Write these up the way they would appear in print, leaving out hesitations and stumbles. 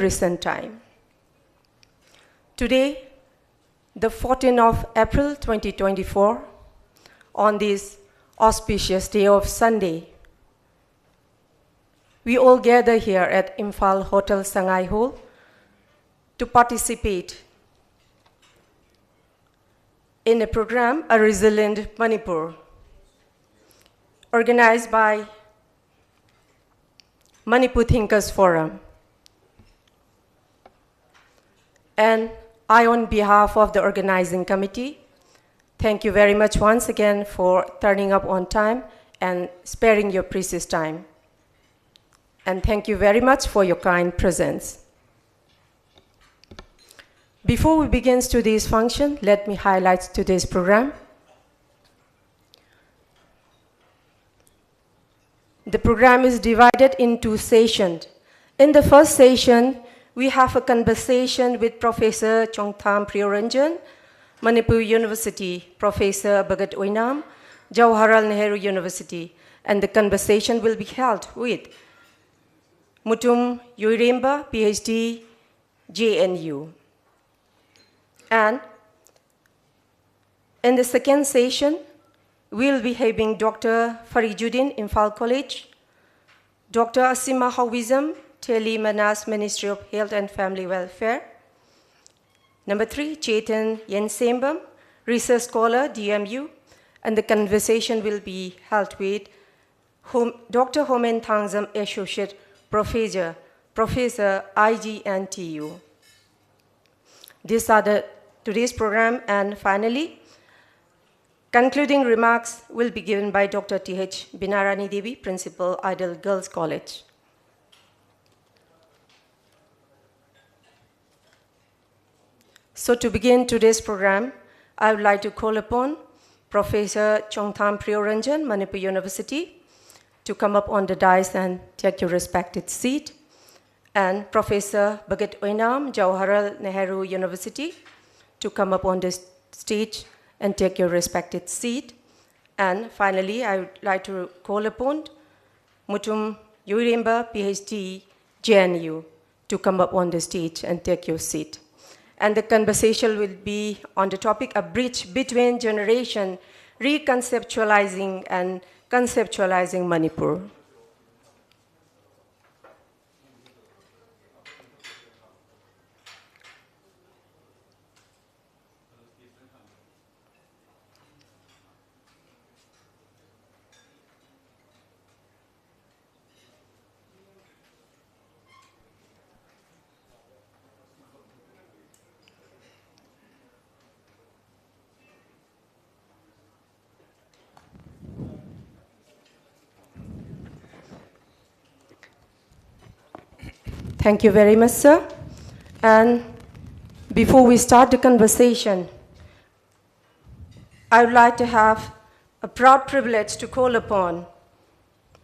recent time. Today, the 14th of April 2024, on this auspicious day of Sunday, we all gather here at Imphal Hotel Shanghai Hall to participate in a program, A Resilient Manipur, organized by Manipur Thinkers Forum. And I, on behalf of the organizing committee, thank you very much once again for turning up on time and sparing your precious time. And thank you very much for your kind presence. Before we begin today's function, let me highlight today's program. The program is divided into sessions. In the first session, we have a conversation with Professor Chongtham Priyoranjan, Manipur University, Professor Bhagat Oinam, Jawaharlal Nehru University, and the conversation will be held with Mutum Yuiremba, PhD, JNU. And in the second session, we'll be having Dr. Farijuddin, Imphal College, Dr. Asima Hawizam, Teli Manas, Ministry of Health and Family Welfare. Number 3, Chetan Yensembam, Research Scholar, DMU, and the conversation will be held with Dr. Homen Thangzam, Associate Professor, IGNTU. These are today's program, and finally, concluding remarks will be given by Dr. T.H. Binarani Devi, Principal, Ideal Girls College. So to begin today's program, I would like to call upon Professor Chongtham Priyoranjan, Manipur University, to come up on the dais and take your respected seat, and Professor Bhagat Oinam, Jawaharlal Nehru University, to come up on the stage and take your respected seat. And finally, I would like to call upon Mutum Yuiremba, PhD, JNU, to come up on the stage and take your seat. And the conversation will be on the topic, a bridge between generation, reconceptualizing and conceptualizing Manipur. Thank you very much, sir. And before we start the conversation, I would like to have a proud privilege to call upon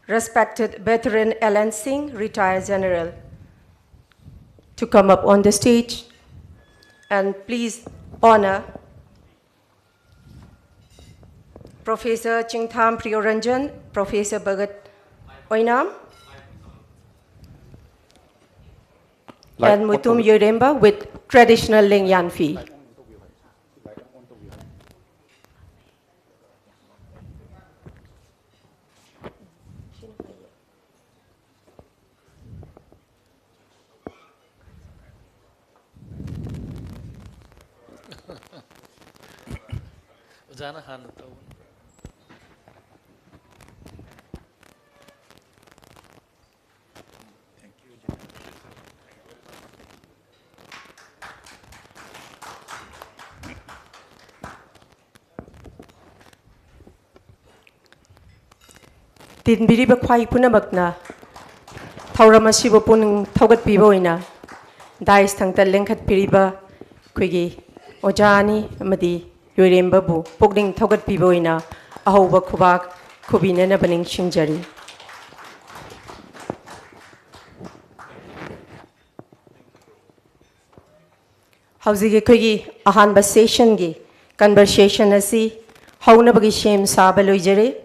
respected veteran Alan Singh, retired general, to come up on the stage and please honor Professor Chongtham Priyoranjan, Professor Bhagat Oinam, and Mutum Yuiremba with traditional Lingyan fee. Tinbiriba Kwai Punamakna, Tauramasibo Puning Togat Piboina, Dice Tangta Lenkat Piriba, Quigi, Ojani, Madi, Yurimbabu, Pogling Togat Piboina, Ahoba Kubak, Kubinena Baning Shinjari. Howsigi Quigi, Ahanba Session Gi, Conversation Asi, Haunabagi Shem Sabaluijere.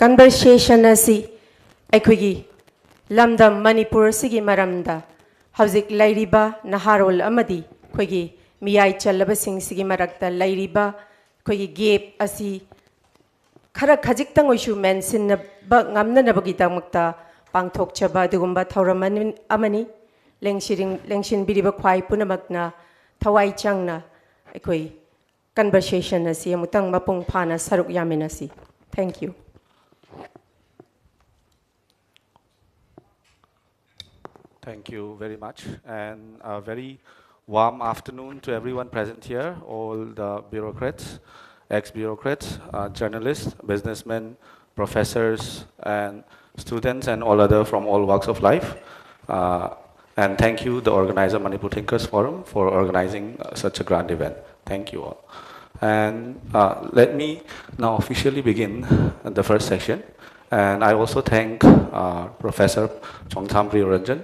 conversation asi aikugi lamdam Manipur sigi maramda hauzik lairiba naharol amadi koigi miyai chalaba sing sigi marakta lairiba koigi gap asi khara khajik tang oisu mention na ba ngamna na bagi damakta pangthok chaba dugumba thauramani amani lengshin biriba khwai punamakna thawai changna akoi conversation asi amutang mapung phana saruk yaminasi. Thank you. Thank you very much, and a very warm afternoon to everyone present here, all the bureaucrats, ex-bureaucrats, journalists, businessmen, professors, and students, and all other from all walks of life. And thank you, the organizer Manipur Thinkers Forum, for organizing such a grand event. Thank you all. And let me now officially begin the first session. And I also thank Professor Chongtham Priyoranjan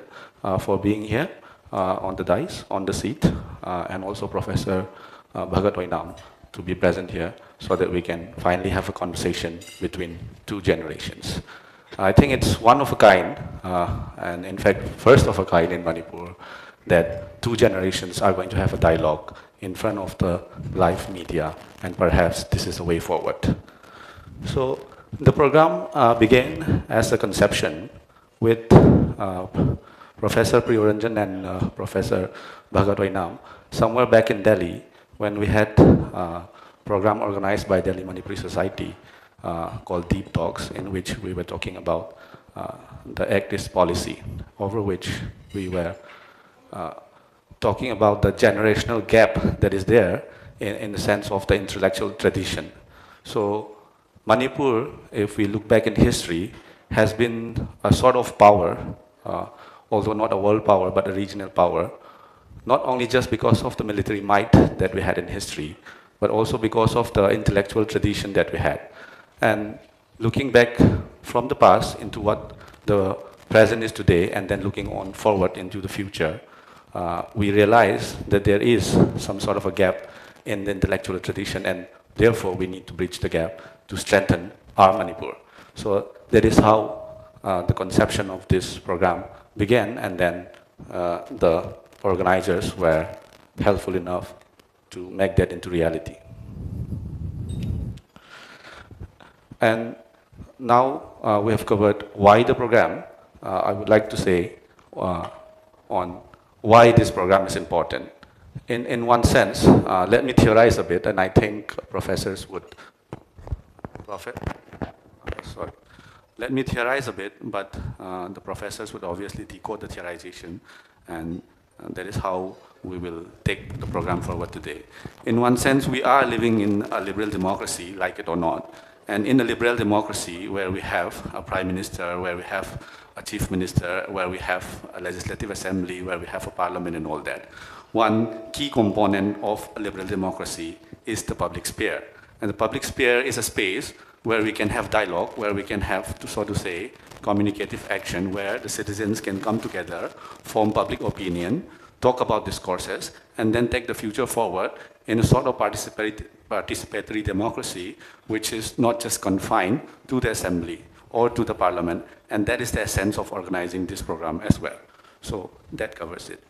for being here on the dais, on the seat, and also Professor Bhagat Oinam to be present here so that we can finally have a conversation between two generations. I think it's one of a kind, and in fact, first of a kind in Manipur, that two generations are going to have a dialogue in front of the live media, and perhaps this is a way forward. So the program began as a conception with Professor Priyoranjan and Professor Bhagat Oinam somewhere back in Delhi when we had a program organized by Delhi Manipuri Society called Deep Talks, in which we were talking about the Act East policy, over which we were talking about the generational gap that is there in the sense of the intellectual tradition. So Manipur, if we look back in history, has been a sort of power, although not a world power, but a regional power, not only just because of the military might that we had in history, but also because of the intellectual tradition that we had. And looking back from the past into what the present is today, and then looking on forward into the future, we realize that there is some sort of a gap in the intellectual tradition, and therefore we need to bridge the gap to strengthen our Manipur. So that is how the conception of this program began, and then the organizers were helpful enough to make that into reality. And now we have covered why the program. I would like to say on why this program is important. In one sense, let me theorize a bit, and I think professors would let me theorize a bit, but the professors would obviously decode the theorization, and that is how we will take the program forward today. In one sense, we are living in a liberal democracy, like it or not. And in a liberal democracy where we have a prime minister, where we have a chief minister, where we have a legislative assembly, where we have a parliament and all that, one key component of a liberal democracy is the public sphere. And the public sphere is a space where we can have dialogue, where we can have, to so to say, communicative action, where the citizens can come together, form public opinion, talk about discourses, and then take the future forward in a sort of participatory democracy, which is not just confined to the assembly or to the parliament, and that is the essence of organizing this program as well. So that covers it.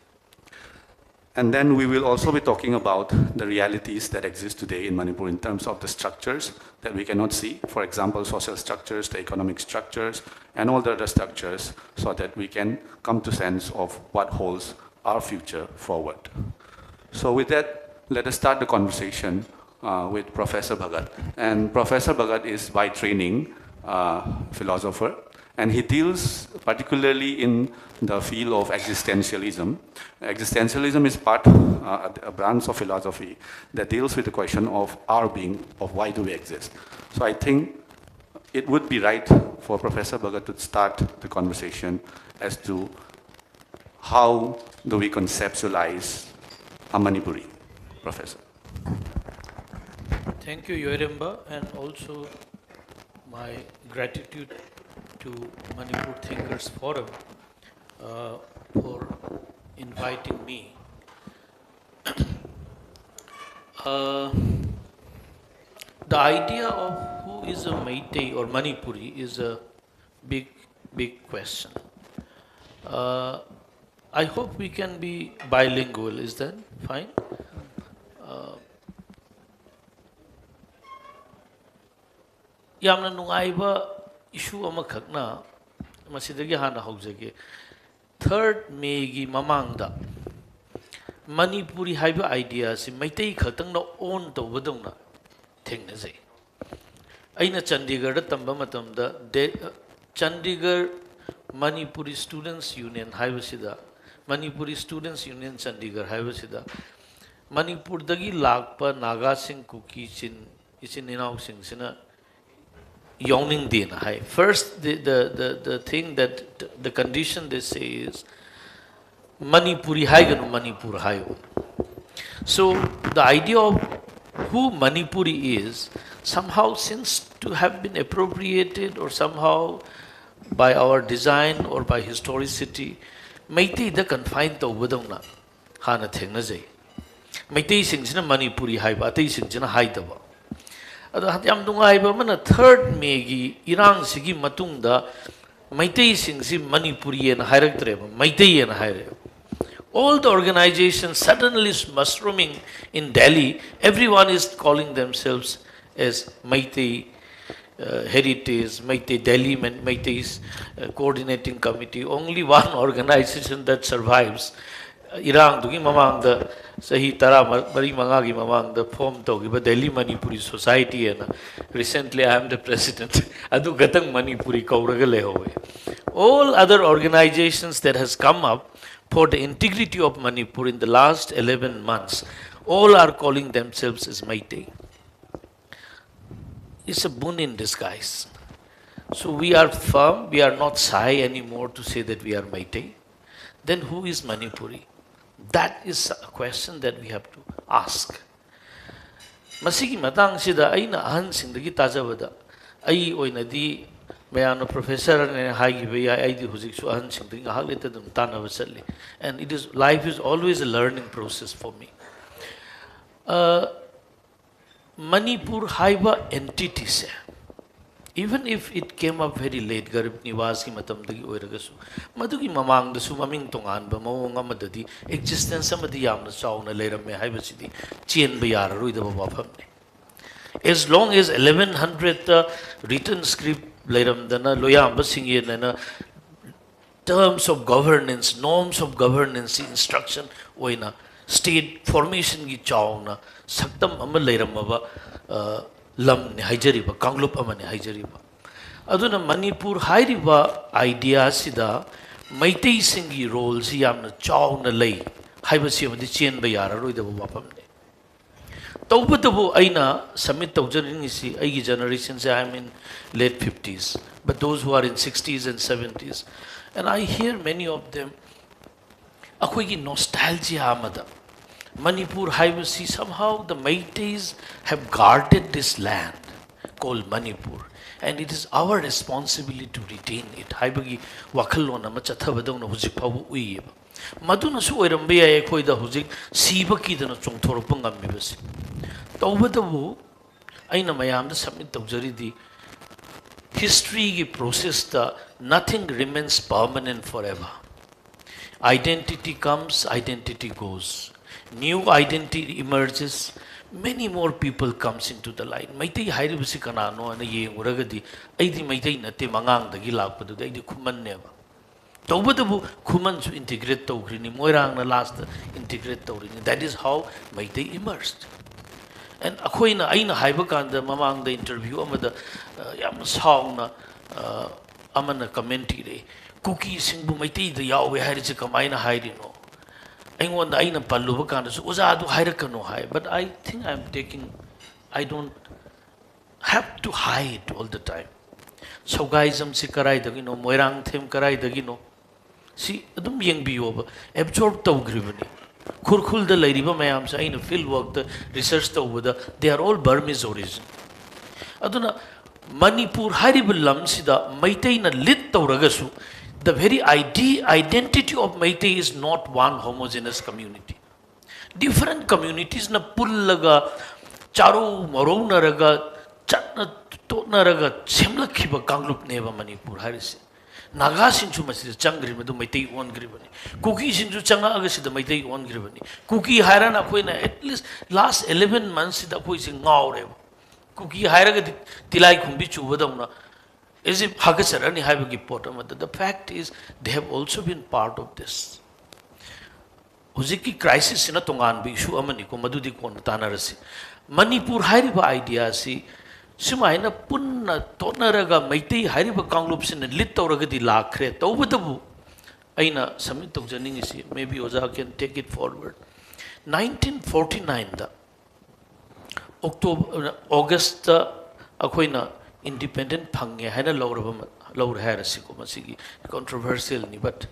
And then we will also be talking about the realities that exist today in Manipur in terms of the structures that we cannot see. For example, social structures, the economic structures, and all the other structures, so that we can come to sense of what holds our future forward. So with that, let us start the conversation with Professor Bhagat. And Professor Bhagat is by training philosopher, and he deals particularly in the field of existentialism. Existentialism is a branch of philosophy that deals with the question of our being, of why do we exist. So I think it would be right for Professor Bhagat to start the conversation as to how do we conceptualize a Manipuri. Professor. Thank you, Yoiremba, and also my gratitude to Manipur Thinkers Forum for inviting me. The idea of who is a Meitei or Manipuri is a big question. I hope we can be bilingual. Is that fine? Yamna nungaiba issue amakhakna masidagi hana haujage. 3rd May gi mamangda Manipuri haiba idea si Meitei khatang na own tawbadongna thengnase. Aina Chandigarh da tamba matamda Chandigarh Manipuri Students Union haibasida Manipuri Students Union Chandigarh haibasida Manipur dagi lakpa Naga Singh Kuki Chin Ichin Inau Singh Sina yawning din hai. First the thing that the condition they say is Manipuri haiganu Manipur hayo. So the idea of who Manipuri is somehow seems to have been appropriated or somehow by our design or by historicity. Meitei da confined to Budongna Hana Thengnaze. Meitei Singsina Manipuri haiba, Atei Singsina haidaba. Yam Dungaiba Mana 3rd May Irang Sigi Matunda Meitei Singsi Manipuri and Hairaktreba, Meitei and Haire. All the organizations suddenly mushrooming in Delhi, everyone is calling themselves as Meitei Heritage, Meitei Delhi, Meitei's coordinating committee. Only one organization that survives. Irang Dugi Mamang the Sahi Tara Mari Mangagi Mamang the form Togiba Delhi Manipuri Society and recently I am the president. Adu Gatang Manipuri Kauragalehoe. All other organizations that has come up for the integrity of Manipur in the last 11 months, all are calling themselves as Meitei. It's a boon in disguise. So we are firm, we are not shy anymore to say that we are Meitei. Then who is Manipuri? That is a question that we have to ask. Masigi matang sida aina ahan sindagi tajabada. Ai oinadi mayano professor and hagi baya aidi huzik su ahan sindagi haglita dum tana vasali. And it is life is always a learning process for me. Manipur haiba entity se. Even if it came up very late, Garib Niwas ki matam dagi oiragasu. Madugi mamang dasu maming tongan ba mawanga madadi existence amadi yamna chauna leiram me haiba sidi chien ba yararoi da ba famne. As long as 1100 written script leiram dana loyam ba singye na terms of governance, norms of governance instruction oina state formation gi chauna saktam ama leiram ba Lam ne haijariba, Kanglup amane haijariba. Aduna Manipur hairiba idea sida Meitei Singi role si yamna chaw na lay haibasi amadi chien ba yararoi da bapam ne. Taubatabu aina submit tawjaring si aigi generation se I'm in late 50s, but those who are in 60s and 70s, and I hear many of them akhoi gi nostalgia amada. Manipur Haibasi, somehow the Meiteis have guarded this land called Manipur, and it is our responsibility to retain it. Haibagi Wakalona Machathabadona Huzipabu Uyib. Maduna Su Erambia Ekoida Huzik, Sibaki than a Chongtorpungam Mibasi. Taubatabu Aina Mayam the submit of Jaridi history process the nothing remains permanent forever. Identity comes, identity goes. New identity emerges, many more people comes into the line. Meitei hairibasi kanano ana ye uragadi aidi meitei nate mangang dagi lakpadu aidi khuman neba. Taubadabu khuman su integrate tawgrini moirang na last integrate tawgrini. That is how Meitei emerged. And akoina aina haiba kanda mamang the interview amada yam song na amana commentary cookie singbu Meitei the yawe hairisi kamaina hairino. But I think I don't have to hide all the time. So guys, I'm sick dagino, moirang them karai dagino. See, adum yang biyoba, absorb taw gribani. Kurkul the ladiba mayam sa in a field work, the research taw they are all Burmese origin. Aduna Manipur haribul lam sida Meitei na lit taw ragasu. The very identity of Meitei is not one homogeneous community. Different communities na pullaga, charu marona raga, chatna totnaraga semlakhiba kanglup neba Manipur harise Naga sinchu masih cangri madu maitai on gribani Kuki sinchu changa agasi da maitai on gribani Kuki hairan akoi na at least last 11 months da akoi sing ngaure Kuki hairaga tilai khumbi chubadamna as if hagasarani haibagi potama the fact is they have also been part of this Huziki crisis ina tongan bi issue amani ko madudi ko tanarasi Manipur hairiba idea si Simaina punna tonaraga maiti hariba kanglupsin and lit oragadi lakre tobutabu aina submit of janingisi maybe Oza can take it forward 1949 da October August akoina independent phange haina lawraba lawr harasi ko masigi controversial ni but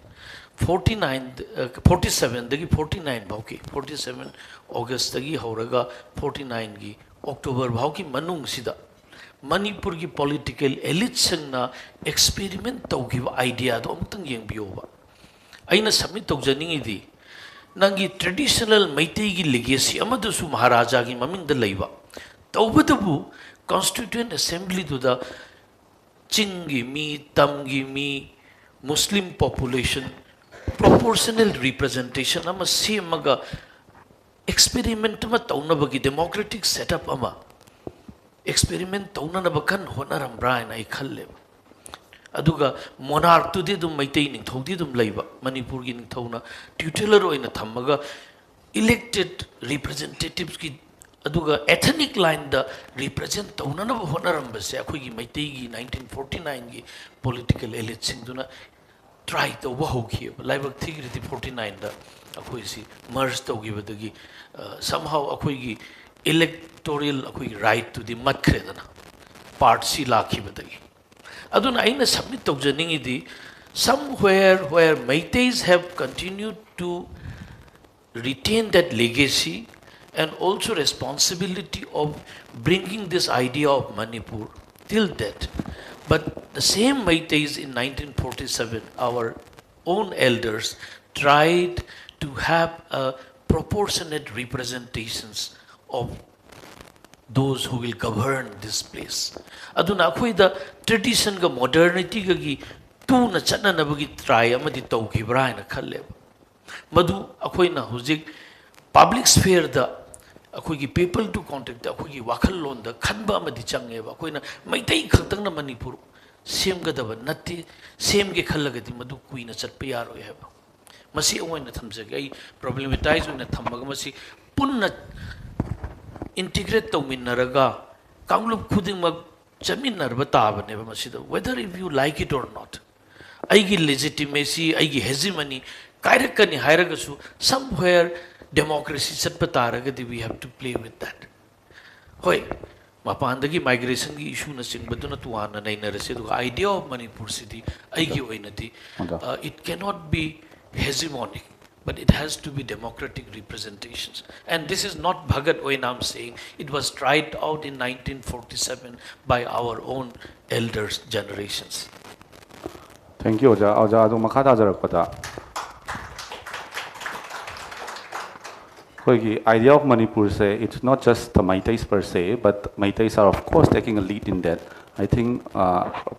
47 dagi 49 bauki 47 August dagi hauraga 49 gi October bauki manung sida Manipur ki political elite sangna experiment tawgiba idea do amtang yengbiyoba aina submit tawjaningi di nangi traditional Meitei gi legacy amadu su maharaja gi maming da leiba tawbadabu constituent assembly to the chingi mi tamgi mi Muslim population proportional representation ama semaga experiment ma tawnabagi democratic setup ama experiment tauna na bakan honaram brain ai khalle aduga monarch tu de dum Meitei ning thodi dum leiba Manipur gi ning thona tutelar oina thamaga elected representatives ki aduga ethnic line da represent tauna na honaram ba se akhoi gi Meitei gi 1949 gi political elite sing duna try to wo ki laibak thigri 49 da akhoi si merge to gi badagi somehow akhoi gi electoral right to the Matkredana part C Laki Badagi. Aduna aina submit tawjaningi di somewhere where Meiteis have continued to retain that legacy and also responsibility of bringing this idea of Manipur till that. But the same Meiteis in 1947, our own elders tried to have a proportionate representations of those who will govern this place. Aduna akhoi da tradition ga modernity ga gi tu na chana na bagi try amadi tawki bra na khalle. Madu akhoi na hujik public sphere da akhoi gi people to contact da akhoi gi wakhal lon da khanba amadi change ba akhoi na Meitei khaktang na Manipur sem ga da natti sem ge khallaga di madu kui na chat pa yaro ya ba. Masi oi na thamjage ai problematize na thamaga masi punna integrate tawminnaraga kanglup khudingmak chaminarba tabane ba masida whether if you like it or not aigi legitimacy aigi hegemony kairakani hairagasu somewhere democracy chatpa taragadi we have to play with that hoi mapandagi migration gi issue na singbaduna tuana nainarase du idea of Manipur city aigi oinati it cannot be hegemonic but it has to be democratic representations. And this is not Bhagat Oinam saying, it was tried out in 1947 by our own elders' generations. Thank you, Oja. Oja, adu makata jarakpada. The idea of Manipur say it's not just the Meiteis per se, but Meiteis are of course taking a lead in that. I think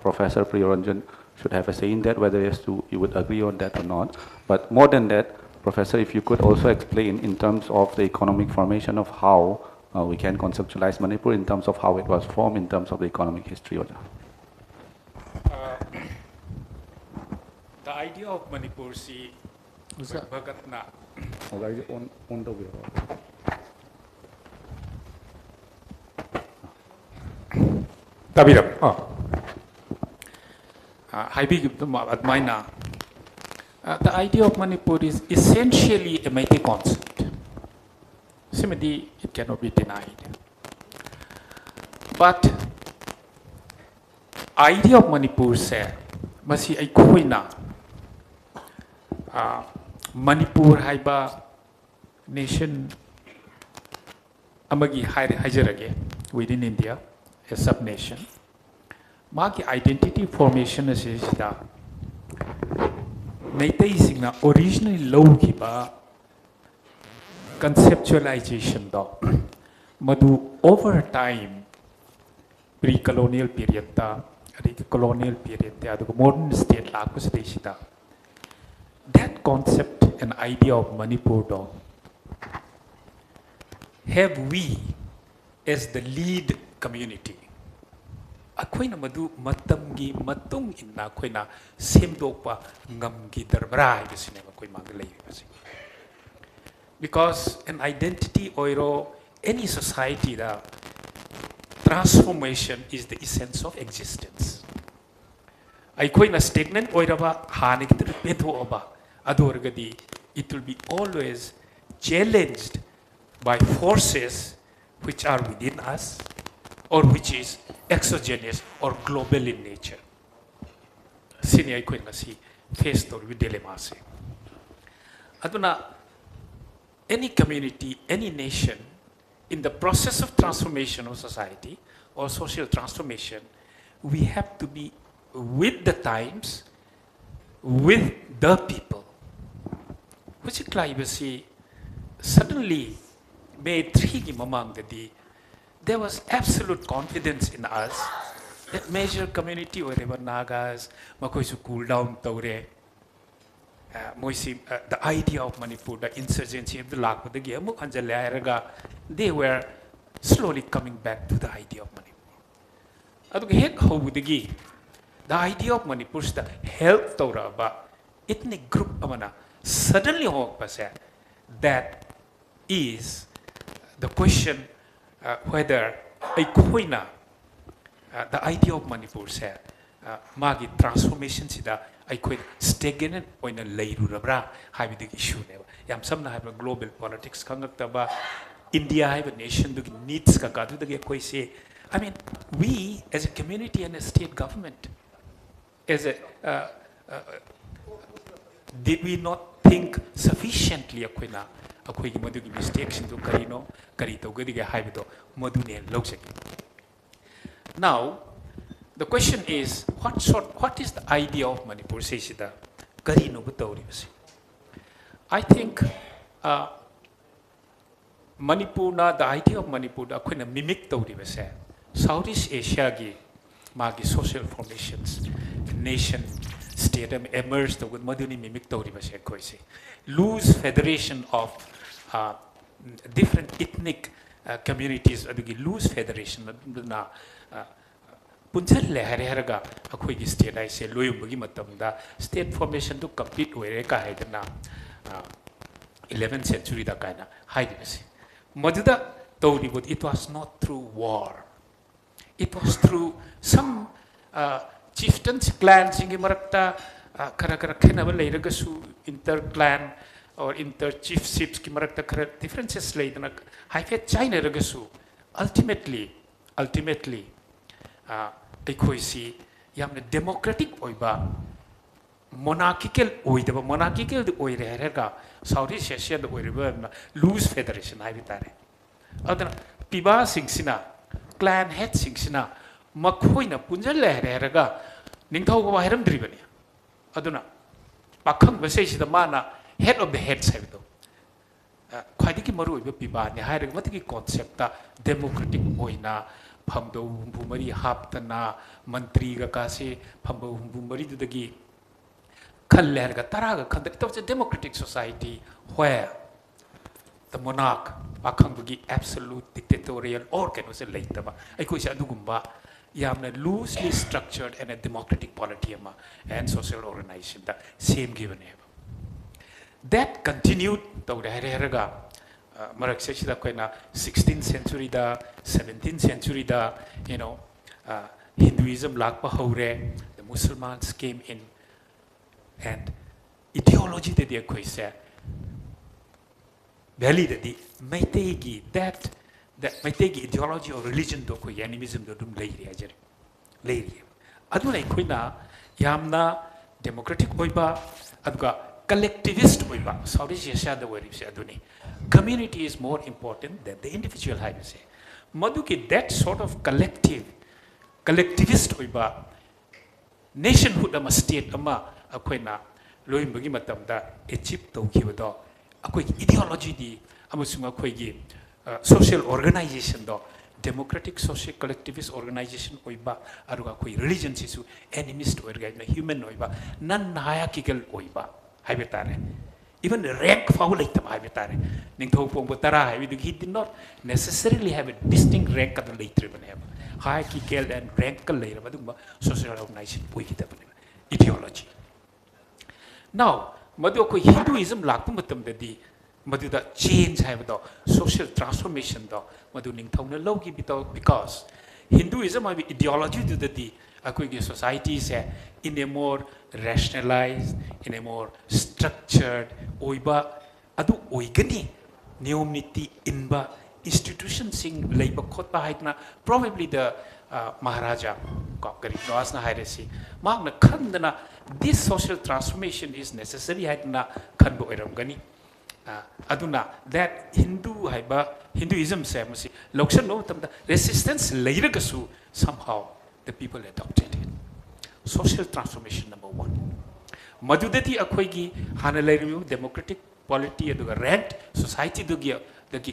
Professor Priyoranjan should have a say in that, whether you would agree on that or not. But more than that, Professor, if you could also explain in terms of the economic formation of how we can conceptualize Manipur in terms of how it was formed in terms of the economic history. The idea of Manipur si Bhagatna. Tabiram. The idea of Manipur is essentially a Meitei concept. Similarly, it cannot be denied. But idea of Manipur says, masi ay kuina Manipur haiba nation amagi haijarage within India, a sub-nation. Maki identity formation is da Meitei singna originally low kiba conceptualization do madu over time pre-colonial period ta, colonial period ta, modern state la ko sa that concept and idea of Manipur do, have we as the lead community akoina madu matamgi matung inna akoina semdokpa ngamgi darbra ibisine akoi maglei basi because an identity oiro any society da transformation is the essence of existence akoina stagnant oiraba hanik petho oba adorgadi it will be always challenged by forces which are within us or which is exogenous or global in nature. Sini ay kuin ngasi face to with dilemma se. Aduna any community, any nation in the process of transformation of society or social transformation, we have to be with the times, with the people. Which is suddenly made three mamang the there was absolute confidence in us that major community wherever Nagas, Makoisu cool down Taure, the idea of Manipur, the insurgency of the Lak, the Giamuk and the they were slowly coming back to the idea of Manipur. The idea of Manipur is the health Taura, but ethnic group amana suddenly that is the question whether the idea of Manipur said magi transformation sida aikoi stagnant oina leirurabra haibidi issue neba yam samna haiba global politics kangaktaba India haiba nation dugi needs ka kadu dagi koi say I mean we as a community and a state government as a did we not think sufficiently akoina akoigi madugi mistakes into karino karito gadiga haibido madune logsaki now the question is what is the idea of Manipur sesida karino butawri basi I think Manipur na the idea of Manipur akoina mimic tawri basi Southeast Asia gi magi social formations nation state emerged with maduni mimic tawri basi koise loose federation of different ethnic communities adugi loose federation na punjal le haraga akoi gi state ai se loyumbagi matamda state formation to complete oire ka haidana 11th century da kaina haidibasi maduda tawri but it was not through war it was through some chieftains clans ingi marakta kara khenaba leiragasu inter clan or inter chiefships ki marakta kara differences leidana haifet China ragasu ultimately ekoisi yamna democratic oiba monarchical oidaba monarchical de oire heraga Southeast Asia de oireba loose federation haibitare adana piba singsina clan head singsina makhoina punjal heraga ningthau ba heram dribani aduna pakhang basai da mana head of the heads habido khwaidiki maru oiba piba ne hairag matiki concept ta democratic oina phamdo humbumari haptana mantri ga kase phambo humbumari dudagi khalle harga taraga khanda it was a democratic society where the monarch akhambugi absolute dictatorial or can was laitaba aikoi sa adugumba yamna loosely structured and a democratic polity and social organization the same given that continued to the heraga marak sechida koina 16th century da 17th century da Hinduism lakpa haure the Muslims came in and ideology that they koi se validity maitegi that maitegi ideology or religion do ko animism do dum leiri aduna koina yamna democratic boiba aduga collectivist oiba Southeast Asia the word is aduni community is more important than the individual I say maduki that sort of collectivist oiba nationhood ama state ama akoina loimbagi matamda achieve tawkibado akoi ideology di amasung akoi gi social organization do democratic social collectivist organization oiba aruga koi religion sisu animist oirga human oiba non hierarchical oiba haibetare even the rank foul like the haibetare ningtho pong tara he did not necessarily have a distinct rank at the later hierarchical and rank later badumba social organization oigidabane ideology now madu koi Hinduism lakpa matamdadi Maduda change haibado social transformation do madu ningthongna logi bito because Hinduism have ideology to the akoigi society se in a more rationalized, in a more structured oiba adu oigani niyom niti inba institution sing leiba khotba haitna probably the Maharaja Garib Nawazna hairesi magna khandana this social transformation is necessary haitna khanbo oiramgani aduna that Hinduism say masi lokshan no tamda resistance leiragasu somehow the people adopted it. Social transformation number 1 madudati akoigi hana leirimu democratic polity aduga rent society dugi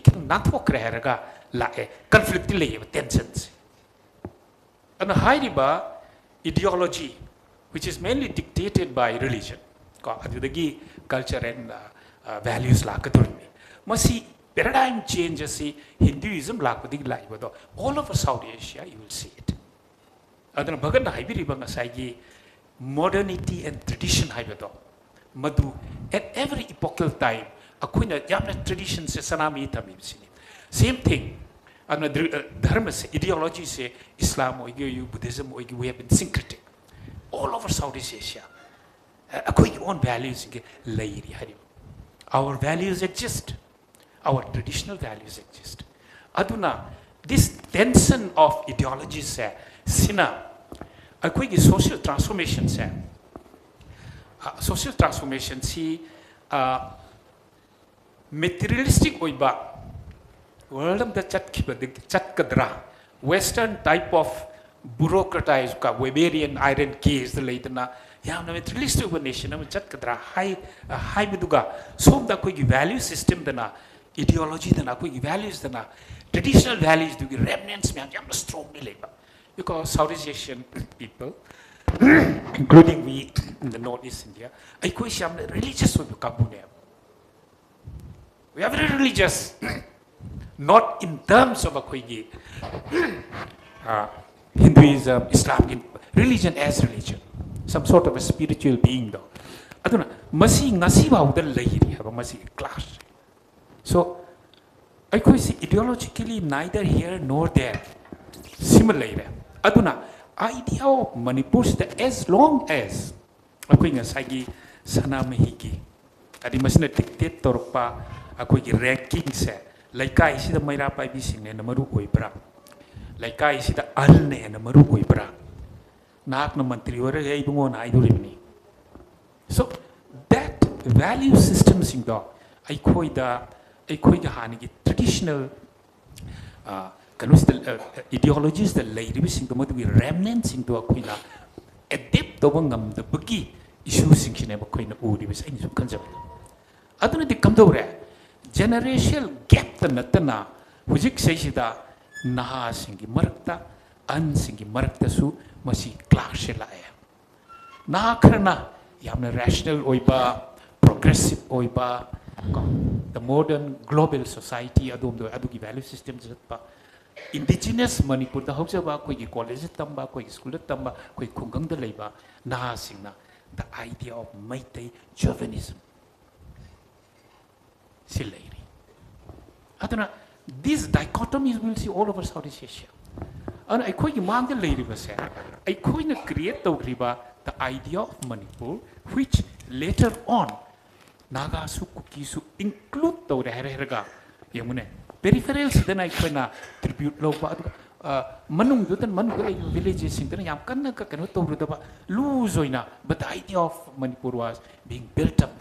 kin nathok reharaga lae conflict lei tensions and hairiba ideology which is mainly dictated by religion ko adudagi culture and values lakadurmi masi paradigm change asi Hinduism lakpadi laibado all over South Asia you will see it adana bhagan haibiriba ngasai modernity and tradition haibado madu at every epochal time akoina yamna tradition se sanami tami sini same thing adana dharma se ideology se Islam or Buddhism or we have been syncretic all over Southeast Asia akoi own values lairi hari our values exist our traditional values exist aduna this tension of ideologies se sina akoi social transformation se social transformation si materialistic oiba world of the chatkadra western type of bureaucratized ka Weberian iron cage the later yamna materialistic nation am chatkadra high biduga so da koi value system dana ideology dana koi values dana traditional values do remnants me yamna strongly labor because Southeast Asian people including we in the Northeast India I koi yamna religious kabune we are very religious not in terms of a koi Hinduism, Islam, religion as religion, some sort of a spiritual being though. Aduna masi ngasi ba udal lahiri haba masi clash. So I could see ideologically neither here nor there. Similarly, aduna idea of Manipur that as long as aku ingat sagi sana mahigi, adi masina dictate torpa aku igi ranking se, laikai sida maira pai bising ne namaru oibra. Laikai sida alne na maru oibra nak na mantri ora ei bungo na idolibni so that value system sing do ai khoi da hani gi traditional kanus the ideologies the lady sing do madu remnants sing do akoina adapt to bangam the bagi issue sing ne ba koina uri bis ai su kanjab aduna di kam do re generational gap ta natana hujik sei sida naha singi marakta an singi marakta su masi clash laaya naha kharna yamna rational oiba progressive oiba the modern global society adom do adugi value system zatpa indigenous Manipur da hausa ba koi college tamba koi school tamba koi khungang da leiba naha singna the idea of Maitai chauvinism silairi aduna these dichotomies we'll see all over Southeast Asia. And I quite demand the lady was said. I quite create the idea of Manipur, which later on Naga su Kukisu include the Herega Yamune. Peripherals then I can tribute low Manung Dutan Manu villages in the Yamkana Kanoto Luzoina, but the idea of Manipur was being built up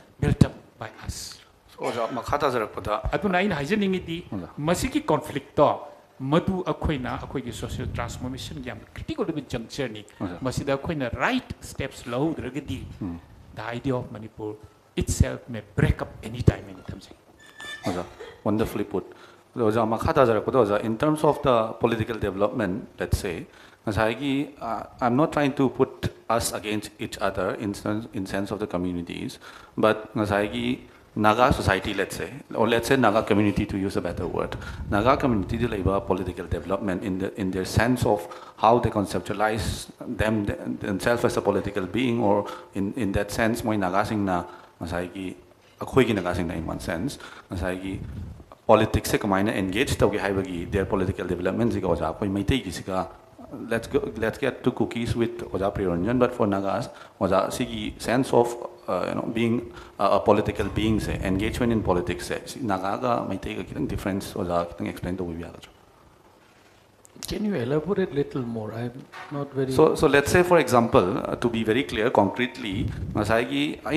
by us. Oja makhata zarakpada Aduna in hijaining di masiki conflict to madu akoina akoigi social transformation yam critical juncture ni masida akoina right steps low dragadi the idea of Manipur itself may break up anytime anytime. Oja wonderfully put In terms of the political development, let's say, I'm not trying to put us against each other in sense of the communities, but Naga society, let's say, or let's say Naga community to use a better word. Naga community de labor political development in their sense of how they conceptualize themselves as a political being, or in that sense, moi Naga sing na akhoi Naga sing na in one sense, politics se kamaina engage tawgi haibagi their political development ziga oja koi maitai gisika let's get to cookies with Oja Priyoranjan, but for Nagas, Oja Sigi sense of being a political being, say, engagement in politics, say, Nagaga might take a difference, Oja can explain to Viviaga. Can you elaborate a little more? I'm not very... So let's say, for example, to be very clear, concretely, let's say I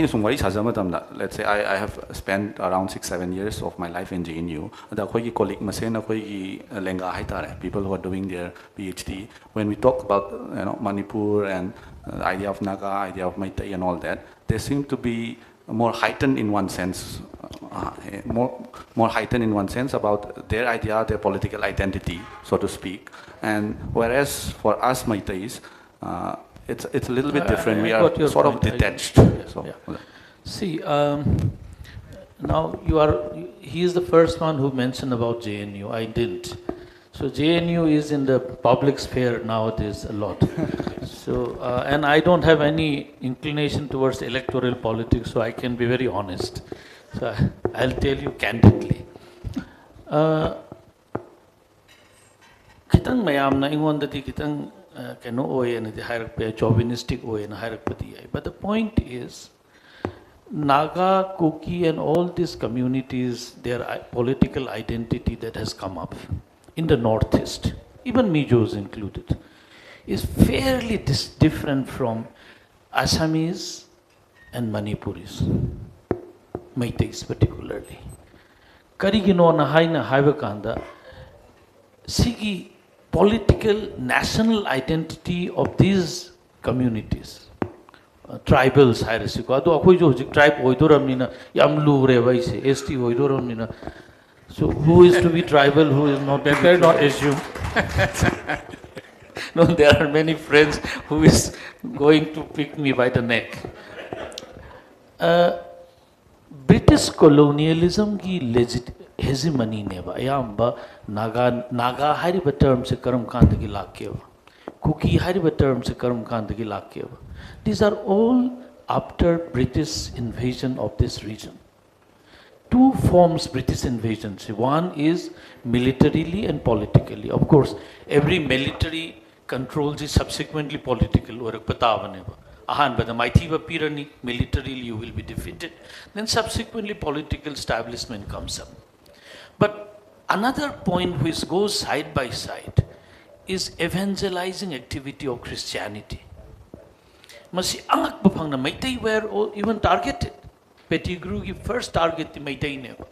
have spent around 6-7 years of my life in JNU. People who are doing their PhD. When we talk about Manipur and the idea of Naga, idea of Meitei and all that, they seem to be more heightened in one sense, more heightened in one sense about their idea, their political identity, so to speak. And whereas for us Meiteis, it's a little bit different. We are sort of detached. See, now he is the first one who mentioned about JNU. I didn't. So JNU is in the public sphere nowadays a lot. So, and I don't have any inclination towards electoral politics, so I can be very honest. So I'll tell you candidly. Kitang mayam na ingon dati kitang kano oye na di hairak pe chauvinistic oye na hairak pati ay. But the point is, Naga, Kuki, and all these communities, their political identity that has come up in the Northeast, even Mijos included, is fairly different from Assamese and Manipuris, Meiteis particularly. Karigino na haivakanda, sigi political national identity of these communities, tribals hairasiko. Ado akoi jo tribe oidoramnina yamlu revaise ST oidoramnina. So who is to be tribal, who is not? Better not assume. No, there are many friends who is going to pick me by the neck. British colonialism ki hegemony neva. Ayamba Naga hariba term se karam kandagi lakyeva. Kuki hariba term se karam kandagi lakyeva. These are all after British invasion of this region. Two forms British invasion. One is militarily and politically. Of course, every military controls is subsequently political. Or militarily you will be defeated. Then subsequently political establishment comes up. But another point which goes side by side is evangelizing activity of Christianity. Masi angak bapang na Meitei were even targeted. Pettigrew ki first target the Meitei neva.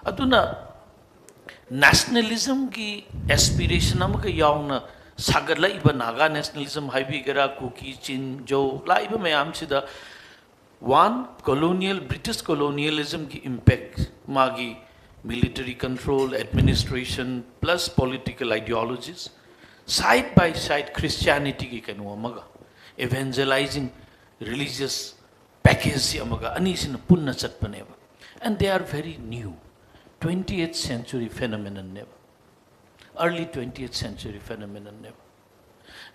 Aduna nationalism ki aspiration amaka yauna sagarla iba Naga nationalism haibi gara Kuki Chin Jo la iba mayam sida one British colonialism ki impact magi military control, administration plus political ideologies side by side Christianity ki kanwa maga evangelizing religious package amaga anisina punna chatpaneva, and they are very new 20th century phenomenon neva, early 20th century phenomenon neva.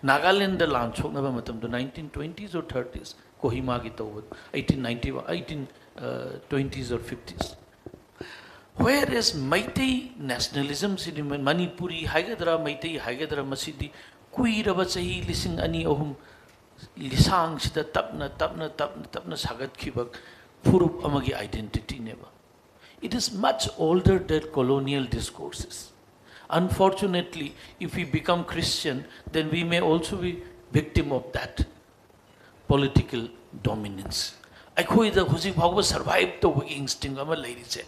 Nagaland the launch hoknaba matam the 1920s or 30s Kohima ki tawad 1820s or 50s. Whereas Meitei nationalism Manipuri haigadra Meitei haigadra masidi kuiraba chahi lising ani ahum lisang sida tapna sagat khibak furup amagi identity neva. It is much older than colonial discourses. Unfortunately, if we become Christian, then we may also be victim of that political dominance. I the Husi Bhagwa survived the instinct of a lady say.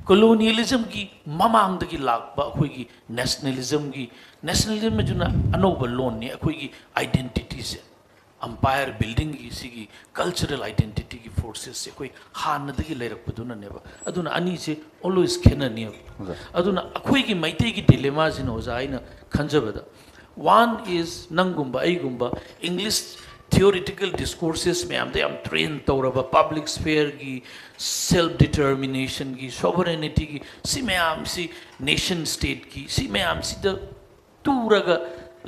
Colonialism ki mamang the lakba huigi nationalism majuna anoba loan ni huigi identities. Empire building ki sigi cultural identity ki forces se koi han na dagi leirak paduna neba aduna ani se always khenani aduna akhoi gi maite gi dilemma sin oza aina khanjabada one is nangumba aigumba English theoretical discourses mayam they am trained tawraba public sphere gi self determination gi sovereignty gi si mayam si nation state gi si mayam si the turaga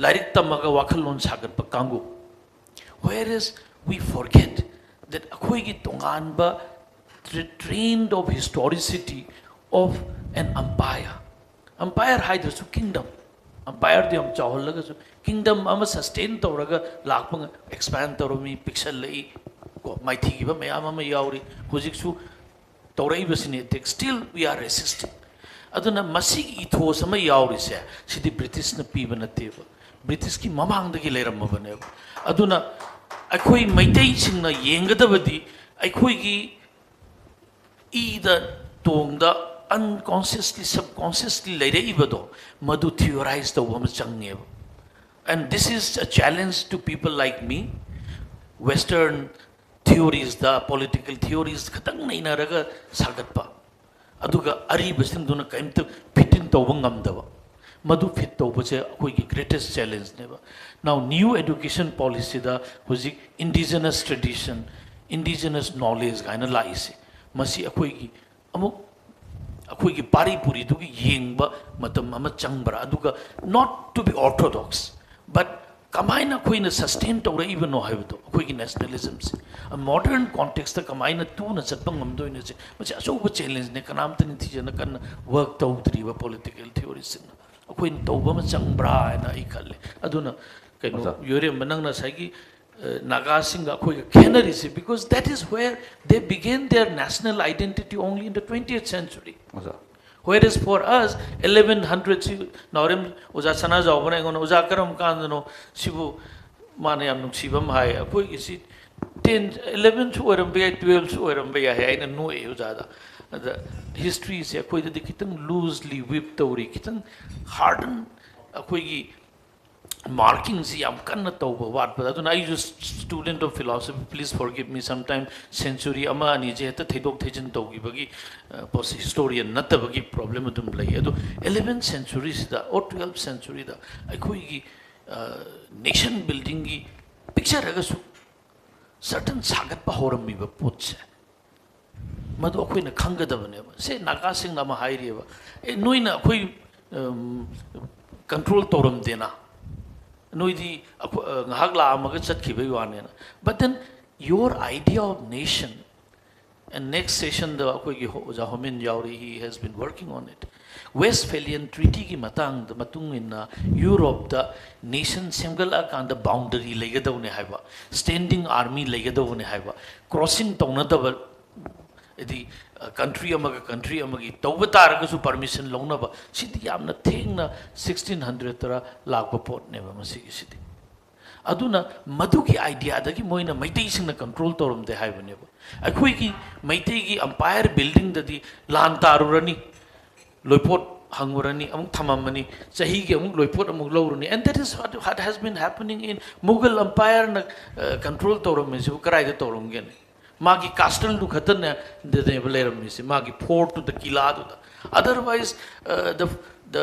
lairik tamaga wakhalon sagat pa kangu whereas we forget that akhoi gi tonganba trained of historicity of an empire haider su kingdom empire di am chahol laga su kingdom ama sustain tawraga lakpang expand tawrami pixel lei ko maithi gi ba mayam ama yauri hojik su tawrai basine tek still we are resisting aduna masi ethos ama yauri se sidi british na piba na teba british ki mamang da gi leiram bane aduna akhoi maitai sing na yengadabadi akhoi gi ida tongda unconsciously subconsciously leire ibado madu theorize the woman changne and this is a challenge to people like me western theories the political theories khatang naina raga sagatpa aduga ari basing duna kaimta fit in tawang ngamdaba madu fit tawbase akoi gi greatest challenge neba now new education policy da hoji indigenous tradition indigenous knowledge gaina laise masi akoi gi amuk akoi gi pari puri du gi yengba matam ama changbara aduga not to be orthodox but kamaina koina sustain tawra even no haibdo akoi gi nationalism se a modern context ta kamaina tu na chatpang ngamdo ine se machi aso challenge ne kanam tan thi jana kan work tawdri ba political theories sin akoi tawba ma changbra na I khalle aduna kaino yore manang na sagi Naga Singh akoi khenari se because that is where they began their national identity only in the 20th century whereas for us 1100 naurem uja sana jawbana ngon uja karam kanno sibu mane am sibam hai akoi isi 10 11 to oram be 12 to oram be hai aina no e uja da the history se akoi de kitang loosely whipped tori kitang harden akoi gi marking si am kanna tawba wat pada aduna I just student of philosophy please forgive me sometime century ama ani je ta thedok thejin tawgi bagi post historian natabagi problem adum lai adu 11th century da or 12th century da akoi gi nation building gi picture aga su certain sagat pa horam mi ba pot se madu akoi na khangadabane se naga sing nama hairi ba e noina akoi control toram dena noidi ngahak la amaga chatkibai wane na but then your idea of nation and next session the akoi gi oja homin yauri he has been working on it Westphalian treaty ki matang the matung in Europe the nation semgala kan the boundary legadawne haiba standing army legadawne haiba crossing tawnadaba edi country amagi tawba taraga su permission launaba sidi yamna thengna 1600 tara lakpa pot neba masi sidi aduna madu ki idea da ki moina maitai singna control torum de haibaneba akhoi ki maitai ki empire building da di lan tarurani loipot hangurani amuk thamamani chahi ki amuk loipot amuk lawruni and that is what has been happening in Mughal empire na control torum me su karai da torum gen magi castle du khatan de leram misi magi fort to the kila do otherwise the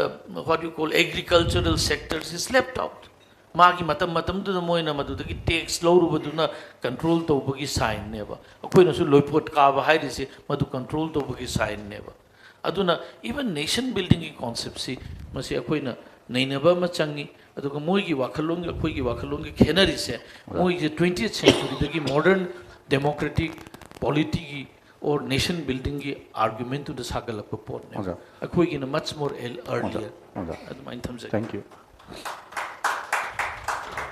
what you call agricultural sectors is left out magi matam du moina madu ki tax lawru baduna control to bagi sign neba akoina su loipot ka ba hairi se madu control to bagi sign neba aduna even nation building ki concept si masi akoina nainaba ma changi aduga moi gi wakhalong akoi gi wakhalong ki khenari se moi gi 20th century da ki modern democratic politiki or nation building ki argument to the sagal of port ne akoi in a much more earlier in terms of thank you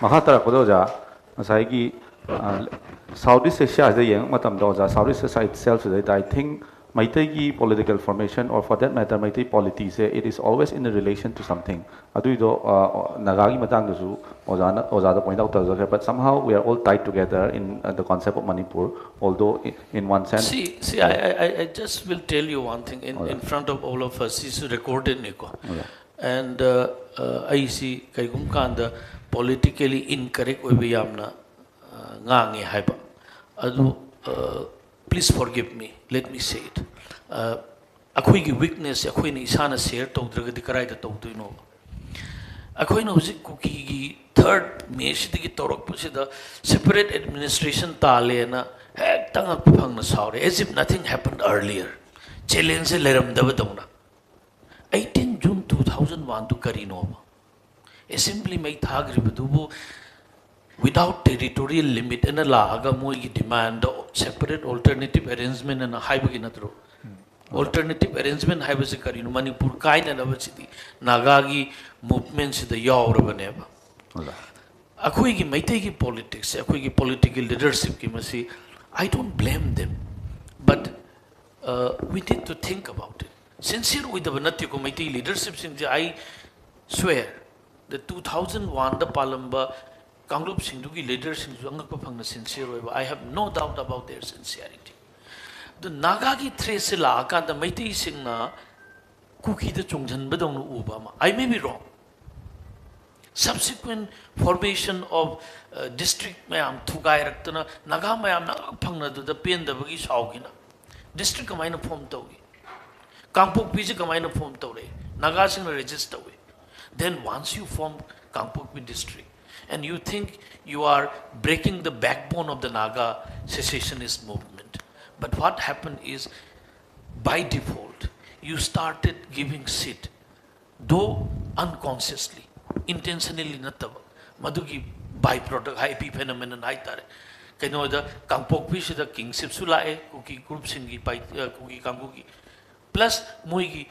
mahatara kodoja asai gi Southeast Asia as the young matam doja Southeast Asia itself that I think Maitegi political formation or for that matter Maitegi politics it is always in a relation to something aduido nagagi matang su ozada point out but somehow we are all tied together in the concept of Manipur although in one sense see I just will tell you one thing in front of all of us is recorded niko and I see kaigum kanda politically incorrect we yamna ngangi haiba adu please forgive me, let me say it. Akhoi weakness, akhoi ni isana share tawdragadi karaida tawduino. Akhoi na huzik kuki gi third mesh digi torok pusida separate administration tale na hek tangak phang na saure as if nothing happened earlier. Challenge leram dabadona. 18 June 2001 to Karinova. Assembly may thagribadubu without territorial limit and a laga moigi demand separate alternative arrangement and a hybrid alternative arrangement hybrid in Manipur kind and avacity Nagagi movements the Yaurabaneva. Akwigi Maitegi politics, Akwigi political leadership kimasi, I don't blame them. But we need to think about it. Sincere with the Vanati committee leadership, I swear the 2001 the Palamba Kangrup Sindhugi leaders in Zangapang sincere. I have no doubt about their sincerity. The Nagagi Tresila, the Maiti Singna, Kuki the Chungjan Badong Obama. I may be wrong. Subsequent formation of district Mayam, Tugai Raktana, Nagamayam Nagapanga to the Pen the Bagi Shaugina. District Kamina form Togi. Kampuk Piji Kamina form Tore. Nagasing register way. Then once you form Kampukpi district and you think you are breaking the backbone of the Naga secessionist movement. But what happened is by default you started giving seat, though unconsciously, intentionally natava. Madugi byproduct high phenomenon haitare. Kano the Kampukpi the kingship sulae kuki group singi by kuki kanguki plus muigi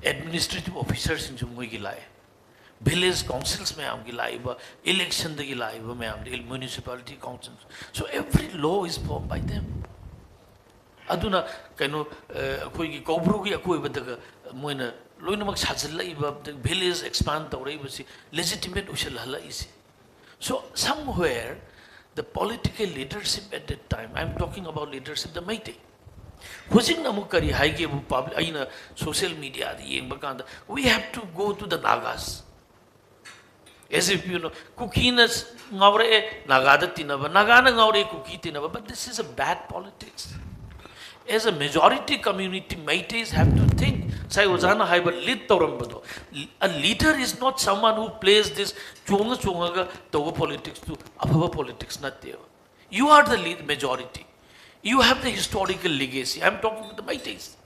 administrative officers in Jumuigi lai. Village councils में आम की live, election दे की live में आम municipality councils. So every law is formed by them. अदुना कनो कोई की कोबरू की कोई बदक मोइना लोइना मक साजल लाइव village expand तो रही बसी legitimate उशल हला इसी. So somewhere the political leadership at that time, I am talking about leadership the Meitei. Hujing namukari haige bu public aina social media di yeng bakanda we have to go to the Nagas. As if you know, Kukinas Naure Nagada Tinava, Nagana Naure Kuki Tinava, but this is a bad politics. As a majority community, Maites have to think. Sai Ozana Haiba lit Torambado. A leader is not someone who plays this Chunga Chunga Togo politics to Abhava politics, not there. You are the lead majority. You have the historical legacy. I am talking to the Maites.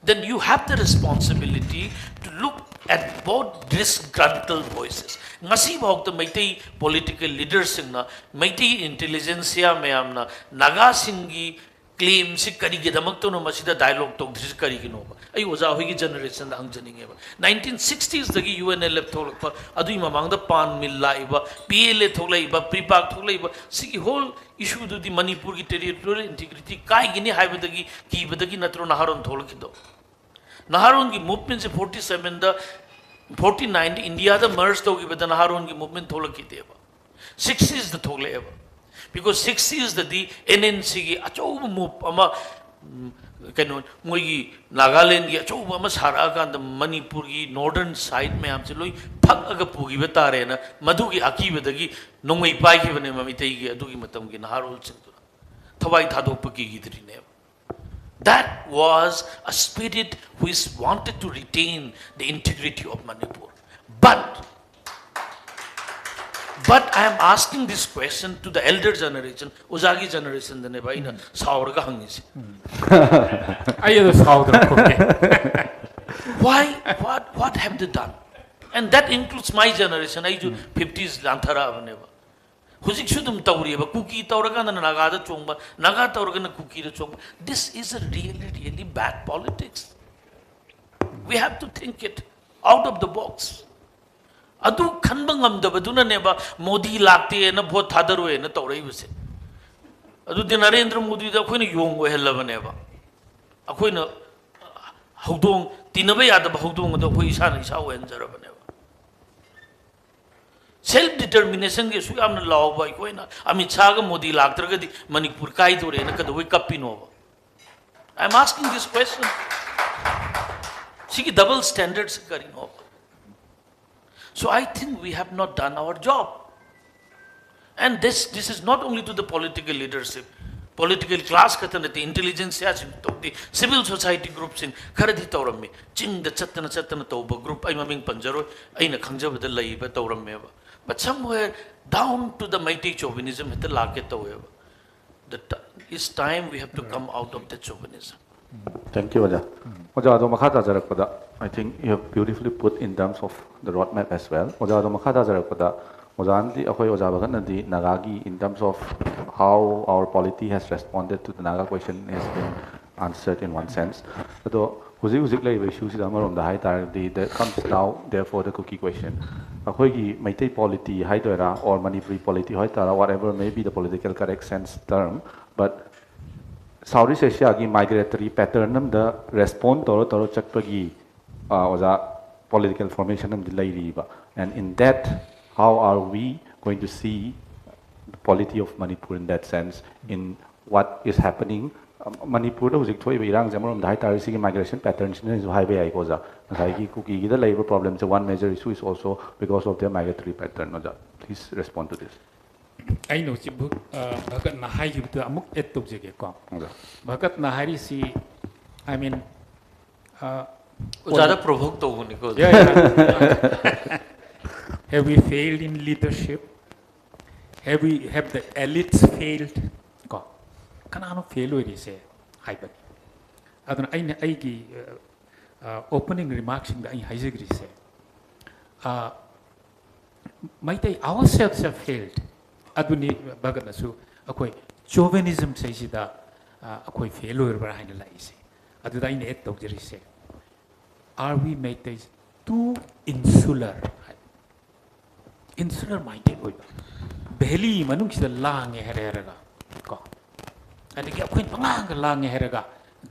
Then you have the responsibility to look at both disgruntled voices. Ngasi bhog the Meitei political leaders singna, Meitei intelligentsia mayamna, Naga singi claim si kari gidamak to no masida dialogue to dhis kari ginoba. Ay waza hoigi generation ang janing eba. 1960s dagi UNLF tholakpa, adu mamang the pan mill laiba, PLA tholaiba, pre-park tholaiba. See whole issue to the Manipur ki territorial integrity kai gini haibadagi ki badagi natro naharon tholakido. Naharon ki movement se 47 the 49 India the merged hogi with the Naharon ki movement tholaki deva. 60s the thole eva. Because 60s the NNC ki achou move ama kano moigi Nagaland ki achou ama saraga the Manipur ki northern side mein amse loi phak aga pugi betare na madhu ki aki bedagi nongmai pai ki bane mamitei ki adu ki matam ki Naharol chindura thawai thadok ki gidri ne. That was a spirit which wanted to retain the integrity of Manipur. But I am asking this question to the elder generation, Uzagi generation, the Nebaina, Saurga Hangis. Why? What have they done? And that includes my generation. I do 50s Lantara Neva. Huzik shudum tauriba, cookie tauragan and Nagada chomba, Naga tauragan cookie chomba. This is a really bad politics. We have to think it out of the box. Adu kanbangam da baduna neba Modi lakte na bhot thadaru na taurai base. Adu the Narendra Modi da koi na yong we hella neba. Akoi na haudong tinabe yada haudong da koi isa we enjara neba. Self-determination ke suy amna law by koi na Amit Shah Modi laktra di Manipur kai dore na kadoi kapinova. I am asking this question. See double standards karinova. So I think we have not done our job. And this is not only to the political leadership. political class katanati intelligence ya sing tawdi civil society groups in kharadi tawrammi ching da chatana tawba group ai maming panjaro aina khangjabada laiba tawramme ba but somewhere down to the mighty chauvinism hita lake taweba it's time we have to come out of that chauvinism. Thank you, Oja. Oja, ado makata jarakpada. I think you have beautifully put in terms of the roadmap as well. Oja, ado makata jarakpada. Oja, andi akoy Oja bagan nadi Nagagi in terms of how our polity has responded to the Naga question has been answered in one sense. Ado huzik lai issue sida amarom da hai tardi that comes now therefore the cookie question. Akoy gi Meitei polity hai doira or Manipuri polity hai tara whatever may be the political correct sense term, but Southeast Asia gi migratory pattern nam da respond toro chakpagi oja political formation nam dilai riba, and in that how are we going to see the polity of Manipur in that sense in what is happening Manipur da hujik thoi irang jamarom dai tarisi gi migration patterns ne jo highway ai koja ngai gi kuki gi da labor problem, so one major issue is also because of their migratory pattern. Oja, please respond to this. I know si book bagat na hai yu tu amuk etop jege ko bagat na hari si I mean Ujada provoke to huni ko. Have we failed in leadership? Have the elites failed? Ko kanano fail oi se hai ba aduna ai gi opening remarks in the ai haijigri se maitai ourselves have failed. Aduni bagat na su akoi chauvinism sai sida akoi failure bara haina lai se adu dai net tok jeri se are we made too insular minded oi beli manung sida lang herega ko adiki akoi pangang lang herega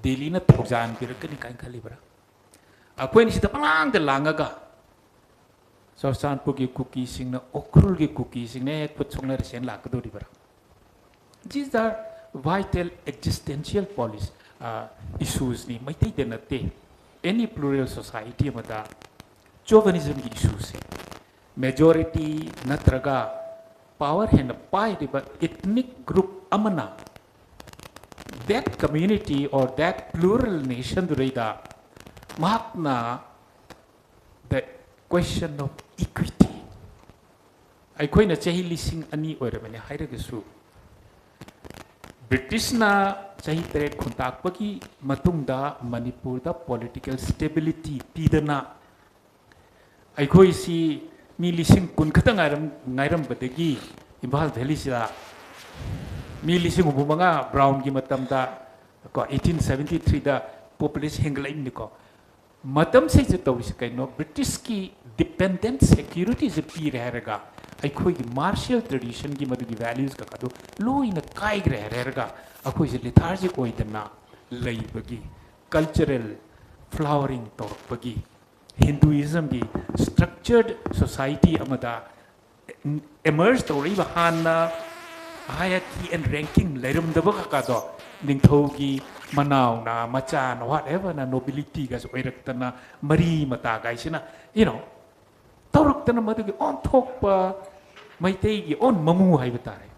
delhi na thojan pirakani kan khali bara akoi ni sida pangang de langaga so Sanpur cookie sing na okrul cookie sing ne put song na resen lakadori bara. These are vital existential policy issues ni mai tai denate any plural society mada chauvinism ki issues majority natraga power hand pai riba ethnic group amana that community or that plural nation durida mahakna the question of equity. I coin a chahi lising ani or a many hierarchy. British na chahi tere kontakpaki matungda Manipur da political stability pidana. I koi si mi lising kun katang ngairam bategi Impal Valley sila mi lising ubumanga Brown gi matam da ko 1873 da population henglaim niko. Matam se je tawis kaino British ki dependent security je pi rahega akhoi gi martial tradition gi madu gi values ka kadu lo in a kai rahega akhoi je lethargic oidana laibagi cultural flowering torpagi Hinduism gi structured society amada emerged tori bahana hierarchy and ranking lerum daba ka do ningthau gi manau na macha na whatever na nobility ga so erektana mari mata ga isina torok tana madu gi on thok pa maitei gi on mamu hai batare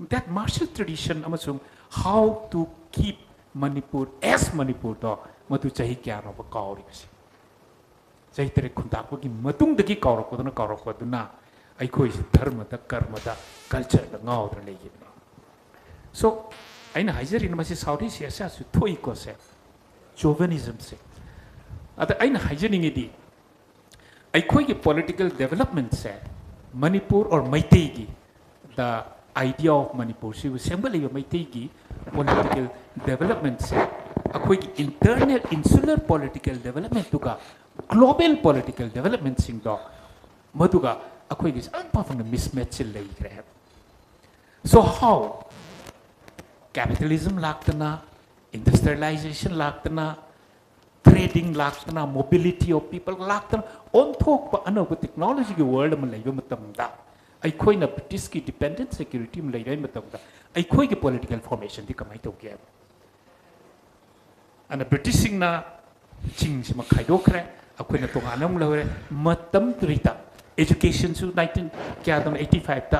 that martial tradition amasung how to keep Manipur as Manipur do madu chahi kya ro ba kauri si chahi tere khunta ko gi matung dagi kaurok ko duna ai khoi dharma da karma da culture da ngau da legi so aina haijari na masi Southeast Asia su thoi ko se chauvinism se ata aina haijani ngi di ai khoi gi political development se Manipur or Meitei gi the idea of Manipur si assembly of Meitei gi political development se akhoi gi internal insular political development tuga global political development sing do maduga akhoi gi unpafang mismatch lei kre so how capitalism laktana, industrialization laktana, trading laktana, mobility of people laktana, on talk pa ano ko technology ki world man laiba matamda. Ay koi na British ki dependent security man laiba matamda. Ay koi ki political formation di kamay to kaya. Ana British sing na ching si makaido kre, ako'y na tunganam lawre matam trita. Education su 1985 ta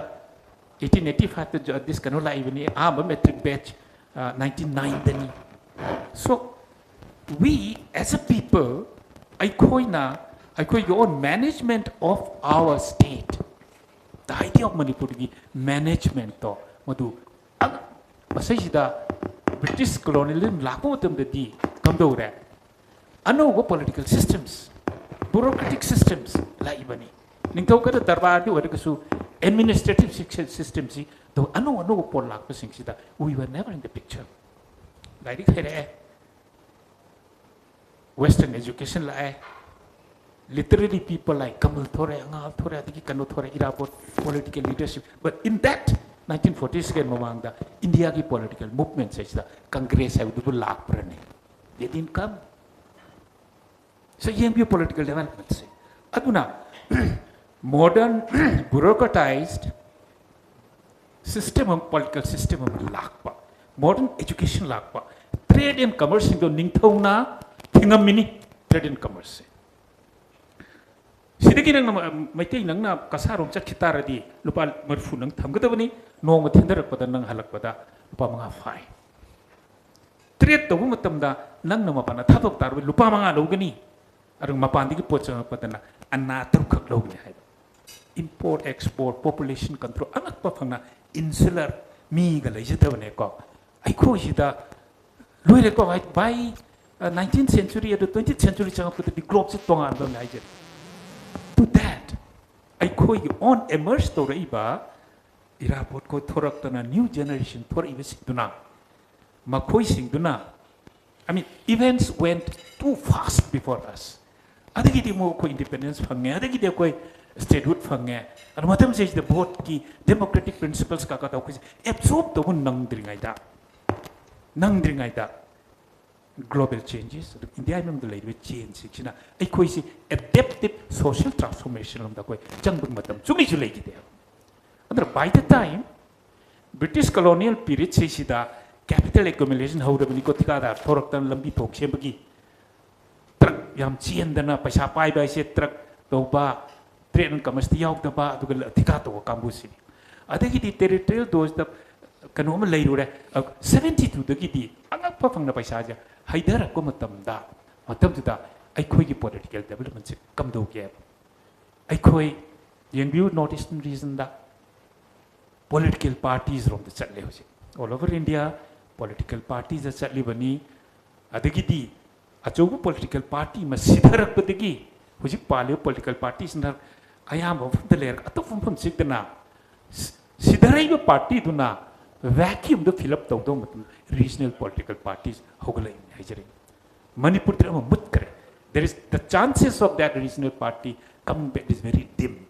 1885 this kanu lai bani aba metric batch 1909 so we as a people your own management of our state the idea of Manipur gi management to madu masai sida British colonialism lakpo matam di kamdo re ano political systems bureaucratic systems lai bani ningtau kada darbar di wada kasu administrative systems si do ano pol lakpo sing sida we were never in the picture lai dik here Western education lai literally people like Kamal Thore, Angal Thore, Adiki Kano Thore, Irapot, political leadership. But in that 1940s ke mamangda India ki political movement says the Congress have to lack prane. They didn't come. So young political development say. Aduna modern bureaucratized system of political system of lakpa. Modern education lakpa. Trade and commerce into ningthauna thingamini trade and commerce. Sidagi nang maitay nang na kasarom chat kitara di lupa marfu nang thamgada bani nong mathindarak pada nang halak pada lupa mga fine. Trade to matamda nang na mapana thabak tarwe lupa mga logani arang mapandi ki pocha pada na anatur khak logni hai. Import export population control anak pa phangna insular mi ga leijata bane ko ai ko sida loire ko by 19th century or 20th century changap the globe se tonga ba nai je. To that, I call you on immerse to Raiba, Irapot ko Thoraktana, new generation, Thor Ivisiduna, Makoi Singduna. I mean, events went too fast before us. Adagiti mo ko independence fange, adagiti ko statehood fange, and what says the board ki democratic principles kakata ko absorb the one nang dringaida. Global changes. India memang the lady with change. China, I koi si adaptive social transformation of the koi jangbung matam. Sumi chulai kita. Andar by the time British colonial period say sida capital accumulation how the bani ko tika da thorak tan lambi thok se bagi truck yam chien dana paisa pai bai se truck to ba trade and commerce ti yauk da ba to tika to kambusi. Adagi di territorial those the kanoma lay ro 72 dagi di angak pa phang na paisa ja haidara ko matamda matamda ai khoi gi political development se kam do ge ai khoi yeng view notice reason da political parties rom the chatle hoje all over India political parties are chatli bani adagi di achobu political party ma sidharak padagi hoji palio political parties na ayam of the layer atofum phum sikna sidharai ba party duna vacuum the fill up to regional political parties hogala Manipur there is the chances of that regional party coming back is very dim.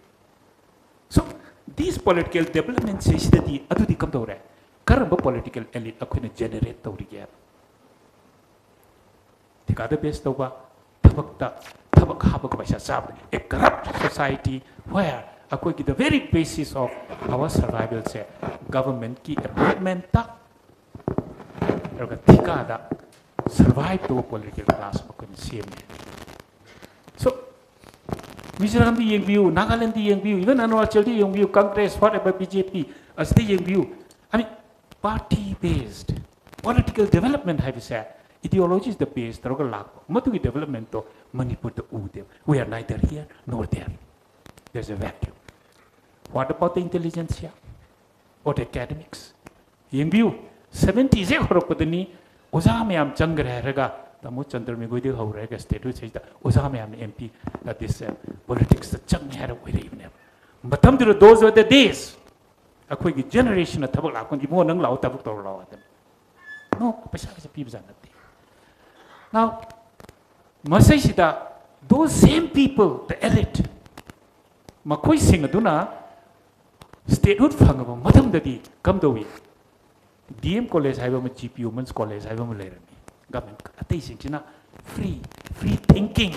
So these political developments say that the adu di kam tawre karamba political elite akhuna generate tawriya tikada base tawba tabak habak baisa sab a corrupt society where the very basis of our survival say government ki appointment ta tikada survive to political class same. So Mizoram di view, Nagaland di view, even Arunachal di view, Congress, whatever BJP as the view. I mean party based political development have said ideology is the base taroga lag matu development to Manipur to ude we are neither here nor there. There's a vacuum. What about the intelligentsia or the academics? In view, 70s Horopodani, Ozamayam Changrega, the Muchandra Migudi Horega state, which is the Ozamayam MP, that this politics, the Chang had a way even. But those were the days. A quick generation of Tabak on the morning, loud Tabak or law. No, besides the people. Now, Masashida, those same people, the elite, Makoi Singaduna, statehood fangaba madam dadi kam do wi DM college haiba ma GP women's college haiba ma lerami government atai singchina free thinking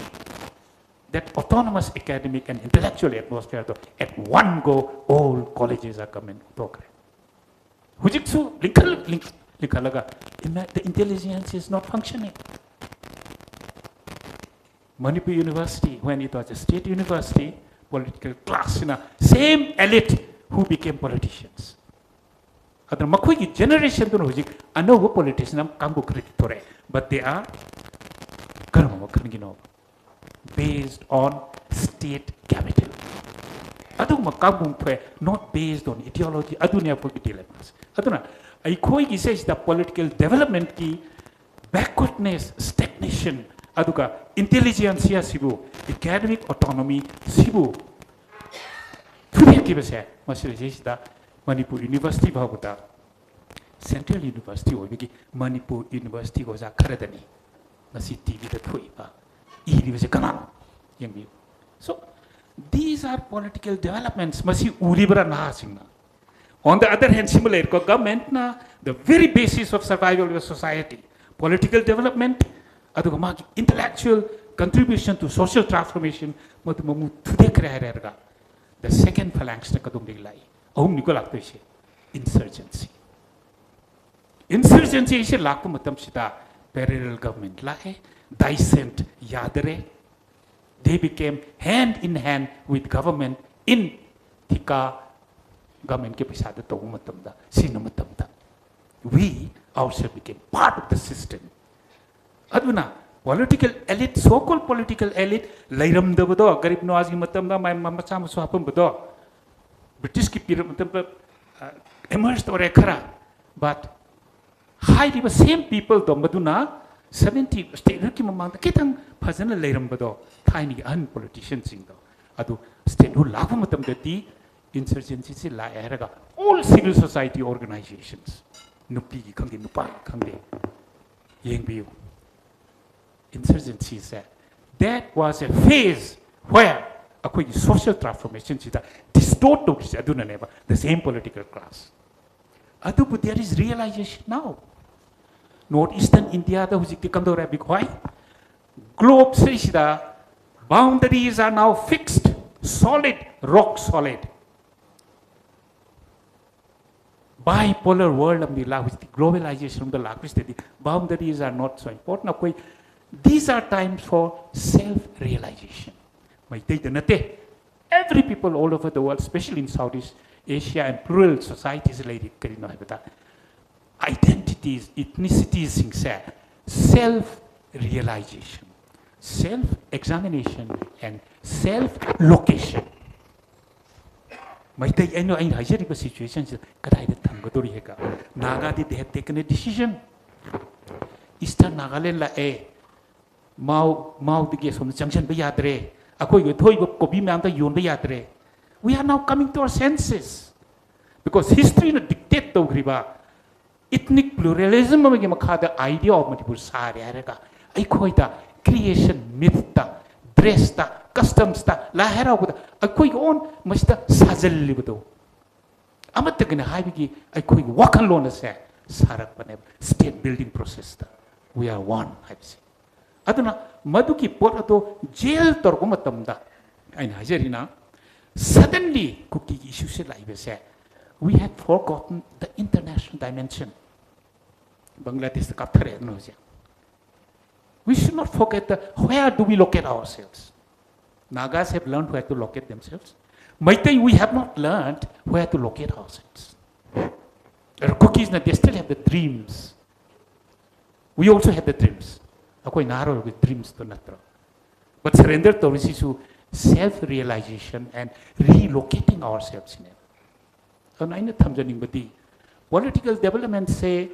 that autonomous academic and intellectual atmosphere to at one go all colleges are coming progress hujiksu likhalaga the intelligence is not functioning. Manipur University when it was a state university political class same elite who became politicians. Adana makhoi generation to hojik anova politician am kambu kriti tore, but they are karma wakangi based on state capital. Aduma kambu not based on ideology. Adunia poki dilemmas. Aduna aikoi says the political development ki backwardness, stagnation, aduga intelligentsia sibu, academic autonomy sibu. Today kibase masile says the Manipur University bhaguta Central University obigi Manipur University goza karadani. Nasi TV the thoiba. Iri base kanan yangbi. So these are political developments. Masi uribra na singna. On the other hand, similar government na the very basis of survival of a society, political development, adu intellectual contribution to social transformation. Matu today kaya the second phalanx na kadum diglai. Ahum Nicola insurgency. Insurgency is a lakumatam sita parallel government lae, dissent yadare. They became hand in hand with government in Thika government ke pisada to matamda, sinamatamda. We ourselves became part of the system. Aduna political elite, so-called political elite, lairam da bado, garib nawaz ki matamda, my mama sama swapam bado. British ki period matamda emerged or ekara, but high the same people do maduna 70 state ki mamang kitang phajana lairam bado. Tiny un politicians in the Adu state who lagamatam the insurgency se la eraga all civil society organizations nupi kangi nupai kangi yengbi insurgency said that was a phase where a social transformation is distorted aduna never the same political class adu but there is realization now northeastern India the hujik kam do big why globe says boundaries are now fixed, solid, rock solid. Bipolar world of the globalization of the language, the boundaries are not so important. These are times for self-realization. Every people all over the world, especially in Southeast Asia and plural societies, identities, ethnicities, self-realization. Self-examination and self-location. I know in a situation Naga they have taken a decision. Eastern Nagaland la Mao the guest from the junction Bayadre. We are now coming to our senses. Because history no dictate to griba. Ethnic pluralism the idea of Manipur Sari Arega. Creation myth ta, dress ta, customs ta, lahera buda. Akoi on masta sajal libudo. Amat tegna haibigi akoi wakan lona se sarak pane state building process ta. We are one. Haibisi. Aduna maduki porato jail torgumatamda. Ain hajarina. Suddenly cookie issue se laibe se. We had forgotten the international dimension. Bangladesh ka thare no se. We should not forget where do we locate ourselves. Nagas have learned where to locate themselves. Maitai, we have not learned where to locate ourselves. Cookies, they still have the dreams. We also have the dreams. Akoi naro with dreams to natra. But surrender to receive self-realization and relocating ourselves in it. And I know Tamjaning political development say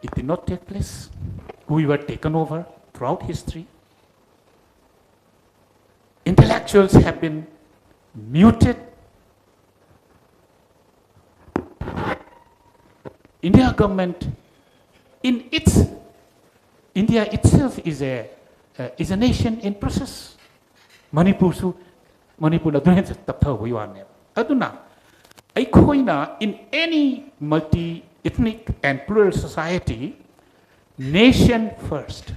it did not take place. We were taken over throughout history. Intellectuals have been muted. India government, India itself is a nation in process. Manipur na dunia taptha huiwan aduna aikoina in any multi-ethnic and plural society. Nation first.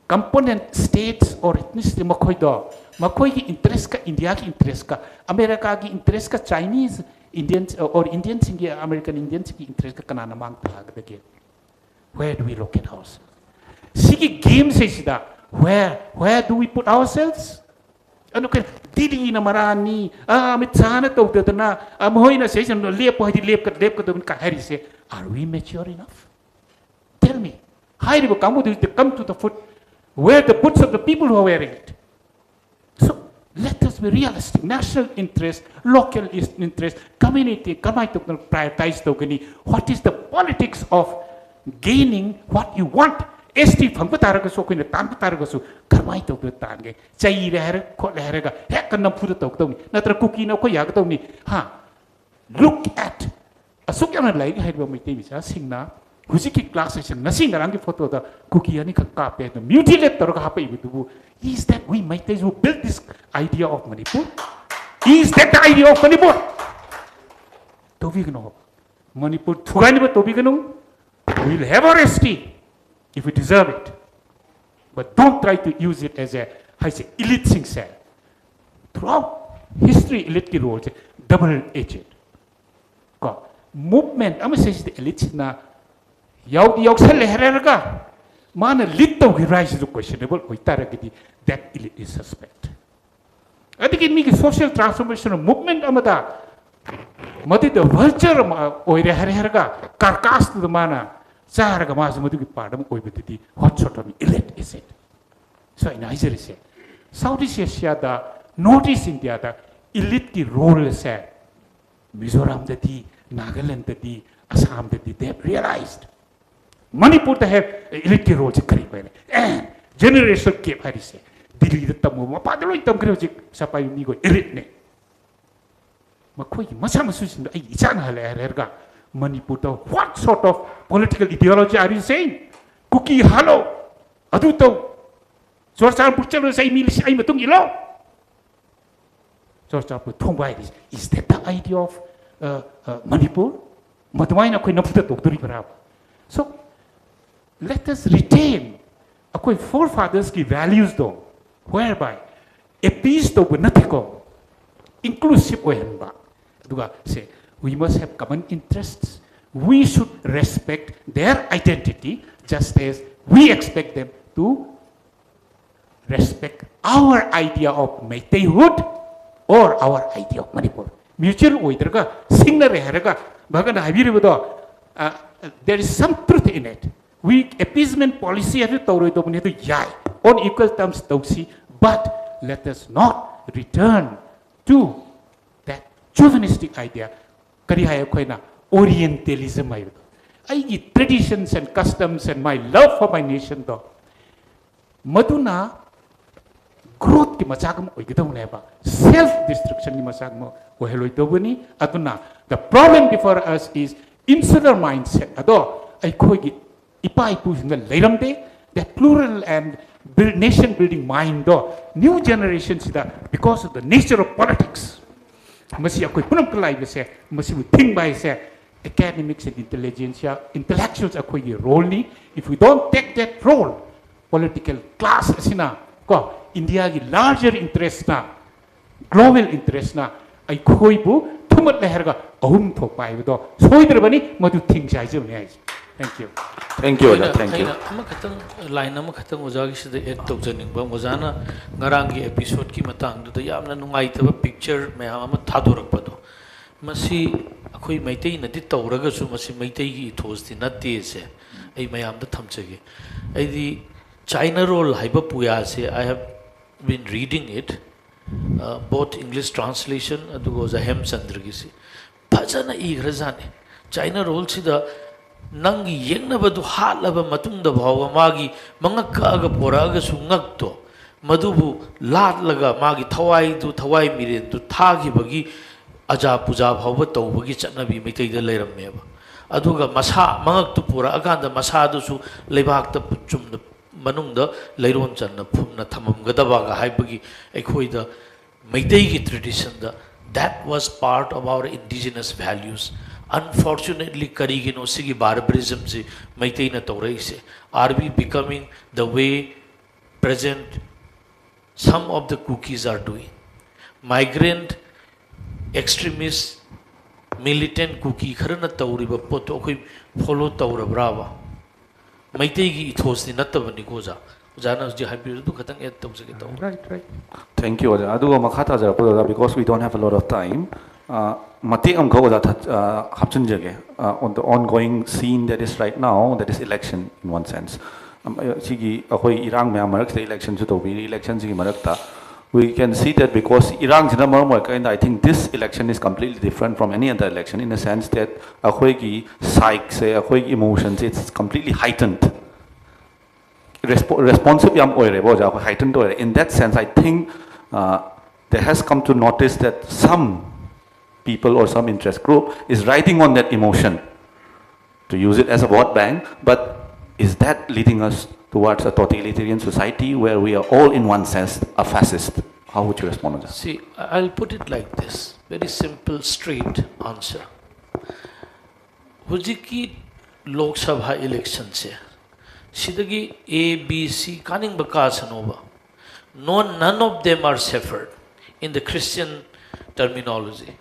Component states or ethnicity makoi ki interest ka India ki interest ka America ki interest ka Chinese Indians or Indians ki American Indians ki interest ka kanana mang tagage. Where do we locate ourselves? Sigi game says that where do we put ourselves? ano kaya dili na marani mit sana to na moy na say san lep pahidi lep ka to ka hari se are we mature enough? Tell me, how do we come to the foot where the boots of the people who are wearing it? So let us be realistic. National interest, local interest, community, prioritize what is the politics of gaining what you want? ST from Tarago, in the Tantarago, Carmito, the Tange, Chay, Herega, Hekan put it to me, not a cookie no koyagatomi. Ha! Look at a Sukan like I had one with Davis, Singna, Husiki classes and nothing around the photo of the cookie and carpet, the mutilate or happy with the is that we might as well build this idea of Manipur? Is that the idea of Manipur? Tobigano. Manipur, Tuganiba Tobigano, we'll have our ST if we deserve it. But don't try to use it as a, I say, elite sing cell. Throughout history, elite role is double-edged. Movement, I'm going to say the elite na yaw sell hererga. Man, a little he rises to questionable that elite is suspect. I think it makes social transformation of movement amada. Mati the vulture or hererga, carcass to the mana. Saraga Mazamadu Padam Oibiti, what sort of elite is it? So in Nigeria, Southeast Asia, the notice India, the elite role is said. Mizoram the tea, Nagaland the tea, Assam the tea, they have realized. Manipur they have elite roles and generational cape, I say. Dili the Tamu, Padro, Tamgrojik, Sapai Nigo, elite name. Makoi, Masamasus, Ichana Herga. Manipur, what sort of political ideology are you saying? Cookie hello, Aduto. Georgia Butcher say Milis I'm a Tungilo. Georgia Tongai is that the idea of Manipur? Matuaina Quinopta to so let us retain a forefathers' values though, whereby a peace to Bunatico, inclusive Wemba. Say, we must have common interests. We should respect their identity just as we expect them to respect our idea of Meiteihood or our idea of Manipur. Mutual oidraga, singer heraga, bagana habiribudo. There is some truth in it. We appeasement policy have to yai on equal terms but let us not return to that chauvinistic idea. Orientalism. I traditions and customs and my love for my nation though. Maduna growth ki masagam oigidong neba. Self-destruction ki masagam oheloy dobuni. Aduna the problem before us is insular mindset. Ado ay koigi ipa ipu singa leiramde that plural and nation building mind do new generations because of the nature of politics. Masi ako'y punang kalay say, masi mo think by say, academics and intelligentsia, intellectuals ako'y role ni. If we don't take that role, political class asina, ko India ki larger interest na, global interest na, ay ko'y bu tumat leher ka ahum thok pai do. Soy drabani madu think siya niya. Thank you. Thank you, thank you. Ama katang line ama katang ojagi sida add tawjaning ba ojana ngarangi episode ki matang do yamna nungaitaba picture mayam ama thadorak do masi akhoi maitai nadi tawraga su masi maitai gi ethos ti natte se ai mayam da thamchage ai di China role haiba puya se I have been reading it both English translation adugo za hem chandra gi se phajana igrajane China role sida Nangi yeng na ba do halaba matung da bhawa magi mga kaaga poraga sungak to madubu lat laga magi thawai mire to thagi bagi aja puja bhawa to bagi chanabi mitai da leiram meba aduga masa mangak tu pura aganda masa du su lebak ta chum da manung da leiron chan na phumna thamam gadaba ga haibagi ekhoi da mitai gi tradition da that was part of our indigenous values. Unfortunately, Karigino Sigi barbarism se Maitai na Taurai se are we becoming the way present some of the cookies are doing. Migrant extremist militant cookie Karana Tauri Poto follow Taura Brava. Maitai gi ethos ni natabani goza ꯖꯥꯅ ꯍꯧꯖꯤꯛ ꯍꯥꯏꯕꯤꯔꯗꯨ ꯈꯇꯪ ꯑꯦꯗ ꯇꯧꯖꯒꯦ ꯇꯧꯕ Right. Thank you, Oja. Aduga makha thajarapda because we don't have a lot of time. Matik amkha Oja hapchunjage on the ongoing scene that is right now, that is election in one sense. Sigi akoi irang mya marak se election chu tobi election sigi marakta. We can see that because Iran jina maram kind I think this election is completely different from any other election in the sense that akoi ki psyche se akoi emotions it's completely heightened. Responsive yam oire boja heightened oire. In that sense, I think there has come to notice that some people or some interest group is riding on that emotion to use it as a vote bank. But is that leading us towards a totalitarian society where we are all, in one sense, a fascist? How would you respond to that? See, I'll put it like this. Very simple, straight answer. Hujiki Lok Sabha election se. Sidagi A, B, C, kaning baka sanova. No, none of them are severed in the Christian terminology.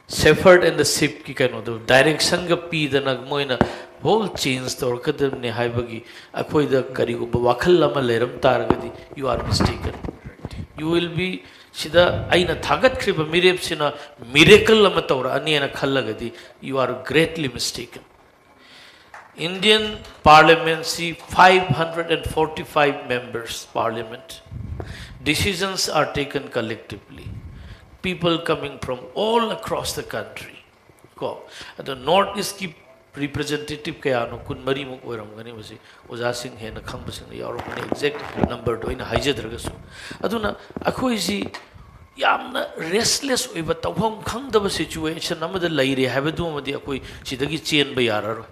Severed and the sip ki kano the direction ga P the nagmoina whole change the orkadam ne haibagi akoi the karigo wakal lama leram targadi you are mistaken. You will be Sida aina thagat kriba mirep sina miracle lama taura ani ana khallagadi you are greatly mistaken. Indian Parliament see 545 members Parliament. Decisions are taken collectively. People coming from all across the country. Go. The Northeast ki representative kaya no kun mari mo oiram gani basi Oja Singh he na khang basing ya ro exact number do ina haije dragasu. Aduna akhoi si yamna restless oiba tawham khangdaba situation amada laire habadu amadi akoi sidagi chain ba yararo.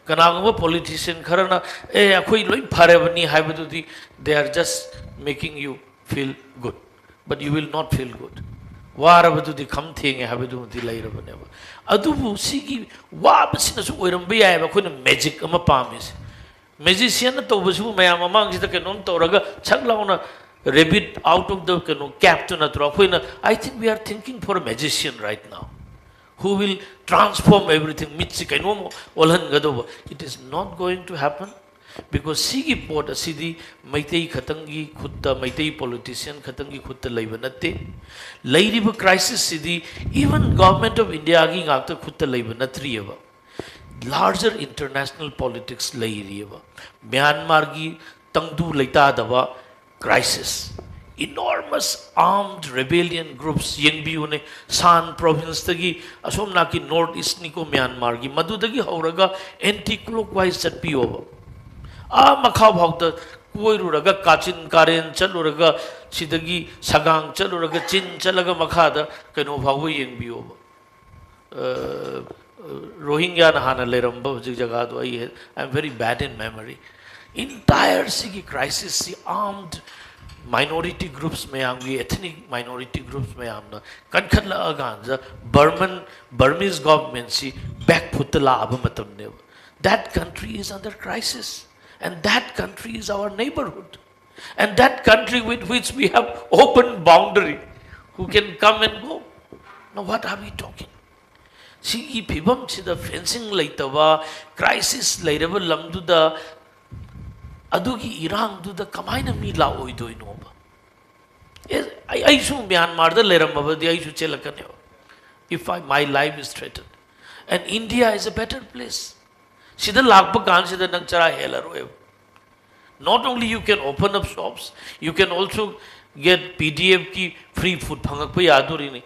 Kanagama politician karana akoi loi pharebani habadudi they are just making you feel good, but you will not feel good. Warabadudi kam thing habadu di laira baneba. Adubu sigi wabasina su oiram ba yai ba khoi magic ama pamis. Magician to basu mayam amang sita kenom toraga chaglauna rabbit out of the cap to natra khoi na I think we are thinking for a magician right now who will transform everything. It is not going to happen because Sigi Port Sidi Maitei Katangi Kutta Maitei politician Katangi Kutta Laibanate Lairiba crisis Sidi even government of India aging after Kutta Laibanatrieva larger international politics Lairieva Myanmar gi Tangdu Laita Dava crisis. Enormous armed rebellion groups Yengbiune San province tagi asom naki northeast niko Myanmar gi madudagi hauraga anti-clockwise chatpiyoba makha bhagda koiruraga kachin karen chaluraga sidagi sagang chaluraga chin chalaga makhada kano bhagwa yengbiyoba Rohingya na hana leramba hujik jaga do I am very bad in memory. Entire sigi crisis si armed minority groups may ethnic minority groups may amna kankhala aganza Burmese government see back putala abamatam ne. That country is under crisis and that country is our neighborhood and that country with which we have open boundary who can come and go. Now what are we talking? See pibam see the fencing laitava crisis lairaba lamdu da Adugi Iran do the Kamaina Mila Oidoinova. Yes, I should Myanmar the Leramavadi, I should Chelakaneva. If my life is threatened. And India is a better place. See the Lakpakan, see the Nangchara Helaroev. Not only you can open up shops, you can also get PDF ki free food Pangakpa Yadurini.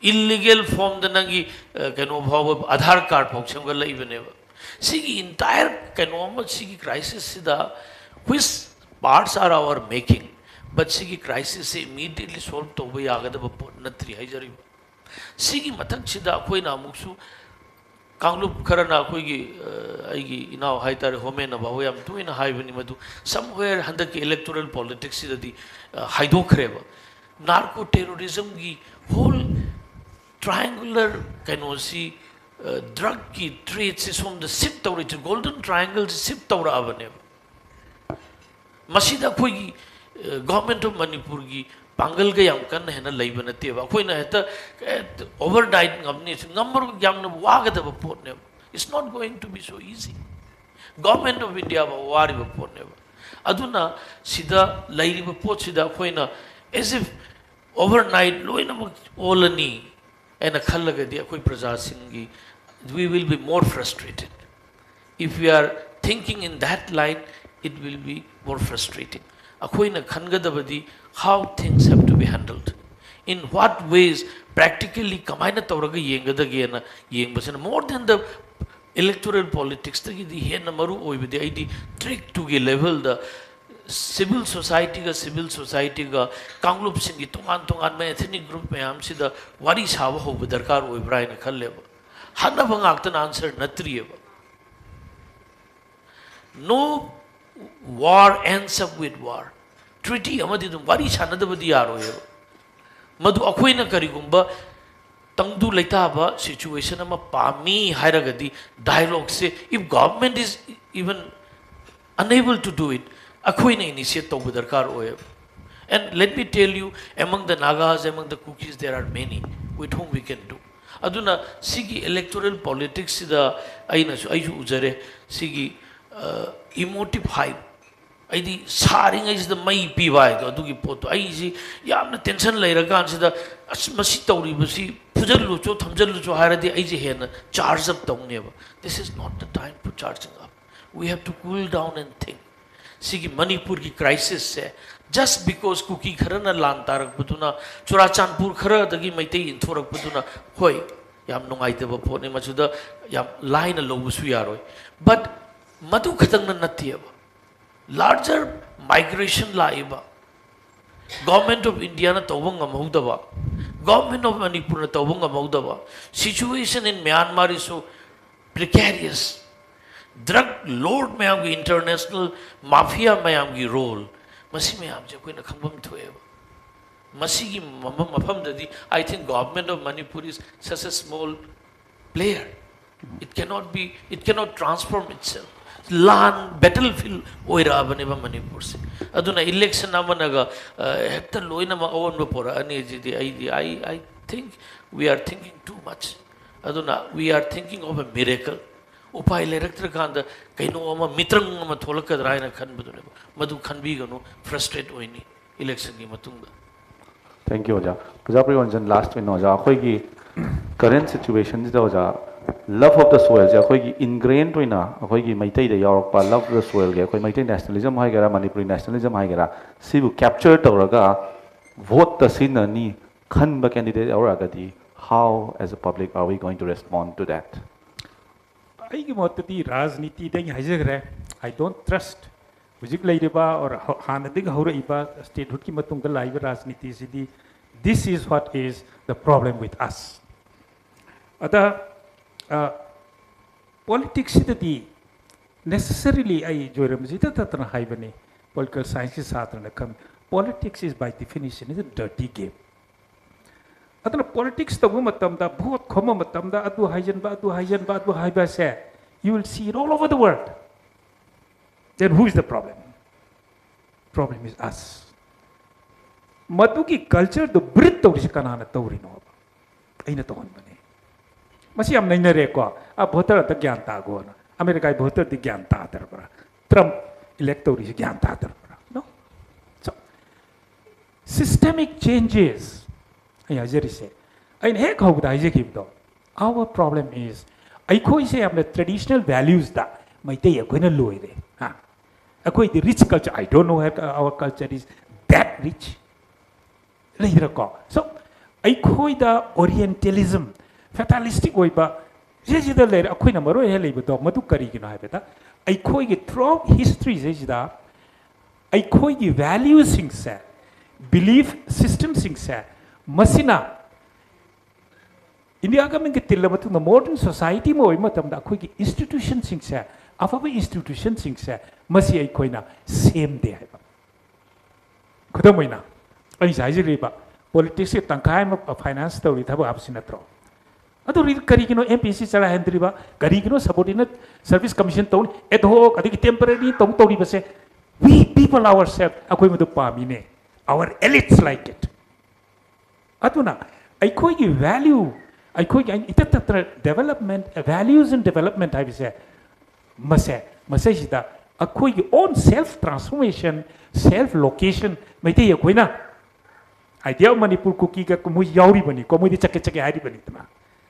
Illegal form the Nangi Aadhaar card Pokshangala even ever. See entire Kanoma crisis which parts are our making, but Sigi crisis immediately solved to way agada natri hajari. Sigi matak sida koi na muksu Kanglup Karana Koigi now Haitari Homena Bahoyam two in a high madu somewhere under the electoral politics the Haido Kreva. Narco terrorism gi whole triangular kanosi drug ki traits is from the sip tower, it's a golden triangle sip tower avenue. Masida koi government of Manipur gi Pangal ga yam kan hena laibanate ba koi na heta overnight ngam number yam na waga da report ne. It's not going to be so easy. Government of India ba wari report ne. aduna sida lairiba pot sida khoina as if overnight loina olani and a khallagadi akoi praja singi we will be more frustrated. If we are thinking in that line, it will be more frustrating. Akoina khangadabadi how things have to be handled. In what ways practically kamaina tawraga yengadagena yengbasana more than the electoral politics the hena maru oibidi id trick to ge level the civil society ga kanglup singi tongan me ethnic group me am sida wari sawa ho darkar oibra ina khalleba hanna bangaktan answer natriyeba. No war ends up with war. Treaty amadi dum wari chanadabadi yaroyeba madu akoina karigumba tangdu laitaba situation ama pami hairagadi dialogue se if government is even unable to do it akoina initiate to darkar oyeba. And let me tell you, among the Nagas, among the Kukis, there are many with whom we can do. Aduna sigi electoral politics sida aina su ayu ujare sigi emotive hype aidi saring is the mai pi bai do adugi pot ai ji yamna tension leiragan sida masi tawri basi pujallu cho thamjallu cho haradi ai ji hena charge up tawneba. This is not the time for charging up. We have to cool down and think. Sigi Manipur ki crisis se just because kuki kharana lan tarak putuna churachandpur khara dagi maitei inthorak putuna hoi yam nungai de ba phone machuda yam line lo busu yaroi but madu khatang na natiyaba larger migration laiba government of India na tawang amudaba government of Manipur na tawang amudaba situation in Myanmar is so precarious. Drug lord mayam ki international mafia mayam ki role masi mayam je koi na khambam thoeba masi ki mafam dadi I think government of Manipur is such a small player. It cannot transform itself. Lan battlefield oira baneba Manipur se aduna election amanaga hekta loina ma awan bapora ani ji I think we are thinking too much. Aduna we are thinking of a miracle. Upai electric kanda kaino ama mitrang ama tholaka raina khanbadune madu khanbiganu frustrate oini election gi matungda. Thank you Oja. Pujapri Wanjan last win Oja akhoi gi current situation is Oja love of the soil ja akhoi gi ingrained oina akhoi gi maitai da yaurpa love the soil ge akhoi maitai nationalism hai gara Manipuri nationalism hai gara sibu capture tawraga vote the sinani khanba candidate auraga di how as a public are we going to respond to that? I don't trust Vijik Lairiba or Hanadig Hauraiba statehood ki matunga laiba Rajniti Sidi. This is what is the problem with us. Other politics the necessarily I joiram zita tatana haibani political sciences satrana come. Politics is by definition is a dirty game. Atana politics the matamda bhot khoma matamda adu haijan ba haiba se you will see it all over the world. Then who is the problem? Problem is us. Matuki culture the Brit tawri kanana tawri no ba aina tawon bane masi am naina re ko a bhotar ta gyan ta go na America bhotar ti gyan ta tar bara Trump electory gyan ta tar bara no so systemic changes our problem is I say the traditional values that the rich culture I don't know if our culture is that rich. So the Orientalism fatalistic throughout history the values belief systems Masina India government ke tillamatu the modern society mo imatam da khoi institutions sing sa afaba institutions sing sa masi ai khoina same de haiba khodamoina ai sai ba politics ke tangkai ma finance to ri thaba apsina tro adu ri kari kino MPC chala hendri ba kari kino subordinate service commission to ad hoc adi temporary tong to ri base we people ourselves akoi madu pamine our elites like it. Atuna, I call you value. I call you development, values and development. I say, Masajida, ꯑꯩꯈꯣꯏꯒꯤ own self transformation self location Meitei ꯑꯩꯈꯣꯏꯅ idea of Manipur cookie ka mui yauri bani ko mui chake hari bani tana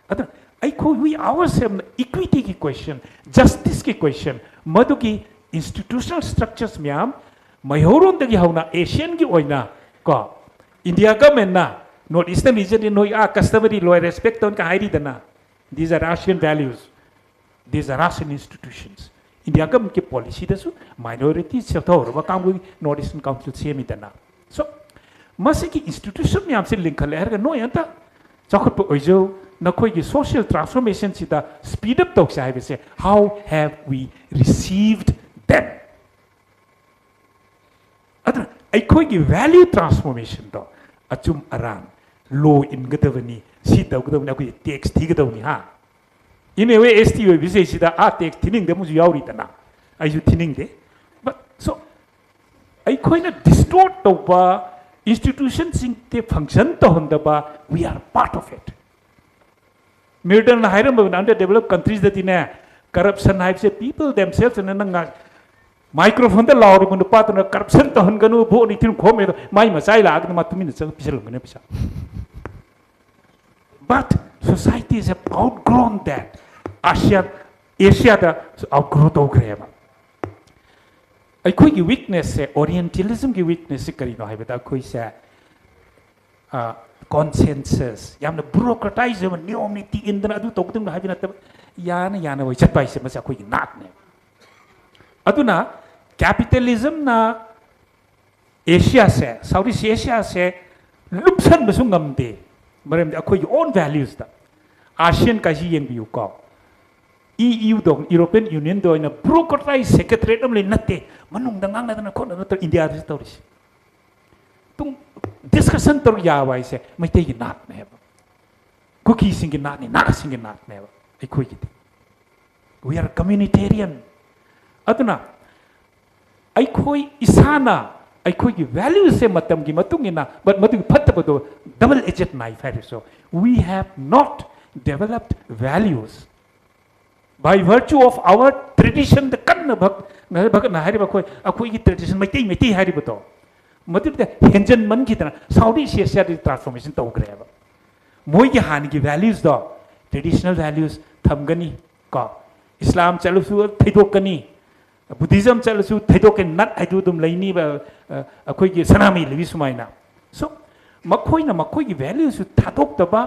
ata aiko we ourselves equity ki question justice ki question madu ki institutional structures myam mayoron dagi hauna asian ki oina ko india government na north eastern region in noi customary law respect on ka hairi dana these are Russian values these are Russian institutions india government ki policy dasu minority sector ba kam north eastern council semi dana so Masiki institution myam se link khale har no yanta chakot po oijo nakoi gi social transformation sida speed up tok sai se how have we received them adra ai koi gi value transformation to achum aran law in gadavani si taw gadavani akoi tax thi gadavani ha in a way sti we bise sida a tax thining de mu yauri tana ai ju thining de but so ai koi na distort to ba institutions in the function to hondaba we are part of it modern hiram underdeveloped countries that in corruption hype say people themselves and nanga microphone the law ri mundu patna corruption to honganu bo ni tin khome mai masai lag na matumi na pisal ngene pisa but societies have outgrown that asia da outgrow to greba ꯑꯩꯈꯣꯏꯒꯤ weakness se orientalism ki weakness se karino haibada khoi se consensus yamna bureaucratize ma niom niti indana adu tokdum haibina ta yana wai chat pai se ma khoi nat ne aduna capitalism na asia se southeast asia se lupsan basung ngamde maram akhoi own values da asian ka ji yeng biu ko EU dong European Union do ina bureaucratized secretariat am le natte manung dangang na na kon na India ris toris tung discussion tor ya wai se mai te nat ne ba cookie sing nat ne na sing nat ne ba ai khoi gi we are communitarian aduna ai khoi isana ai khoi gi value se matam gi matung ina but matu phatta ba do double edged knife hai so we have not developed values by virtue of our tradition the kan bhak na hari ba khoi akoi gi tradition mai hari ba to matu de henjan man gi tana saudi asia transformation to gre ba moi gi han gi values do traditional values thamgani ka islam chalu su thaidok kani buddhism chalu su thaidok ke nat haidu dum laini ba akoi gi sanami lebi sumaina so makoi gi values su thadok ta ba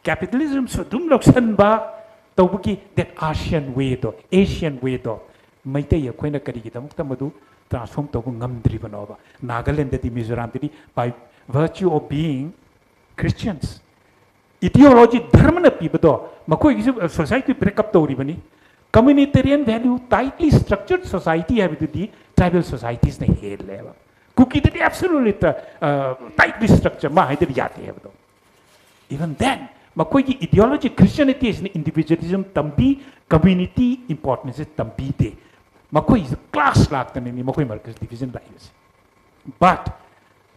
capitalism su dum loksan ba tawbuki that asian way do maitai akoina kari gi damukta madu transform tabu ngamdri banoba nagaland di mizoram di by virtue of being christians ideology dharma na pibado makoi gi society break up tawri bani communitarian value tightly structured society have di tribal societies na hel leva cookie di absolutely tightly structured ma haidri yate have do even then makoi ki ideology Christianity is individualism tambi community importance tambi de makoi is class laktane ni makoi markers division like but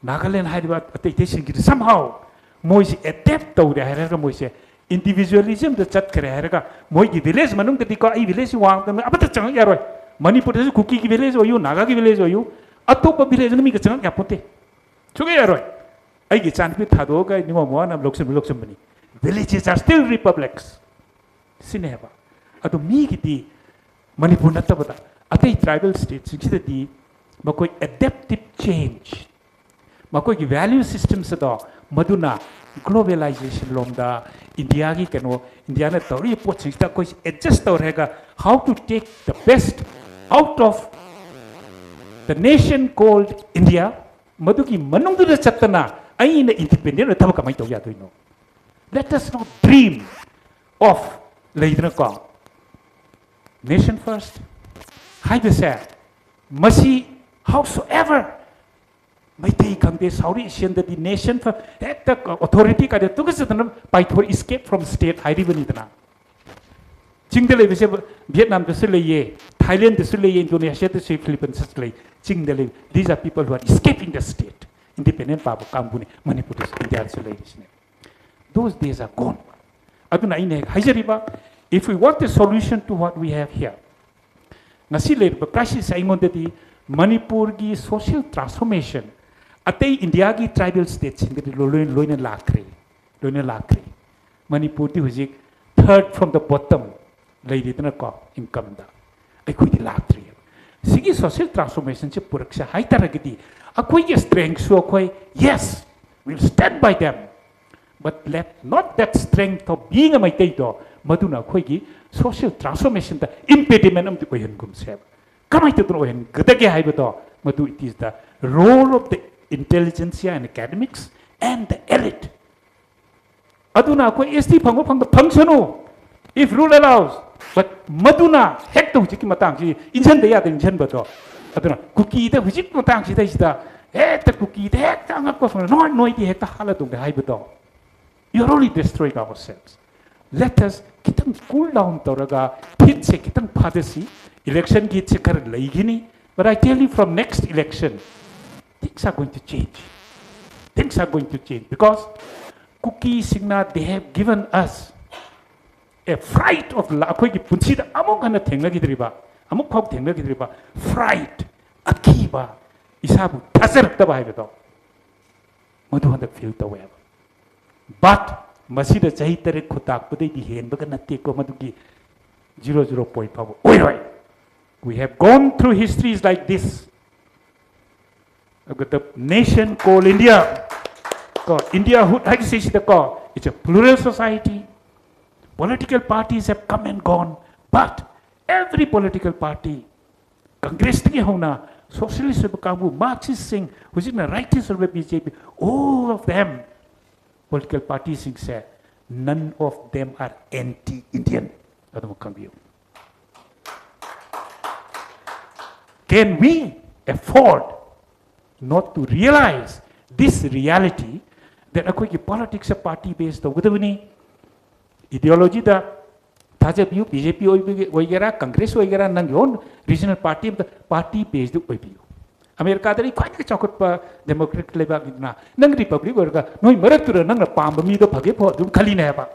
Nagaland Hyderabad attention somehow moi is adapt to the hierarchy moi se individualism the chat kare hierarchy moi ki village manung de ko ai village wang tam abata chang yaroi Manipur de cookie ki village oyu naga ki village oyu atopa village ni mi ka chang yapote chuge yaroi ai gi chan pi thado ga ni mo na loksam bani villages are still republics sineba adu mi gi Manipur natabata atai tribal states sida di makoi adaptive change makoi gi value systems da maduna globalization lomda india gi kano india na tori pot sita koi adjust torega how to take the best out of the nation called india madu gi manung du chatana aina independent thaba kamai to ya doino let us not dream of leidna ko nation first haibe se masi howsoever Maitei Kangde Saudi Asian the nation for the authority ka to gas tan by for escape from state hairi bani tana chingdele bise Vietnam de sule ye Thailand de sule ye Indonesia de sule Philippines sule chingdele these are people who are escaping the state independent pabu kambuni Manipur India sule isne those days are gone aduna ine haijariba if we want a solution to what we have here ngasi leirba crisis aingondadi Manipur gi social transformation atei India gi tribal states singdi loina lakre Manipur di hujik third from the bottom leidina ko income da aikoi di lakre sigi social transformation che puraksha haitaragidi akoi gi strength so akoi yes we'll stand by them but let not that strength of being a maitai do maduna akoi gi social transformation da impediment am di oyen gum seb kamai to oyen gadage haibato madu it is the role of the intelligentsia and academics and the elite aduna akoi st phango phang functional if rule allows but maduna hek to hujiki matang si injan de ya de injan bato aduna cookie de hujik matang si da hek ta cookie de hek ta ngap ko phang noi di hek ta hala tung de haibato you're only destroying ourselves. Let us kitang cool down toraga hit se kitang padasi election ki chekar laigini. But I tell you from next election, things are going to change. Things are going to change because cookie signa they have given us a fright of akoi ki punchi da amok kana thengna ki driba amok khok thengna ki driba fright akiba isabu thasar ta bai beto madu handa feel to web but masida chahi tare khutak pudai di hen baga natte ko madu ki 00 point pabu oi we have gone through histories like this the nation called India who it's a plural society. Political parties have come and gone, but every political party, Congress ke hona, Socialist Kabu, Marxist Singh, who's in the rightist of the BJP, all of them, political parties Singh say, none of them are anti-Indian. Can we afford not to realize this reality that politics is party-based? Ideology da taja biu BJP oigera Congress oigera nang yon regional party based oibiu America dari khwai ka chokot pa democratic leba na nang republic orga noi maratura nang pam mi do phage pho du khali na ba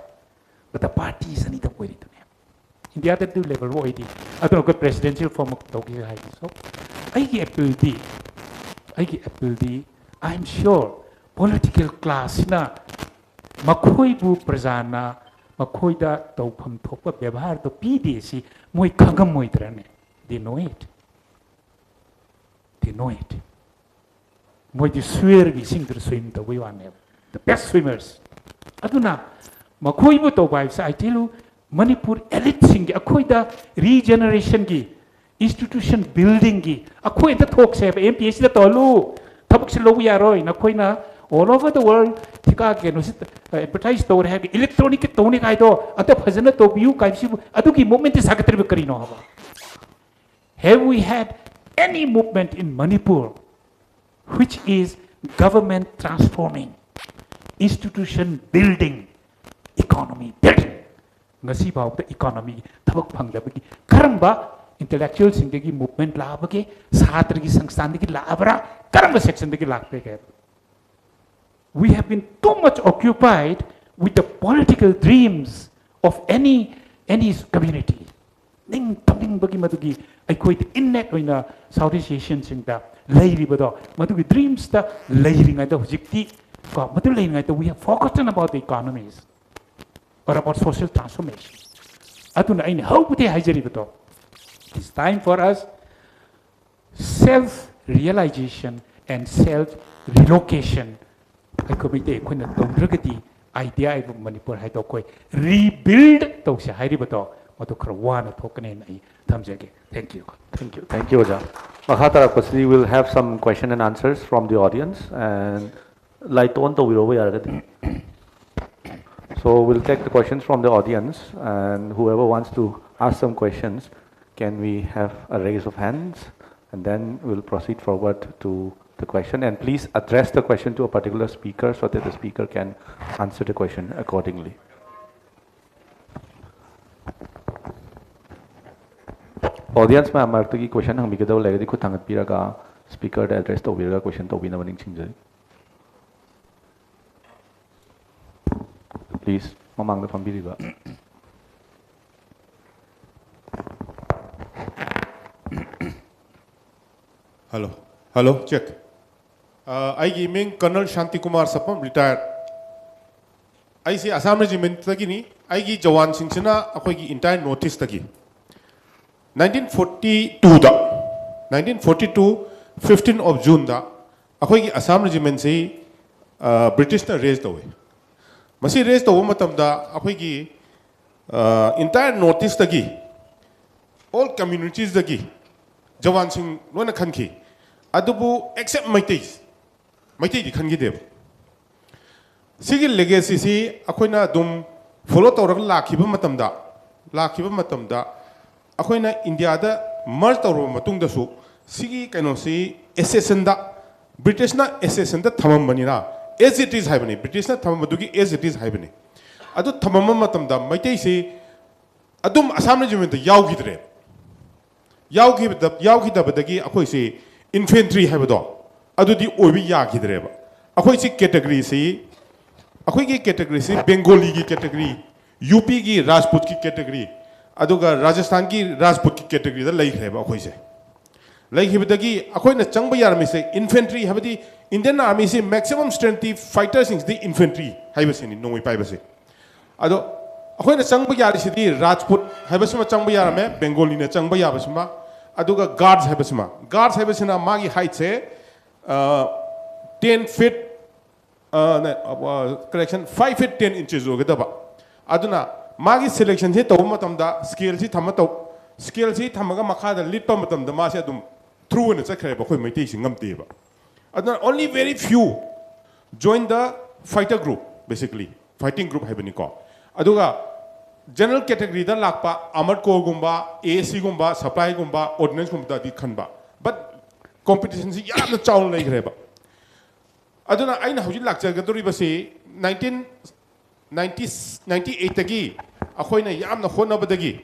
but the party is ani ta oiri tu India that do level oidi adon ko presidential form of togi hai so ai appeal di I'm sure political class na makhoi bu prajana Makoida topam topa bevhar to PDC moi kagam moi drane. They know it. Moi di swear gi sing to swim the way one the best swimmers. Aduna makoi bu to vibes I tell you Manipur elite sing akoida regeneration gi institution building gi akoida talk se MPSC da tolu thabak se lobu yaroi na koina all over the world tika ke no advertise to have electronic to ni kai do ata phajana to view kai si adu ki movement is sakatri kari no haba have we had any movement in Manipur which is government transforming institution building economy building ngasi baw the economy thabak phang da gi karamba intellectual sing gi movement la ba ge satri gi sangstan gi la abra karamba section gi la pe ke we have been too much occupied with the political dreams of any community. Ning taming bagi madugi I quite innate oina Southeast Asian sing da lairi bado madugi dreams da lairi ngai da hujikti ko madu lairi ngai da we have forgotten about the economies or about social transformation. Atuna ain how pute haijari bado. It's time for us self realization and self relocation. I committed when the idea of Manipur had to rebuild those Haribato, or to Krawana token in Tamjagi. Thank you. Thank you, Oja. Mahatara, we will have some question and answers from the audience and light on to will so we'll take the questions from the audience and whoever wants to ask some questions, can we have a raise of hands and then we'll proceed forward to the question, and please address the question to a particular speaker so that the speaker can answer the question accordingly. Audience ma amar to question hang bigadaw lagadi ko tangat piraga speaker the address to biraga question to bina maning chingjari. Please, mamang the pambiriba. Hello. Hello, check. I giving Colonel Shanti Kumar Sapam retired. I see Assam Regiment Tagini, I give Jawan Singsina, Akogi entire notice Tagi. 1942 da. 1942, 15th of June da. Akogi Assam Regiment say British na raised away. Masi raised the womatam da Akogi entire notice Tagi. All communities Tagi. Jawan Singh Lona Kanki. Adubu except Maitis. Maitis di Kangi Dev. Sigil legacy si Akoina dum follow Torah Lakiba Matamda. Lakiba Matamda. Akoina India da merged over Matung da su. Sigi Kanosi Essenda. British na Essenda Tamam Manina. As it is happening. British na Tamamadugi as it is happening. Adu Tamama Matamda. Maitis Adum Assam Regiment Yaugidre. Yauki dabadagi akoi si infantry habado adu di obi yakidreba akoi si category si akoi ki category si Bengali ki category UP ki Rajput ki category aduga Rajasthan ki Rajput ki category da lai reba akoi se lai hibadagi akoi na changba yarmi se infantry habadi Indian army se maximum strength fighters in the infantry habasini nongoi paibase ado akoi na changba yari si di Rajput habasima changba yarame Bengali na changba yabasima aduga guards habasima guards habasina magi height se 10 feet correction 5 feet 10 inches ogadaba aduna magi selection se taw matamda scale si thamato scale si thamaga makhada litpa matamda ma se adum through na chakre ba khoi maitei singam teba aduna only very few joined the fighter group basically fighting group habani ko aduga general category da lakpa armored corps gumba AC gumba supply gumba ordnance gumba di khanba but competition si yamna chawl lai greba aduna aina hojin lakcha gadori base 1998 tagi akhoina yamna khona badagi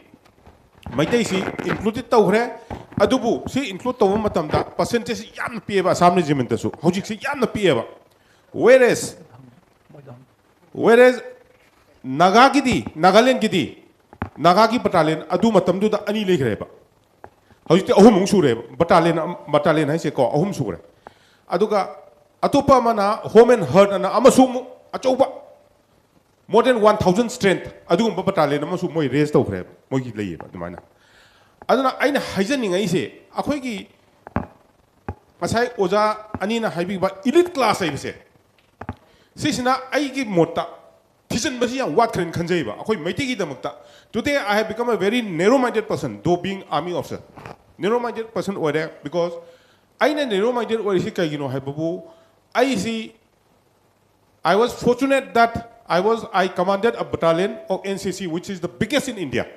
maitai si included tawre adubu si include taw matam da percentage yamna pieba samne jimin tasu hojik si yamna pieba whereas Naga gidi, Nagaland gidi, Nagagi battalion, adu matam du da ani legreba. Hojite ahum sure, battalion hai se ko ahum sure. Aduga atopa mana home and hurt ana amasum achoba more than 1,000 strength. Adu battalion amasu moi raise to greba, moi gi leiba dumana. Aduna aina haijaning ai se akhoi gi masai oja ani na haibi ba elite class ai se. Sisina ai gi mota Tisan Basia, what can Kanjeva? Akoi Maitiki Damakta. Today I have become a very narrow-minded person, though being army officer. Narrow-minded person over there because I know narrow-minded or Hababu. I was fortunate that I commanded a battalion of NCC, which is the biggest in India.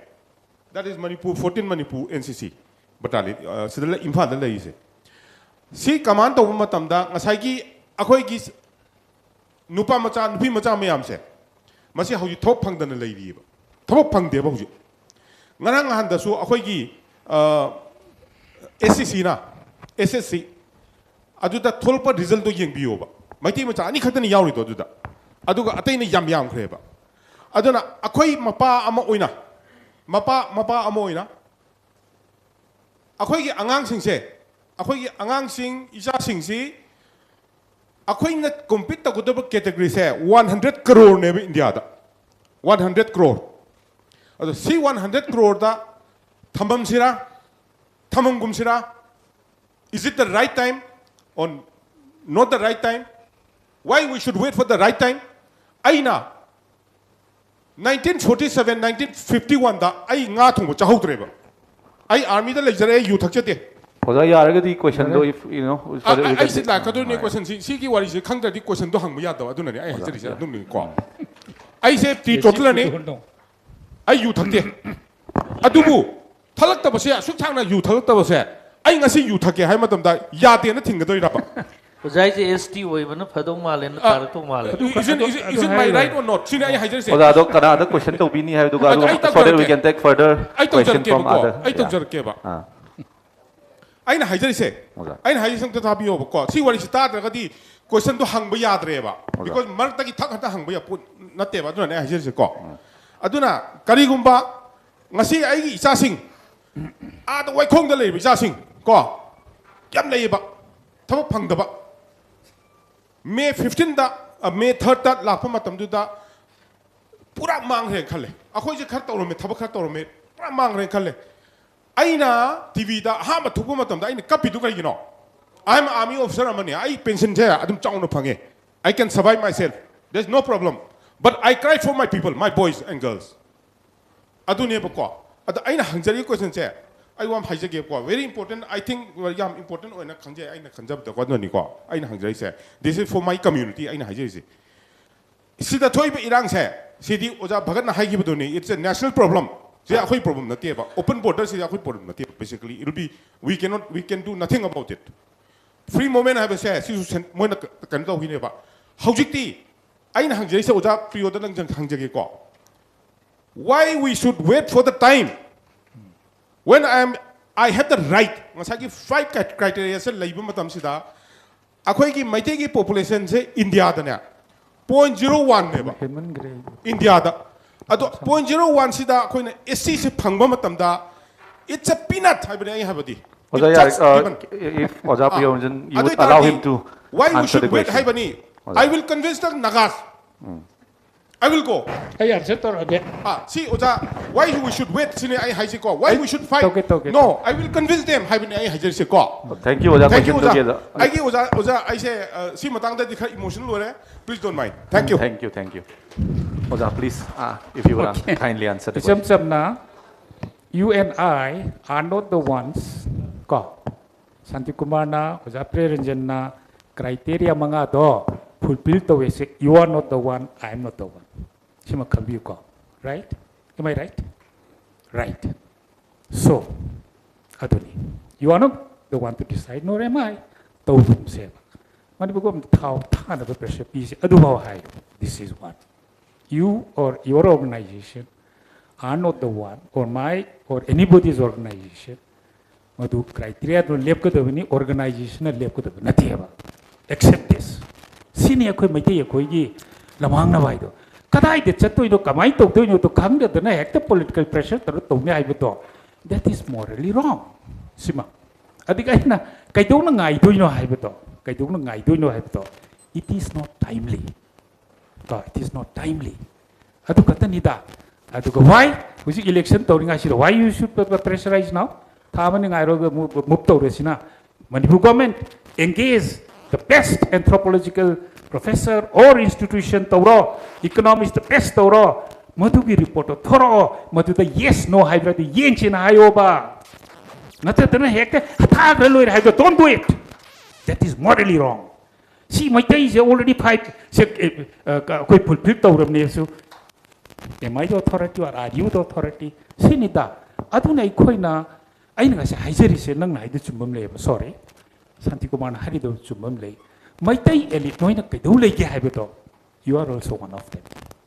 That is Manipur, 14 Manipur NCC battalion. So the Imphal is. See command of Matamda, Asaki Akoi Gis Nupa Macha, Nupi Macha Mayamse. Masi how you top pang than a lady. Top pang de Boju. Narang Handasu, Akoigi SCC na SSC. Aduda Tolpa result to Yang Bioba. My team is any cotton yawi to do that. Aduga attain a yam yam creba. Aduna Akoi Mapa Amoina. Mapa Amoina. Akoigi Angang Sing say. Akoigi Angang Sing Isha Sing si. Ako'y not compete to the category say 100 crore nebe India 100 crore. Also see 100 crore da thamam sira thamangum sira. Is it the right time or not the right time? Why we should wait for the right time? Aina 1947 1951 da ai nga thong chahau treba. Ai army da lecture you thakchate. Oza yaragadi question do if you know. I said like I don't know question. See what is the counter the question do hang me yada. I don't know. I don't know. I said the total ne. I you thakte. Adubu. Thalak ta bose. Sukchang na you thalak ta bose. I ngasi you thake. Hai matam da yate na thing do irapa. Ozai je ST way mana phadong malen na taratung malen. Is it my right or not? Sini I hajar say. Oza do kana other question to bini hai do so that we can take further question from other. I don't jerk ba. I know Hajar say. I know Hajar to Tabi over. See what is started at the question to hang by Yadreva. Because Martaki Takata hang by a put not ever done a Hajar call. Aduna, Karigumba, Nasi Agi Sassing. Ah, the way Kong the lady Sassing. Go. yam lay ba thaba phang da ba May 15 da May 3rd da la pa matam du da pura mang re khale akhoi je khar tawro me thaba khar tawro me pura mang re khale aina TV da ha ma thupa matam da aina kapi du kai gino I'm an army officer amani I pension je adum chang no phange I can survive myself there's no problem but I cry for my people my boys and girls adu ne ba ko adu aina hangjari question che I want to hijack it. Very important. I think yam important. Oina khanje aina khanjab da kwadno ni ko. Aina hangjai se. This is for my community. Aina hijai se. Sida thoi ba irang se. Sidi oja bhagat na haigi bdo ni. It's a national problem. Se akhoi problem na te ba. Open border se akhoi problem na te. Basically, it'll be we can do nothing about it. Free moment have se. Si su mo na kan do hi ne ba. Haujik ti aina hangjai se oja priyo da nang jang hangjage ko. Why we should wait for the time? When I have the right, masaki 5 criteria se labor matam sida, akhoi ki maite ki population se India da ne 0.01 ne ba India da ado 0.01 sida akhoi na SC se phangba matam da it's a peanut I bani habadi if Oja Priyoranjan you would allow him to why we answer the should wait question. habani I will convince the Nagas I will go. See, Oja, why we should wait? Why we should fight? No, I will convince them. Thank you, Oja. Thank you, Oja. I say, see, matang da emotional. Please don't mind. Thank you. Thank you. Thank you. Oja, please, if you would kindly answer the question. You and I are not the ones. Santi Kumar na, Oja Priyoranjan na, criteria mga do. Fulfill the way say you are not the one, I am not the one. Shima kambi ko, right? Am I right? Right. So, aduni, you are not the one to decide, nor am I. Tawum seva. Mani bugom tau tana ba pressure piece. Adubaw hai. This is one. You or your organization are not the one, or my or anybody's organization. Madu criteria to lep ko dabini organization na lep ko dabini nathiya. Except this. Sini akhoi maite akhoi gi lamang na bai do kadai de chatoi do kamai to do to khang de na hekta political pressure tar to me ai do that is morally wrong sima adikai na kai do na ngai do no hai do kai do na ngai do no hai do it is not timely it is not timely adu kata ni da adu ko why huji election to ringa shi why you should pressurize now thamani ngai ro move to resina Manipur government engage the best anthropological professor or institution tawro economist the best tawro madhugi report thoro madhu the yes no hybrid yen chin hayoba natana hekte hathag loi hybrid don't do it that is morally wrong see my day is already fight se koi fulfill tawram ne su am I the authority or are you the authority sinida aduna ikoina aina ga se haijeri se nang na haidu chumbam le sorry Santi Kumar hari do chumbam lei maitai elite noina kai do lei ke haibeto you are also one of them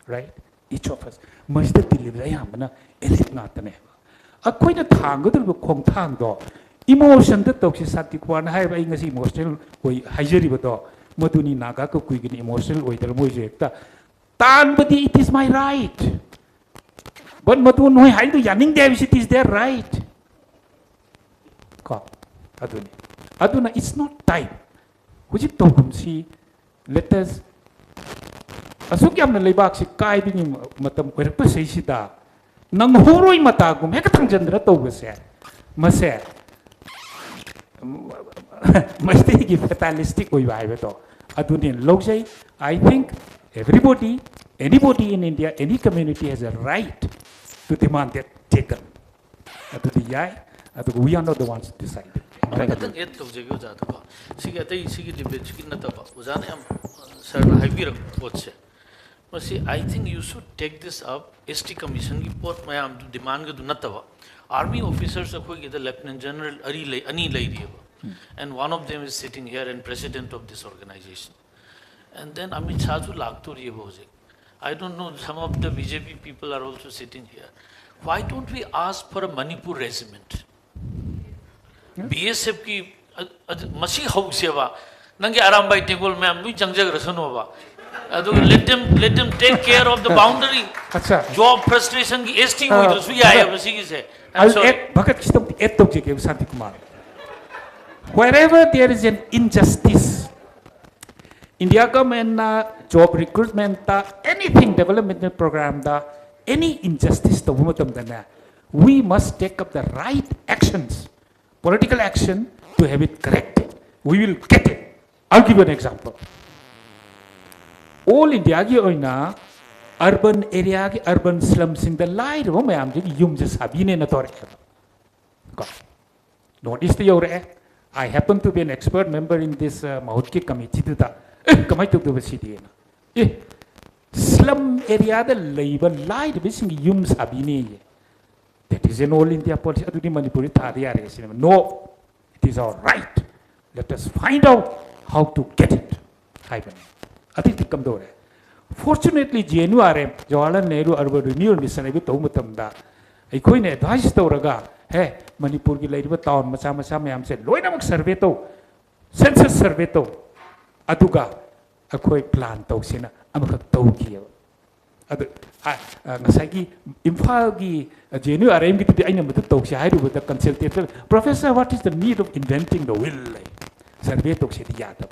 right each of us must deliver yamna elite na tane akoi na thang do khong thang do emotion da to si Santi Kumar hai ba ingasi emotional koi haijeri beto maduni naga ko kui gini emotional oi dal moi jekta tan badi it is my right but madu noi hai do yaning dev it is their right ko aduna it's not time hujik togum si let us asuk yam na leibak si kai bi matam ko sei si da nang horoi mata gum hek thang jandra togse mase masti gi fatalistic oi bai beto aduni logjai I think everybody anybody in India any community has a right to demand that taken adudi yai adu we are not the ones deciding Katang et to jegi oja to ba sige tai sige debate sige na ta ba oja ne am sir na haibirak pot se masi I think you should take this up ST commission ki pot mayam to demand ga du na ta ba army officers ko ge the lieutenant general ani lai ri ba and one of them is sitting here and president of this organization and then Amit Shah ju lag to ri ba I don't know some of the BJP people are also sitting here why don't we ask for a Manipur regiment BSF ki masi hau seva nange aram bai tegol me am changjag rasano ba adu let them take care of the boundary job frustration ki ST hoi to su ya basi ki se I'll add bucket kistam add to jeke Santi Kumar Wherever there is an injustice, India government job recruitment anything development program any injustice we must take up the right actions, political action to have it corrected. We will get it. I'll give you an example. All India ki oina urban area ki urban slums in the light of mayam ji yum je sabine na tore. Notice the yore. I happen to be an expert member in this Mahutki committee. Kamai to the city. Slum area the labor light missing yum sabine. That is an all India policy. No, it is our right. Let us find out how to get it. I think come door. Fortunately, JNURM, Jawaharlal Nehru Urban Renewal Mission, I told a coin advice to Raga, hey, Manipur labor town, Masama said, Loinamak Surveto, Census Surveto, Aduga, a koi plan toxina, Amaka Tokyo. Nasagi, Imfagi, JNURM to the Ainam with the Toxia with the consultative. Professor, what is the need of inventing the will? Survey Toxiata.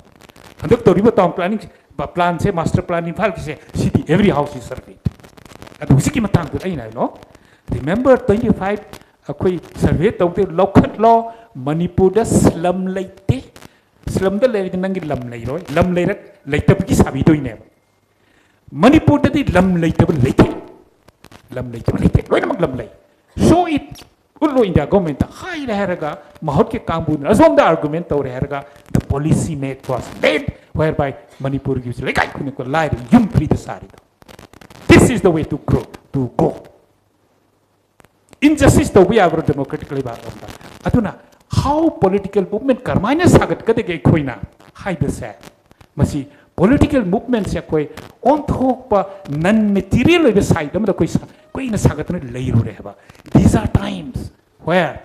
And Dr. River Town planning. Plan say master plan in Falki say city every house is surveyed. At Usiki Matang, I know. Remember 25 survey of the local law, Manipur the slum late, slum the Langi Lam Lay, Lam Lay, like the Piki Sabito in them. Manipur the Lam late, Lam late, Lam lay. Show it. Ullo India government high heraga Mahotke Kambun as on the argument or heraga the policy made was made whereby Manipur gives like I couldn't lie yum pre the sari. This is the way to grow to go. Injustice the way our democratically Atuna how political movement karmina sagat kadege koina high the sad. Masi political movements ya koi on top non material side the koina sagat layer rehba. These are times where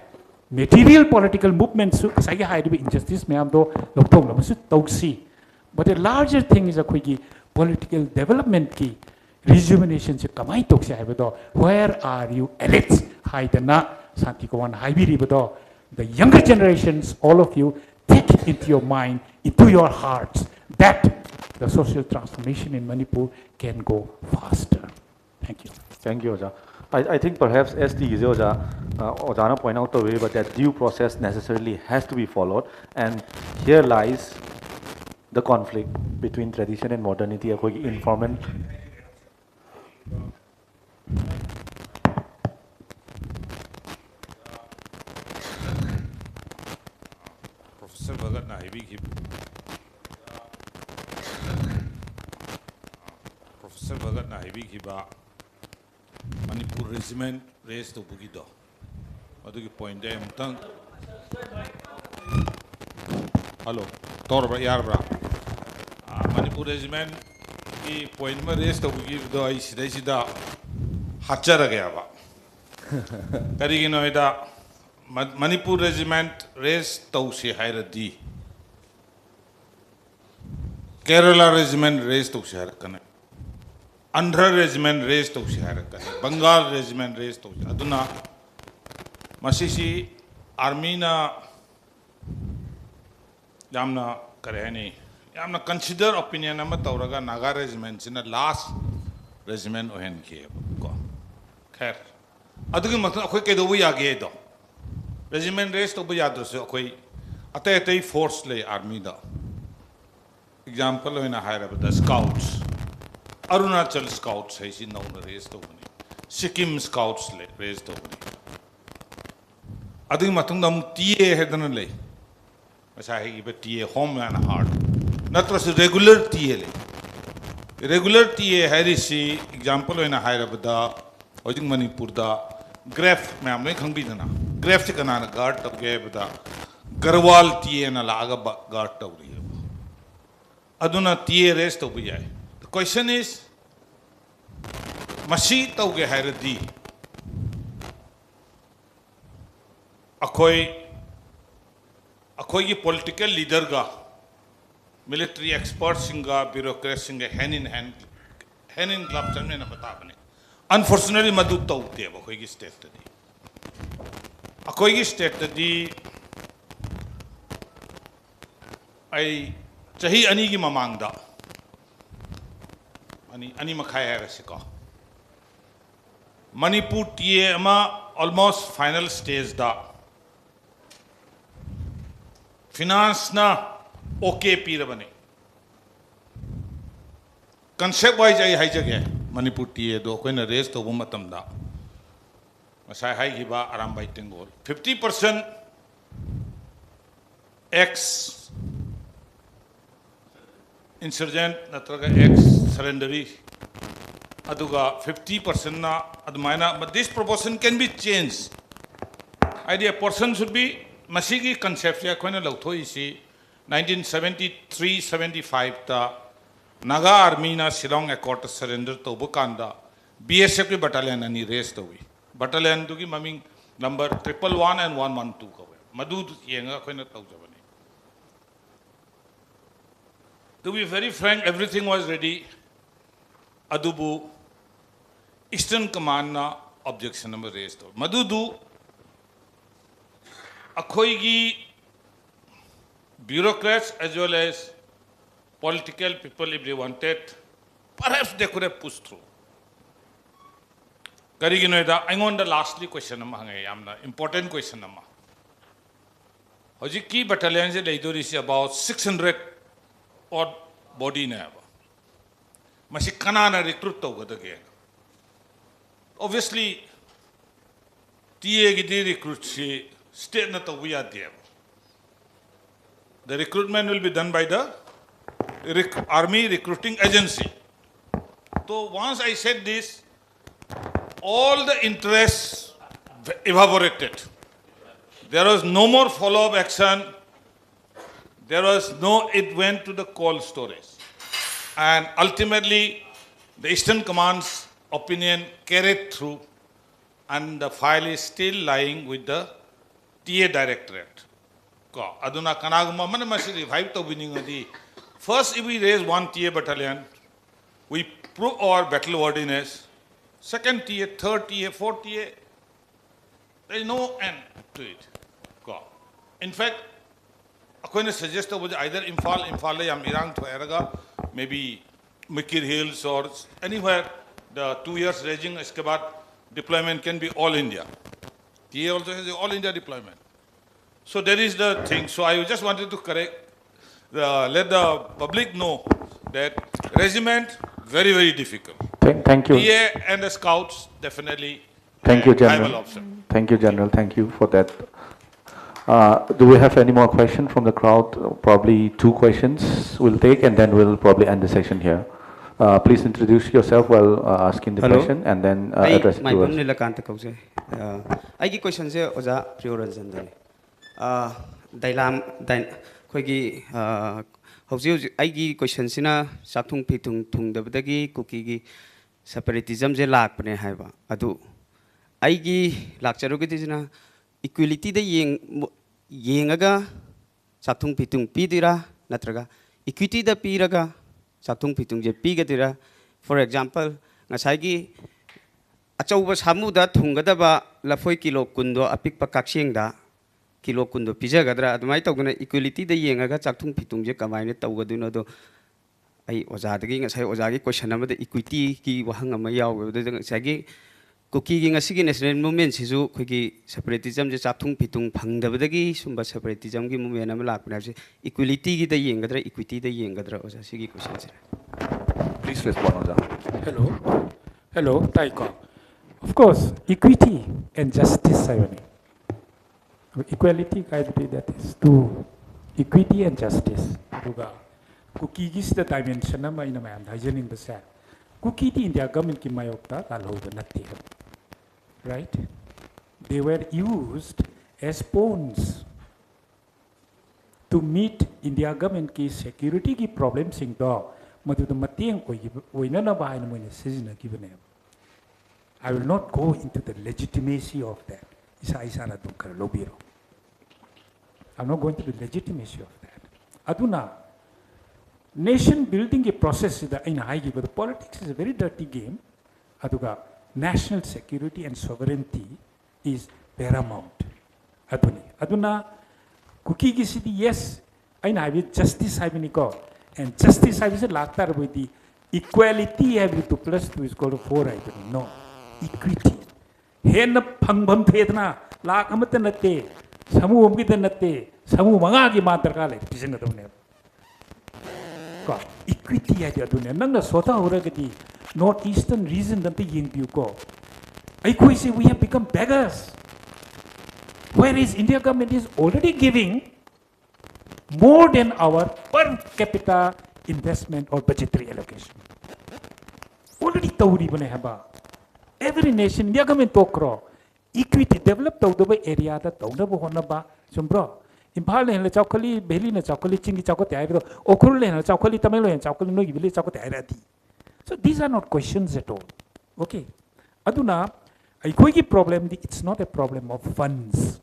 material political movements say hide injustice me am do but a larger thing is a quick political development key rejuvenation se kamai toxi where are you elites hide na santikowan hybiri bado the younger generations all of you take it into your mind into your hearts that the social transformation in Manipur can go faster. Thank you. Thank you, Oja. I think perhaps as the Ojana point out the way, but that due process necessarily has to be followed, and here lies the conflict between tradition and modernity. Informant. Professor Bhagat Nahibi Professor Bhagat Nahibi Manipur Resilient raised to Bugido. What do you point there? Hello, Torba Yarbra. Manipur Resilient point raised to Bugido. I see the Hachara Kariginoida Manipur Regiment raised to see Hiradi. Kerala Regiment raised to Sharkan. Andhra Regiment raised to Sharkan. Bengal Regiment raised to Aduna. Masisi Armina Yamna Karani. Yamna consider opinion of Tauraga Naga Regiments in the last regiment Ohen Kiev. Care. Aduki quick the way again. Regiment raised to Buyadus, okay. Ate force lay Armida. Example in a higher the scouts. Arunachal scouts has in known raised over. Sikkim scouts raised over. I think Matundam TA had done a lay. As I give a TA home and heart. That was a regular TA. Regular TA Harisi, example in a higher the Ojing Manipurda, Graf, ma'am, make hungry than a Graf Tikana guard of gave the Garwal TA and a laga guard of Aduna TA raised over. The question is Mashi Tauge Haradi. Akoi political leader ga, military experts singa, bureaucrats singa, hand in glove chamne na batabane. Unfortunately, madu taute ba akoi state tadi. Akoi state tadi I chahi ani gi mamangda ani makhai hai rasiko Manipur TA ama almost final stage da finance na okay pira bane concept wise ai hai jage Manipur TA do koi na raise to matam da masai hai gi ba aram bai tengol 50% ex insurgent natraga ex surrendery aduga 50% na admaina, but this proportion can be changed. Idea person should be masigi concept ya koina lauthoi si 1973-75 ta Naga army na Shillong Accord surrender to bukanda BSF ki battalion ani raise to wi battalion tu ki maming number 111 and 112 ka madu yenga koina tau jabani. To be very frank, everything was ready. Adubu Eastern Command na objection number raised. Madudu akhoigi bureaucrats as well as political people, if they wanted, perhaps they could have pushed through. Kariginoida, I want the lastly question important question nama. Hojiki battalions is about 600 odd body na ba masi kanana recruit to gada ge obviously TA gi recruit si state na to we are there. The recruitment will be done by the army recruiting agency. So once I said this, all the interests evaporated. There was no more follow-up action. There was no, it went to the cold storage. And ultimately, the Eastern Command's opinion carried through, and the file is still lying with the TA Directorate. Aduna kanaguma mana masi revive to winning adi. First, if we raise one TA battalion, we prove our battle worthiness. Second TA, third TA, fourth TA, there is no end to it. In fact, I suggest either Imphal yam irang to Eraga, maybe Mikir Hills or anywhere. The 2 years raging Escabat deployment can be all India. TA also has all India deployment. So there is the thing. So I just wanted to let the public know that regiment very, very difficult. Thank you. TA and the scouts definitely. Thank you, General. Thank you, General. Thank you for that. Do we have any more questions from the crowd? Probably 2 questions we'll take, and then we'll probably end the session here. Please introduce yourself while asking the question, and then address it to us. I question is Oza Prioranjan. Dailam Kogi Hosio, I question Sina Satung Pitung Tung the Bedagi Cookie separatism Zelak Pene Haiva. Adu Aigi Lakcharukitina equality the Yengaga Satung Pitung Pidira Natraga equity the Piraga Satung Pitung Pigatira. For example, Nasagi Achauba Hamuda Tungadaba Lafoi Kilo Kundo a pick Pakakshinda Kilo Kundo Pijagadra, the might of equality the Yengaga Satung Pitung Jakamine Tawaduno. I was asking as I was asking question about the equity ki wahanga maya with the Sagi cooking a sickness movement is quickly separatism just atung pitung pang the Vidagi, Sumba separatism give me an amalak equality the Yengadra, equity the Yengadra was a Sigi question. Please respond on that. Hello, Taiko. Of course, equity and justice, equality, that is two equity and justice. Cookie is the dimension of my man, hygienic the sad. Cookie in the government in my octa, right? They were used as pawns to meet India government ki security ki problems in dog. Madu the Matiang Oinanaba and when a season given. I will not go into the legitimacy of that. I'm not going to the legitimacy of that. Aduna. Nation building a process is in high give, but politics is a very dirty game. Aduga national security and sovereignty is paramount. Aduna Kukigi city, yes, aina habi justice habi ko and justice habi se laktar budi equality habi to plus 2 is equal to 4 habi no equity hen phangbam thedna lak amata natte samu omgi da natte samu manga gi matar ka le pisin da ne ko equity habi adune nang na sota hora gadi northeastern region da ying biu ko ai koi say we have become beggars, whereas India government is already giving more than our per capita investment or budgetary allocation. Already tauri bane haba. Every nation India government tokro equity develop tau the area da tau na bo na ba sumbro. Impal le chawkali beli na chawkali chingi chawko tai ro okur le na chawkali tamil le chawkali no gibili chawko tai ra di. So these are not questions at all. Okay. Aduna aikoigi problem it's not a problem of funds.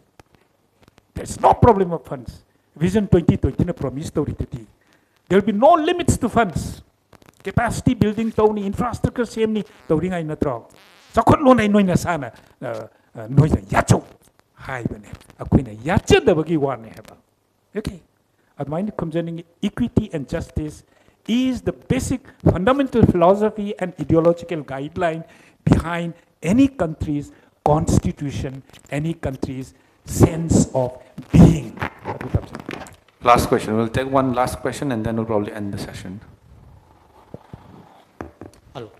There's no problem of funds. Vision 2020 na promise to rititi. There will be no limits to funds. Capacity building to ni infrastructure same ni to ring ay na tro. Sakot lo na noy na sana noy na yacho. Hai bane. Akoy na yacho da bagi wan heba. Okay. At mind concerning equity and justice is the basic fundamental philosophy and ideological guideline behind any country's constitution, any country's sense of being. Last question. We'll take one last question and then we'll probably end the session. Hello.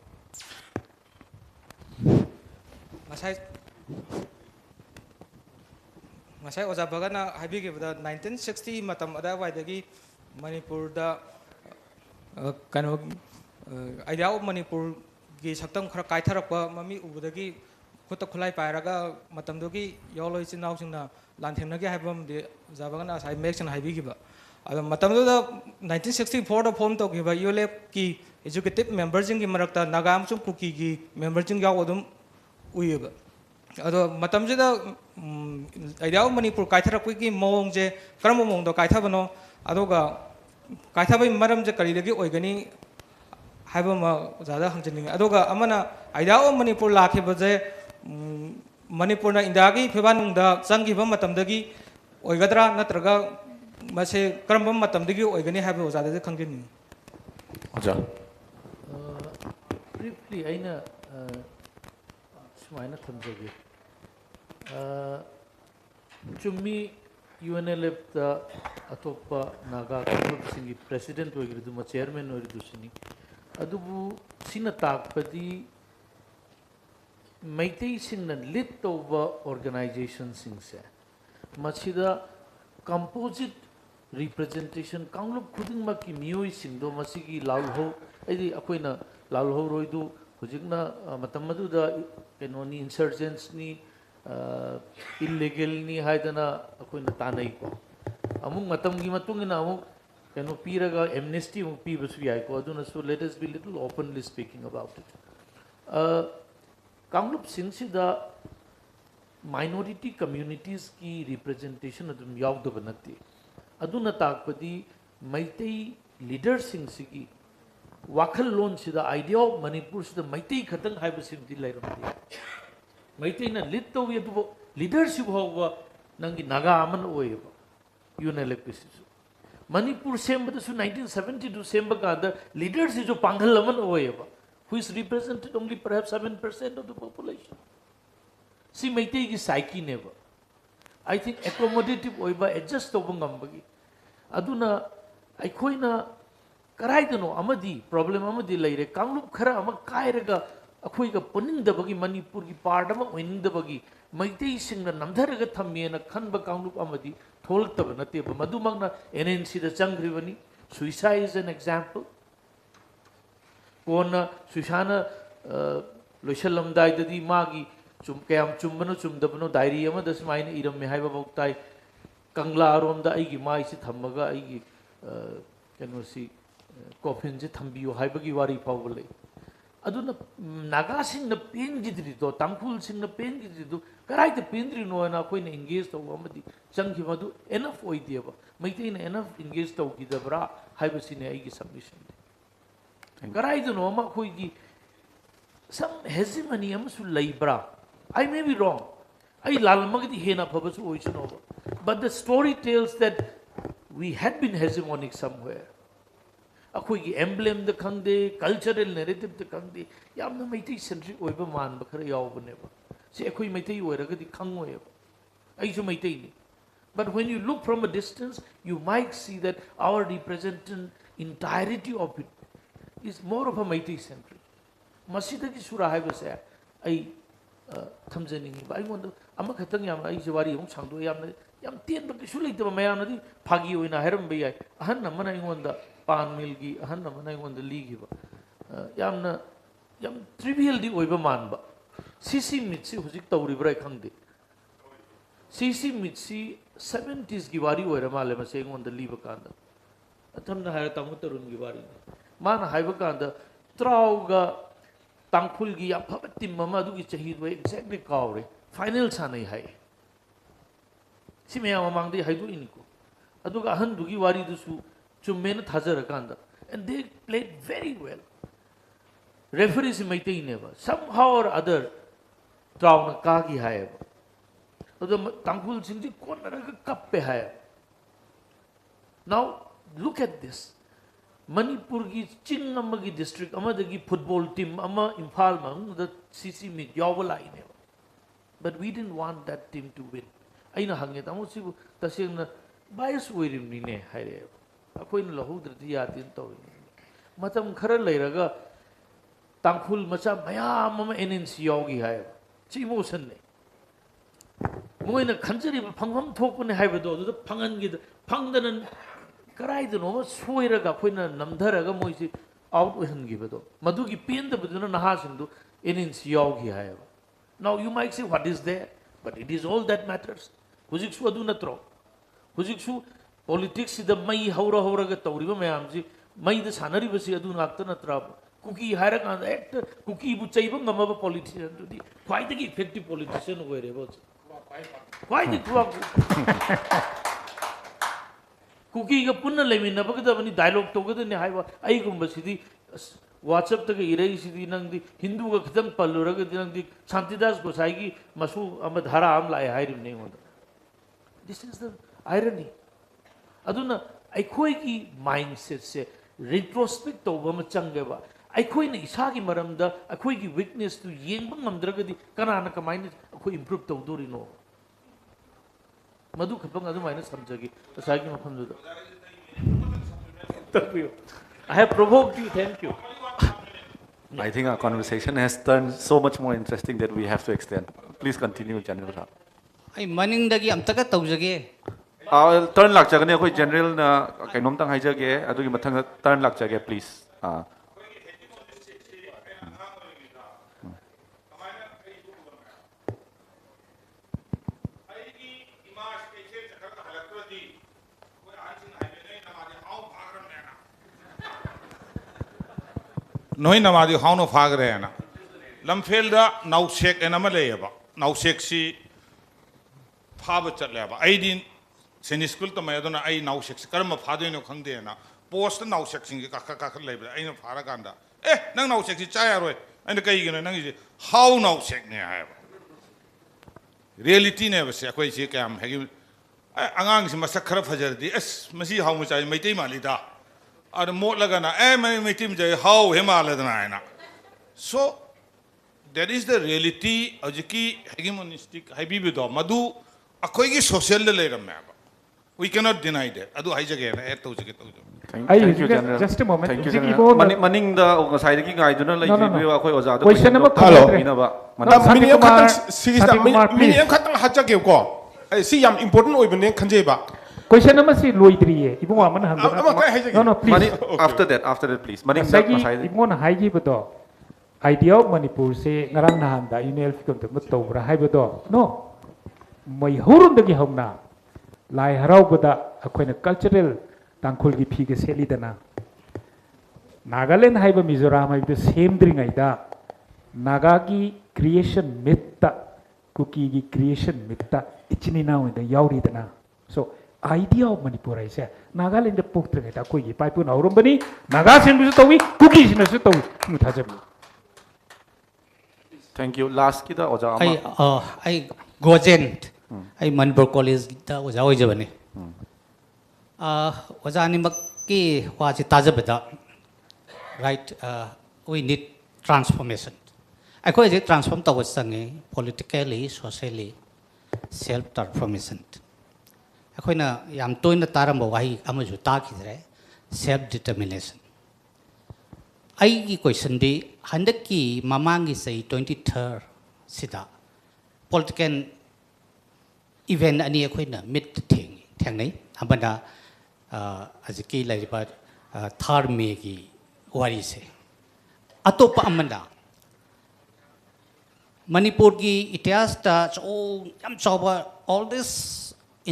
Masai oja bagana habi ke bada 1960 matam ada waidagi Manipur da kano idea of Manipur gi saktam khara kaitharakpa mami ubudagi khota khulai pairaga matamdogi yoloi chinau singna lanthemnagi haibam de jabagana sai mection haibi giba matamdo da 1964 da form to giba yolep ki executive members jing gi marakta nagam sum kuki gi members jing yaw odum uyeba ado matamje da idea of Manipur kaitharakpi gi mong je karam mong do kaithabano adoga kaithabai maram je kari lagi oigani haiba ma zada hangjening adoga amana idea of Manipur lakhe baje Manipur na indagi phebanung da changi ba matamdagi oigadra natraga mase karamba matamdagi oigani haiba zada je khangjini Aja. Briefly aina sumaina thamjage chummi UNLF da atopa naga singi president oigridu ma chairman oigridu sini adubu sina takpadi maitei singna lit over organization singse machida composite representation kanglup khuding ma ki mioi singdo masigi lalho ai akoina lalho roidu hujikna matamadu da kenoni insurgents ni illegal ni haidana akoina tanai ko amung matam gi matungina amung keno piraga amnesty mung pi basu yai ko aduna so let us be little openly speaking about it Kamlup Singsi the minority communities ki representation adum yaw do banati aduna takpadi Maitei leader Singsi ki wakal lon si the idea of Manipur si the Maitei khatang haiba simti lairamdi Maitei na lit to yedu leadership howa nangi naga aman oyeba UNLF kisisu Manipur semba su 1972 semba ka the leaders is jo pangal aman oyeba who is represented only perhaps 7% of the population. See, Maitei ki psyche never. I think accommodative oiba adjust over ngambagi. Aduna, I koina karaidano amadi problem amadi laire Kamlup khara ama kairaga akoiga puning the bagi Manipur ki pardama winning the bagi Maitei singna namdharaga thammiena khanba Kamlup amadi tholak tabanate madumagna NNC the changrivani suicide is an example. Kona Sushana Lushalam died the Magi Chumkam Chumbano Chumdabano diary ama the smine Iram Mehaiba Boktai Kangla Rom the Igi Maisi Tamaga Igi can see Coffins Tambio Haibagi Wari Pavole. Aduna Nagasing the pain gidrido, Tampul sing the pain gidrido, Karai the Pindri no and Aquin engaged the Wamadi, Chankimadu enough oidiaba, maintain enough engaged the Gidabra, Haibasina Igi submission. Garaidu no ma koigi some hegemony amsu laibra. I may be wrong. I lalmagdi hena pabasu oisunova. But the story tells that we had been hegemonic somewhere. Akhoigi emblem the khangde, cultural narrative the khangde, yamna Meitei centric oiba man bakara yawbaneba. See, akhoi Meitei oiragadi khangweb. Aisu Meitei ni. But when you look from a distance, you might see that our representant entirety of it is more of a Meitei centric. Masida ki sura hai basa ai thamjani ba ai wonda ama khatang yam ai jawari hong changdo yam tien ba kisu leite ba mayam nadi phagi oina heram ba yai ahan namana ai wonda pan mil gi ahan namana ai wonda li gi ba yam trivial di oiba man ba sisi mitsi hujik tawri bra khangde sisi mitsi 70s gi wari oira male ma se wonda li ba kanda atham na ha tamu tarun gi wari man hai ba kanda trauga tangphul gi yam phaba tim mama du gi chahi do exactly kawre final sanai hai simya mamang de hai du inko aduga ahan du gi wari du su chumen thajara kanda and they played very well. Referees Meitei never somehow or other trauna kagi hai adu tangphul singji konara ka kappe hai. Now look at this. Manipur ki Ching amagi district amadagi football team ama Imphal mang the CC mid yawala ine. But we didn't want that team to win. Aina hange tamu sibu taseng bias oirim ni ne haire. Akoi na lahudrati yatin to. Matam khara leiraga tangphul macha mayam ama NNC yawgi hai. Chi emotion ne. Moina khanjari phangham thokune haibado adu phangan gi phangdanan Karaidano, Swairaga, Puna, Namdaraga, Moisi, out with him give it. Maduki pin the Buduna Nahasindu in Yogi, however. Now you might say, what is there? But it is all that matters. Huziksu aduna tro. Huziksu politics is the Mai Haura Horaga Tauriva Mayamzi, Mai the Sanari Vasi aduna Aktana Trab, Cookie Harakan actor, Cookie Buchaibang Amava politician to the quite the effective politician wherever. Why the Cookie Puna Lemina, Bakadavani dialogue together in the Hiva, Aigumba City, WhatsApp the Ire City, the Hindu Kakam Paluraga, the Santidas Gosagi, Masu Amadhara Amla, I hide him name on them. This is the irony. Aduna, I quake mindset say, retrospect over Machangeva. I quake Isagi Maramda, a quake weakness to Yembam Dragadi, Kanaka mind, a quake improved to Durino. Madu Kapang Adu minus Samjagi, the Sagim of Hamdu. Thank you. I have provoked you, thank you. I think our conversation has turned so much more interesting that we have to extend. Please continue, General. I manning the Amtaka Tauzage. I'll turn Lakjagane, General Kanomtang Hijage, I do you turn Lakjage, please. Noi namadi how no fagrena. Lamfelda now shake and amaleba. Now sexy Pabachat leva. I didn't send school to my other I now sex karma padino kangdena. Post now sexing Kaka labor. I know Paraganda. Now sexy chayaway. And the Kagan and how now shake near have. Reality never say a quay cam. Angang massacre of Hajar. Yes, Massi how much I may take my leader. Are more lagana, my team how Himalaya. So that is the reality of the key hegemonistic Habibido, Madu, a quasi social later map. We cannot deny that. Adu Hijagan, Thank you, General. Just a moment. Thank you, General. Manning the Saidiking, I don't know like no. Question number See, I'm important over the Kanjeba. Question number 3, Louis. No, please. After that, please. Manning Ibon Haigi Bado. Idea of Manipur say Narang Nahanda, Unel Ficum to Mutovra Haibodo. No. My Hurun the Gihomna. Lai Harauboda, a kind of cultural Tankulgi Pigas Helidana. Nagaland Haiba Mizoram, the same drink Ida. Nagagi creation mytha, cookie creation mytha, itchini now in the Yauridana. So, idea of Manipur, I say, Nagaland the Pukta, Koi, Pipun, Aurumbani, Nagas in Mutowi, cookies in a Sutowi. Thank you. Last kita Oja. I Gojent. I Manipur College was always a ꯑꯣꯖꯥꯅꯤꯃꯛꯀꯤ ꯋꯥꯁꯤ ꯇꯥꯖꯕꯗ right we need transformation ꯑꯩꯈꯣꯏ ꯍꯧꯖꯤꯛ transform ꯇꯧꯕ ꯆꯪꯉꯤ politically socially self transformation ꯑꯩꯈꯣꯏꯅ ꯌꯥꯝ ꯇꯣꯏꯅ ꯇꯥꯔꯝꯕ ꯋꯥꯍꯩ ꯑꯃꯁꯨ ꯇꯥꯈꯤꯗ꯭ꯔꯦ self determination ꯑꯩꯒꯤ ꯀꯣꯏꯁꯟꯗꯤ ꯍꯟꯗꯛꯀꯤ ꯃꯃꯥꯡꯒꯤ ꯆꯍꯤ 23 ꯁꯤꯗ political event ani akoina mit thengnai amana ajiki laiba third me gi wari se atopa amana manipur gi itihas ta so yam choba all this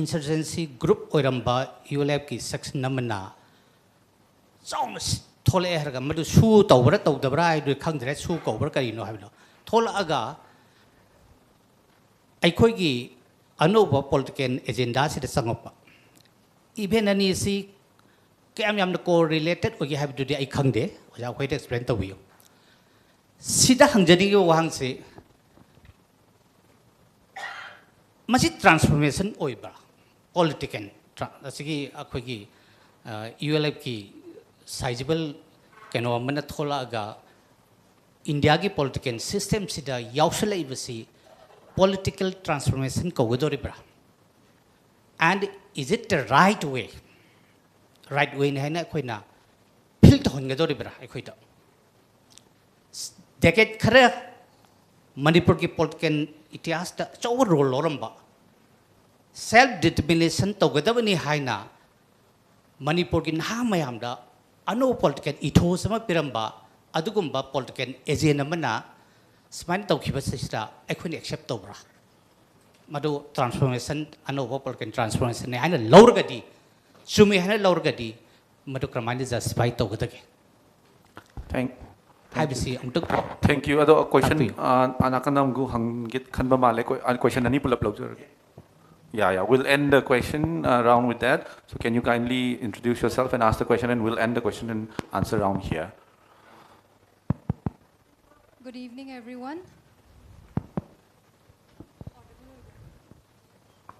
insurgency group oiramba ulf ki section namana chong thole herga madu su tawbra tawdabra ai du khangdre su kobra karino hablo thola aga aikoi gi anova political agenda se sangapa even ani si kam yam ko related ogi have to ai khangde oja khoi explain to you sida hangjani gi wang se masi transformation oiba political asigi akhoi gi ulf ki sizable keno amana thola ga india gi political system sida yausala ibasi political transformation kogodoribra and is it the right way na koina fil to hongadoribra koida decade khare manipur ki political itihas ta chow role loramba self determination togodabani haina manipur ki na mayam da ano political ethos ma piramba adugumba political agenda mana Smile to keep us I couldn't accept over. Madu transformation, I know what can transformation. I know Lorgadi, Sumi had a Lorgadi, Madu Kraman is a spite over the game. Thank you. Other question, Anakanam go hang get Kanbamale, question and Nipula Plauger. Yeah, we'll end the question round with that. So, can you kindly introduce yourself and ask the question, and we'll end the question and answer round here. Good evening, everyone.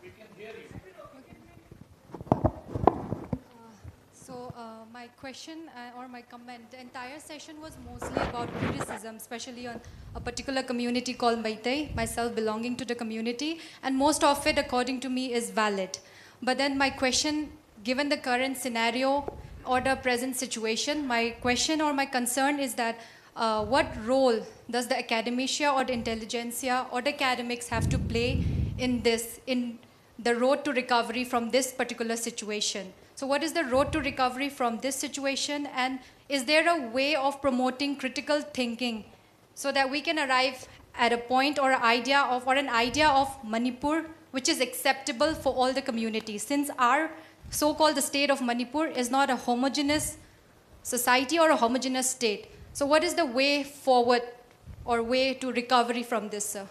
We can hear you. My question or my comment, the entire session was mostly about criticism, especially on a particular community called Maitai, myself belonging to the community, and most of it, according to me, is valid. But then my question, given the current scenario or the present situation, my question or my concern is that what role does the academia or the intelligentsia or the academics have to play in this, in the road to recovery from this particular situation? So what is the road to recovery from this situation, and is there a way of promoting critical thinking so that we can arrive at a point or an idea of Manipur which is acceptable for all the communities, since our so-called the state of Manipur is not a homogeneous society or a homogeneous state. So what is the way forward or way to recovery from this, sir?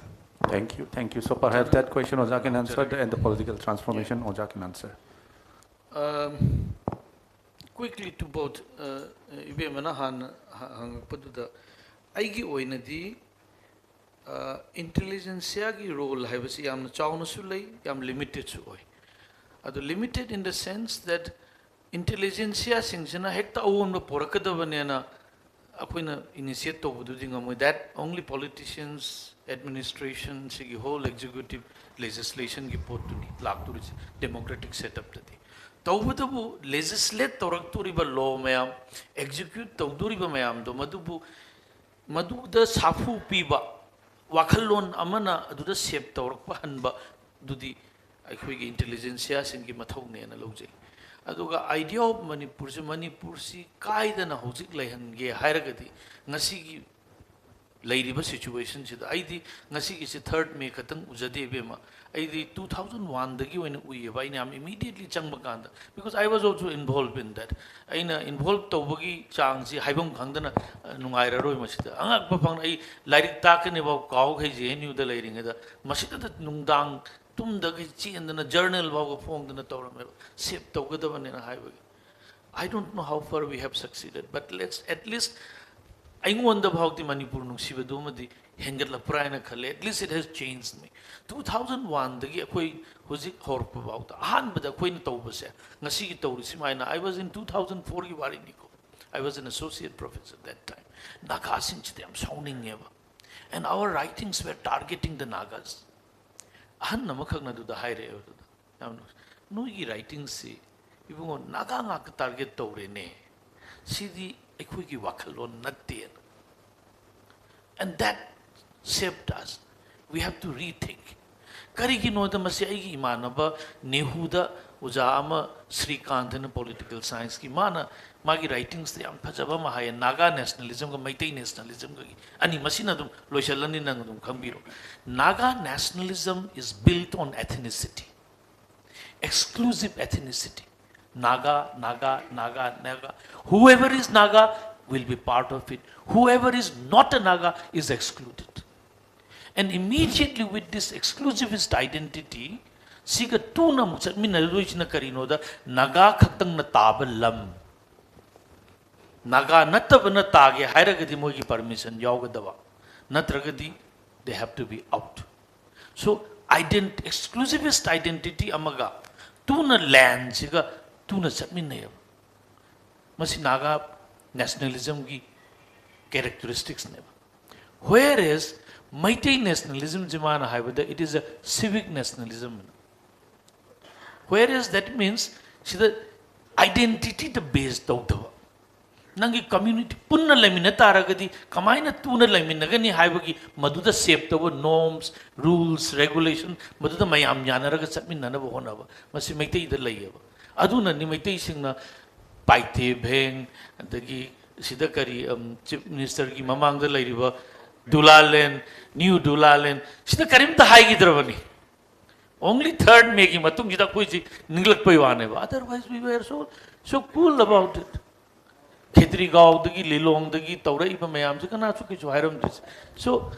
Thank you. So perhaps that question Oja can answer, and the political transformation Oja can answer. Quickly to both, Ibemana hang paduda, aigi oinadi intelligentsia gi role habasi yamna chawna sulai yam limited su oi. Ado limited in the sense that intelligentsia singsana hekta awon porakadabanena akoina initiate to that only politicians, administration, sigi whole executive legislation ki potuni lagturi democratic setup tadi tawbudabu legislate torakturi ba law mayam execute tawduri ba mayam do maduda safu piba wakhallon amana aduda shape torakpa hanba dudi akhoi gi intelligentsia singi mathawne na lojai aduga idea of Manipur si kaidana hojik laihange hairagadi ngasi gi lairiba situation sida aidi ngasi gi 3rd May khatang ujade bema aidi 2001 dagi oina uyeba ina am immediately changba kanda, because I was also involved in that. Aina involved tawbagi chang si haibam khangdana nungaira roi masida angak ba phang ai lairik takane ba kaw khai jnu da lairinga da masida da nungdang tum da chi and journal ba phone da tawram save tawgada banena highway. I don't know how far we have succeeded, but let's at least ꯑꯩꯉꯣꯟꯗ ꯐꯥꯎꯗꯤ ꯃꯅꯤꯄꯨꯔ ꯅꯨꯡꯁꯤꯕꯗꯨꯃꯗꯤ ꯍꯦꯟꯒꯠꯂꯛꯄ꯭ꯔꯥ ꯍꯥꯏꯅ ꯈꯜꯂꯦ at least it has changed me 2001 ꯗꯒꯤ ꯑꯩꯈꯣꯏ ꯍꯧꯖꯤꯛ ꯍꯧꯔꯛꯄ ꯐꯥꯎꯗ ꯑꯍꯥꯟꯕꯗ ꯑꯩꯈꯣꯏꯅ ꯇꯧꯕꯁꯦ ꯉꯁꯤꯒꯤ ꯇꯧꯔꯤ ꯁꯨꯃꯥꯏꯅ I was in 2004ꯒꯤ ꯋꯥꯔꯤꯅꯤꯀꯣ I was an associate professor that time ꯅꯥꯒꯥꯁꯤꯡꯁꯤꯗ ꯌꯥꯝ ꯁꯥꯎꯅꯤꯡꯉꯦꯕ and our writings were targeting the Nagas ꯑꯍꯟ ꯑꯃꯈꯛꯅ ꯑꯗꯨꯗ ꯍꯥꯏꯔꯛꯑꯦ ꯑꯗꯨꯗ ꯌꯥꯝꯅ ꯅꯣꯏꯒꯤ ꯔꯥꯏꯇꯤꯡꯁꯤ ꯏꯕꯨꯡꯉꯣ ꯅꯥꯒꯥ ꯉꯥꯛꯇ ꯇꯥꯔꯒꯦꯠ ꯇꯧꯔꯦꯅꯦ ꯁꯤꯗꯤ ꯑꯩꯈꯣꯏꯒꯤ ꯋꯥꯈꯜꯂꯣꯟ ꯅꯠꯇꯦꯅ and that shaped us we have to rethink kariginoda masi aigi imanaba nehuda uja ama srikantana political science ki mana magi writings te am phajaba ma hay naga nationalism ga maitai nationalism ga ani masina dum loisalani nang dum khambiro naga nationalism is built on ethnicity exclusive ethnicity naga naga naga naga whoever is naga will be part of it whoever is not a naga is excluded and immediately with this exclusivist identity siga tuna mutsamina loisna karino da naga khaktang na tabalam naga natabana tage hairagadi mogi permission yawgadaba natragadi they have to be out so exclusivist identity amaga tuna land siga tuna chatminay masi naga nationalism ki characteristics neba whereas Maitai nationalism jimana haibada it is a civic nationalism whereas that means the identity the base tawdaba nangi community punna lamina taragadi kamaina tuna lamina gani haibagi maduda shape tawa norms rules regulation maduda mayam yanaraga chatminna na honaba masi maitai da layaba aduna ni maitai singna paite bheng adagi sida kari chief minister ki mamang da lairiba Dulaland, new Dulaland. Sida karim ta hai gidrabani. Only third making matung jita koi ji ninglak pai wane ba. Otherwise we were so cool about it. Khedri gaw dagi lilong dagi taurai ba mayam se kana chu ki hairam dis. So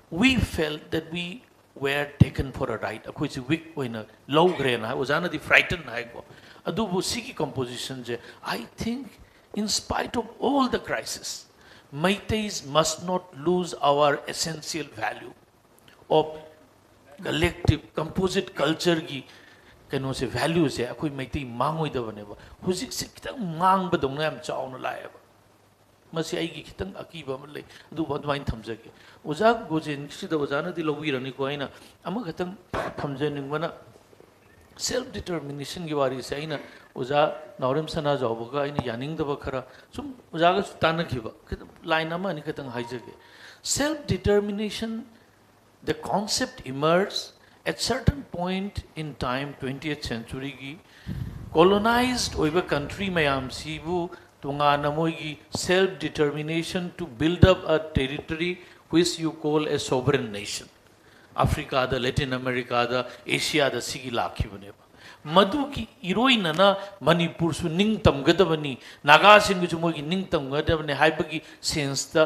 we felt that we were taken for a ride. Akoi ji weak oina low grain hai ozana di frightened hai ko. Adu bu siki composition je. I think in spite of all the crisis Maitais must not lose our essential value of collective composite culture ki kano se value se akoi maitai mangoi da bane ba hujik se kitang mang ba dong yam chauna lai ba masi ai gi kitang aki ba ma lai adu ba dwain thamjage oja gojen si da oja na di lobi rani ko aina ama gatang thamjening bana self determination ki wari se aina oja naurim sana jawbaga aina yaning da khara sum oja ga tana khiba line ama ani katang haijage self determination the concept emerged at certain point in time 20th century gi colonized oiba country mayam sibu tunga namoi gi self determination to build up a territory which you call a sovereign nation Africa da Latin America da Asia da sigi lakhibane madu ki iroina na Manipur su ning tamgadabani naga sing ju mogi ning tamgadabani haibagi sense the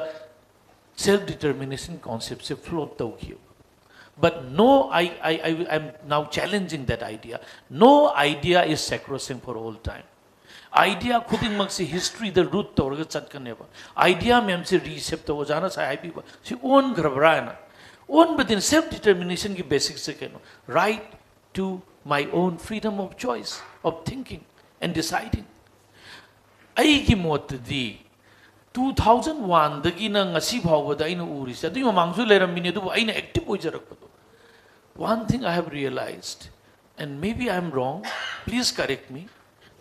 self determination concept se float tawkiyo but no I'm now challenging that idea no idea is sacrosanct for all time idea khuding mak se history the root tawrga chatkaneba idea mem se reshape to jana sa haibi ba si on grabrana on but in self determination ki basics se keno right to my own freedom of choice of thinking and deciding ai ki mot di 2001 dagi na ngasi phawda aina urisa adu mamangsu leramini du aina active oijarakpado one thing I have realized and maybe I am wrong please correct me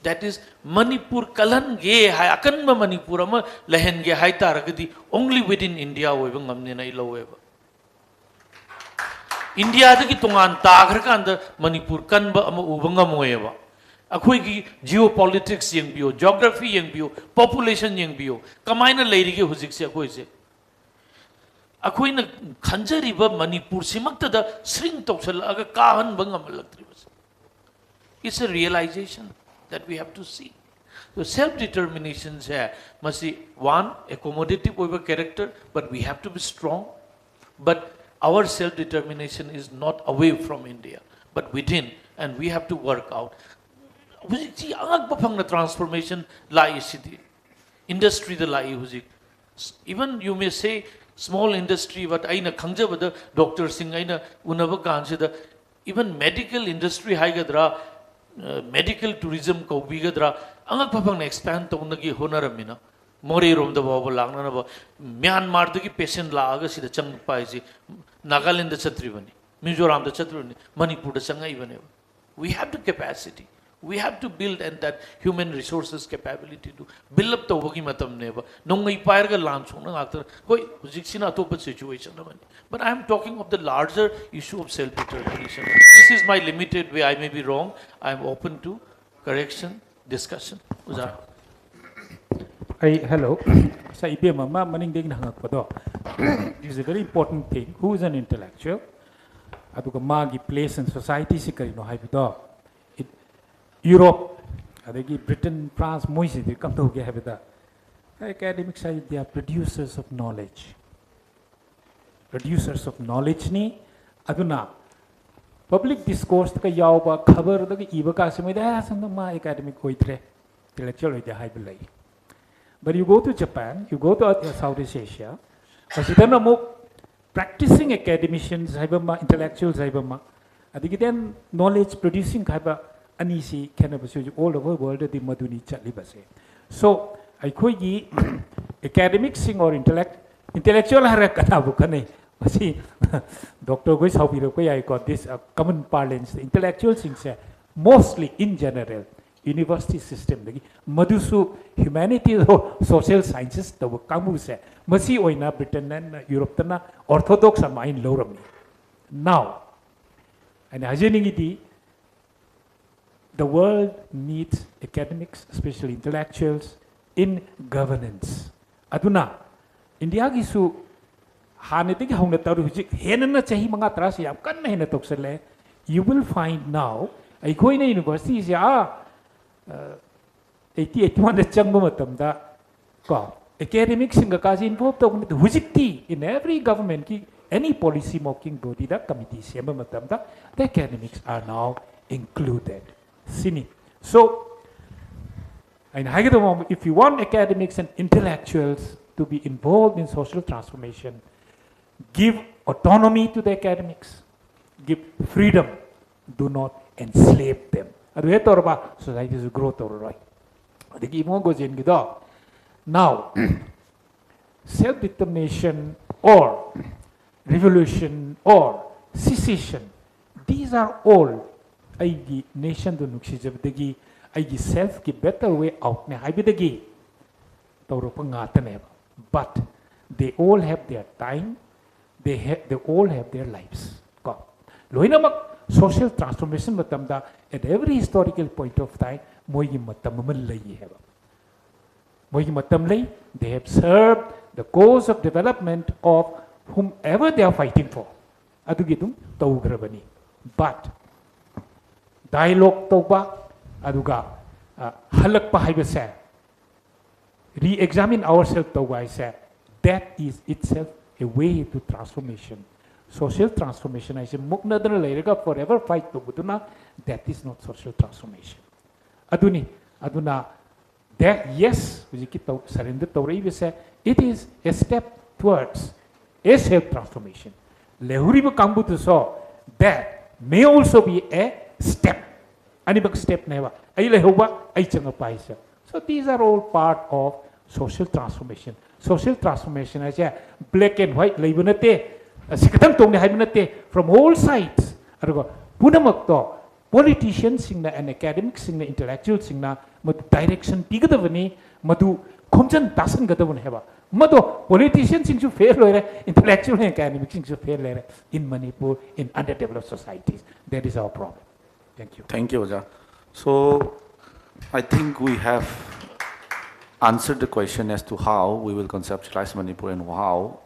that is Manipur kalan ge hai akanba Manipur ama lehen ge hai taragadi only within India oiba ngamne na iloweba India da ki tongan tagar kan da Manipur kan ba ama ubanga moyeba akhoi ki geopolitics yeng bio geography yeng bio population yeng bio kamaina leiri ge hujik se akhoi se akhoi na khanjari ba Manipur simakta da sring toksal aga kahan bangam laktri bas it's a realization that we have to see so self determination hai masi one accommodative over character but we have to be strong but our self determination is not away from India but within and we have to work out hujik agak ba phangna transformation lai sidi industry da lai hujik Even you may say small industry, but aina khangjabada doctor sing aina unaba kansida even medical industry haigadra medical tourism ko bigadra angak papang expand taunagi honaramina more rom da baba langna ba Myanmar dagi patient la aga sida chang paisi Nagaland da chatribani Mizoram da chatribani Manipur da changai bane we have the capacity. We have to build and that human resources capability to build up the working matam neba. Nongai pairga launch na after koi jiksina atopa situation na mani. But I am talking of the larger issue of self-determination. This is my limited way. I may be wrong. I am open to correction, discussion. Uza. Hello. Sa ibe mama maning ding hangak pado. This is a very important thing. Who is an intellectual? Aduga magi place in society si karino haibido. Europe, Britain, France, Moise, they come together. Academics they are producers of knowledge. Producers of knowledge ni aduna public discourse ka yauba khabar da iba ka se da sang ma academic hoitre intellectual hoide hai. But you go to Japan, you go to Southeast Asia, pasitana mo practicing academicians haibama intellectuals haibama adigi then knowledge producing haiba anisi cannabis all over the world the maduni chalibase. So I koigi academics or intellectual harakana masi Dr. Gois how I got this common parlance intellectual things mostly in general university system the madusu humanities or social sciences the kamu se masi oina Britain and Europe tana orthodox mind lorami now and hajeningi the world needs academics, especially intellectuals, in governance. Aduna, India gisu hanetigi hauna taru hujik henana chahi manga trasi yam kan na hena toksale. You will find now, I go in a university is 80-81 na changba matamda ko academics singa kasi involved to hujikti in every government ki any policy making body da committee siyamba matamda the academics are now included. Sini. So, if you want academics and intellectuals to be involved in social transformation, give autonomy to the academics, give freedom, do not enslave them. Society is growth or right. Now, self-determination or revolution or secession, these are all aigi nation do nuksijabdagi aigi self ki better way out ne haibidagi tawropa ngata but they all have their time they all have their lives ko loinamak social transformation matamda at every historical point of time moigi matam lay heba moigi matam lay they have served the cause of development of whomever they are fighting for adugidum tawgrabani but dialogue toba aduga halak pa haibase re-examine ourselves toba say that is itself a way to transformation. Social transformation I say muknadana layraga forever fight to buduna that is not social transformation. Aduna that yes surrender to say it is a step towards a self transformation. Lehuriba kambutu so that may also be a step. Anibag step never. So these are all part of social transformation. Social transformation is a black and white from all sides. Punamakto politicians and academics and intellectuals direction madu komjan dasan gadavun heba. Mado politicians in fail intellectual and academics in fail in Manipur in underdeveloped societies. That is our problem. Thank you. Thank you, Oja. So I think we have answered the question as to how we will conceptualize Manipur and how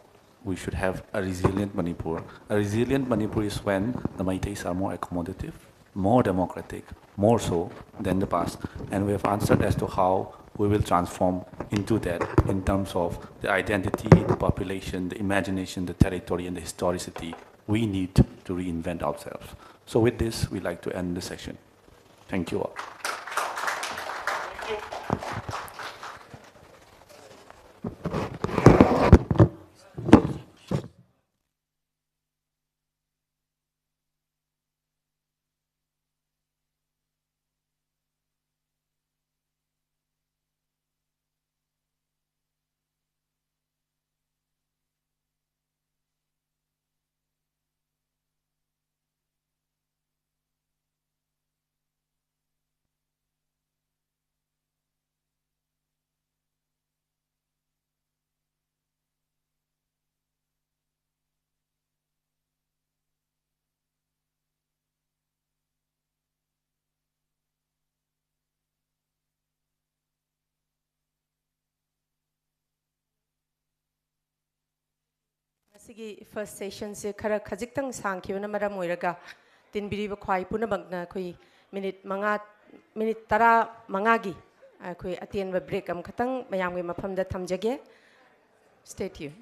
we should have a resilient Manipur. A resilient Manipur is when the Meiteis are more accommodative, more democratic, more so than the past. And we have answered as to how we will transform into that in terms of the identity, the population, the imagination, the territory, and the historicity we need to reinvent ourselves. So with this, we'd like to end the session. Thank you all. Thank you. Masigi first session se khara khajik sang kiwana maram oiraga tin biriba khwai puna bagna khoi minute tara mangagi khoi atien ba break am khatang mayam ge mafam da thamjage. Stay tuned.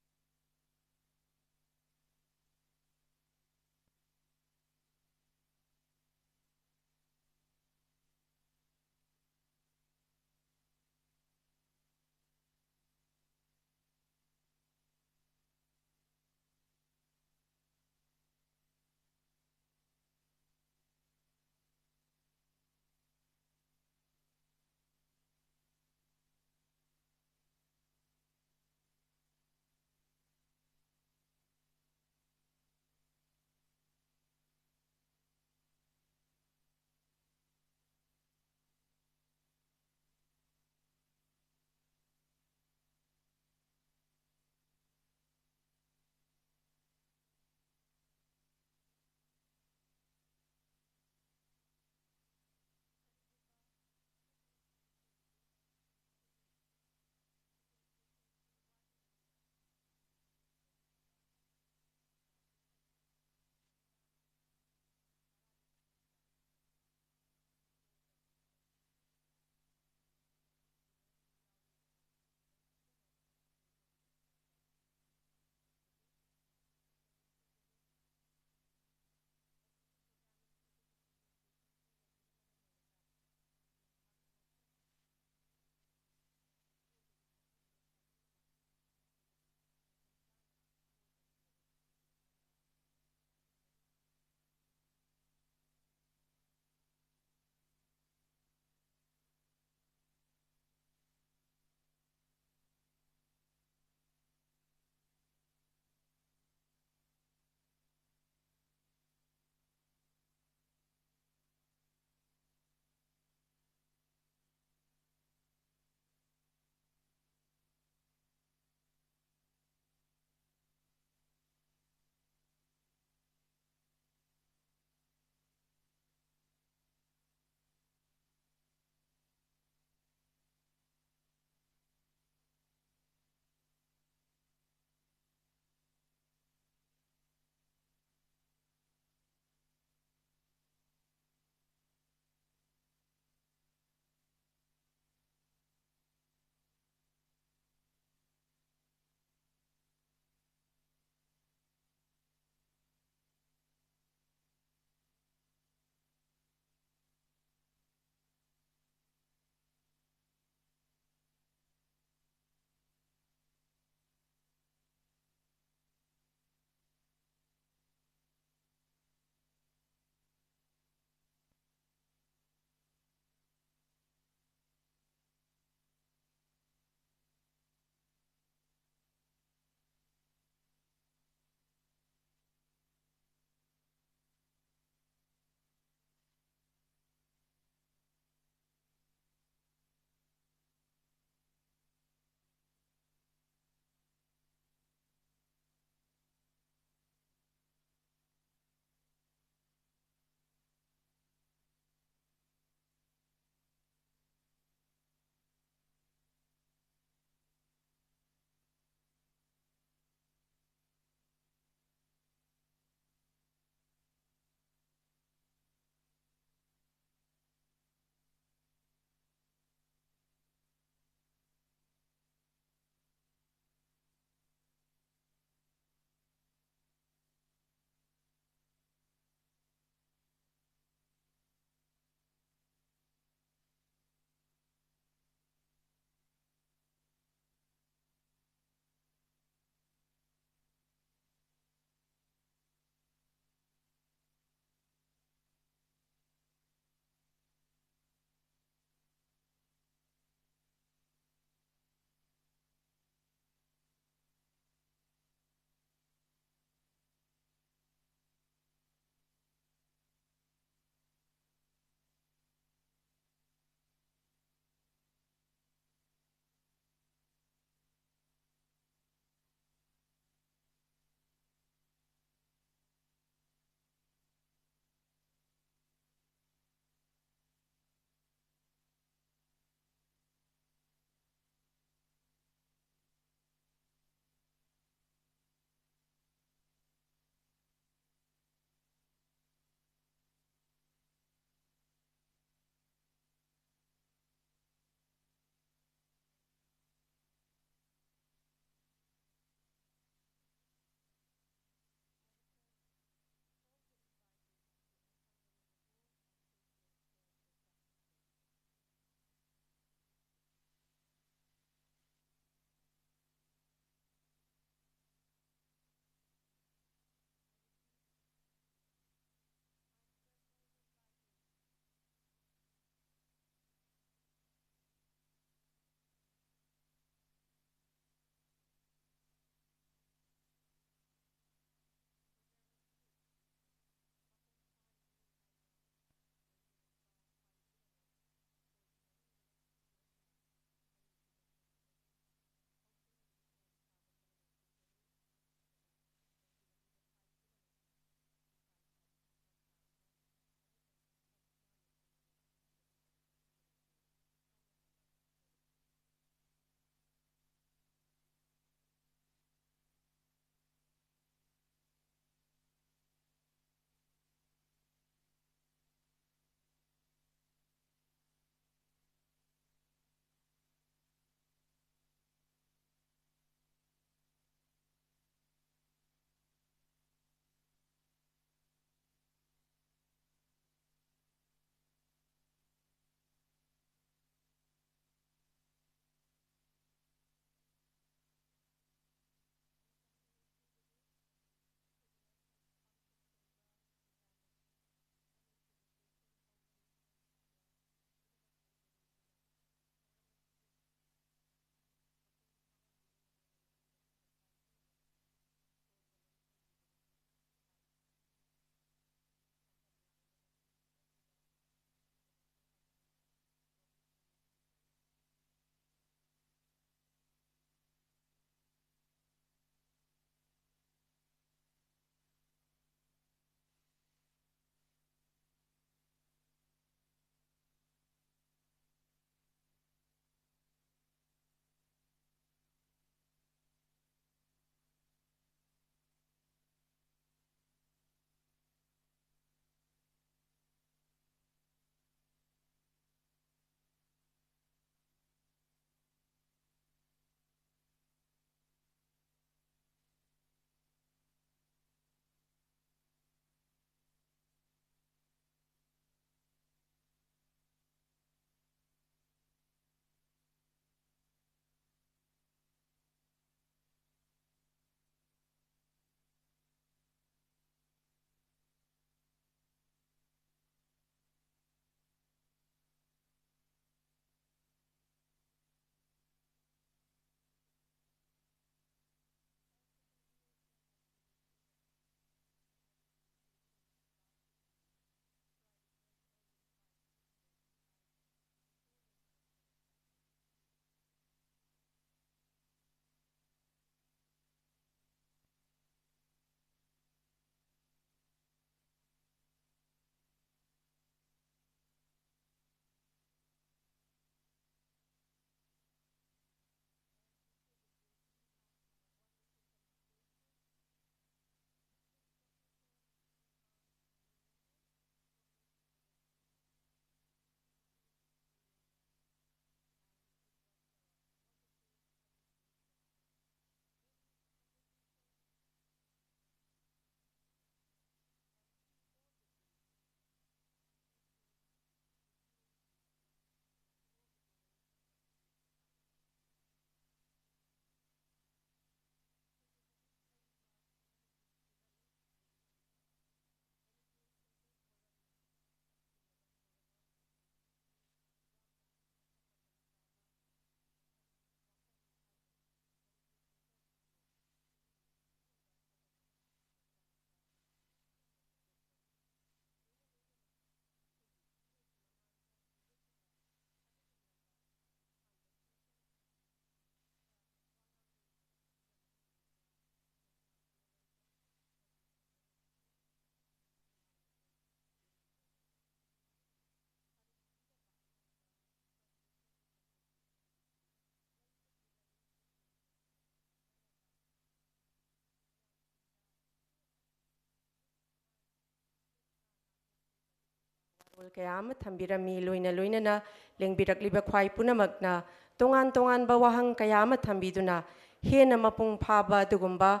Kayama Thambirami Luina Luinana, Lingbirakliba Kwai Punamakna, Tongan Bawahang Kayama Thambiduna, Hena Mapung Paba Dugumba,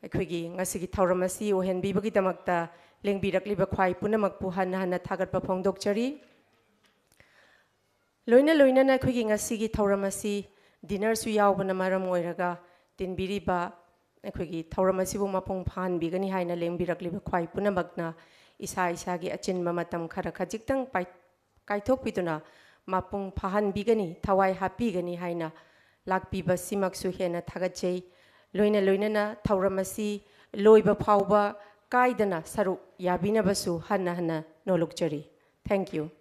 Equigi, Nasiki Tauramasi, or Henbibagi Damakta, Lingbirakliba Kwai Punamak Puhana Hana Tagat Papong Dokchari. Luina Equigi Nasiki Tauramasi, dinner Suyawana Maramoiraga, Dinbiriba, Equigi Tauramasi Mapung Pan, Bigani Haina Lingbirakliba Kwai Punamakna. Isa isagi achin mamatam khara khajikhtang kaithok pituna mapung phahan bigani thawai happy gani haina lakpiba simaksu hena thagachei loina na thauramasi loiba phauba kaidana saru yabina basu hanna nolukchari. Thank you.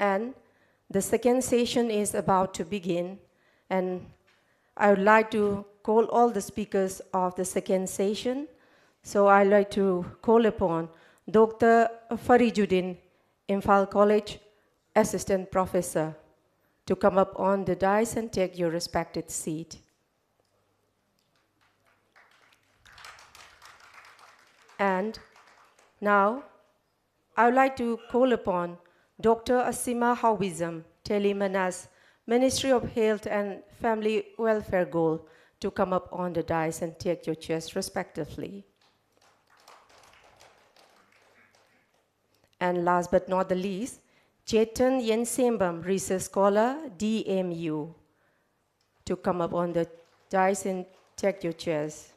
And the second session is about to begin, and I would like to call all the speakers of the second session. So I'd like to call upon Dr. Farijuddin, Imphal College Assistant Professor, to come up on the dais and take your respected seat. And now, I would like to call upon Dr. Asima Hawizam, Telemanas, Ministry of Health and Family Welfare Goal, to come up on the dais and take your chairs respectively. And last but not the least, Chetan Yensembam, Research Scholar, DMU, to come up on the dais and take your chairs.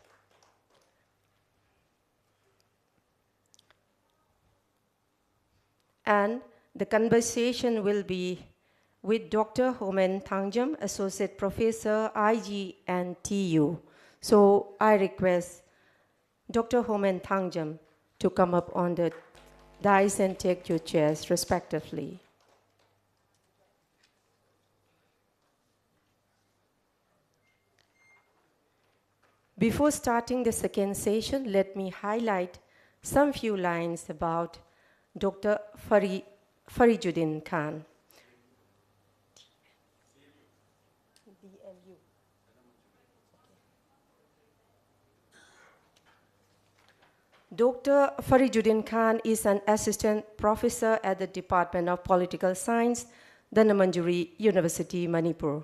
And the conversation will be with Dr. Homen Thangjam, Associate Professor, IG and TU. So I request Dr. Homen Thangjam to come up on the dais and take your chairs respectively. Before starting the second session, let me highlight some few lines about Dr. Farijuddin Khan. Dr. Farijuddin Khan is an assistant professor at the Department of Political Science, Dhanmanjari University, Manipur.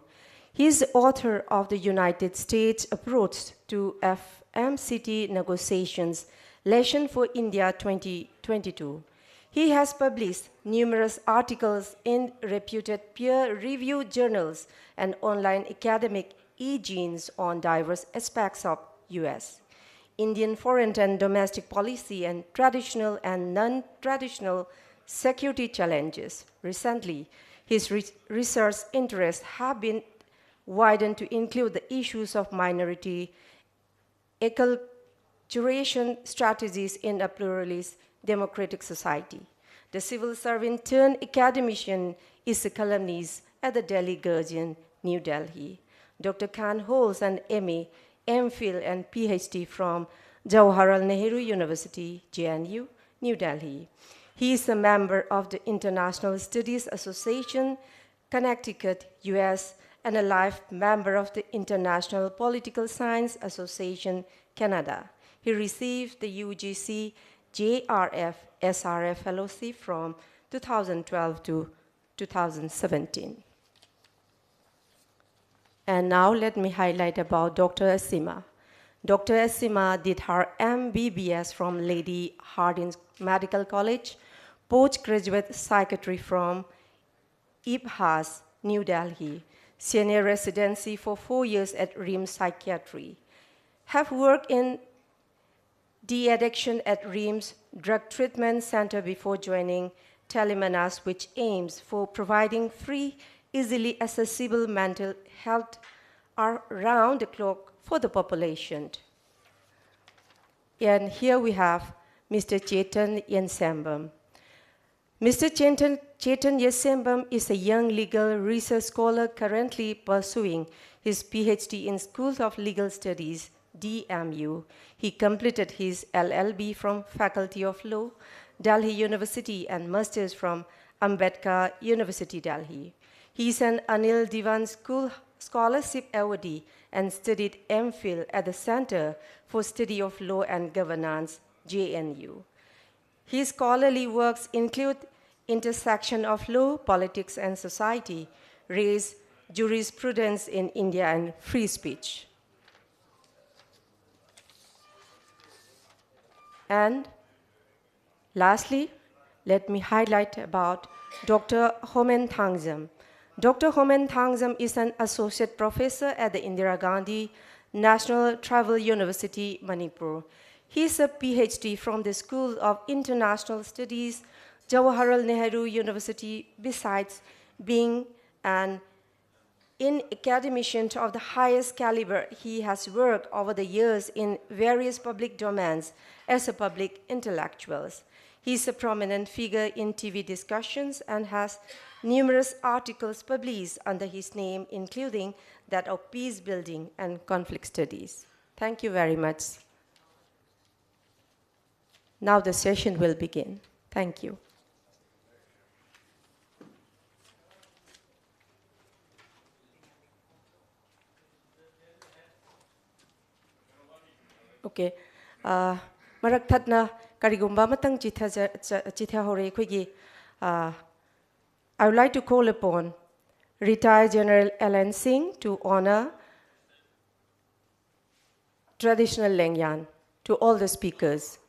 He is the author of the United States Approach to FMCT Negotiations, Lesson for India 2022. He has published numerous articles in reputed peer-reviewed journals and online academic e-zines on diverse aspects of U.S. Indian foreign and domestic policy and traditional and non-traditional security challenges. Recently, his research interests have been widened to include the issues of minority acculturation strategies in a pluralist democratic society. The civil servant turned academician is a columnist at the Delhi Guardian, New Delhi. Dr. Khan holds an MA, MPhil, and PhD from Jawaharlal Nehru University, JNU, New Delhi. He is a member of the International Studies Association, Connecticut, US, and a life member of the International Political Science Association, Canada. He received the UGC JRF SRF Fellowship from 2012 to 2017. And now let me highlight about Dr. Asima. Dr. Asima did her MBBS from Lady Hardinge Medical College, postgraduate psychiatry from IBHAS, New Delhi, senior residency for 4 years at RIMS Psychiatry. Have worked in de-addiction at RIMS Drug Treatment Center before joining Telemanas, which aims for providing free, easily accessible mental health around the clock for the population. And here we have Mr. Chetan Yensembam. Mr. Chetan Yensembam is a young legal research scholar currently pursuing his PhD in School of Legal Studies, DMU. He completed his LLB from Faculty of Law, Delhi University, and Masters from Ambedkar University, Delhi. He is an Anil Diwan Scholarship awardee and studied MPhil at the Center for Study of Law and Governance, JNU. His scholarly works include intersection of law, politics, and society, race, jurisprudence in India, and free speech. And lastly, let me highlight about Dr. Homen Thangzam. Dr. Homen Thangzam is an associate professor at the Indira Gandhi National Tribal University, Manipur. He is a PhD from the School of International Studies, Jawaharlal Nehru University, besides being an academician of the highest caliber. He has worked over the years in various public domains as a public intellectual. He is a prominent figure in TV discussions and has numerous articles published under his name, including that of peace building and conflict studies. Thank you very much. Now the session will begin. Thank you. Okay. Marak thatna karigumba matang chitha hore khoi I would like to call upon retired General Alan Singh to honor traditional Lengyan to all the speakers.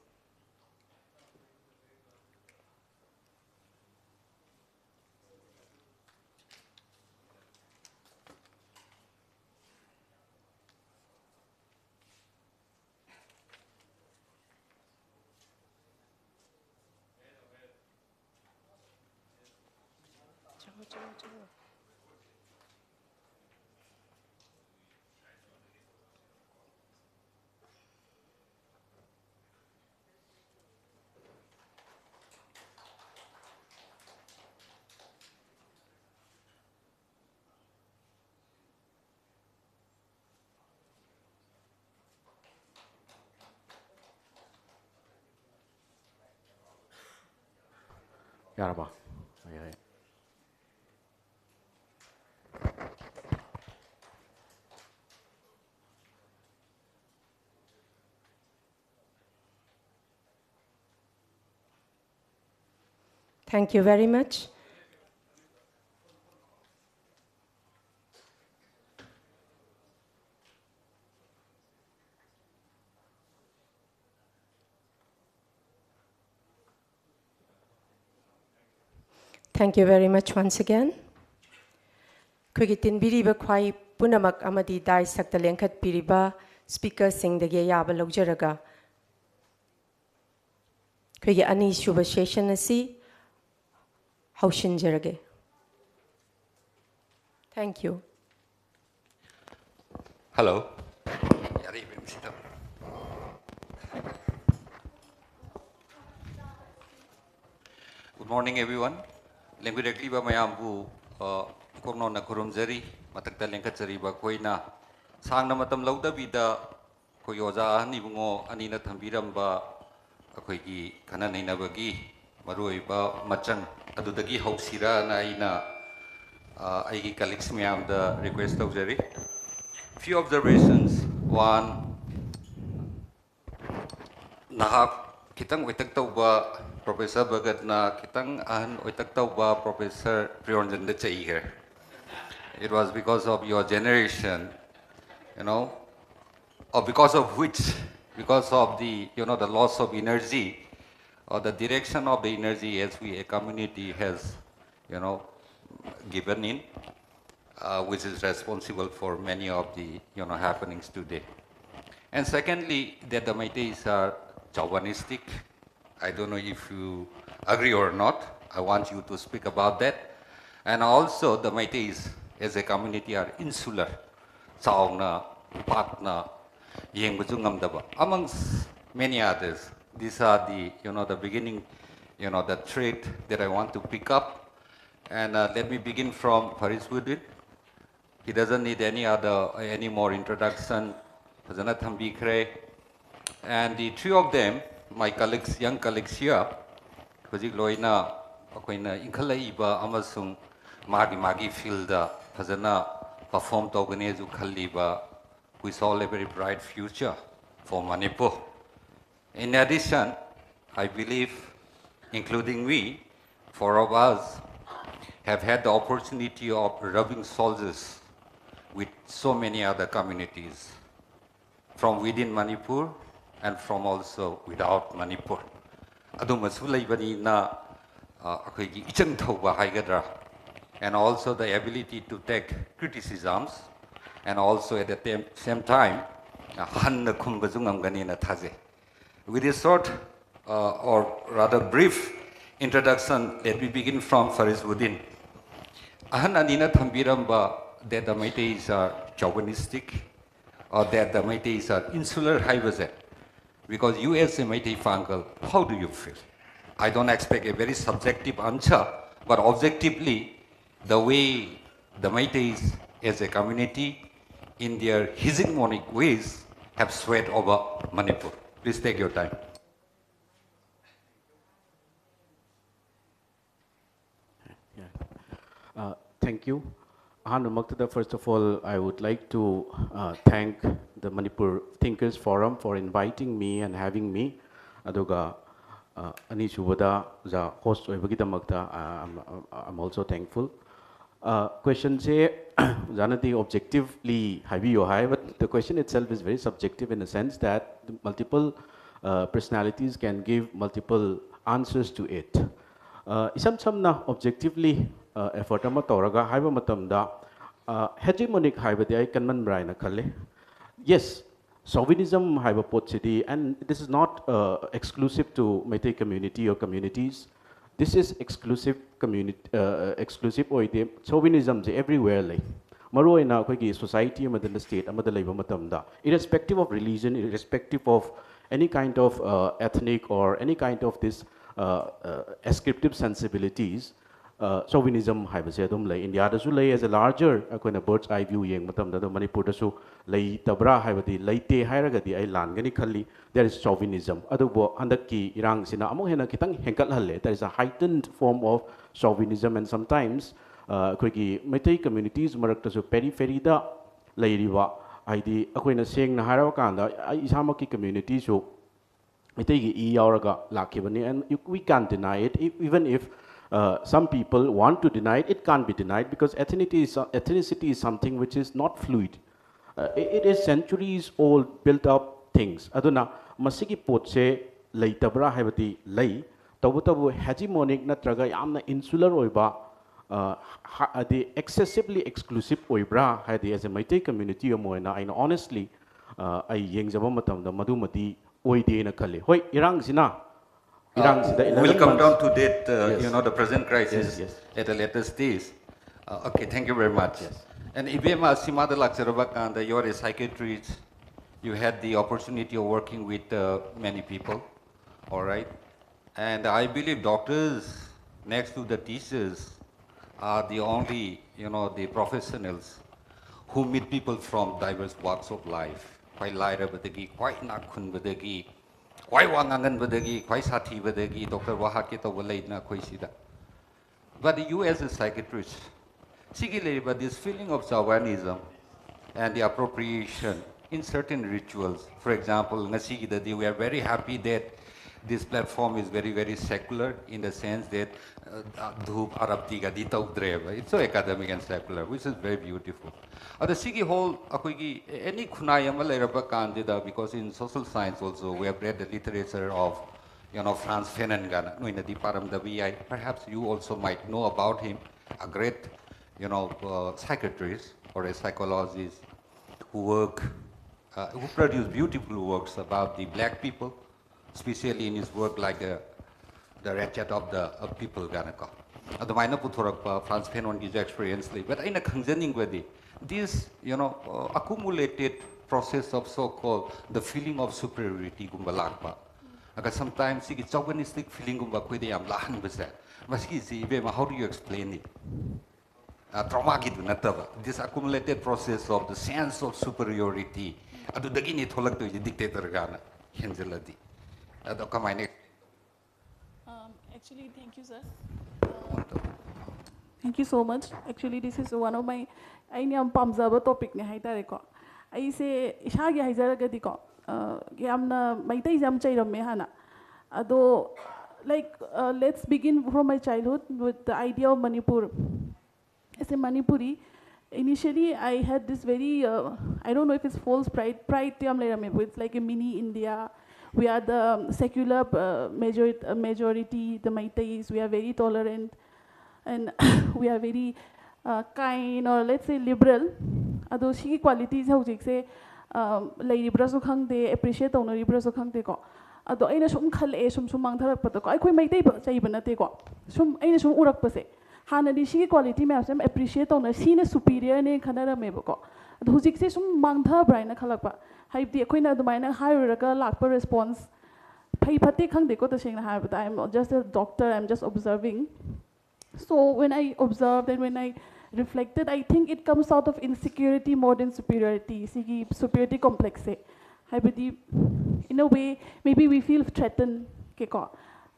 Yaraba. Thank you very much. Thank you very much once again. Kugitin biriba kwai punamak amadi dai sakta lengkhat biriba speaker sing the yaba logjaraga. Kugi ani shuba session asi haushin jarage. Thank you. Hello. Good morning, everyone. Language ba mayambu korno na kurumjari matakta lengkachari ba koina sangna matam lauda bida ko yoja ani bungo ani na thambiram ba akoi gi kana naina bagi maroi ba machang adudagi hausira na ina aigi colleagues mayam the request of jari few observations. One, nahak kitang oitak tauba Professor Bagatna kitang ahan oitak tauba Professor Priyanjan de chai here. It was because of your generation, you know, or because of the the loss of energy or the direction of the energy as a community has given in, which is responsible for many of the happenings today. And secondly, that the Meiteis are chauvinistic. I don't know if you agree or not. I want you to speak about that. And also the Meiteis as a community are insular. Saungna, Patna, Yengbujungamdaba, amongst many others. These are the the beginning, the trait that I want to pick up. And let me begin from Faris Woodin. He doesn't need any more introduction. And the three of them, my colleagues, young colleagues here, Hojik Loina, Akoina, Inkalaiba, Amasung, Magi field, Fazana, perform Toganezu Kaliba, who saw a very bright future for Manipur. In addition, I believe including me, four of us have had the opportunity of rubbing shoulders with so many other communities from within Manipur and from also without Manipur. Adumasu laibani na akoigi ichang thauba haigadra, and also the ability to take criticisms, and also at the same time hanna kumbazungam ganina thaze. With this short or rather brief introduction, let me begin from Farisbuddin. Ahan anina thambiramba that the Meiteis are chauvinistic, or that the Meiteis are insular haivaze. Because you as a Meitei Fangal, how do you feel? I don't expect a very subjective answer, but objectively, the way the Meiteis as a community in their hegemonic ways have sweat over Manipur. Please take your time. Thank you. First of all, I would like to thank the Manipur Thinkers Forum for inviting me and having me. Aduga ani subada za host I'm also thankful. Question say Janati objectively high, but the question itself is very subjective in the sense that multiple personalities can give multiple answers to it. Isam samna objectively effort ama toraga haiba matamda hegemonic haibadi ai kanman braina khalle. Yes, chauvinism haiba pot city, and this is not exclusive to Meitei community or communities. This is exclusive community, exclusive oide chauvinism je everywhere lay. Maro ina koi society amadana state amadala iba matamda, irrespective of religion, irrespective of any kind of ethnic or any kind of this ascriptive sensibilities, chauvinism haibase adum lay. India dasu lay as a larger koina bird's eye view yeng matamda da Manipur dasu lay tabra haibadi laite hairagadi ai langani khalli. There is chauvinism. Adubo handaki irang sina amo hena kitang hengkat halle. There is a heightened form of chauvinism, and sometimes koigi Meitei communities maraktasu periphery da layriwa aidi akoina seng na harawa kanda isamaki community so Meitei gi yauraga lakibani, and we can't deny it. Even if some people want to deny it, it can't be denied, because ethnicity is something which is not fluid. It is centuries old built up things. Aduna masigi potse lay tabra haibati lay tabu hegemonic natraga yamna insular oiba the excessively exclusive oibra haidi as a Meitei community omoina. I know honestly I yengjaba matamda madumati oide na khalle. Hoi irang sina we'll come down to that, yes. You know, the present crisis yes. at a later stage. Okay, thank you very much. Yes. And Ibema Simada Laksarabakanda, you're a psychiatrist. You had the opportunity of working with many people, all right? And I believe doctors, next to the teachers, are the only, you know, the professionals who meet people from diverse walks of life. Quite lighter badagi, quite nakun badagi, quite wangangan badagi, quite sati badagi, Dr. Wahakita Walaidna Koisida. But you as a psychiatrist, but this feeling of Chauvinism and the appropriation in certain rituals. For example, we are very happy that this platform is very, very secular in the sense that it's so academic and secular, which is very beautiful. The Sigi whole, any kunayama candida, because in social science also we have read the literature of, you know, Franz Fanon, perhaps you also might know about him, a great, you know, psychiatrist or a psychologist who produce beautiful works about the black people, especially in his work like the Ratchet of the People Ganaka. The minor Puthoraka, Franz Fanon is experience, but in a concerning way, this, you know, accumulated process of so-called the feeling of superiority gumbalakpa. Sometimes it's chauvinistic feeling gumbakwidi lahan basa. How do you explain it? This accumulated process of the sense of superiority. Dictator Ghana. Actually, thank you, sir. Thank you so much. Actually, this is one of my pamzaba topic. I say, Ishagi Hazaragadiko, Yamna, my days am Chayrame Hana. Ado like, let's begin from my childhood with the idea of Manipur. As a Manipuri, initially I had this very, I don't know if it's false pride, it's like a mini India. We are the secular majority, the Maitais, we are very tolerant, and we are very kind, or let's say liberal. Ado shigi qualities hojik se leiribra su khangde, appreciate tawnaribra su khangde ko. Ado aina sum khale sum mangtharak pato ko ai khoi Maitai ba chai banate ko. Sum aina sum urak pase. Hana di shigi quality me asem appreciate tawna sine superior ne khanara me ba ko. Ado hojik se sum mangtha braina khalak ba. Haibdi akoina adumaina hairaka lakpa response phai phate khangde ko tasengna haibata. I'm just a doctor, I'm just observing. So when I observed and when I reflected, I think it comes out of insecurity more than superiority. Sigi superiority complex se. Haibadi, in a way, maybe we feel threatened. Keko.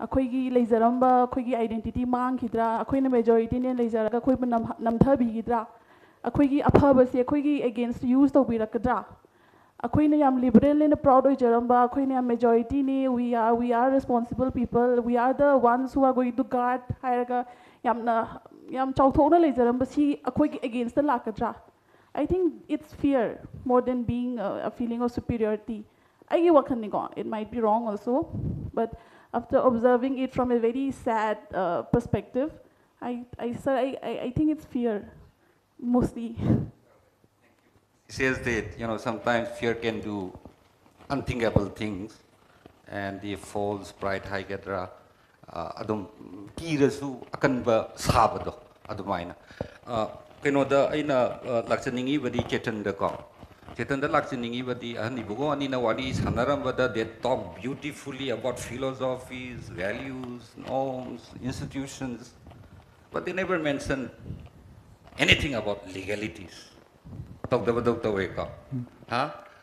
Akoigi leizaramba, akoigi identity mang hidra, akoina majority ne leizaraga, akoiba namtha bigidra, akoigi aphabasi, akoigi against use to birakadra. Akoina yam liberal and proud of jaramba, akoina yam majority ne, we are responsible people, we are the ones who are going to guard hiraga. Yam chawthona leizaramba si akoigi against the lakadra. I think it's fear more than being a feeling of superiority. It might be wrong also, but after observing it from a very sad perspective, I think it's fear, mostly. Says that, sometimes fear can do unthinkable things, and the false pride high gadra adum kirasu akanba sabado adumaina kenoda aina lakchaningi badi chetan da ko chetan da lakchaningi badi ani bugo ani na wali sanarambada they talk beautifully about philosophies, values, norms, institutions, but they never mention anything about legalities. Talk the way ko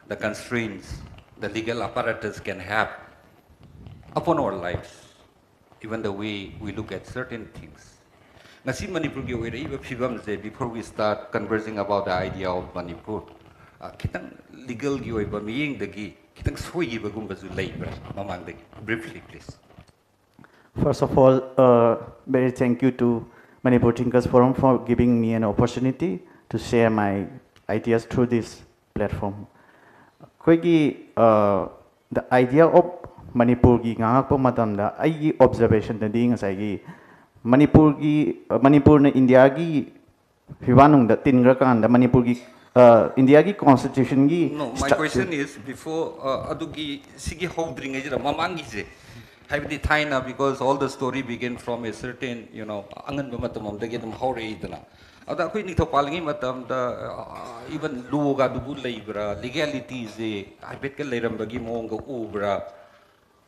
the constraints the legal apparatus can have upon our lives, even the way we look at certain things. Ngasi Manipur gi oira iba phibam je before we start conversing about the idea of Manipur, kitang legal gi oiba miyeng dagi kitang soi gi bagum bazu labor mamang dagi briefly please. First of all, very thank you to Manipur Thinkers Forum for giving me an opportunity to share my ideas through this platform. The idea of Manipur gi ngangakpa matamda aigi observation da ding asai Manipur na India gi hiwanung da tingra kan da Manipur gi India gi constitution gi. No, my question is before adugi sigi holdring ejira mamangi je haibdi thaina, because all the story began from a certain angan matamam da gedam hore idana ada koi ni thopalingi matam da even luga dubu leibra legalities je haibet ke leiram bagi monga ubra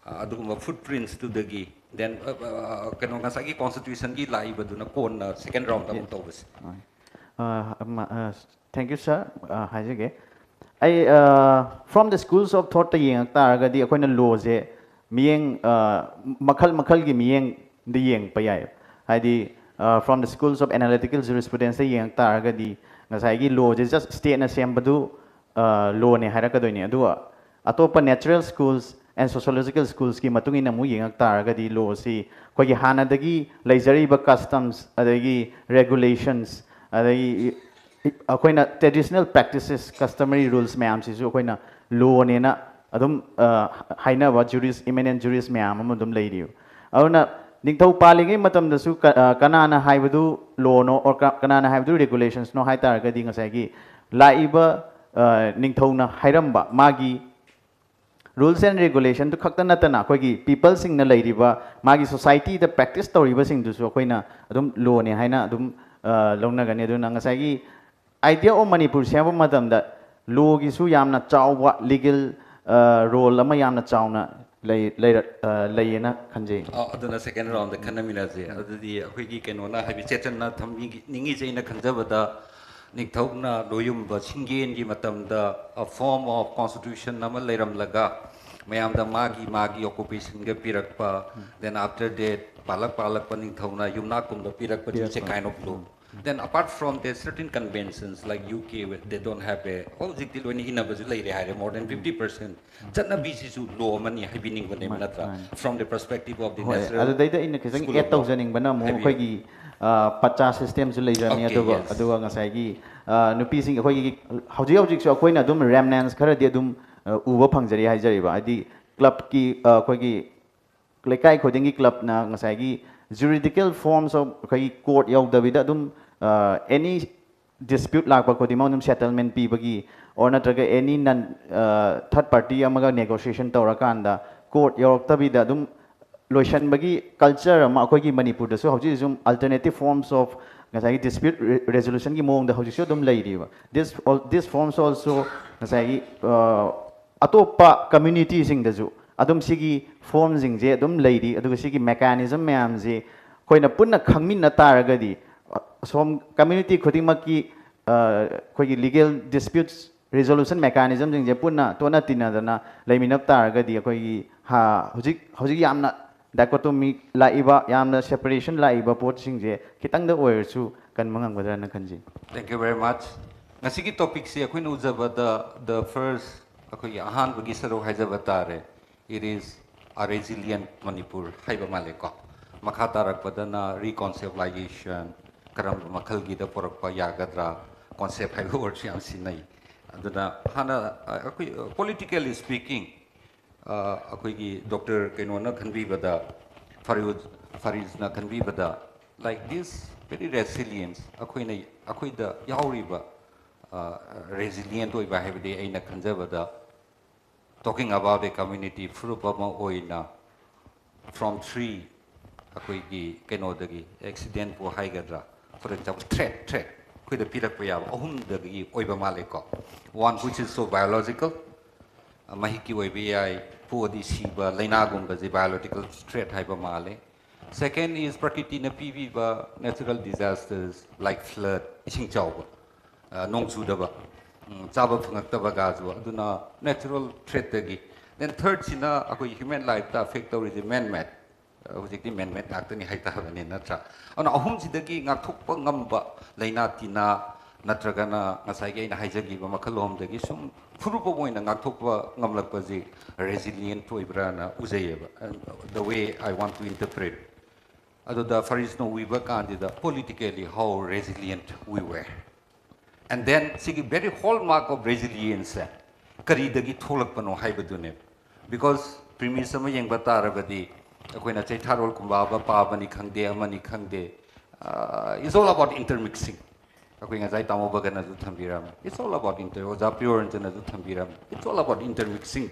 aduguma footprints to the gi then kano ngasagi constitution gi lai baduna kon second round am tobus. Thank you sir. Hajage from the schools of thought yeng taragadi akoina law je miyeng makal gi miyeng de yeng payai haidi from the schools of analytical jurisprudence yeng taragadi ngasagi law je just state na sembadu law ne harakadoi adu atopa natural schools and sociological schools ki matung ina mu yeng taragadi law si koi hana dagi leizariba customs adagi regulations adagi akoina traditional practices customary rules mayam si su akoina law ne na adum haina wa juris eminent juris mayam amudum leiriu auna ningthau palingai matam da su kanana haibadu law no or kanana haibadu regulations no hai taragadi ngasai gi laiba ningthau na hairamba magi rules and regulation to khakta natana koi gi people sing na leiriba magi society the practice toriba sing du su koina adum law ne haina adum longna gani adu ngasai gi idea of Manipur seba matam da law gi su yamna chawwa legal role ama yamna chawna layena khanje aduna second round the kanamina je adudi akhoi gi kenona habi chetan na thambi ningi je na khanjabada nikthokna loyum ba singen gi matam da a form of constitution nama leiram laga mayam da magi occupation ga pirakpa then after that palak pa nikthokna yumna kum da pirakpa is a kind of law Then apart from there's certain conventions like UK where they don't have a objective when in a more than 50%. Law money from the perspective of the national school of law. pacha system su lei jani aduga ngasai gi nupi sing khoi gi hauji hauji su khoi na dum remnants khara di dum uba phangjari hai jari ba adi club ki khoi gi lekai khoding gi club na ngasai gi juridical forms of khoi court yaw davida dum any dispute lak ba khodi maunum settlement pi bagi or natraga any non third party amaga negotiation tawrakanda court yaw tabida dum lotion bagi culture ma khoi gi manipur da so hauji zum alternative forms of ngasai dispute resolution gi mong da hauji so dum lei ri ba this forms also ngasai gi atopa community sing da ju adum sigi forms sing je dum lei ri aduga sigi mechanism mayam je khoina punna khangmin na taragadi som community khudimaki khoi gi legal disputes resolution mechanism sing je punna tona tinadana leiminap taragadi khoi gi ha hauji yamna dichotomy laiba yamna separation laiba pot singje kitang da oir chu kan mangang badra na kanji. Thank you very much. Ngasigi topic si ako'y nauzaba the first ako'y ahan bagi saro haizaba tare. It is a resilient Manipur haiba maleko. Makatarak pada na reconceptualization karam makalgi da porakpa yagadra concept haiba word siyang sinay. Aduna hana ako'y politically speaking ako'y Dr. Kenona kanbi bada Fariz na kanbi bada like this very resilience ako'y da yauri ba resilient oi ba habide ay na kanjaba da talking about a community frupa mo oi na from three ako'y kenodagi accident po haigadra for example threat ako'y da pirak pa yaba ahum dagi oi ba maleko one which is so biological mahiki oi ba po di siba lainagum ba biological threat haiba male. Second is prakriti na pivi ba natural disasters like flood ising chawba nong sudaba chaba phangakta ba gazwa aduna natural threat dagi. Then third sina ako'y human life ta affect the man-made hujikti man-made ngakta ni haita bani natra ana ahum sidagi ngakthokpa ngamba laina tina natraga na ngasai gi na haijagi ba makhalom dagi sum furupa boina ngakthokpa ngamlakpa ji resilient toibra na uzayeba the way I want to interpret adoda faris no we work on the politically how resilient we were and then sigi very hallmark of resilience kari dagi tholakpa no haibadune because premise sama yeng bataragadi akoina chai tharol kumba ba pa bani khangde amani khangde is all about intermixing. It's all about it's all about intermixing.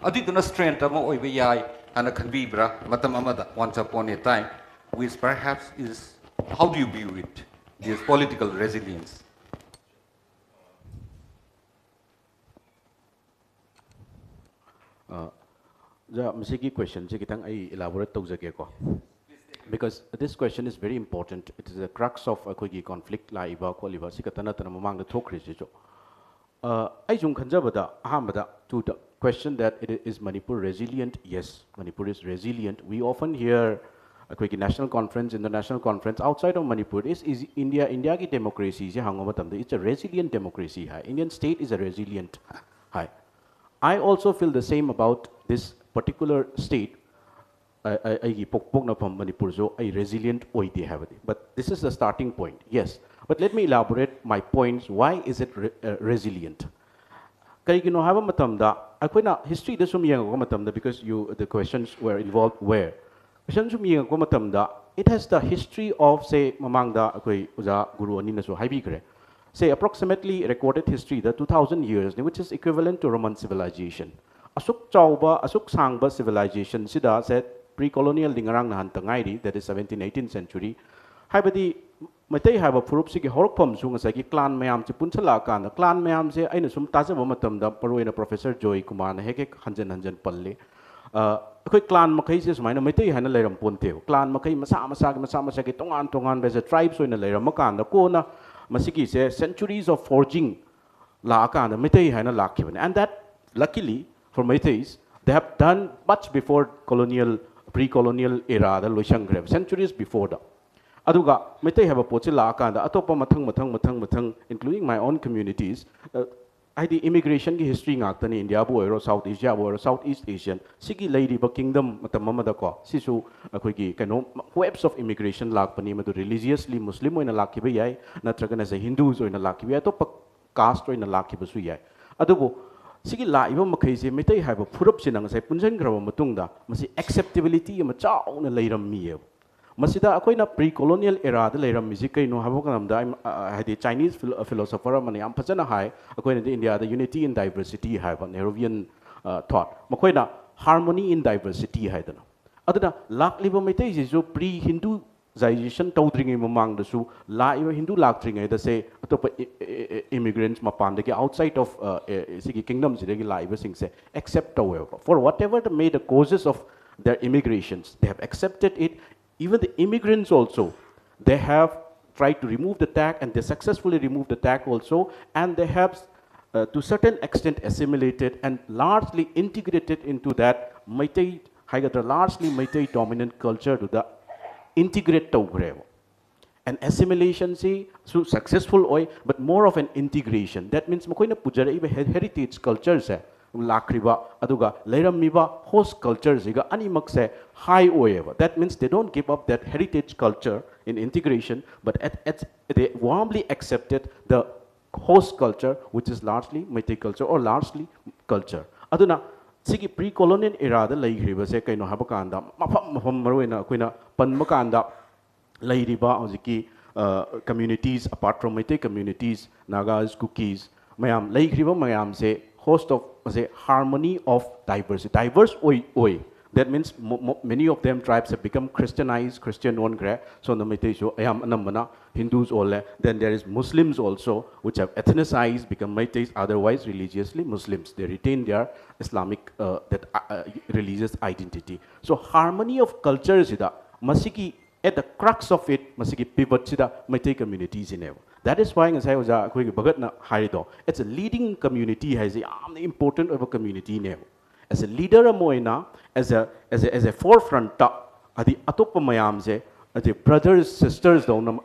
Adituna strength amo oibiyai and a kanbibra matamamada once upon a time, which perhaps is how do you view it? This political resilience. The Msiki question, I elaborate because this question is very important. It is the crux of a conflict la iba ko liba sikatana tana mamang the talk rijo. I jung kanjabada ahamada to the question that is Manipur resilient? Yes, Manipur is resilient. We often hear a national conference, international conference outside of Manipur is India ki democracy is it's a resilient democracy. Indian state is a resilient. I also feel the same about this particular state. I Manipur so a resilient oide have it. But this is the starting point, yes. But let me elaborate my points. Why is it resilient? Karigino have a matamda. Akwena history the matamda because the questions were involved where? It has the history of say mamangda uza guru anina so haibikre. Say approximately recorded history the 2000 years which is equivalent to Roman civilization. Asuk chauba asuk sangba civilization sida said pre-colonial dingarang nahan tangairi, that is 17th, 18th century. Haibadi matay haba furup sige horpam sunga sagi clan mayam si punsala kana clan mayam se aina sum taza matam da paruina Professor Joy Kumar na heke hanjan palle. Ako'y clan makai se sumaina matay hana leiram ponteo. Clan makai masa ki tongan beza tribes so ina leiram makanda ko na masiki se centuries of forging la akanda matay hana lakiban. And that luckily for Meiteis they have done much before pre-colonial era, the Loishang centuries before that. aduga metai haba pochi la akanda atopa mathang including my own communities the immigration ki history ngaktani India bu oiro South Asia bu oiro Southeast Asian sigi lady ba kingdom matamamada ko sisu akoi ki kano webs of immigration lakpani madu religiously Muslim oina lakhiba yai natraga as a Hindus oina lakhiba yai to caste oina lakhiba su yai adugo sigi la iba makai se metai haba phurup sinang sai punjan graba matungda masi acceptability ma chauna leiram mi masida akoina pre-colonial era da leiram music kai no habo kanam da hadi Chinese philosopher man yam phajana hai akoina the India the unity in diversity hai ba Nehruvian thought makoina harmony in diversity hai dana aduna lakliba metai jisu pre-Hinduization tawdringi mamang da su la iba Hindu laktringai da se atopa immigrants mapan da ki outside of sigi kingdom sidagi la iba sing se accept for whatever the made the causes of their immigrations they have accepted it. Even the immigrants also, they have tried to remove the tag and they successfully removed the tag also, and they have to a certain extent assimilated and largely integrated into that Meitei, largely Meitei dominant culture to the integrate tawgreo. And assimilation see so successful oi, but more of an integration. That means makoina pujara iba heritage cultures hai. Lakriba aduga leirammiba host culture ziga animak se high oeva. That means they don't give up that heritage culture in integration, but they warmly accepted the host culture, which is largely Meitei culture or largely culture. Aduna sigi pre-colonial era da leihriba se kaino habakanda mafam maroina koina panmakanda leiriba hojiki communities apart from Meitei communities, Nagas, Kukis, mayam leihriba mayam se host of say harmony of diversity. Diverse oi. That means many of them tribes have become Christianized, Christian one gra. So the Meitei ayam anamana Hindus all. Then there is Muslims also, which have ethnicized, become Meiteis, otherwise religiously Muslims. They retain their Islamic religious identity. So harmony of cultures ida masiki at the crux of it masiki pivot sida Meitei communities in ever. That is why as I was it's a leading community has a important of a community now. As a leader amoina, as a forefront adi atopa mayamse as a brothers sisters dona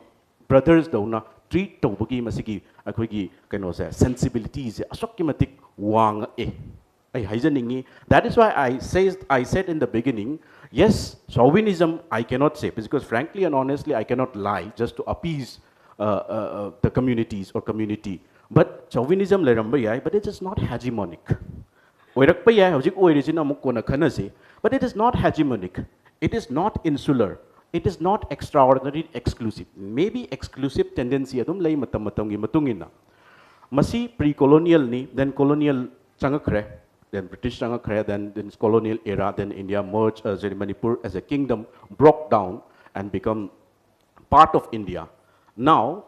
treat tobagi masiki akoigi kano say sensibilities asokkimatik wang that is why I said in the beginning, yes, chauvinism I cannot say because frankly and honestly I cannot lie just to appease the communities or community. But chauvinism but it is not hegemonic. But it is not hegemonic. It is not insular. It is not extraordinary exclusive. Maybe exclusive tendency adum lay matam-matamgi matungina. Masi pre-colonial ni, then colonial changakre, then British changakre, then colonial era, then India merged Manipur as a kingdom, broke down and become part of India. Now,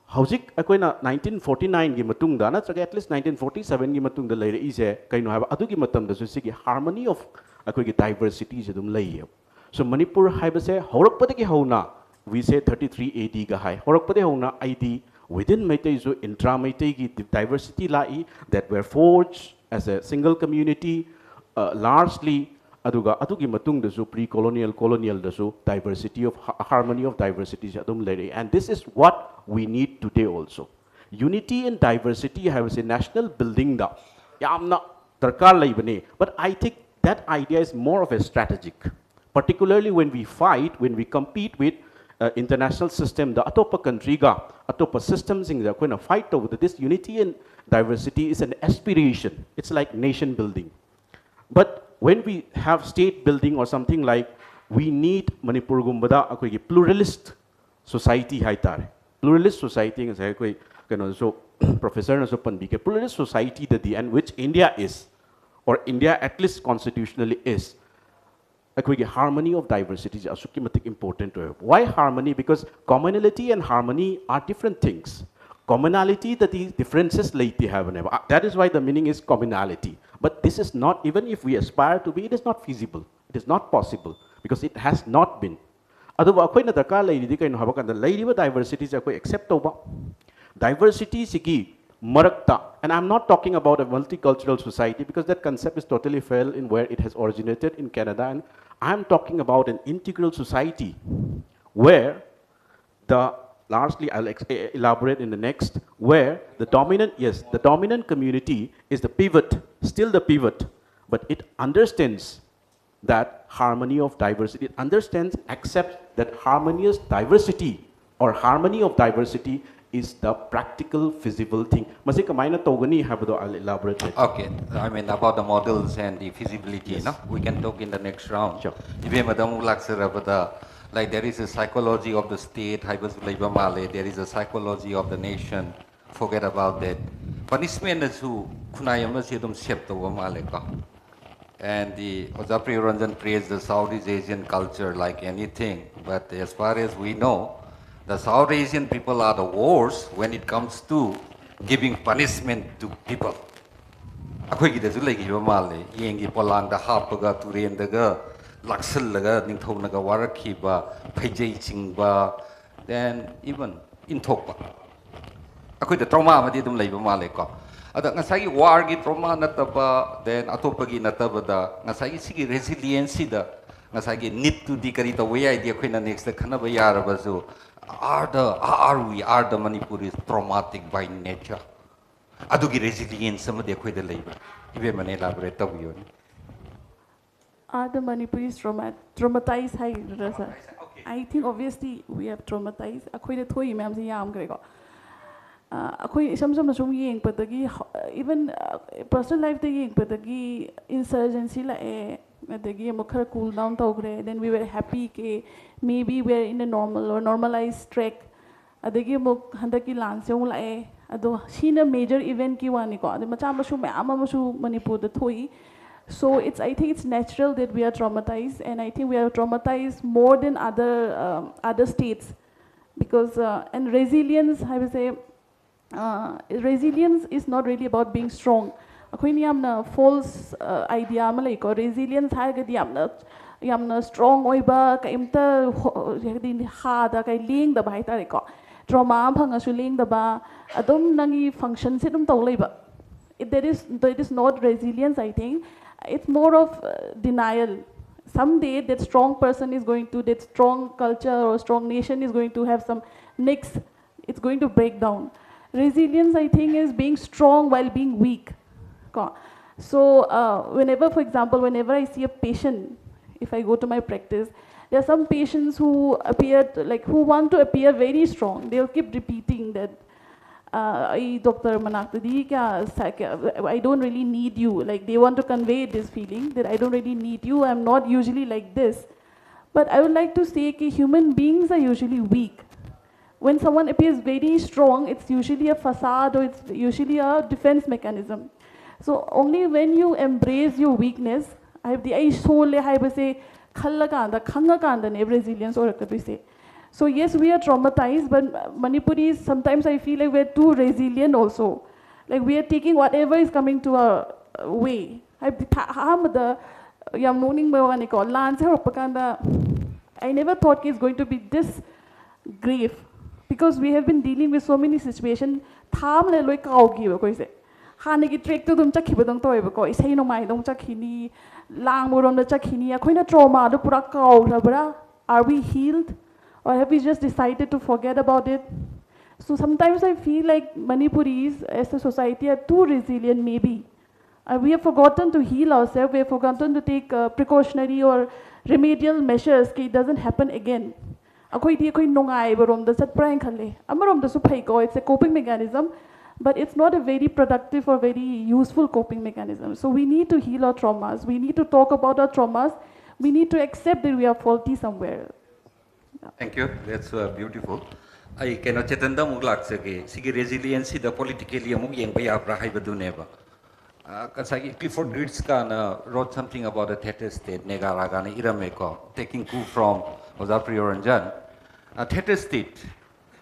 howzik akoina 1949 gi matungda na at least 1947 gi matungda leire ise kaino haba adugi matamda su sigi harmony of akoigi diversity je dum leiye. So Manipur haibase horakpadagi hauna we say 33 AD ga hai horakpade hauna ID within Meitei zo intra Meitei gi diversity lai that were forged as a single community largely aduga atugi matung dasu pre-colonial colonial dasu diversity of harmony of diversity adum lere, and this is what we need today also. Unity and diversity have a national building da yamna darkar laibane, but I think that idea is more of a strategic, particularly when we fight, when we compete with international system, the atopa country ga atopa systems in the kind of fight over this unity and diversity is an aspiration. It's like nation building, but when we have state building or something like, we need Manipur gumbada akoigi pluralist society haitare. Pluralist society is akoi kano so professor na so panbike pluralist society the and which India is, or India at least constitutionally is. Akoigi harmony of diversity is asukimatik important to have. Why harmony? Because commonality and harmony are different things. Commonality that the differences later have. That is why the meaning is commonality. But this is not, even if we aspire to be, it is not feasible. It is not possible because it has not been. Otherwise, akoi na darkar lady kaino habakanda lady ba diversity is akoi accept over. Diversity sigi marakta, and I'm not talking about a multicultural society because that concept is totally fail in where it has originated in Canada, and I'm talking about an integral society where the largely, I'll elaborate in the next, where the dominant, yes, the dominant community is the pivot, still the pivot, but it understands that harmony of diversity. It understands, accepts that harmonious diversity or harmony of diversity is the practical, feasible thing. Masi kamaina togani habdo, I'll elaborate later. Okay, I mean about the models and the feasibility, Yes. no? We can talk in the next round. Sure. Like there is a psychology of the state, there is a psychology of the nation. Forget about that. Punishment is who kunayamasidum septo. And the Ojapri Ranjan praised the Southeast Asian culture like anything, but as far as we know, the South Asian people are the worst when it comes to giving punishment to people. ꯑꯩꯈꯣꯏꯒꯤꯗꯁꯨ ꯂꯩꯈꯤꯕ ꯃꯥꯜꯂꯦ ꯌꯦꯡꯒꯤ ꯄꯣꯂꯥꯡꯗ ꯍꯥꯞꯄꯒ ꯇꯨꯔꯦꯟꯗꯒ ꯂꯥꯛꯁꯜꯂꯒ ꯅꯤꯡꯊꯧꯅꯒ ꯋꯥꯔꯛꯈꯤꯕ ꯐꯩꯖꯩ ꯆꯤꯡꯕ then even ꯏꯟꯊꯣꯛꯄ ꯑꯩꯈꯣꯏꯗ trauma ꯑꯃꯗꯤ ꯑꯗꯨꯝ ꯂꯩꯕ ꯃꯥꯜꯂꯦꯀꯣ ꯑꯗ ꯉꯁꯥꯏꯒꯤ ꯋꯥꯔꯒꯤ ꯇ꯭ꯔꯣꯃꯥ ꯅꯠꯇꯕ then ꯑꯇꯣꯞꯄꯒꯤ ꯅꯠꯇꯕꯗ ꯉꯁꯥꯏꯒꯤ ꯁꯤꯒꯤ ꯔꯦꯁꯤꯂꯤꯌꯦꯟꯁꯁꯤꯗ ꯉꯁꯥꯏꯒꯤ ꯅꯤꯠꯇꯨꯗꯤ ꯀꯔꯤ ꯇꯧꯕ ꯌꯥꯏꯗꯤ ꯑꯩꯈꯣꯏꯅ ꯅꯦꯛꯁꯇ ꯈꯟꯅꯕ ꯌꯥꯔꯕꯁꯨ are the Manipuris traumatic by nature? Adugi resilience amadi akoida leiba. Ibe mane elaborate tabiyoni. Are the Manipuris traumatized? I think obviously we have traumatized. Akoida thoi ma'am si yam grego. Akoi some yeng patagi even personal life the yeng patagi insurgency la adagi amukhar cool down togre. Then we were happy ke maybe we are in a normal or normalized track. Adagi amuk handaki lance yung la ado sina major event ki wani ko. Ado macha masu ma'ama masu Manipur the thoi. So I think it's natural that we are traumatized, and I think we are traumatized more than other states, because and resilience, I would say, resilience is not really about being strong. Akoy ni amna false idea malay ko resilience hai gadi amna strong oiba ka imta gadi hada kay ling da ba tare ko trauma phanga su ling da ba adom nangi function se dum tawlay ba. There is not resilience, I think. It's more of denial. Someday that strong person is going to, that strong culture or strong nation is going to have some nicks. It's going to break down. Resilience, I think, is being strong while being weak. So whenever, for example, whenever I see a patient, if I go to my practice, there are some patients who who want to appear very strong. They'll keep repeating that. Dr. Manaktadi, I don't really need you. Like they want to convey this feeling that I don't really need you. I'm not usually like this. But I would like to say that human beings are usually weak. When someone appears very strong, it's usually a facade or it's usually a defense mechanism. So only when you embrace your weakness, I have the soul, I say, resilience or say. So yes, we are traumatized, but Manipuris, sometimes I feel like we're too resilient also. Like we are taking whatever is coming to our way. I never thought it's going to be this grave, because we have been dealing with so many situations. Hanagi trek to them chakibadong toy bako, is hey no my don't chakini, lang muron the chakini, a quina trauma, the puraka, are we healed? Or have we just decided to forget about it? So sometimes I feel like Manipuris as a society are too resilient maybe. We have forgotten to heal ourselves, we have forgotten to take precautionary or remedial measures so it doesn't happen again. It's a coping mechanism, but it's not a very productive or very useful coping mechanism. So we need to heal our traumas, we need to talk about our traumas, we need to accept that we are faulty somewhere. Thank you. That's beautiful. I cannot chetanda muglak sage. Sige resiliency the politically amug yang paya prahay baduneba. Kasagi Clifford Gritzka wrote something about the theater state negaragana irameko taking coup from Ojapri Ranjan. A theater state.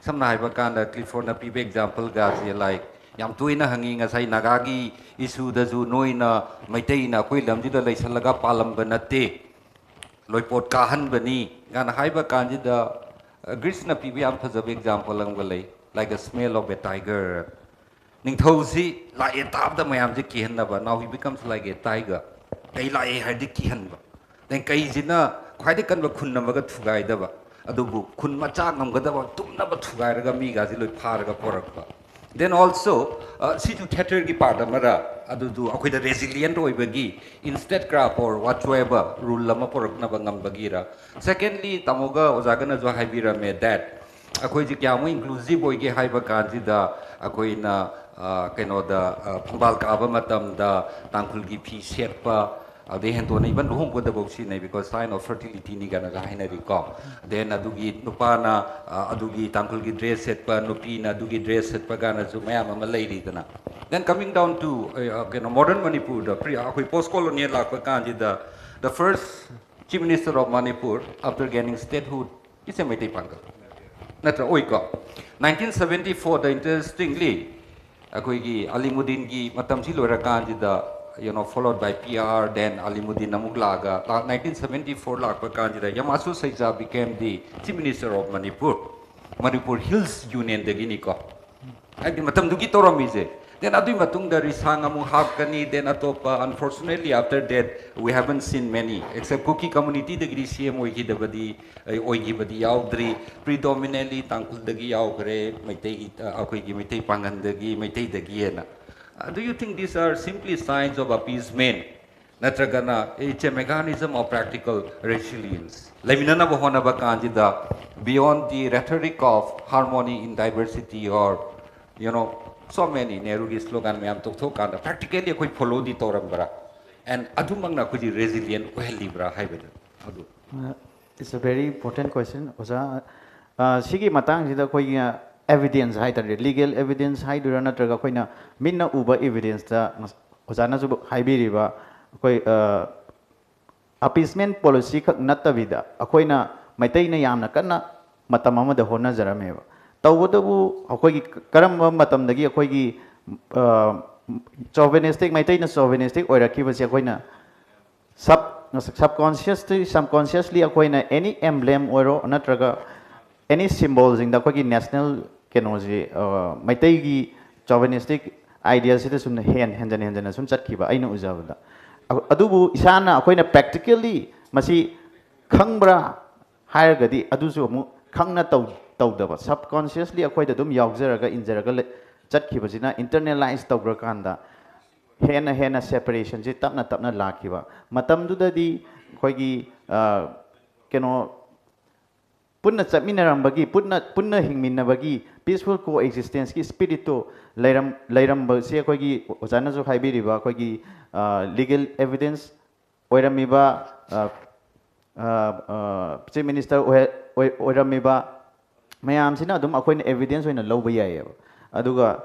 Some naibakanda Clifford na pibe example gazi like yam tuina hanging asay nagagi isu da zu noina maitay na koy lamjida lay salaga palam banate. Loipot kahan bani gana haiba kanjida Grishna PBM has a big example like the smell of a tiger. Ningthosi like a tap the mayamji kihanaba, now he becomes like a tiger. They like a hadikihanba. Then Kaizina quite a kind of kunamaga to guide Adubu kun machak nam gadaba tum ꯄꯨꯝꯅꯃꯛ ꯊꯨꯒꯥꯏꯔꯒ ꯃꯤꯒꯥꯁꯤ ꯂꯣꯏ ꯐꯥꯔꯒ ꯄꯣꯔꯛꯄ then also situ theater gi part amara adudu akoida resilient oibagi instead craft or whatsoever rule lama porakna bangam bagira secondly tamoga ozagana jo haibira me that akoi ji kya mo inclusive oige haiba kanji da akoina kaino da phambal ka ba matam da tangkhul gi phi setpa they hand on even home with the boxi because sign of fertility ni gana haina ko then adugi nupana adugi tangkul gi dress set pa nupi na adugi dress set pa gana zu mayam ama lady dana then coming down to modern Manipur the pre post colonial la kanji the first chief minister of Manipur after gaining statehood is a Meitei Pangal natra oiko 1974 the interestingly akoi gi Alimuddin gi matam si lora kanji followed by PR, then Alimuddin Namuglaga. 1974, Lakpakanjida, Yamasu Saiza became the Chief Minister of Manipur. Manipur Hills Union, the Guinea. I did Matamduki Toromize. Then Adu Matunda Risangamu Hapkani, then Atopa. Unfortunately, after that, we haven't seen many, except Kuki community, the Grisium, Oigidabadi, Oigibadi Yaudri, predominantly Tankul the Giaugre, Metei, Akoigi, Metei Pangandagi, Metei the Giena. Do you think these are simply signs of appeasement? Natragana, it's a mechanism of practical resilience. Leminana Bohona Bakandida, beyond the rhetoric of harmony in diversity or, so many Nehru's slogan, Mayam Tokana, practically a quick follow the Torambra. And Adumangna could be resilient, well libra, Adu. It's a very important question. Sigi Matang is the evidence haitare legal evidence haidura natraga koina minna uba evidence ta ozana ju haibiriba koi appeasement policy khak natabida akoina maitai na yamna kanna matam amada hona jarameba tawdabu akoi karamba matam dagi akoi chauvinistic maitai na chauvinistic oirakibasi akoina subconsciously akoina any emblem oiro natraga any symbols in the national kenoji Maitegi chauvinistic ideas it is on hand some chatkiba I know Uzavada. Adubu Isana Akoina practically Masi Kangbra higher gadi Aduzu Kangna Tawdaba subconsciously acquainted Dum Yogzeraga in Zeraga Chatkibazina internalized Tawgrakanda Hena separation Tapna Lakiva Matam Dudadi Koigi Keno Punna Chaminarambagi, Punna Hingminabagi, peaceful coexistence, spirito, Lairam Basia, Ozanazo Haibiriba, legal evidence, Oiramiba, Chief Minister Oiramiba, Mayam Sinadum, acquaint evidence in a low Baya. Aduga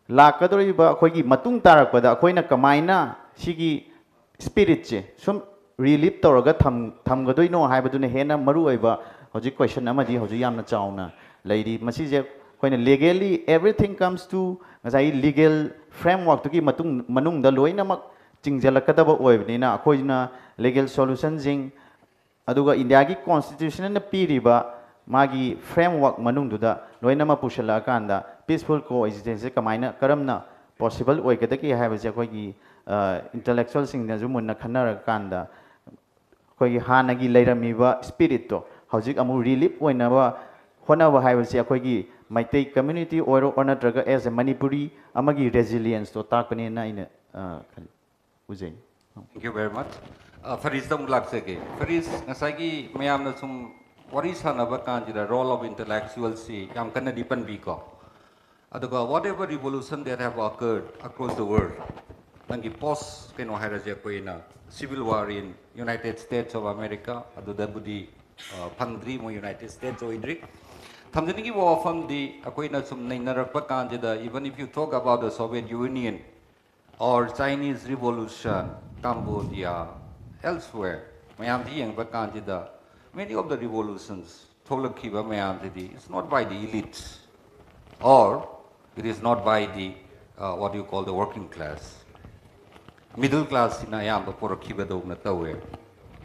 Lakadoriba, Matung Tarapada, Aquina Kamaina, Shigi Spirit, some relief Toraga Tamgadoino, Hibaduna Hena, Marueva. Question Amadi Hojiyam Chauna lady Masija when legally everything comes to as I legal framework to give Manung the Loinamak Chingalakadaba Oivnina Akojina legal solutions in Aduga Indiagi constitution and the Piriba Magi framework Manung Duda Loinama Pushala Kanda peaceful coexistence Kamina Karamna possible Oikataki have a Jakogi intellectual sing Nazumuna Kanara Kanda Kogi Hanagi Later Miba Spirito. Howzik amu relief oinaba honaba haibasi akoigi Maitai community or natraga as a Manipuri amagi resilience to takani na ina uzay. Thank you very much. Faris tam laksege. Faris ngasagi mayam na sum waris hanaba kanji the role of intellectuals si yam kana dipan biko. Aduga whatever revolution that have occurred across the world. Nangi post keno haraja koina civil war in United States of America adu dabudi Pandri mo United States oidri. Tamjanigi war from the Akoina sum nainarakpa kanjida, even if you talk about the Soviet Union or Chinese Revolution, Cambodia, elsewhere, Mayamdi yang kanjida, many of the revolutions, Tolakiba Mayamdi, it's not by the elites or it is not by the what you call the working class. Middle class in Ayam, the Porokiba do Natawe.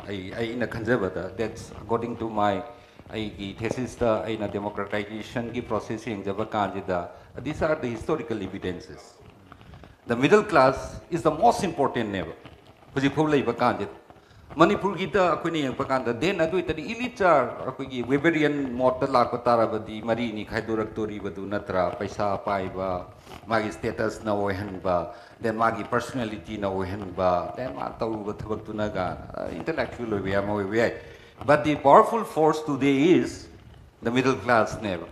I in a conservator, that's according to my thesis in a democratization processing Javakandida. These are the historical evidences. The middle class is the most important never. Manipur gita ako ni yang pagkanda then adu itadi ilitar ako gi Weberian model la ko tarabadi mari ni khaidurak tori badu natra paisa pai ba magi status na ohen ba then magi personality na ohen ba then ma taw ba thabak tunaga intellectual we am we but the powerful force today is the middle class never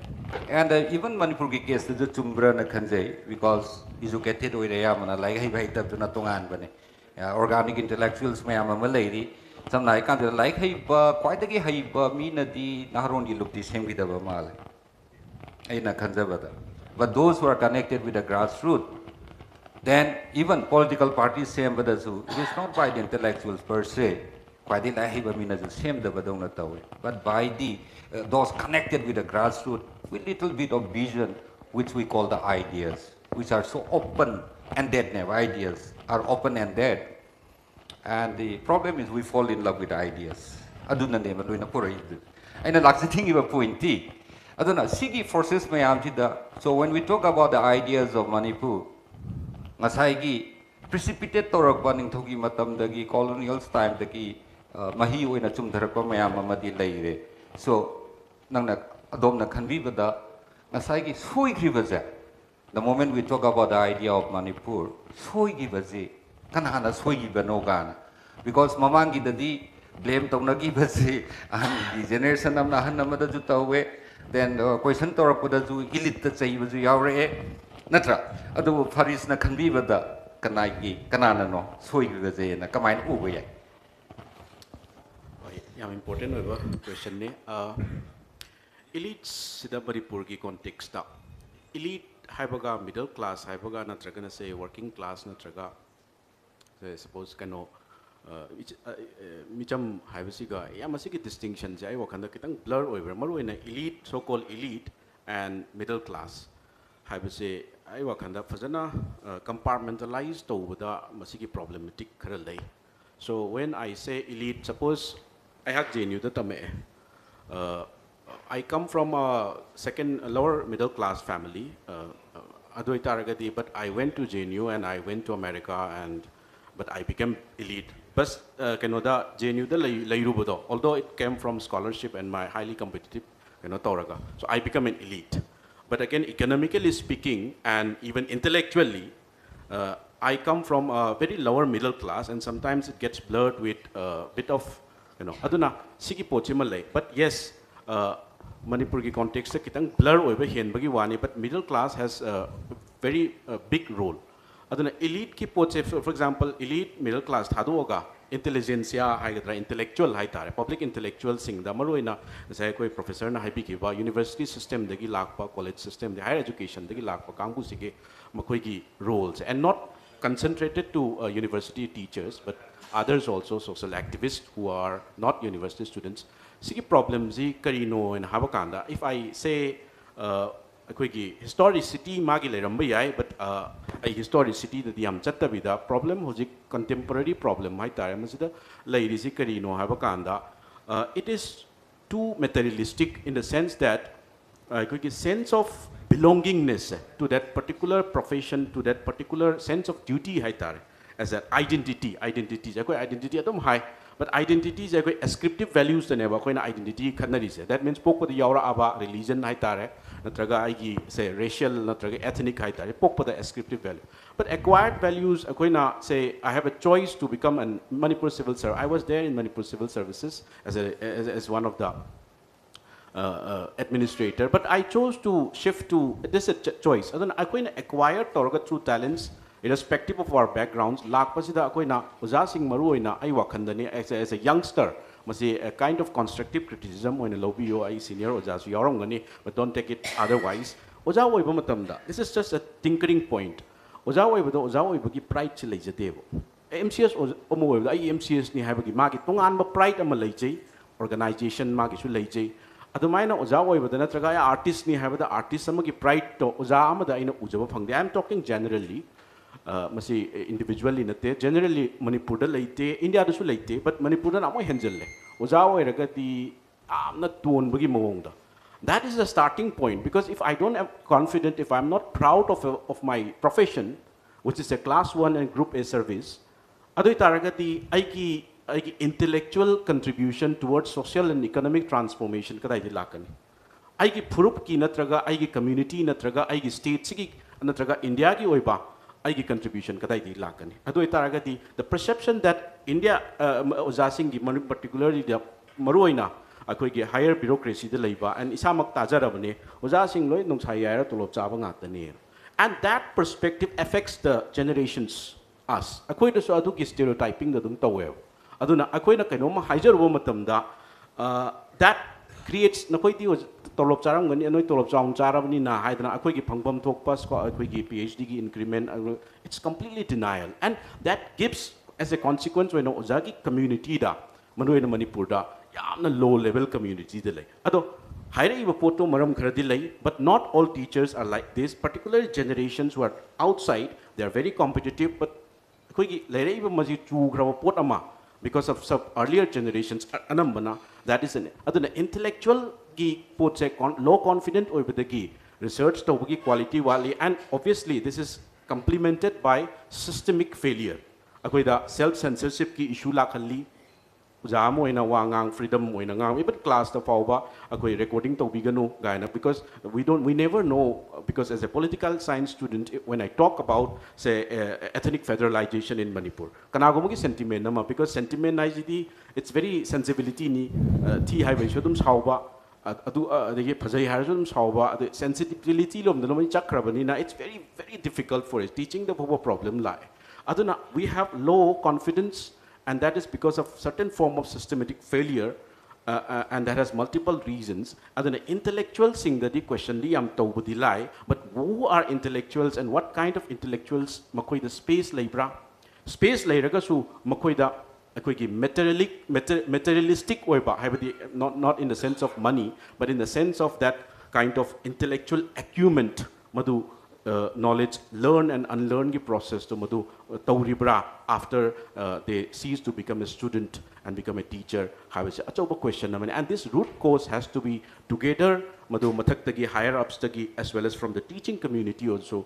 and even Manipur gi case the chumbra na khanjai because educated oi re amana like hai bhai tab na tongan bane organic intellectuals mayam ama leiri samnai kan like hai ba kwaidagi hai ba mi na di naharon gi lukti semgi da ba mal aina khanjabada but those who are connected with the grassroots then even political parties same badasu it is not by the intellectuals per se kwaidi lai hai ba mi na ju same da badong na tawe but by the those connected with the grassroots with little bit of vision which we call the ideas which are so open ended never ideas are open ended and the problem is we fall in love with ideas aduna ne ma loina purai aina laksa thingi ba pointi aduna sigi forces mayam da so when we talk about the ideas of Manipur ngasai gi precipitate torak ba ning thogi matam dagi colonial time dagi mahi oina chumdharak ba mayam amadi leire so nangna adom na khanbi bada ngasai gi sui khribaja the moment we talk about the idea of Manipur soi gi baji kanana soi gi banogan because mamang gi dadi blame tawnagi baji and the generation amna han namada ju tawe then question torapada ju elite ta chai baju yaure natra adu faris na khanbi bada kanai gi kanana no soi gi baji na kamain u ba yai yam important over question ne elite sida Manipur gi context ta elite haibaga middle class haibaga natraga say working class natraga suppose kano micham haibasiga yamasigi distinction jai wakanda kitang blur over maruina elite so called elite and middle class haibase ai wakanda fazana compartmentalized to wada masigi problematic khara lay so when I say elite suppose I have JNU the tame I come from a lower middle class family, but I went to JNU and I went to America but I became elite. But JNU although it came from scholarship and my highly competitive, so I become an elite. But again, economically speaking and even intellectually, I come from a very lower middle class and sometimes it gets blurred with a bit of, aduna sigi pochimalay. But yes. Manipur ki context se kitang blur oiba hen bagi wani but middle class has a very big role aduna elite ki poche for example elite middle class thadoga intelligentsia haigadra intellectual haitare public intellectual sing da maroina sai koi professor na haibi ki ba university system dagi lakpa college system the higher education dagi lakpa kangbu sige makoi ki roles and not concentrated to university teachers but others also social activists who are not university students sigi problems zi karino in habakanda if I say akoigi historicity magi leramba yai but a historicity da diam chattabida problem hoji contemporary problem hai tare masida leiri zi karino habakanda it is too materialistic in the sense that akoigi sense of belongingness to that particular profession to that particular sense of duty hai tare as an identity jakoi identity adum high but identities are ascriptive values the never koina identity khanari se that means pokpa the yaura aba religion hai tare natraga ai say racial natraga ethnic hai tare pokpa the ascriptive value but acquired values koina say I have a choice to become a Manipur civil servant I was there in Manipur civil services as one of the administrator but I chose to shift to this choice and then I koina acquired torga through talents irrespective of our backgrounds lakpasida akoina uja sing maru oina ai wakhandani as a youngster masi a kind of constructive criticism oina lobiyo ai senior uja su yaramgani but don't take it otherwise uja oiba matamda this is just a tinkering point uja oibado uja oibagi pride chi leijatebo MCS omo oibada ai MCS ni habagi magi tongan ba pride ama leijai organization magi su leijai adumaina uja oibada natraga artist ni habada artist amagi pride to uja amada aina ujaba phangde I am talking generally masi individually nate generally Manipur da leite India da su leite but Manipur da amo henjelle oja oiraga di amna ton bagi mawong da that is the starting point because if I don't have confident if I am not proud of my profession which is a class 1 and group A service adu taraga di ai ki intellectual contribution towards social and economic transformation kadai di lakani aigi phurup ki natraga aigi community natraga aigi state sigi natraga India ki oiba aigi contribution kadai di lakani adu itaraga di the perception that India ozasing gi particularly the maruina akoi gi higher bureaucracy de leiba and isamak tajarabane ozasing loi nungsai yaira tolop chaba ngakani and that perspective affects the generations us akoi da so adu ki stereotyping da dum tawe aduna akoi na kaino ma haijar wo matamda that creates nakoi di tolop charam gani anoi tolop chang charabni na haidana akoi gi phangbam thokpa ko akoi gi PhD gi increment it's completely denial and that gives as a consequence when ozagi community da manoina Manipur da yamna low level community de lai ado haire iba poto maram kharadi lai but not all teachers are like this particular generations who are outside they are very competitive but akoi gi laire iba maji chu grava pot ama because of some earlier generations anambana that is an aduna intellectual gi pot se low confident oibadagi research to gi quality wali and obviously this is complemented by systemic failure akoi da self censorship ki issue la khalli jam oina wangang freedom oina ngang even class the fauba akoi recording to biganu gaina because we never know because as a political science student when I talk about say ethnic federalization in Manipur kanagomu gi sentiment nama because sentiment naijidi it's very sensibility ni thi hai bai shodum sauba adu adege phajai har shodum sauba the sensitivity lom da lom chakrabani na it's very very difficult for us teaching the problem lie aduna we have low confidence and that is because of certain form of systematic failure and that has multiple reasons and the intellectual sing that the question li am tawbudi lai but who are intellectuals and what kind of intellectuals makoi the space laibra space lairaga su makoi da akoi gi materialistic oiba habadi not in the sense of money but in the sense of that kind of intellectual acumen madu knowledge learn and unlearn the process to madu tauribra after they cease to become a student and become a teacher have a achoba question and this root cause has to be together madu mathak tagi higher ups tagi as well as from the teaching community also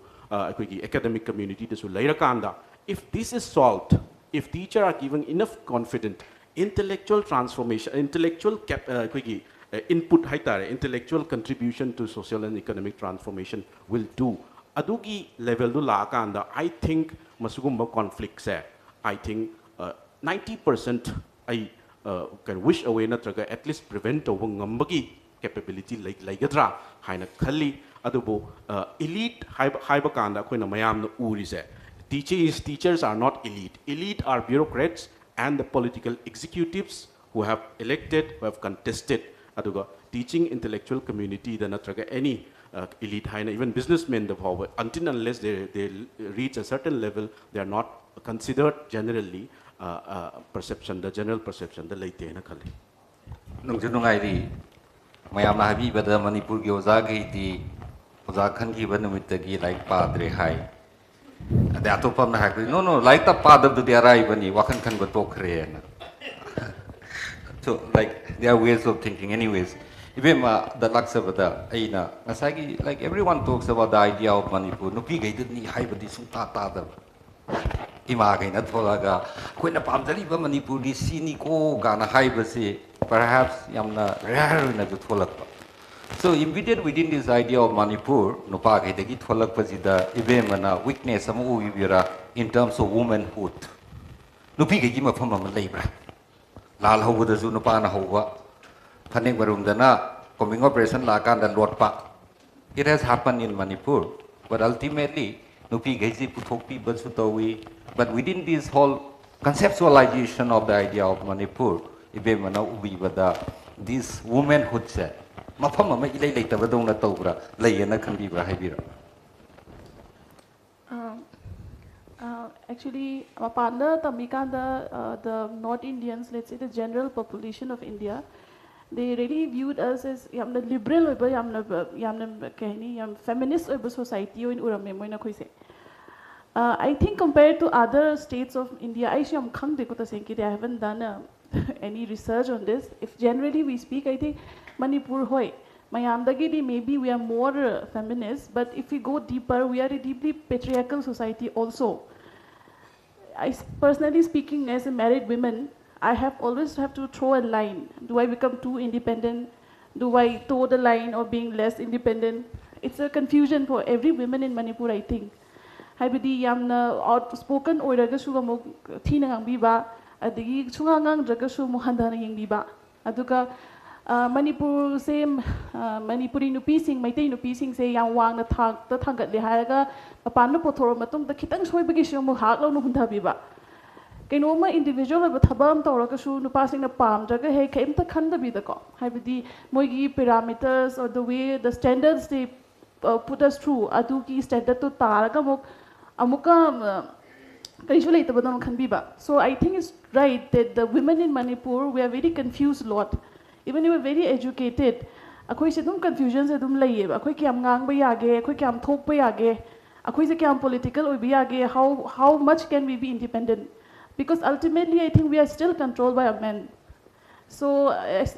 academic community this lairakanda if this is solved if teacher are given enough confident intellectual transformation intellectual input haitare intellectual contribution to social and economic transformation will do adugi level du la kanda I think masugumba conflicts I think 90% I can wish away natraga at least prevent over ngambagi capability like gadra haina khali adubo elite haiba kanda koina mayam na uri se teachers are not elite are bureaucrats and the political executives who have elected who have contested aduga teaching intellectual community the natraga any elite high even businessmen the power until unless they reach a certain level they are not considered generally perception the general perception the late na khali nungju nungai ri mayam na habi bada Manipur gi oza gi ti oza khan gi ban numit gi like padre hai ade atopam na hakri no like ta padab du dia rai bani wakhan khan go tokre na so like there are ways of thinking anyways even the laksabada aina asagi like everyone talks about the idea of Manipur nupi gaidad ni haibadi sungta ta da ima gaina tholaga koina pamjali ba Manipur di sini ko gana haibase perhaps yamna rare na ju tholakpa so embedded within this idea of Manipur nupa gaidagi tholakpa jida even mana weakness amu ubira in terms of womanhood nupi gaigi mafam am leibra lal hawda ju nupa na hawwa Paning barumdana coming operation lakan dan lotpa. It has happened in Manipur, but ultimately nupi gaiji puthokpi basutawi. But within this whole conceptualization of the idea of Manipur, ibe mana ubi bada this womanhood se mafam ama ilai lai tabadong na tawbra layena khambi bra haibira. Actually, Mapanda, Tamikanda, the North Indians, let's say the general population of India, they really viewed us as yamna liberal oiba yamna kahini yam feminist oiba society in urame moina khoise I think compared to other states of India I am khang de ko ta senki I haven't done any research on this if generally we speak I think Manipur hoy mayam dagi di maybe we are more feminist but if we go deeper we are a deeply patriarchal society also I personally speaking as a married woman I have always have to throw a line. Do I become too independent? Do I toe the line of being less independent? It's a confusion for every woman in Manipur, I think. Haibidi yamna outspoken oiragasu amuk thina ngangbiba adigi chunga ngangdragasu muhandana yengbiba aduga Manipur se Manipuri nupi sing Maitai nupi sing se yang wang na thangat le haraga papan pothor matung da khitang soibagi simu hak lo nu hundhabiba kainoma individual ba thabam tawraga su nupa sing na pam jaga he kaimta khanda bi da ko haibidi moigi parameters or the way the standards they put us through adu ki standard to taraga mok amuka usually so I think it's right that the women in Manipur, we are very confused lot. Even if we are very educated, akoy se dum confusion se dum laye akoy kyam ngang ba yage akoy kyam thok ba yage akoy se kyam political oi ba yage how much can we be independent, because ultimately I think we are still controlled by a man. So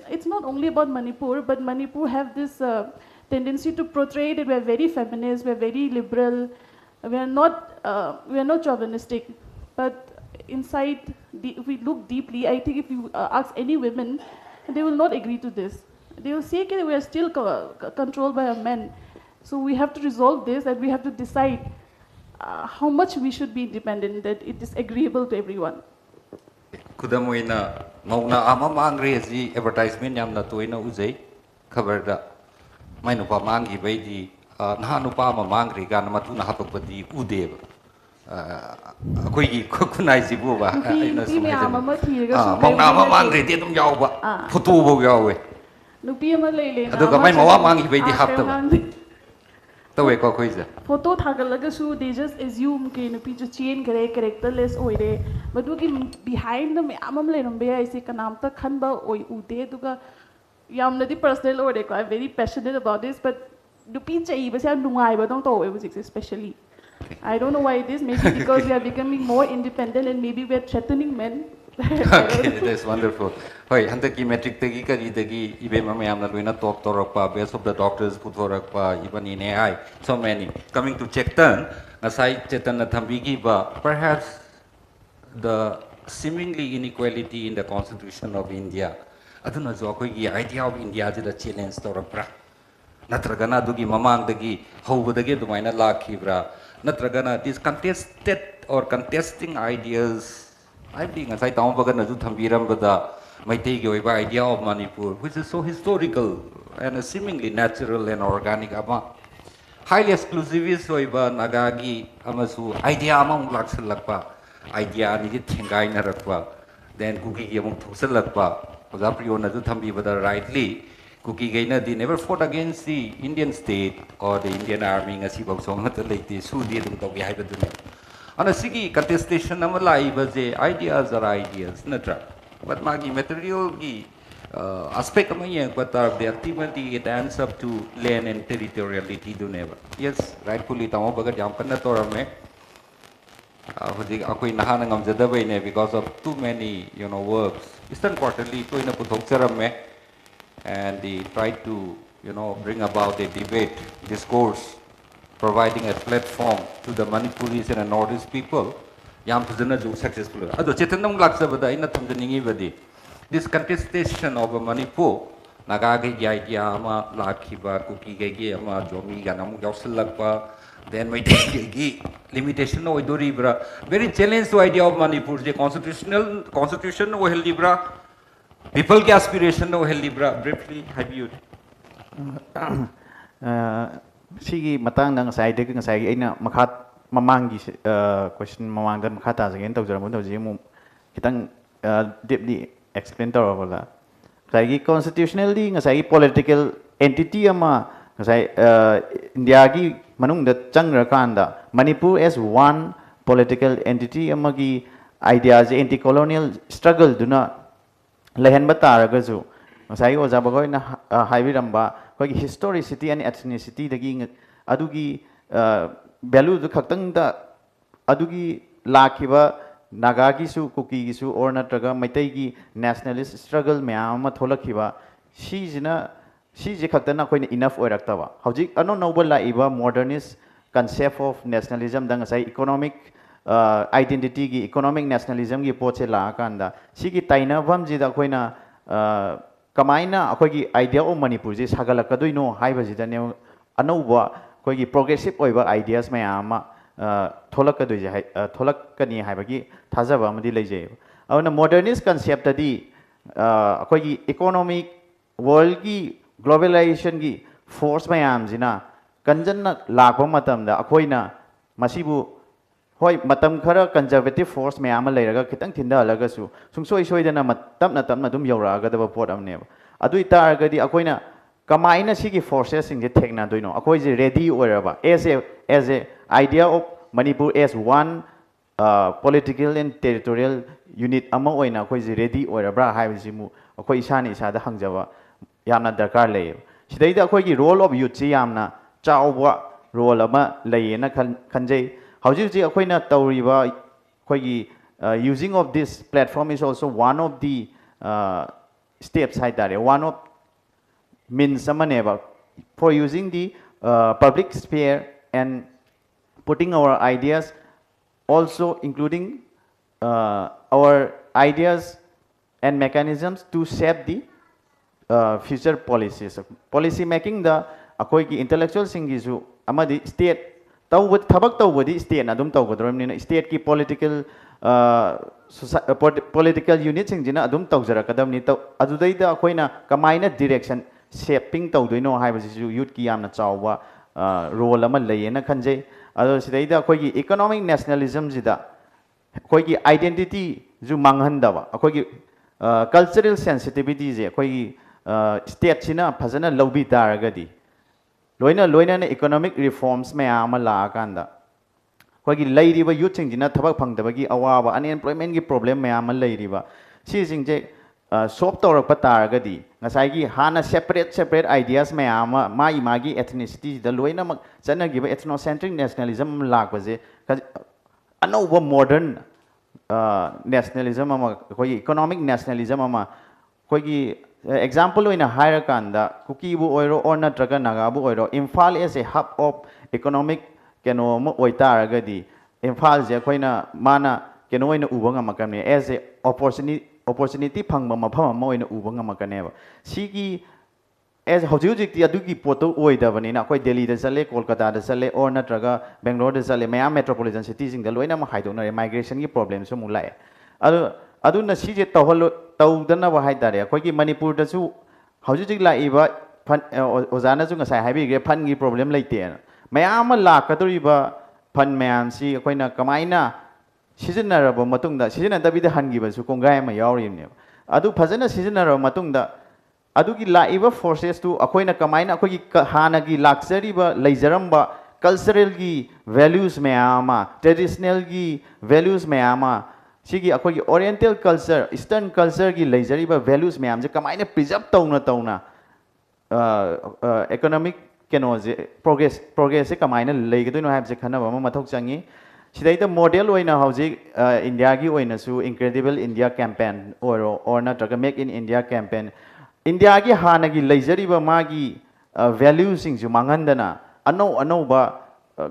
it's not only about Manipur, but Manipur have this tendency to portray that we are very feminist, we are very liberal, we are not chauvinistic, but inside, if we look deeply, I think if you ask any women, they will not agree to this. They will say that we are still controlled by a man. So we have to resolve this, and we have to decide how much we should be independent, that it is agreeable to everyone. Kudamoina, Mauna Amamangri as the advertisement Yamna Toina Uze, covered the Mainupa Mangi Vedi, Nahanupama Mangri, Ganamatuna Hapapadi, Udev. Ako'y kukunay si Buba. Mauna Mangri, Tidum Yawa, Putubo Yawe. Aduka may mawamangi Vedi Hapta. Tawe ko kuiza. Photo thagalaga su they just assume ke nupi jo chain kare characterless oire madu ki behind the amam le rambe ai se kanam ta khan ba oi ude duga yamna di personal oire ko I'm very passionate about this, but nupi chai ba sa nungai ba dong to oi especially I don't know why it is, maybe because we are becoming more independent and maybe we are threatening men. Okay, that's wonderful. Hoy, hantaki metric tagi kari tagi ibe mamayam na luina top torakpa, best of the doctors putorakpa, even in AI, so many. Coming to Chetan, aside Chetan na thambigi ba, perhaps the seemingly inequality in the Constitution of India, aduna jo ako'y idea of India is the challenge torakpa. Natragana dugi mamang dagi, hawbadagi dumaina lakhibra. Natragana these contested or contesting ideas. I think as I town bagan naju thambiram bada Maitai gi oiba idea of Manipur, which is so historical and seemingly natural and organic ama highly exclusivist oiba nagagi amasu idea among lakshal lakpa idea ni thingai na rakpa then kuki gi among thusal lakpa oja priyo naju thambi bada rightly kuki gaina di never fought against the Indian state or the Indian army ngasi bau song na late su di dum to gi haibadune ana sigi contestation amala ibaje ideas are ideas natra but magi material gi aspect amaya but the activity it ends up to land and territoriality do never yes rightfully tamo baga jam kanna torame hodi akoi nahana ngamjadabai ne because of too many works Eastern Quarterly to ina puthok charame and they tried to bring about a debate discourse providing a platform to the Manipuris and the Northeast people. Yam Puzana jo successful. Ado Chetanam Laksabada ina Tamdaningi Vadi. This contestation of a Manipur, Nagagi Yama, Lakiba, Kuki Gagi, Ama, Jomi, Ganam, Yosalakpa, then my limitation no Iduribra. Very challenge to idea of Manipur, the constitution no Libra, people aspiration no Libra. Briefly, have you? Sigi matang nang sai de ng sai aina makhat mamangi question mamang dan makhata sa gen tawjara mo tawji mo kitang deeply explain to wala sai constitutionally ng sai political entity ama sai India gi manung da changra kanda Manipur as one political entity amagi ideas anti colonial struggle duna lehen bataraga ju sai oja bagoi na haibiramba koi historicity and ethnicity dagi adugi value du khaktang da adugi lakhiba nagagi su kuki gi su or natraga maitai gi nationalist struggle myam ma tholakhiba sijina sije khaktana koi enough oiraktaba hojik ano noble laiba modernist concept of nationalism dang sai economic identity gi economic nationalism gi poche la kanda sigi taina bam ji da koina kamaina akoi gi idea of Manipur ji sagala kadoi no haiba ji da ne anouba koi gi progressive oiba ideas mayama tholak kadoi ji tholak kani haiba gi thajaba amadi leije awna modernist concept adi akoi gi economic world gi globalization gi force mayam jina kanjanna lakpa matamda akoina masibu hoi matam khara conservative force mayam leiraga khitang thinda alaga su sungsoi soidana tapna dum yauraga da pot amne adu itargadi akoina kamaina sigi forces sing je thekna doino akoi je ready oiraba as a idea of Manipur as one political and territorial unit ama oina akoi je ready oirabra haibisimu akoi isani isada hangjaba yamna darkar lei sidaida akoi gi role of youth chi yamna chawwa role ama leina khanjei hauji ji akoina tawriba akoigi using of this platform is also one of the steps haitare one of means amaneba for using the public sphere and putting our ideas also including our ideas and mechanisms to shape the future policies policy making the akoigi intellectual singisu amadi state thabak tawbadi state adum tawgadromni state ki political political unit singjina adum tawjarakadamni adudaida akoina kamaina direction shaping tawdoino haibasisu youth ki yamna chawwa role ama leyena khanjei ado sidaida akoigi economic nationalism jida akoigi identity ju manghandaba akoigi cultural sensitivity je akoigi state sina phajana lawbi taragadi loina na economic reforms mayam la kanda hogi leiriba youth singjina thabak phangdabagi awaba unemployment gi problem mayam leiriba si singje solve tawrak pataragadi ngasai gi hana separate ideas mayam mai magi ethnicity da loina mak chana giba ethnocentric nationalism lakbaje anova modern nationalism ama hogi economic nationalism ama hogi example oina haira kanda kuki bu oiro or natraga naga bu oiro imphal as a hub of economic keno mo oitaragadi imphal je koina mana keno oina ubanga makane as a opportunity phangba mafam ma oina ubanga makane ba sigi as hojik ti adugi poto oidabani na koi Delhi da chale Kolkata da chale or natraga Bangalore da chale maya metropolitan cities sing da loina ma haidona migration gi problems mu lai adu na si je tawdana ba haitare akoigi Manipur da su hojik laiba ozana su ngasai haibi ge phan gi problem leite mayam lakaduriba phan mayam si akoina kamaina sizinaraba matungda sizinadabida hangiba su kongai ma yaurimne adu phajana sizinaraba matungda adugi laiba forces tu akoina kamaina akoigi hana gi luxury ba leijaramba cultural gi values mayama traditional gi values mayama sigi akoigi oriental culture eastern culture gi leijariba values mayam je kamaina preserve tawna economic keno je progress se kamaina leigadoino haib je khana ma mathok changi sidaida model oina hauji India gi oina su incredible India campaign or na traga make in India campaign India gi hana gi leijariba magi values sing ju mangandana ano ba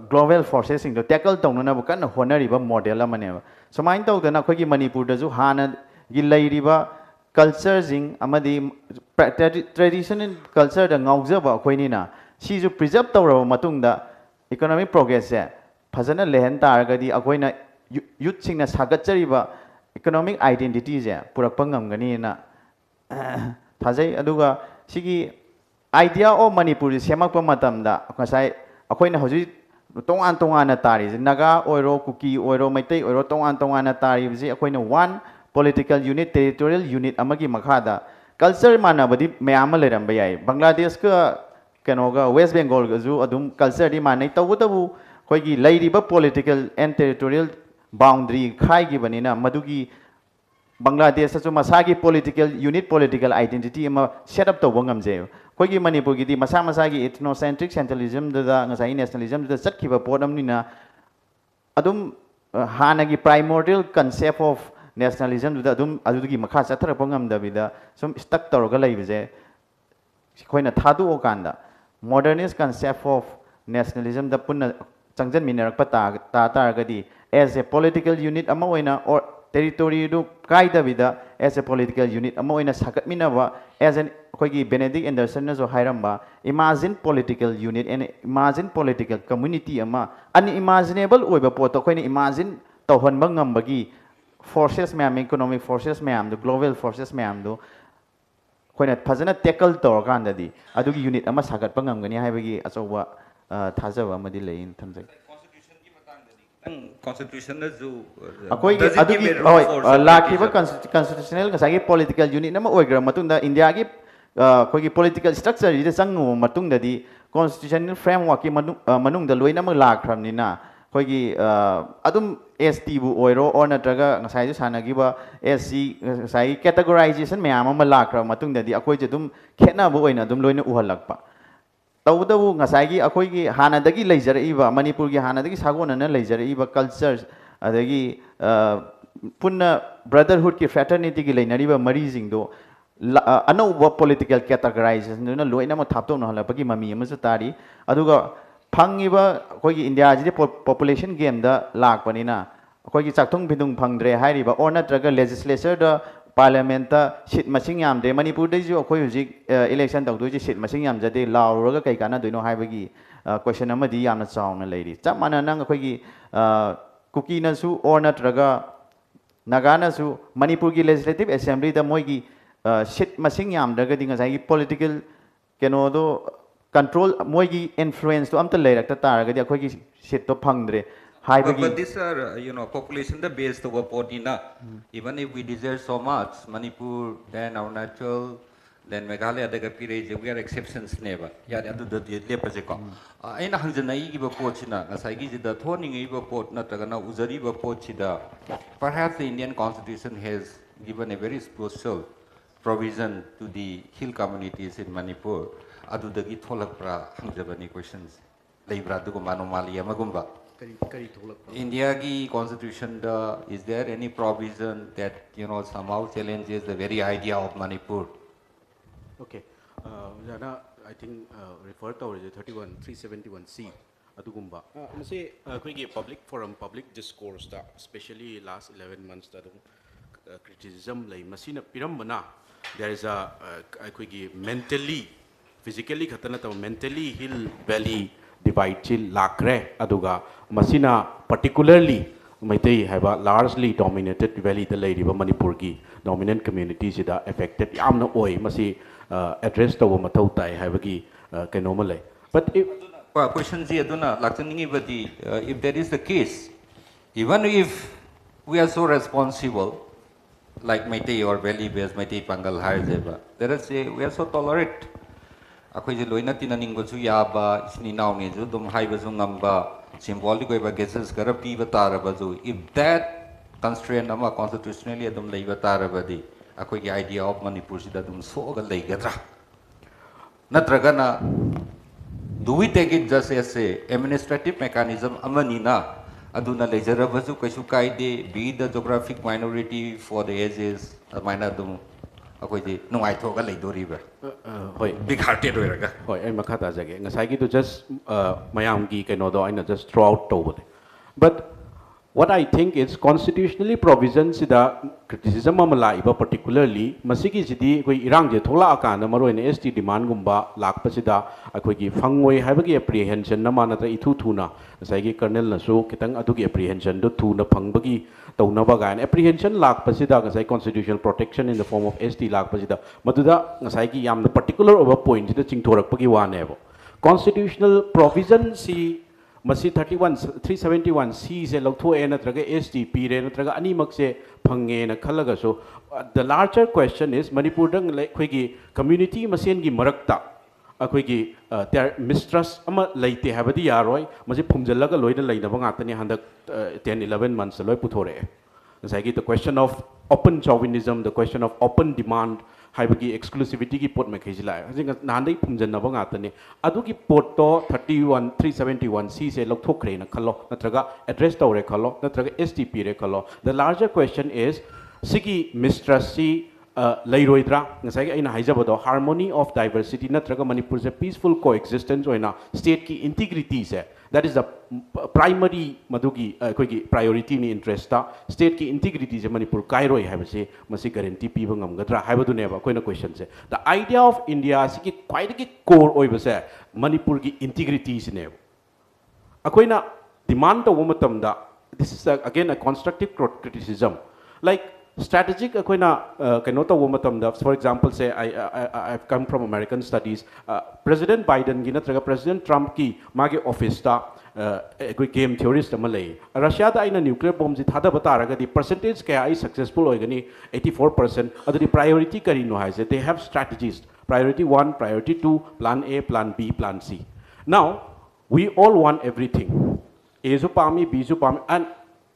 global forces sing to tackle tawna bu kan honariba model amane sumain tawdana akoigi Manipur da ju hana gi leiriba culture sing amadi traditional culture da ngaujaba akoini na si ju preserve tawraba matungda economic progress se phajana lehen taragadi akoina youth sing na sagachariba economic identity je purakpa ngamgani na thajai aduga sigi idea of Manipur semakpa matamda ngasai akoina hoji tongan na tari naga oiro kuki oiro maitai oiro tongan na tari bisi akoina one political unit territorial unit amagi makhada culture manabadi mayam leram bayai Bangladesh ka kenoga West Bengal ga ju adum culture di manai tawu koigi leiriba political and territorial boundary khai gi banina madugi Bangladesh asu masagi political unit political identity ama set up tawba ngamje koigi Manipur gi di masa gi ethnocentric centralism da ngasai nationalism da chatkiba podam nina adum hana gi primordial concept of nationalism da adum adugi makha chathara pangam da bida sum stuck tawga leibje koina thadu okanda modernist concept of nationalism da punna changjan minarak pata ta targadi as a political unit ama oina or territory du kaida vida as a political unit ama oina sagat minaba as an koigi Benedict Anderson na zo hairamba imagine political unit and imagine political community ama unimaginable oiba poto koina imagine tawhan bangam bagi forces mayam economic forces mayam do global forces mayam do koina phajana tackle tor kan dadi adugi unit ama sagat pangam gani haibagi achowa thajaba amadi lein thamjai constitution na zo akoi adugi lakiba constitutional ngasagi political unit nama oigra matunda India gi koigi political structure ida sangu matunda di constitutional framework ki manung da loina ma lakramni na koigi adum ST bu oiro or natraga ngasai ju sanagiba SC ngasai categorization mayam ma lakra matunda di akoi je dum khena bu oina dum loina uhalakpa तौदबु ngसाई अखोई हानादगी लेजरइबा मणिपुर की हानादगी सागोनना लेजरइबा culture अदगी पुन्ना brotherhood की fraternity की लेनरिबा मरीजिंगदो अनौबा political categorisation दुना लोइना म थापतो न हलपगी mummy अमसु तारी अदुगा फंगिबा अखोई India जी population game दा लाकपनिना अखोई चाकथुंग भिदुंग फंगद्रे हाइरिबा और नत्रगा लेजिस्लेचर दा पार्लियामेंट सीट मसिंग यामदे मणिपुर जो अखोई हुजिक इलेक्शन तौदोजी सीट मसिंग यामजदे लाउरगा कई काना दोइनो हाइबगी क्वेश्चन अमदी यामना चावना लेरी चप माना नंग अखोई कुकीनसु और नत्रगा नागानसु मणिपुर की लेजिस्लेटिव असेंबली दा मोइगी सीट मसिंग यामदगदी ngसाई पॉलिटिकल केनोदो कंट्रोल मोइगी इन्फ्लुएंस तो अमता लेरकता तारगदी अखोई सीट तो फंगद्रे But these are, population the based over Portina. Even if we desire so much, Manipur, then Arunachal, then Meghalaya, the Gapirage, we are exceptions never. Yeah, the Lepazeko. I know Hanjanai give a pochina, as I give the Toning Eva Port, Natagana, Uzariba Pochida. Perhaps the Indian constitution has given a very special provision to the hill communities in Manipur. Adu the Gitolapra, Hanjabani questions. Labra Dugumano Malia Magumba. India ki constitution is there any provision that somehow challenges the very idea of Manipur? Okay, Jana, I think referred to the 371C. Adugumba. Say public forum, public discourse that especially last 11 months that criticism like Masina Piramana. There is a mentally, physically mentally hill valley divide chill lakre aduga masina particularly Maitai have a largely dominated valley the lady Manipur ki dominant communities that affected yamna oi masi address to matau tai have gi kanomale but if question ji aduna lakchaningi badi if there is the case even if we are so responsible like Maitai or valley based Maitai Pangal Harjeba there is we are so tolerant akhoi je loina tinaning go chu yaba isni naw ne ju dum haiba ju ngamba symbolic oiba gestures kara piba taraba ju if that constraint ama constitutionally adum leiba taraba di akhoi gi idea of Manipur sida dum so ga leigadra natraga na do we take it just as a administrative mechanism amani na aduna leijaraba ju kaisu kaide be the geographic minority for the ages maina dum nungai thoga leidoriba hoi big hearted oiraga hoi ai makhata jage ngasai gi to just mayam gi keno do aina just throw out to but what I think is constitutionally provisions sida criticism amala iba particularly masigi jidi koi irang je thola akana maroin ST demand gumba lakpa sida akoi gi fangoi habagi apprehension na mana ta ithu thuna ngasai gi kernel na so kitang adugi apprehension do thuna phangbagi tawna gan apprehension lakpa sida ngasai constitutional protection in the form of ST lakpa sida maduda ngasai gi yamna particular over point sida chingthorak pagi wanebo constitutional provision si masi 371 C se loktho e natraga ST P re natraga ani mak se phange na khalaga so the larger question is Manipur dang khoi gi community masen gi marakta akhoi gi there mistrust ama leite habadi yaroi masi phumjalaga loina leina ba ngata ni handak 10-11 months loi puthore sai gi the question of open chauvinism the question of open demand haibagi exclusivity ki pot me khejila hajing nandai phumjan na ba ngata ni adugi pot to 371 C se lokthokre na khalo natraga address tawre khalo natraga STP re khalo the larger question is sigi mistrust si leiroidra ngasai aina haijabado harmony of diversity natraga Manipur se peaceful coexistence oina state ki integrity se that is the primary madugi koigi priority ni interest ta state ki integrity je Manipur kairoi habase masi guarantee piba ngamgadra habadu neba koina question se the idea of India si ki quite ki core oibase Manipur ki integrity is ne akoina demand to womatamda this is again a constructive criticism like strategic akoina kanota womatamda for example say I've come from American studies President Biden gi natraga President Trump ki mage office ta koi game theorist amalei Russia da ina nuclear bomb ji thada bataraga di percentage kaya ai successful oigani 84% aduri priority kari no haise they have strategies priority 1 priority 2 plan A plan B plan C now we all want everything A su pami B su pami and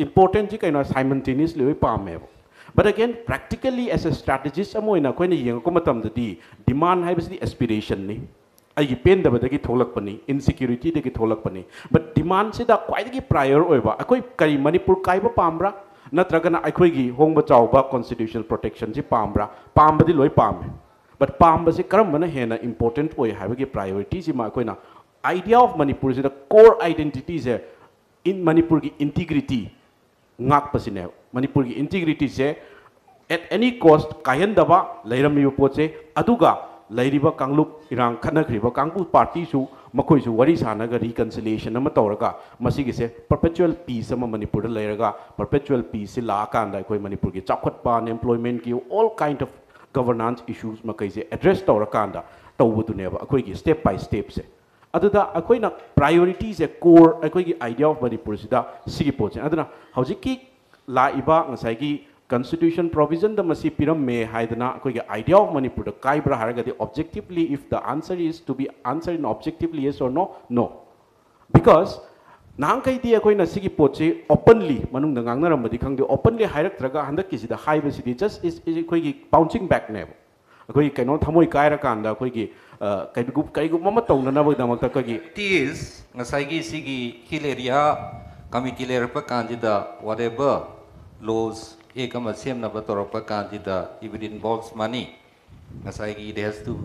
important ji kaina simultaneously we pame but again practically as a strategist amoina koina yeng ko matam di demand haibasi aspiration ni ai pen da badagi tholak pani insecurity de ki tholak pani but demand se da quite ki prior oiba akoi kari Manipur kaiba pamra natragana akoi gi hongba chawba constitutional protection ji pamra pambadi loi pame but pamba se karam bana hena important oi haibagi priority ji ma koina idea of Manipur is the core identity is in Manipur ki integrity ngak pasine Manipur ki integrity se at any cost kayan daba lairami poche aduga lairiba kanglup irang khanakriba kangpu party su makoi su wari sanaga reconciliation ama tawraga masigi se perpetual peace ama Manipur da lairaga perpetual peace la kanda koi Manipur ki chakhatpa employment ki all kind of governance issues makai se address tawrakanda tawbudu neba akoi ki step by step se aduda akoi na priorities a core akoi ki idea of Manipur sida sigi poche aduna hojiki la iba ngasai ki constitution provision the masi piram me haidana akoi ki idea of Manipur the kaibra haraga the objectively if the answer is to be answered in objectively yes or no because nang kai di akoi na sigi poche openly manung da ngangna ramadi khangde openly hairak traga handak ki sida haiba sidi just is akoi ki bouncing back ne akoi kaino thamoi kaira kanda akoi ki kaigup mama tawna na bagdamak ta kagi it is ngasai gi sigi hill area committee layer pa kandida whatever laws ekama semna batorapa kandida if it involves money ngasai gi it has to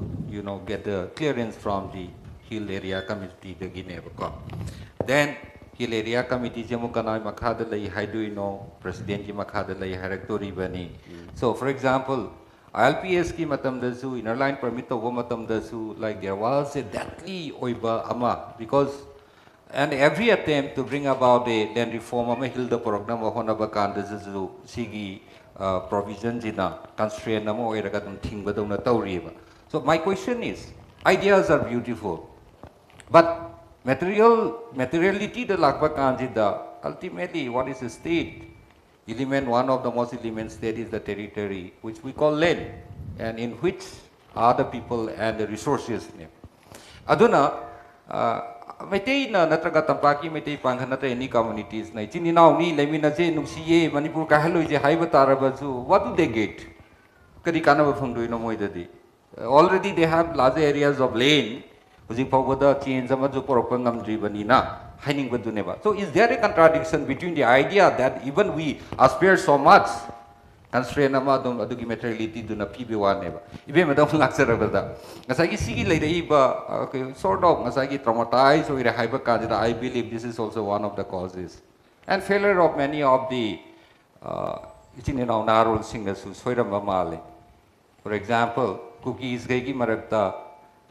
get the clearance from the hill area committee the gineba then hill area committee jamu kanai makhada lai haidu president ki makhada lai haraktori bani so for example ILPS ki matam dasu inner line permit to matam dasu like there was a deadly oiba ama because and every attempt to bring about a land reform ama hilda program hona ba kan dasu sigi provision jina constraint ama oiraga dum thingba dona tawriba so my question is ideas are beautiful but materiality the lakba kan jida ultimately what is the state element one of the most elements that is the territory which we call land and in which are the people and the resources aduna metei na natraga tampaki metei panghana ta any communities na chini now ni lemina je nungsiye Manipur ka hello je haiba tarabazu what do they get kadi kana ba phangdoi no moidadi already they have large areas of land hujing pawada change ama jo porokpa ngamdri bani na hiding with Duneva. So is there a contradiction between the idea that even we aspire so much constraint amadum adugi materiality duna PB1 neva. Ibe madam laksarabada. Ngasagi sigi leiba sort of ngasagi traumatized or hyper kandida. I believe this is also one of the causes. And failure of many of the narrow singers who mamale. For example, cookies gagi marakta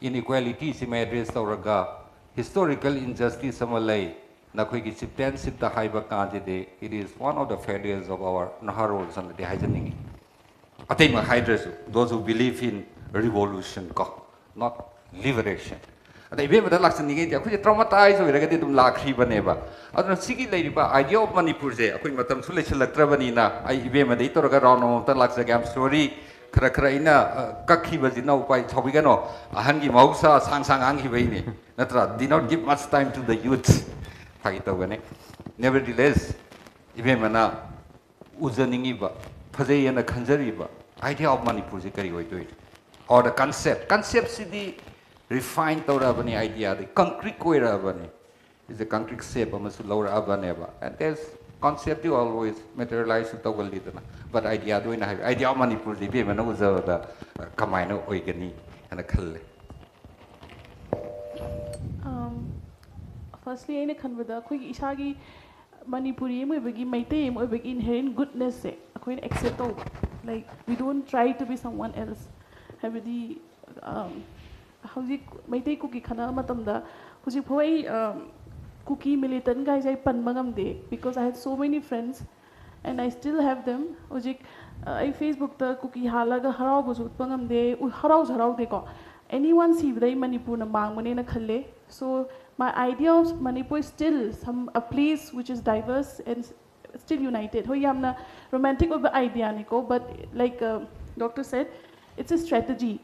inequality si may address tauraga historical injustice amalai nakhoi gi chieftainship the haiba candidate it is one of the failures of our naharols and the hygienic atai ma hydras those who believe in revolution not liberation atai be mada laksan ni ge khoi traumatize hoiraga de dum lakhri baneba aduna sigi leiriba idea of Manipur je akoi matam su lesilaktra bani na ai ibe madai toraga round of tan laksa gam story khara ina kakhi bajina upai thobigano ahangi mausa sang angi baini natra did not give much time to the youth faitogane nevertheless ibe mana uzaningi ba phajai yana khanjari ba idea of Manipur je kari hoitoi or the concept sidi refined tora bani idea the concrete koira bani is a concrete shape amasu laura bani ba and there's concept you always materialize to tawalidana but idea do ina idea of Manipur de be mana uza da kamaina oigani ana khalle firstly aina khanbada khoi isagi Manipuri mo ibagi Maitei mo ibagi inherent goodness se khoi accept to like we don't try to be someone else habidi hauji Maitei kuki khana matamda huji phoi cookie militant guys I pan mangam de because I had so many friends and I still have them hujik I Facebook ta cookie halaga harau busu pangam de harau de ko anyone see dai Manipur na mang mane na khalle so my idea of Manipur is still a place which is diverse and still united ho yamna romantic of the idea niko but like doctor said it's a strategy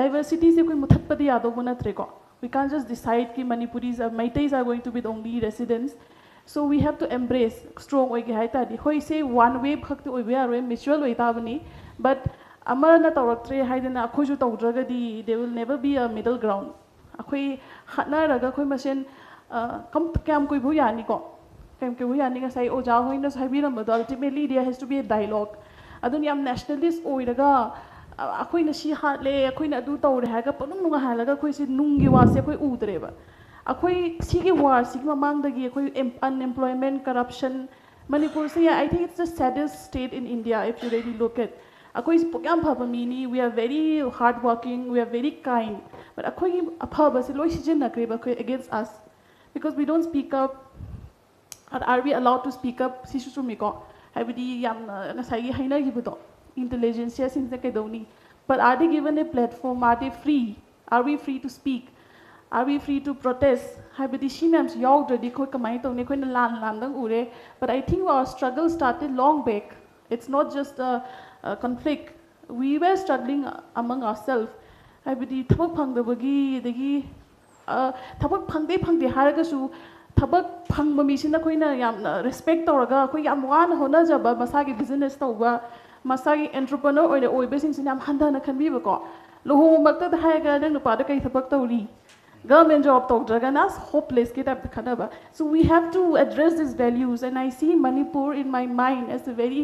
diversity se koi muthat padi yado banatre ko we can't just decide ki Manipuris or Meiteis are going to be the only residents so we have to embrace strong oige hai ta di hoi say one way khakti oibe are mutual oita bani but amara tawraktre haidena akhoi ju tawdraga di there will never be a middle ground akhoi hatna raga khoi masen kam kam koi bu yani ko kam koi bu yani ga sai oja hoina sai bi ram ultimately there has to be a dialogue adun yam nationalist oiraga akhoi na si hatle akhoi na du tawre ha ga panung nunga halaga khoi si nungi wa se khoi udreba akhoi sigi war sigi mamang dagi akhoi unemployment corruption Manipur se I think it's the saddest state in India if you really look at akhoi spokam phaba mini we are very hard working we are very kind but akhoi aphaba se loi sijin nakre ba khoi against us because we don't speak up or are we allowed to speak up sisu sumi ko habidi yam na sai haina gibudo intelligence sin se kedoni but are they given a platform are they free are we free to speak are we free to protest habidi shi ma'am yaw ready khoi kamai to ne khoi na lan dang ure but I think our struggle started long back it's not just a conflict we were struggling among ourselves habidi thabak phangdabagi dagi thabak phangde haraga su thabak phangba mi sina khoina yamna respect tawraga khoi yam wan hona jaba masagi business tawba masagi entrepreneur oine oibe sing sina am handana khanbi ba ko lohu makta da haiga dang nupa da kai thabak tawri government job tawdraga nas hopeless ke tap khanaba so we have to address these values and I see Manipur in my mind as a very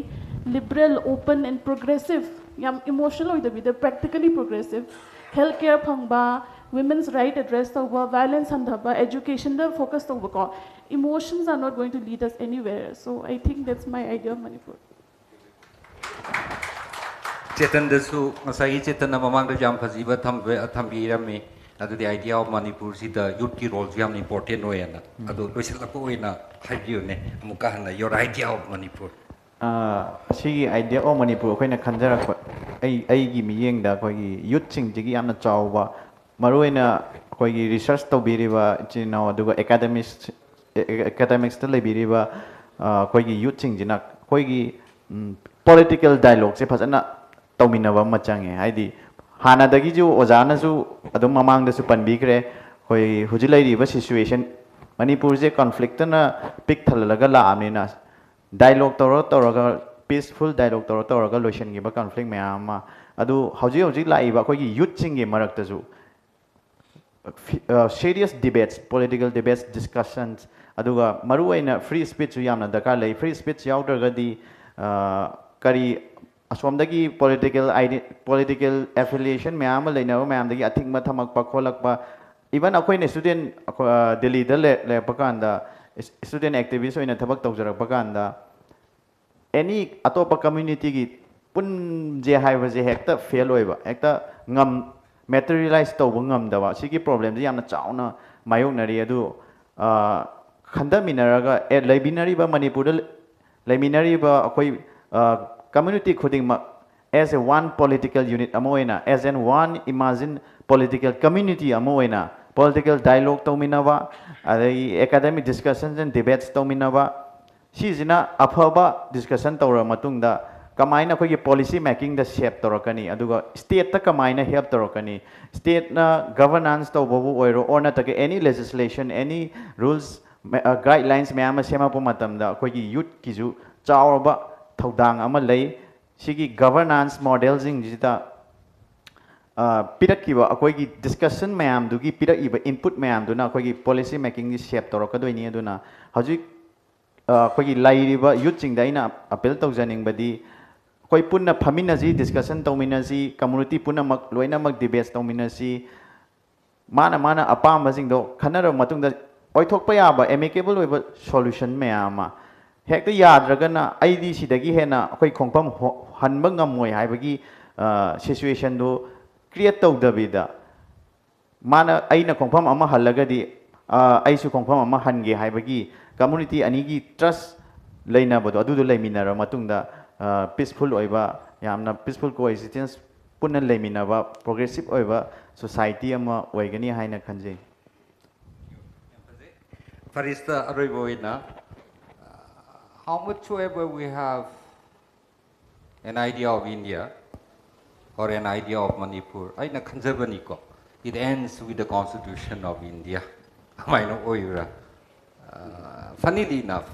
liberal open and progressive yam emotional oida bi the practically progressive healthcare phangba women's right address tawba violence handaba education da focus tawba ko emotions are not going to lead us anywhere so I think that's my idea of Manipur Chetan dasu ngasai chetan na mamang da jam phajiba thambi rami adu the idea of Manipur si the youth ki role jam important hoyana adu loisalako hoina haibiu ne amuka hana your idea of Manipur sigi idea of Manipur akhoi na khanjarakpa ai gi miyeng da khoi gi youth sing ji gi amna chawba maroina khoi gi research tawbiriba chino aduga academics ta lebiriba khoi gi youth sing jina khoi gi political dialogue se phajana tawminaba machange haidi hana dagi ju ojana ju adum mamang da su panbikre hoi hujilai riba situation Manipur je conflict na pick thalaga la amina dialogue tawra peaceful dialogue tawra lotion gi ba conflict mayama adu hoji lai ba khoi gi youth sing gi marak ta ju serious debates political debates discussions aduga maru aina free speech ju yamna dakar lai free speech yaudraga di kari asomdagi political affiliation mayam lainaba mayam dagi athingma thamakpa kholakpa even akhoi ne student Delhi da le pakanda student activist oina thabak tawjarak pakanda any atopa community gi pun je haiba je hekta fail oiba hekta ngam materialize tawba ngamdaba sigi problem ji yamna chauna mayoknari adu khandaminaraga leibinari ba Manipur leibinari ba akhoi community khuding as a one political unit amoina as in one imagine political community amoina political dialogue tawminaba adai academic discussions and debates tawminaba sijina aphaba discussion tawra matungda kamaina khoi policy making the shape torakani aduga state ta kamaina help torakani state na governance tawbu oiro or na take any legislation any rules guidelines mayama sema pu matamda khoi youth kiju chawba thodang ama lei sigi governance models in jita pirak kiba akoi gi discussion mayam du gi pirak iba input mayam du na akoi gi policy making gi shape torok kadoi ni aduna haji akoi gi lai riba youth sing da ina appeal tau janing badi koi punna phamina ji discussion tawmina ji community punna mak loina mak debates tawmina ji mana apam basing do khanara matung da ꯑꯣꯏꯊꯣꯛꯄ ꯌꯥꯕ amicable ꯑꯣꯏꯕ solution ꯃꯌꯥꯝ ꯑꯃ ꯍꯦꯛꯇ ꯌꯥꯗ꯭ꯔꯒꯅ ꯑꯩꯗꯤ ꯁꯤꯗꯒꯤ ꯍꯦꯟꯅ ꯑꯩꯈꯣꯏ ꯈꯣꯡꯐꯝ ꯍꯟꯕ ꯉꯝꯃꯣꯏ ꯍꯥꯏꯕꯒꯤ ꯁꯤꯆꯨꯋꯦꯁꯟꯗꯨ ꯀ꯭ꯔꯤꯌꯦꯠ ꯇꯧꯗꯕꯤꯗ ꯃꯥꯅ ꯑꯩꯅ ꯈꯣꯡꯐꯝ ꯑꯃ ꯍꯜꯂꯒꯗꯤ ꯑꯩꯁꯨ ꯈꯣꯡꯐꯝ ꯑꯃ ꯍꯟꯒꯦ ꯍꯥꯏꯕꯒꯤ ꯀꯝꯃꯨꯅꯤꯇꯤ ꯑꯅꯤꯒꯤ ꯇ꯭ꯔꯁ ꯂꯩꯅꯕꯗꯣ ꯑꯗꯨꯗꯣ ꯂꯩꯃꯤꯟꯅꯔꯕ ꯃꯇꯨꯡꯗ ꯄꯤꯁꯐꯨꯜ ꯑꯣꯏꯕ ꯌꯥꯝꯅ ꯄꯤꯁꯐꯨꯜ ꯀꯣꯑꯦꯛꯖꯤꯁꯇꯦꯟꯁ ꯄꯨꯟꯅ ꯂꯩꯃꯤꯟꯅꯕ ꯄ꯭ꯔꯣꯒ꯭ꯔꯦꯁꯤꯞ ꯑꯣꯏꯕ ꯁꯣꯁꯥꯏꯇꯤ ꯑꯃ ꯑꯣꯏꯒꯅꯤ ꯍꯥꯏꯅ ꯈꯟꯖꯩ Farista Arroyoina, how much ever we have an idea of India or an idea of Manipur, aina Kanjabaniko, it ends with the Constitution of India. Funnily enough,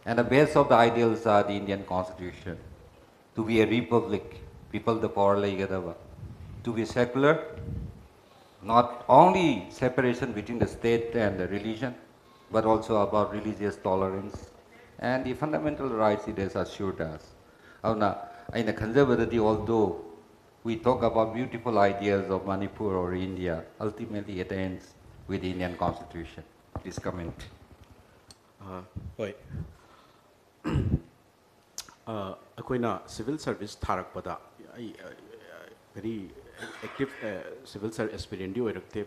and the base of the ideals are the Indian Constitution, to be a republic, people the power to be secular, not only separation between the state and the religion, but also about religious tolerance and the fundamental rights it has assured us. Although we talk about beautiful ideas of Manipur or India, ultimately it ends with the Indian Constitution. Please comment. Right. Akoina civil service tharakpada very active civil service aspirant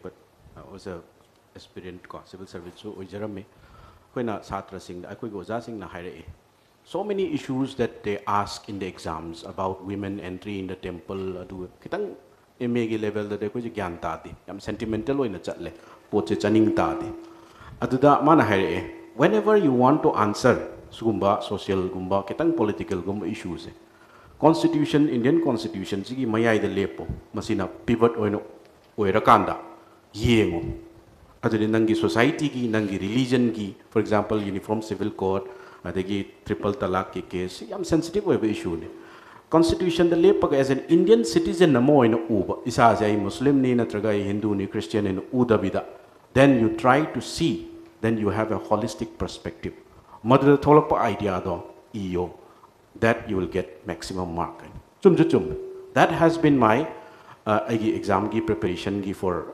but I was a aspirant civil service so oijarame akoina satra sing akoi goja sing na haire so many issues that they ask in the exams about women entry in the temple adu kitang MA gi level da ko ji gyan ta di yam sentimental oina chatle poche chaning ta di aduda mana haire whenever you want to answer sugumba social gumba kitang political gumba issues Constitution, Indian Constitution, sigi mayai de lepo, masina pivot oirakanda, yengo. Aduni nangi society ki, nangi religion ki, for example, Uniform Civil Code, adegi triple talak ki case, yam sensitive oiba issue ne. Constitution de lepo as an Indian citizen namo ina uba, isa ay Muslim ni natraga Hindu ni Christian in uda bida. Then you try to see, then you have a holistic perspective. Mother tholapa idea do, iyo. That you will get maximum mark. That has been my exam preparation for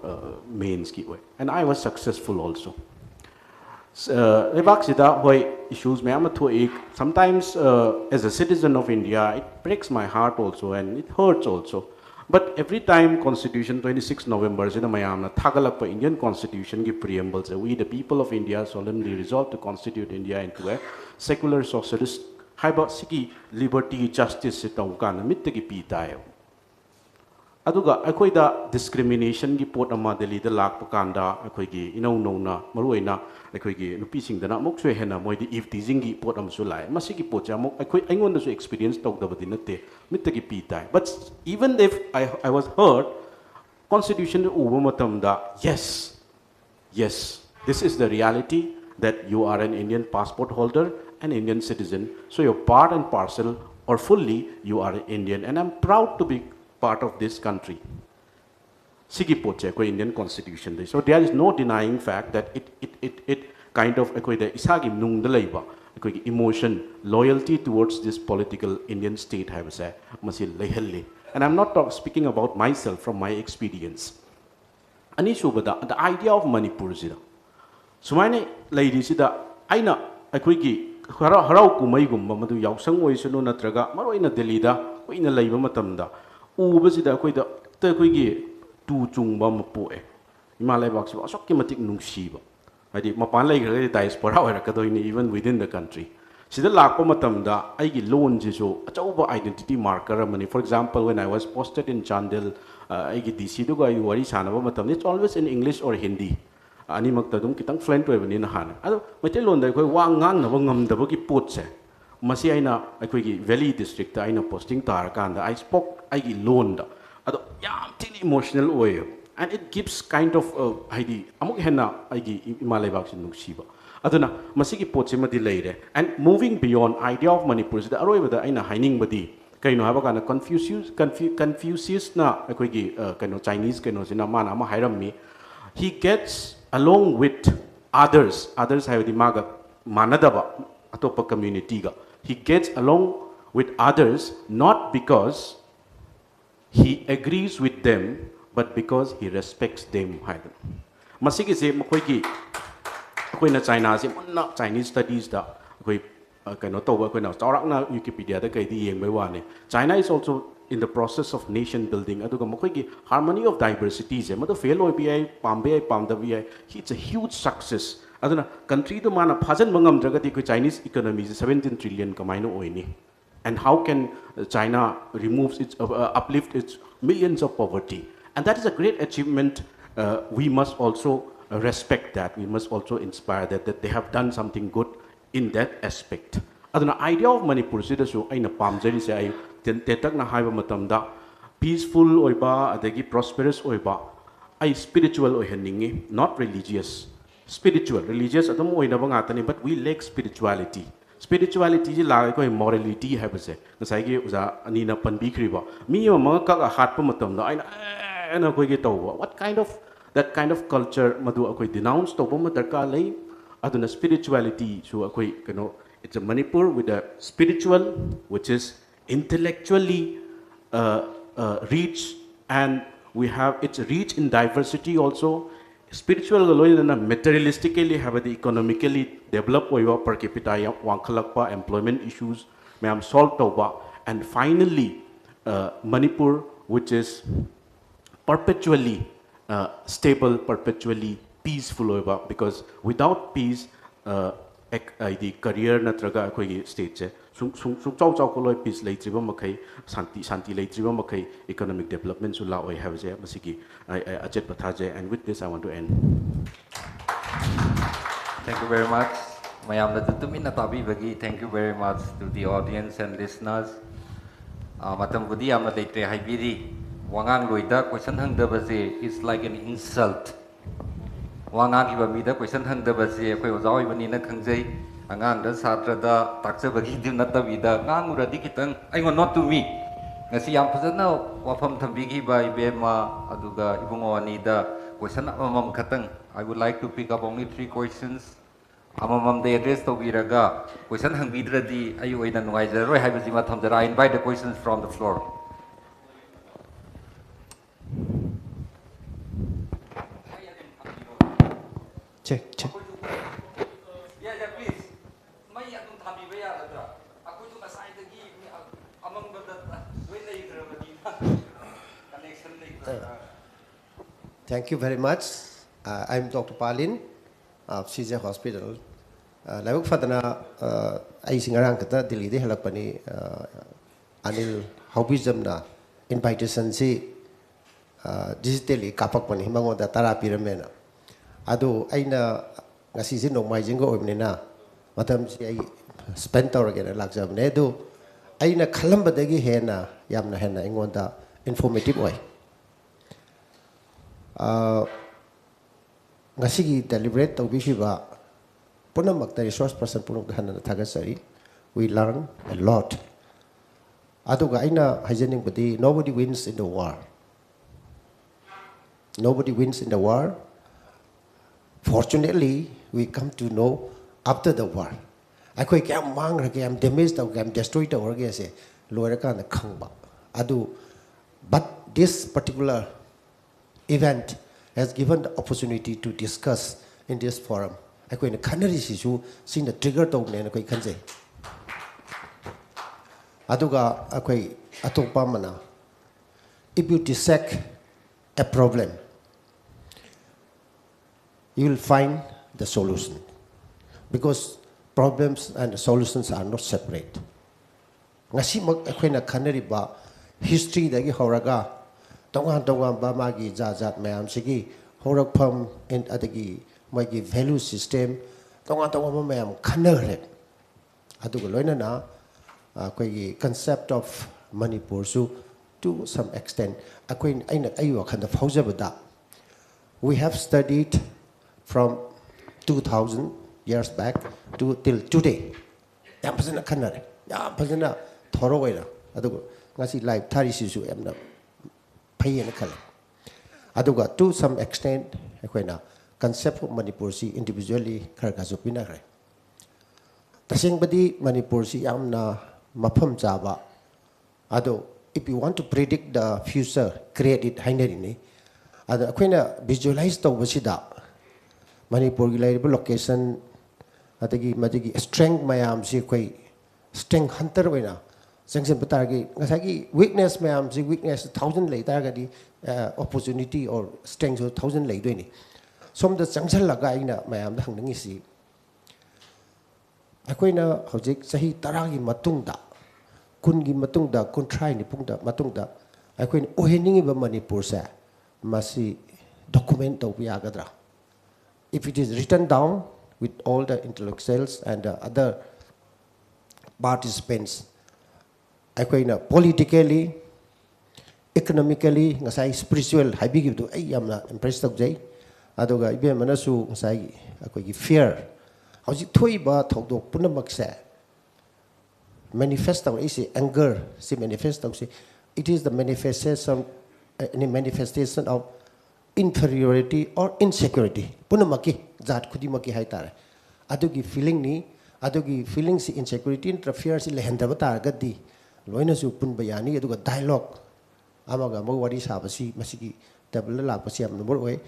mains and I was successful also. Issues sometimes as a citizen of India it breaks my heart also and it hurts also. But every time Constitution 26 November Indian Constitution ki preamble we the people of India solemnly resolve to constitute India into a secular socialist Haiba siki liberty justice tawkan mittagi pitayo. Aduga akoi da discrimination gi pot ama Delhi da lakpa kanda akoi gi inaw na maruina akoi gi nupi sing dana mok swe hena moi di if teasing gi pot am sulai masiki pot ja mok akoi aingon da su experience tok da badin te mittagi pitai. But even if I was hurt, constitution ubo matam da yes this is the reality that you are an Indian passport holder, an Indian citizen, so you're part and parcel or fully you are an Indian and I'm proud to be part of this country. Sigi poche ko Indian Constitution. So there is no denying fact that it kind of isagi nung dalaiba emotion, loyalty towards this political Indian state have say masil lehelli. And I'm not speaking about myself from my experience. Ani shubada the idea of Manipur zida. Sumaine lady sida aina harau kumai gumba madu yausang oisunu natraga maroina Delhi da oina laiba matamda ubasida akoida ta akoigi tu chungba mapoe Himalaya box asokki matik nungsiba hadi mapan laigra diaspora oirakadoi even within the country sida lakpa matamda aigi loan jisu achauba identity marker mani. For example, when I was posted in Chandel aigi DC duga I wari sanaba matam it's always in English or Hindi. Ani magtadum kitang fluent way bani na hana. Ado matelon da koi wangang na bangam da bagi potse. Masi ay na koi gi Valley district ay na posting tarakanda. I spoke ay gi loan da. Ado yam tin emotional way and it gives kind of hidi amok henna ay gi Himalaya vaccine nung siba. Ado na masi gi potse madilay re. And moving beyond idea of Manipur da aroy bada ay na hining badi. Kayo no haba kana Confucius na koi gi kano Chinese kano sina mana ma hiram mi. He gets along with others have the maga manadaba atopa community ga. He gets along with others not because he agrees with them but because he respects them. Masigi se ꯑꯩꯈꯣꯏꯅ ꯆꯥꯏꯅꯥꯁꯤ ꯃꯨꯟꯅ Chinese studies ꯑꯩꯈꯣꯏ ꯀꯩꯅꯣ ꯇꯧꯕ ꯑꯩꯈꯣꯏꯅ ꯆꯥꯎꯔꯥꯛꯅ ꯋꯤꯀꯤꯄꯤꯗꯤꯌꯥꯗ ꯀꯩꯗꯤ ꯌꯦꯡꯕꯩ ꯋꯥꯅꯤ ꯆꯥꯏꯅꯥ is also in the process of nation building aduga mokoi harmony of diversity je madu fail oi bi pambe ai pamda bi it's a huge success aduna country do mana phajan mangam dragati ko Chinese economy is 17 trillion kamaino oini and how can China removes its uplift its millions of poverty and that is a great achievement we must also respect that we must also inspire that they have done something good in that aspect aduna idea of Manipur sida su aina pamjari se ai tetakna haiba matamda peaceful oiba adagi prosperous oiba ai spiritual oihaningi not religious spiritual religious adum oinaba ngatani but we lack spirituality spirituality ji lagai ko morality haibase ngasai gi uza ani na panbi khriba mi ma ka hatpa matamda aina ana koi ge tawba what that kind of culture madu akoi denounce tawba ma darka lai aduna spirituality so akoi kano it's a Manipur with a spiritual which is intellectually rich and we have its reach in diversity also spiritual and materialistically have the economically developed per capita wankhalakpa employment issues mayam solved over and finally Manipur which is perpetually stable perpetually peaceful over because without peace the career natraga akhoi state sung chau chau ko loi peace leitriba makai santi leitriba makai economic development su la oi have je masiki ajet pathaje and with this I want to end. Thank you very much mayam da tumina tabi bagi thank you very much to the audience and listeners matam budi amna leitre haibiri wangang loida question hang da baje is like an insult wangang iba mida question hang da baje khoi ojai bani na khangjai angang da satra da takse bagi dim na ta vida ngang uradi kitang aingo not to me ngasi yam phajana wafam thambi gi bai bema aduga ibungo ani da question amam khatang I would like to pick up only 3 questions amam de address to biraga question hang bidradi ai oina nuai jaroi haibaji ma thamjara I invite the questions from the floor. Check. Thank you very much. I'm Dr. Palin of CJ Hospital. Labuk Fadana, I sing around Kata, Delhi, the Halapani, Anil, Hobismna, invitation, see, digitally, Kapakpani, Himango, the Tara Pyramid. Ado, Aina, Nasisin, no, my jingo, Nina, Madam, I spent our again, Laxam, Nedo, Aina Kalamba Degi Hena, Yamna Hena, in one informative way. Ngasigi deliberate to bishiba punamak the resource person punuk hana tagasari we learn a lot aduga aina hajening badi nobody wins in the war fortunately we come to know after the war akoi kyam mang ra kyam damage to kyam destroy to or ge se loira ka na khangba adu but this particular event has given the opportunity to discuss in this forum. I go in the canary issue, seen the trigger to me and I can say. Aduga, Akoi, Atopamana. If you dissect a problem, you will find the solution. Because problems and solutions are not separate. Ngasi mag ako'y na canary ba history dagi horaga. Tongan ba magi jajat mayam sige horak pam in adagi magi value system tongan ba mayam kanare adugo loina na koi concept of Manipur su to some extent akoi aina ayu khanda faujabada we have studied from 2000 years back to till today yam phajana kanare yam phajana thoro waira adugo ngasi live thari sisu amna pay and color. Aduga to some extent, a concept of Manipur si individually Karkazupinare. Tasing badi Manipur si amna mapam java. Ado, if you want to predict the future, create it hinerini. Ada akwena visualize to wasida. Manipur gi lairiba location adagi madagi strength mayam si koi strength hunter oina sanction batargi ngasagi weakness mayam si weakness 1000 lei targadi opportunity or strength 1000 lei doini somda sanction laga ina mayam da hangdangi si akoina hojik sahi taragi matungda kungi matungda kuntrai ni pungda matungda akoina oheningi ba Manipur sa masi document to yagadra if it is written down with all the intellectuals and other participants akoina politically economically ngasai spiritual haibigi du ai yamna impressed tawjai adoga ibe manasu ngasai akoigi fear hauji thoiba thodok punamak se manifest is anger si manifest it is the manifestation of inferiority or insecurity punamaki zat khudimaki haitare adugi feeling ni adugi feeling si insecurity and fear si lehendaba targadi loina su pun bayani aduga dialogue amaga mo wari sabasi masigi table la pasi am number way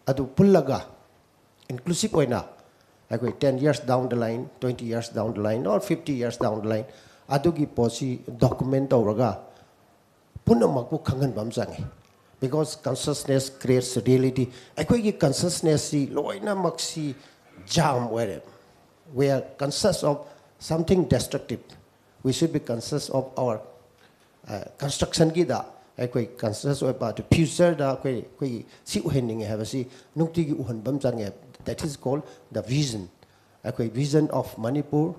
adu pullaga inclusive oina like 10 years down the line 20 years down the line or 50 years down the line adugi posi document auraga punamakku khangan bam changi because consciousness creates reality akoigi consciousness si loina maksi jam where we are conscious of something destructive we should be conscious of our construction gi da akoi conscious about the future da koi si uhening have si nukti gi uhan bam changi that is called the vision akoi vision of Manipur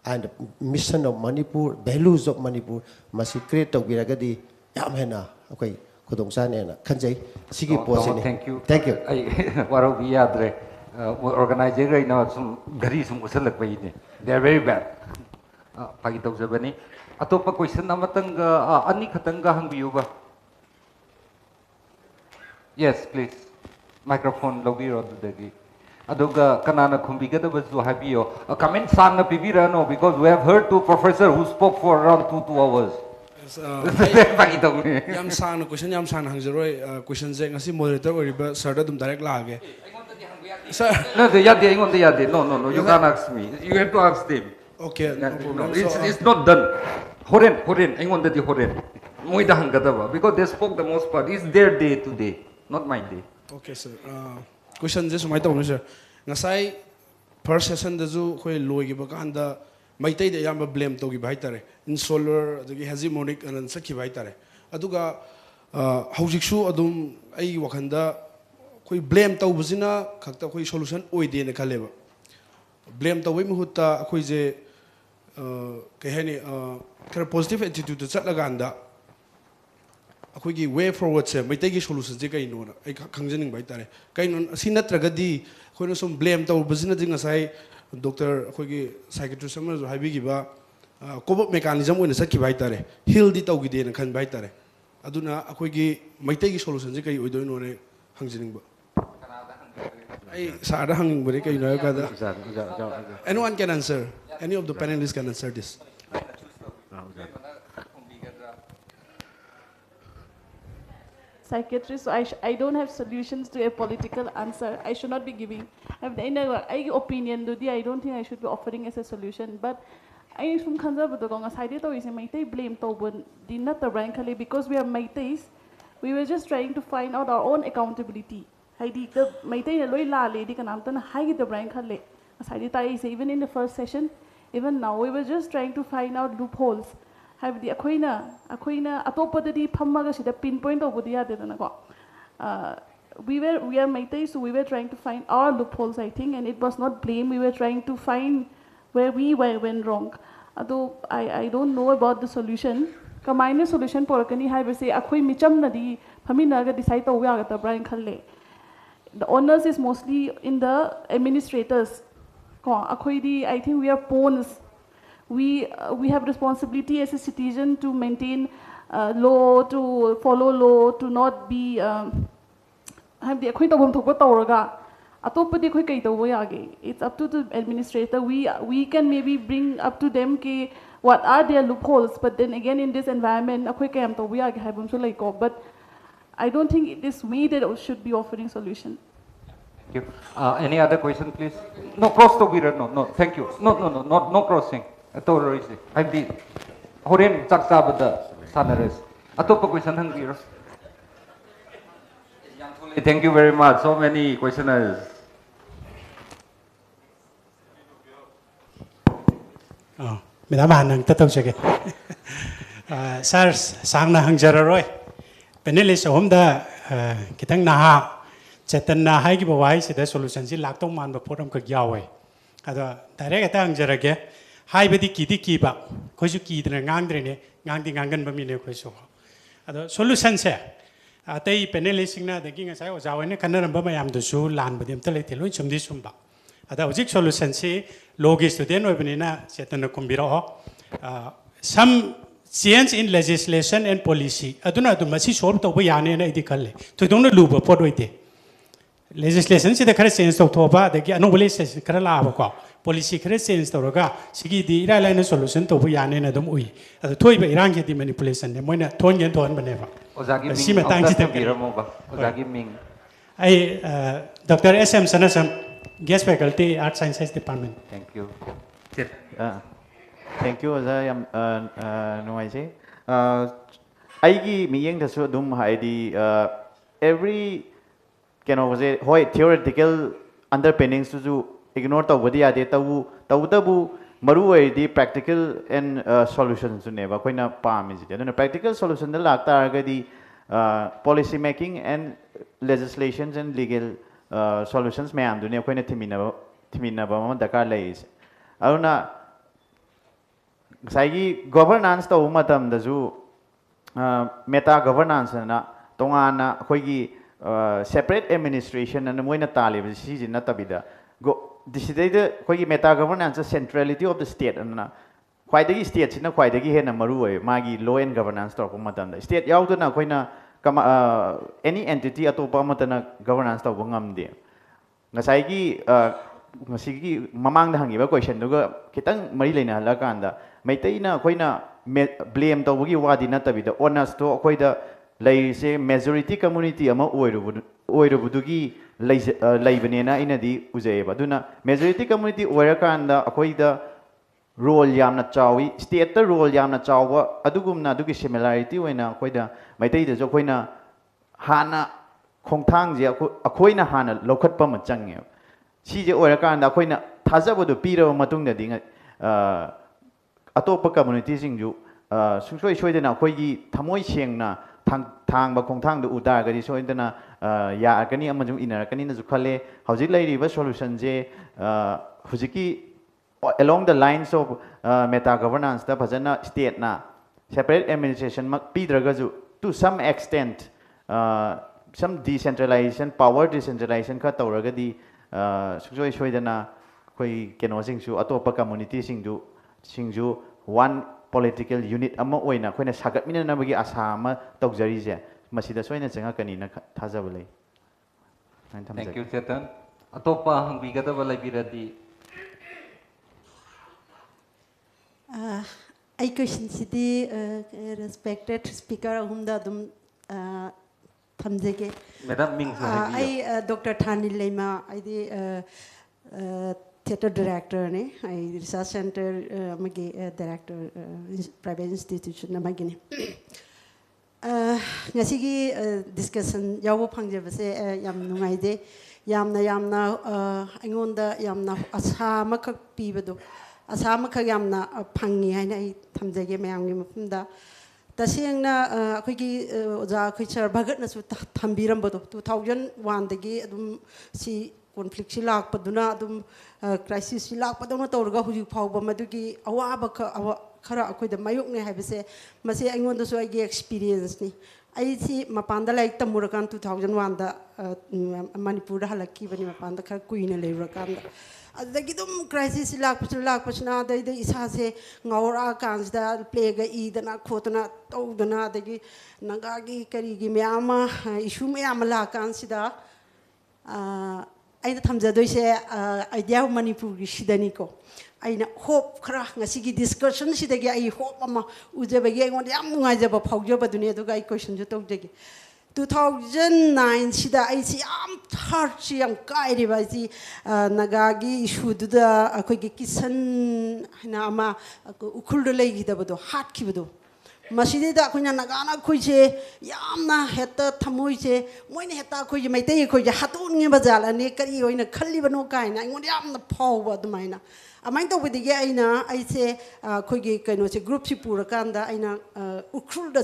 and the mission of Manipur values of Manipur must create to biragadi yam hena akoi kudong sane na kanjai sigi posini thank you ai waro bi yadre organizer right now some gari sum usalak pai ne they are very bad pagi tau jabani atopa question amatang ani khatanga hangbiu ba yes please microphone lobiro dagi aduga kanana khumbigadaba zu habiyo comment sang na pibira no because we have heard two professor who spoke for around 2 hours yam sang question yam sang hangjoroi question je ngasi moderator oriba sir da dum direct lage sir no yade no you can't ask me you have to ask them okay no, it's not done horen aingon da di horen moi da hangadaba because they spoke the most part it's their day today not my day okay sir question je sumai tawni sir ngasai first session da ju khoi logi ba kanda maitai da yamba blame to gi bai tare in solar the hegemonic anan sakhi bai tare aduga haujik su adum ai wakhanda khoi blame to buzina khakta khoi solution oide ne khaleba blame to wi muhutta khoi je ke hani kara positive attitude to chatla ganda akhoi way forward se maitai gi solution je kai no na ai khangjaning bai tare kai non asi natragadi khoi no sum blame to buzina jing asai doctor akhoi psychiatrist sama jo habi gi ba kobo mechanism oina sakhi bai tare heal di tau gi de na khan bai tare aduna akhoi gi maitai gi solution je kai oidoi no ne hangjining ba ai sa da hanging bare kai no ka da anyone can answer any of the panelists can answer this psychiatrist, so I don't have solutions to a political answer. I should not be giving. I have the opinion, I don't think I should be offering as a solution. But I from conservative side to is Maite blame to not the rank because we are Maites. We were just trying to find out our own accountability. I did the Maite Loy La lady can Anton high the rank even in the first session, even now we were just trying to find out loopholes. Have the Aquina atopadi pamaga the pinpoint over the other than we are Maitai, so we were trying to find our loopholes, I think, and it was not blame. We were trying to find where we went wrong. Although I don't know about the solution. Kamine solution for Kani have say Akui Micham Nadi Paminaga decide to work at Brian Kale. The honors is mostly in the administrators. I think we are pawns. We have responsibility as a citizen to maintain law, to follow law, to not be have the it's up to the administrator. We can maybe bring up to them what are their loopholes, but then again in this environment but I don't think it is we that should be offering solution. Thank you. Any other question, please? No, cross to Bira. No, no, thank you. No crossing. Authority. I'm the Horen Chakta Sanaris. Atopa question, Bira. Thank you very much. So many questioners. Madam Hanang, tatong sige. Sir, sang na hang jararoy. Panelis homda kitang naha chetan na hai ki bawai sida solution si laktong man ba program ka gyawe. Ado direct ata hang jarage hai bedi ki ba ko ju ki dre ngang dre ne ngang di ngangan ba mi ne ko so. Ado solution se atai panelis na de ki ngasai o jawe ne kanar ba mayam du su lan ba dim tale teloi chumdi sumba. Ada ojik solution si logi student obenina chetan na kumbiro some change in legislation and policy aduna adu masi solve to bayane na idikalle to dong na luba podoite legislation si da khare change to thoba da ki anu legislation khare la ba ko policy khare change to roga sigi di ira line solution to bayane na dum ui adu thoi ba irang ki manipulation ne moina thon gen thon bane ba Ozagi si ma tang ji ta biramo ba Ozagi Ming ai Dr. SM Sanasam guest faculty art sciences department. Thank you. Thank you, Azayam. No, I say. Aigi miyeng tasu dum haidi every can of say hoi theoretical underpinnings to ignore the body ade tabu maru the practical and solutions to never koina palm is it. And practical solution the lakta agadi policy making and legislations and legal solutions may am dunia koina timina ba dakar lays. Aruna Saigi governance to umatam dazu meta governance na tongana koigi separate administration and moina talib si na tabida go decided koigi meta governance centrality of the state na khwaidagi state sina khwaidagi hena maru oi magi law and governance to umatam da state yauduna koina any entity atopa matana governance to ngamde ngasaigi masigi mamang da hangiba question duga kitang mari leina halakanda maitaina koina blame tawgi wadi na tabida honest to koida laise majority community ama oirubudugi laibanena inadi ujayeba duna majority community oirakanda koida role yamna chawi state role yamna chawa adugumna adugi similarity oina koida maitai da jo koina hana khongthang je akoina hana lokhatpa ma change si je oirakanda koina thajabadu pira matung da dinga atop community singju sungsoi soidana koigi thamoi sengna thangba khongthang du uda gari soidana ya kani amajung inarakani na jukhale hojik lairiba solution je hujiki along the lines of meta governance da bhajana state na separate administration mak pidragaju to some extent some decentralization power decentralization ka tawragadi sungsoi soidana koi keno singju atopa community singju one political unit ama oina koina sagat mina na bagi asama tawjari je masida soina changa kani na thajabale. Thank you, Chetan. Atopa hang bigata balai biradi. I question city respected speaker humda dum thamjege. Madam Ming I Dr. Thani Lema I the theatre director ne I research center magi director private institution na magini ngasi gi discussion yawo phangje base yam nungai de yamna aingonda yamna asa makak pibado asa makak yamna phangi haina I thamjege mayam gi mafumda tasengna akhoi oja akhoi char bhagat na su thambiram bodo 2001 dagi adum si conflict si lak paduna adum crisis si lak paduna torga huji phawba madugi awaba khara akhoi da mayuk ne habise mase aingon da so ai experience ni ai si mapanda like tamurakan 2001 da manipur da halaki bani mapanda khar kuina leurakan adagi dum crisis si lak pasna da isa se ngawra kan da play ga I dana khotna tawdana adagi nagagi kari gi myama issue myama la kan sida aina thamjadoise idea of manipur gi sidani ko aina hope khara ngasi gi discussion sidagi ai hope ama ujabagi ngon yam nungai jaba phaujaba duni aduga I question ju tawjagi 2009 sida ai si am heart si am kai ri ba si nagagi issue du da akoi gi kisan na ama ukhul do lei gi da bodo heart ki bodo masidi da akoi na nagana khoi je yamna heta thamoi je moi ne heta khoi je mai te khoi je hatun nge ba jala ne kari hoi na khalli bano kai na ngon yamna phau ba du mai na amai to bidi ge ai na ai se khoi gi kaino se group si pura kan da ai na ukhul da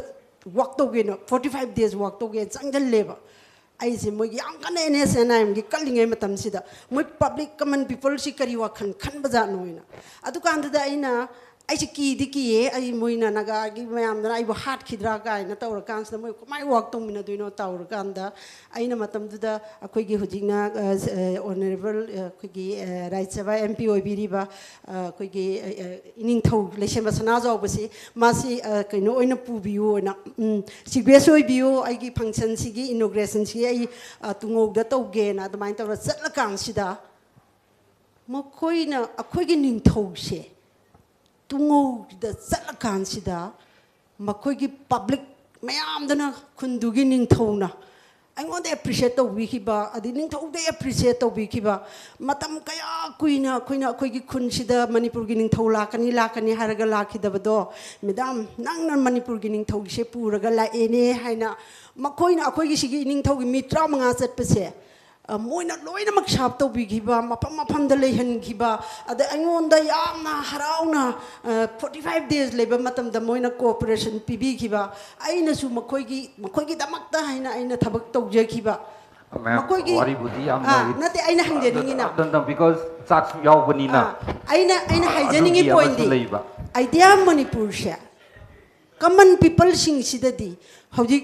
walk to ge no 45 days walk to ge changjal leba ai se moi yang kan ne se na im gi kallingai matam sida moi public common people si kari wa khan khan baja noina adu kan da ai na ai si ki di ki e ai moi na naga gi mayam da ai bo hat khidra ka ai na tawr kan sa moi mai walk to mina duino tawr kan da ai na matam du da akoi gi hujing na honorable akoi gi right sava mp oi biri ba akoi gi ining thau lechen ba sana jaw ba si ma si kaino oina pu biu na si gres oi biu ai gi function si gi inauguration si ai tungog da to ge na da mai tawr chat la kan si da mo koi na akoi gi ning thau se tungo da chatla kan sida makoi gi public mayam dana khundugi ning thona aingon de appreciate to wi khiba adi ning thau de appreciate to wi khiba matam kaya kuina koina koi gi khun sida manipur gi ning thau la kani haraga la khida bado madam nang nan manipur gi ning thau se puraga la ene haina makoina akoi gi sigi ning thau gi mitra manga chat pese moina loina mak shap to bi giba mapam da lehan giba ada angon da yamna harauna 45 days leba matam da moina cooperation pb giba aina su makoi gi damak da haina aina thabak to je giba makoi gi wari budi am nate aina hangde ningina don't because saks yaw bani na aina haijaningi point di idea manipur sha common people sing sidadi hauji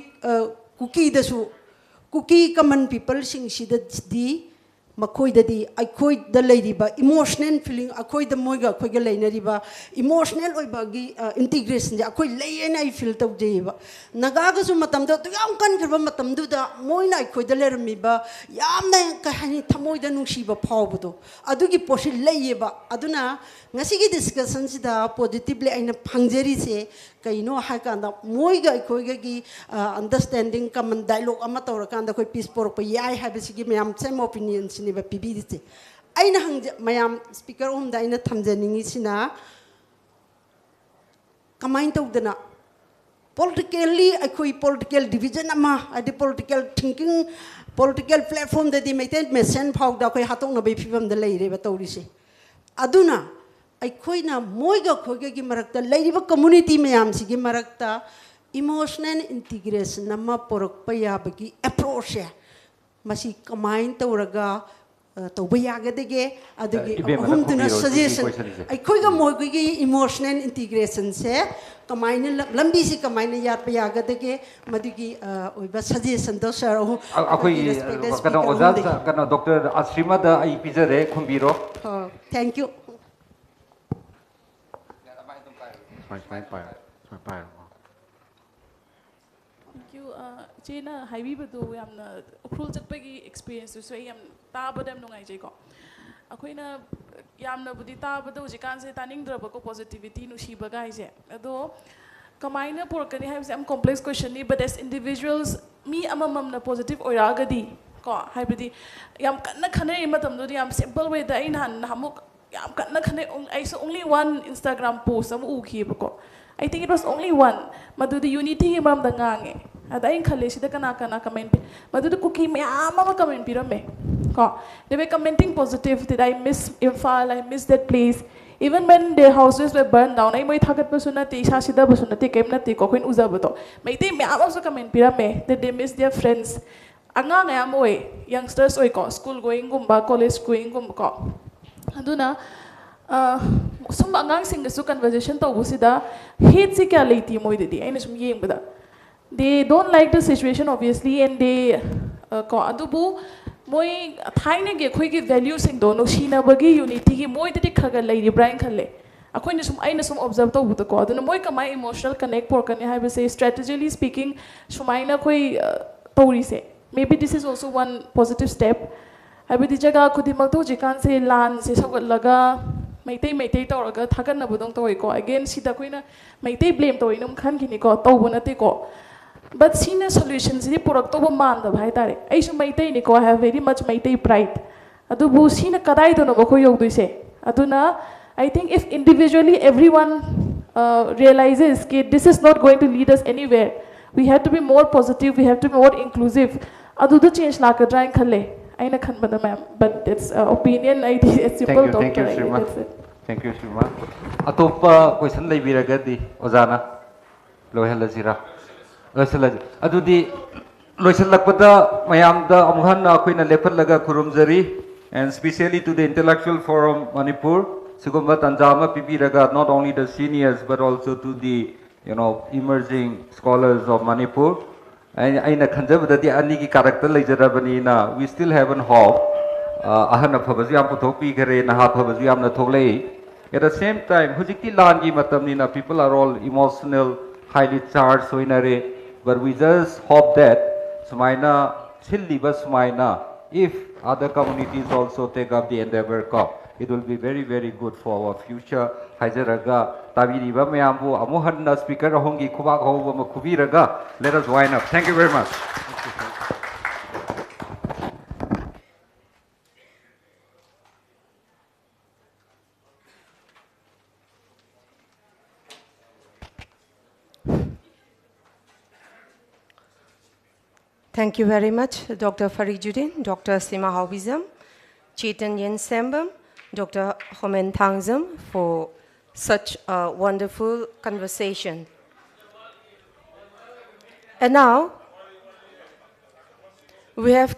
kuki da su Kuki common people sing sida di makoi da di akoi da leiriba emotional feeling akoi da moiga akoi ga leinariba emotional oiba gi integration ja akoi leina I feel tau jeba naga ga su matam da to yam kan girba matam du da moina akoi da lermiba yamna ka hani thamoi da nungsiba phawbudo adugi posi leiba aduna ngasi gi discussion sida positively aina phangjeri se kaino ha kan da moiga akoi ga gi understanding common dialogue ama tawra kan da koi peace por pa yai ha bi sigi myam same opinion ni ba pibi dite aina hang mayam speaker om da aina thamjaningi sina kamain tawdana politically akoi political division ama adi political thinking political platform da di maintain mesen phau da koi hatong na be phibam da leire ba tawri se aduna akoi na moiga khoge gi marakta leiriba community mayam sigi marakta emotional integration nama porok pa yabagi approach ya masi kamain tawraga tawba yagadege adugi humduna suggestion ai khoiga moigi emotional integration se kamain lambi si kamain yat pa yagadege madigi oiba suggestion do sir akoi kana oza kana dr ashrima da ai pizare khumbiro thank you China highway badu yamna ukhul chakpagi experience so yam tabadam nungai jai ko akoina yamna budi tabadu jikan se taning draba ko positivity nu shiba gai je ado kamaina porkani have some complex question ni but as individuals me amamam na positive oiragadi ko haibadi yam kanna khane matam do yam simple way da in han hamuk yam kanna khane I saw only one Instagram post am u khi ko I think it was only one madu the unity mam da ngange ada in khale sida kana comment madu the cookie me ama comment pirame ko they were commenting positive that I miss Imphal I miss that place even when their houses were burned down I moi thagat pasunati sa sida pasunati kemnati ko khin uzabato mai te me ama so comment pirame that they miss their friends anga nga moy youngsters oi ko school going gumba college going gum ko aduna sum angang sing su conversation to busida hate si kya leiti moi dedi aina sum yeng bada they don't like the situation obviously and they ko adubu moi thaine ge khoi gi value sing do no shina bagi unity gi moi dedi khaga leiri brain khalle akoina sum aina sum observe to buta ko aduna moi kamai emotional connect por kane have say strategically speaking sumaina khoi tori se maybe this is also one positive step habidi jaga khudimak to jikan se lan se sagat laga maitai tawraga thagan na budong toy ko again sida koina maitai blame toy num khan gini ko to bunati ko But senior solutions ni purak to man da bhai tare. I should maintain ni ko I have very much maintain pride. Adu bu senior kadai to no ba ko yog du se. Aduna I think if individually everyone realizes that this is not going to lead us anywhere, we have to be more positive, we have to be more inclusive. Adu the change la ka drawing khale. I na khan bada ma'am, but it's opinion. I it's simple thank you, doctor. Srima. That's it. Thank you, Srima. Atopa question lay biragadi, Ozana. Loyal Lazira. Adudi Loyal Lakpada, Mayamda, Amhana, Queen Leopard Laga Kurumzari, and especially to the Intellectual Forum Manipur, Sugumbat and Jama Pipiraga, not only the seniors but also to the emerging scholars of Manipur. And I consider that the Aniki character Lajarabani, we still haven't hope. Ahana Pabaziam Potopi Kare, Naha Pabaziam Natole. At the same time, Hujiki Langi Matamina, people are all emotional, highly charged, so in a way. But we just hope that Sumaina, Chilli Sumaina, if other communities also take up the endeavor cup, it will be very, very good for our future. Hajaraga, Tabiriba Mayambu, Amuhanda speaker, Hongi Kubak Hova Kubiraga. Let us wind up. Thank you very much. Thank you very much, Dr. Farijuddin, Dr. Sima Haubizam, Chetan Yensembam, Dr. Homen Thangzam for such a wonderful conversation. And now, we have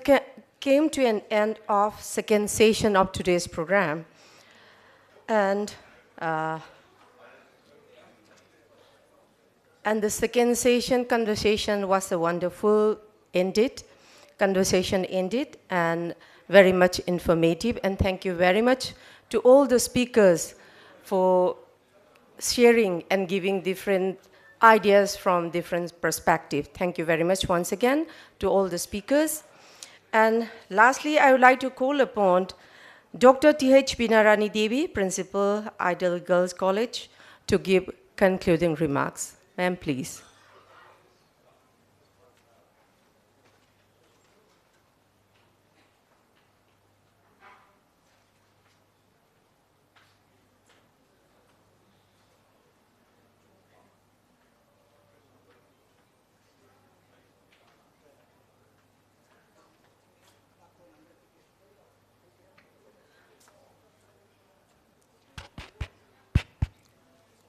came to an end of second session of today's program. And the second session conversation was a wonderful conversation ended, and very much informative. And thank you very much to all the speakers for sharing and giving different ideas from different perspectives. Thank you very much once again to all the speakers. And lastly, I would like to call upon Dr. T.H. Binarani Devi, Principal, Ideal Girls College, to give concluding remarks. Ma'am, please.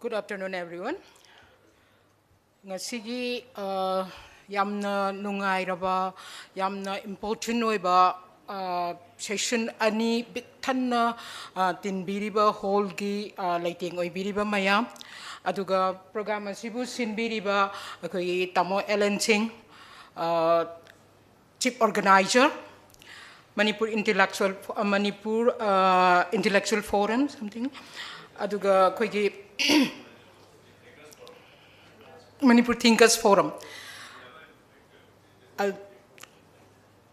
Good afternoon, everyone. Ngasigi yamna nungairaba, yamna important oiba session ani bithanna tinbiriba holgi lighting oibiriba mayam. Aduga program asibu sinbiriba akoi tamo Ellen Singh, chief organizer, Manipur Intellectual Forum something. Aduga koigi Manipur Thinkers Forum.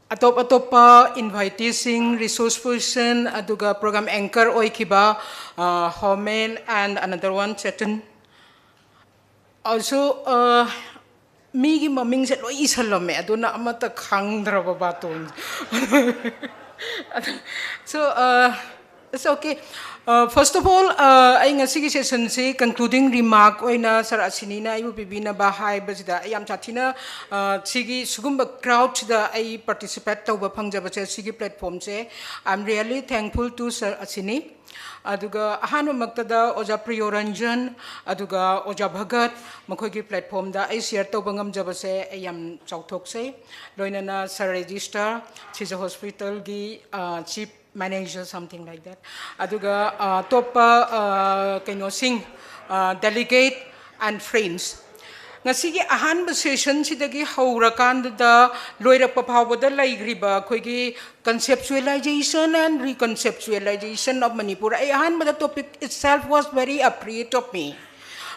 Atop inviting resource person, aduga program anchor oikiba, Homen, and another one, Chetan. Also, migi maming set lo isalome, aduna amata kangdra babaton. So, it's okay. First of all, I ngasi session si concluding remark oina sar asinina ibu bibina bahai bazida ayam chatina sigi sugumba crowd da I participate tauba pangjaba che sigi platform che. I'm really thankful to Sir Asini. Aduga ahanu magtada Oja Priyoranjan, aduga Oja Bhagat, makogi platform da I share tauba ngamjaba se ayam chautok se. Loinana Sir Register, Chisa Hospital gi chief manager, something like that. Aduga topa kaino sing delegate and friends. Ngasigi ahanba session sidagi haurakan da loira papawada laigriba koigi conceptualization and reconceptualization of Manipur. Ahanba the topic itself was very appropriate of me.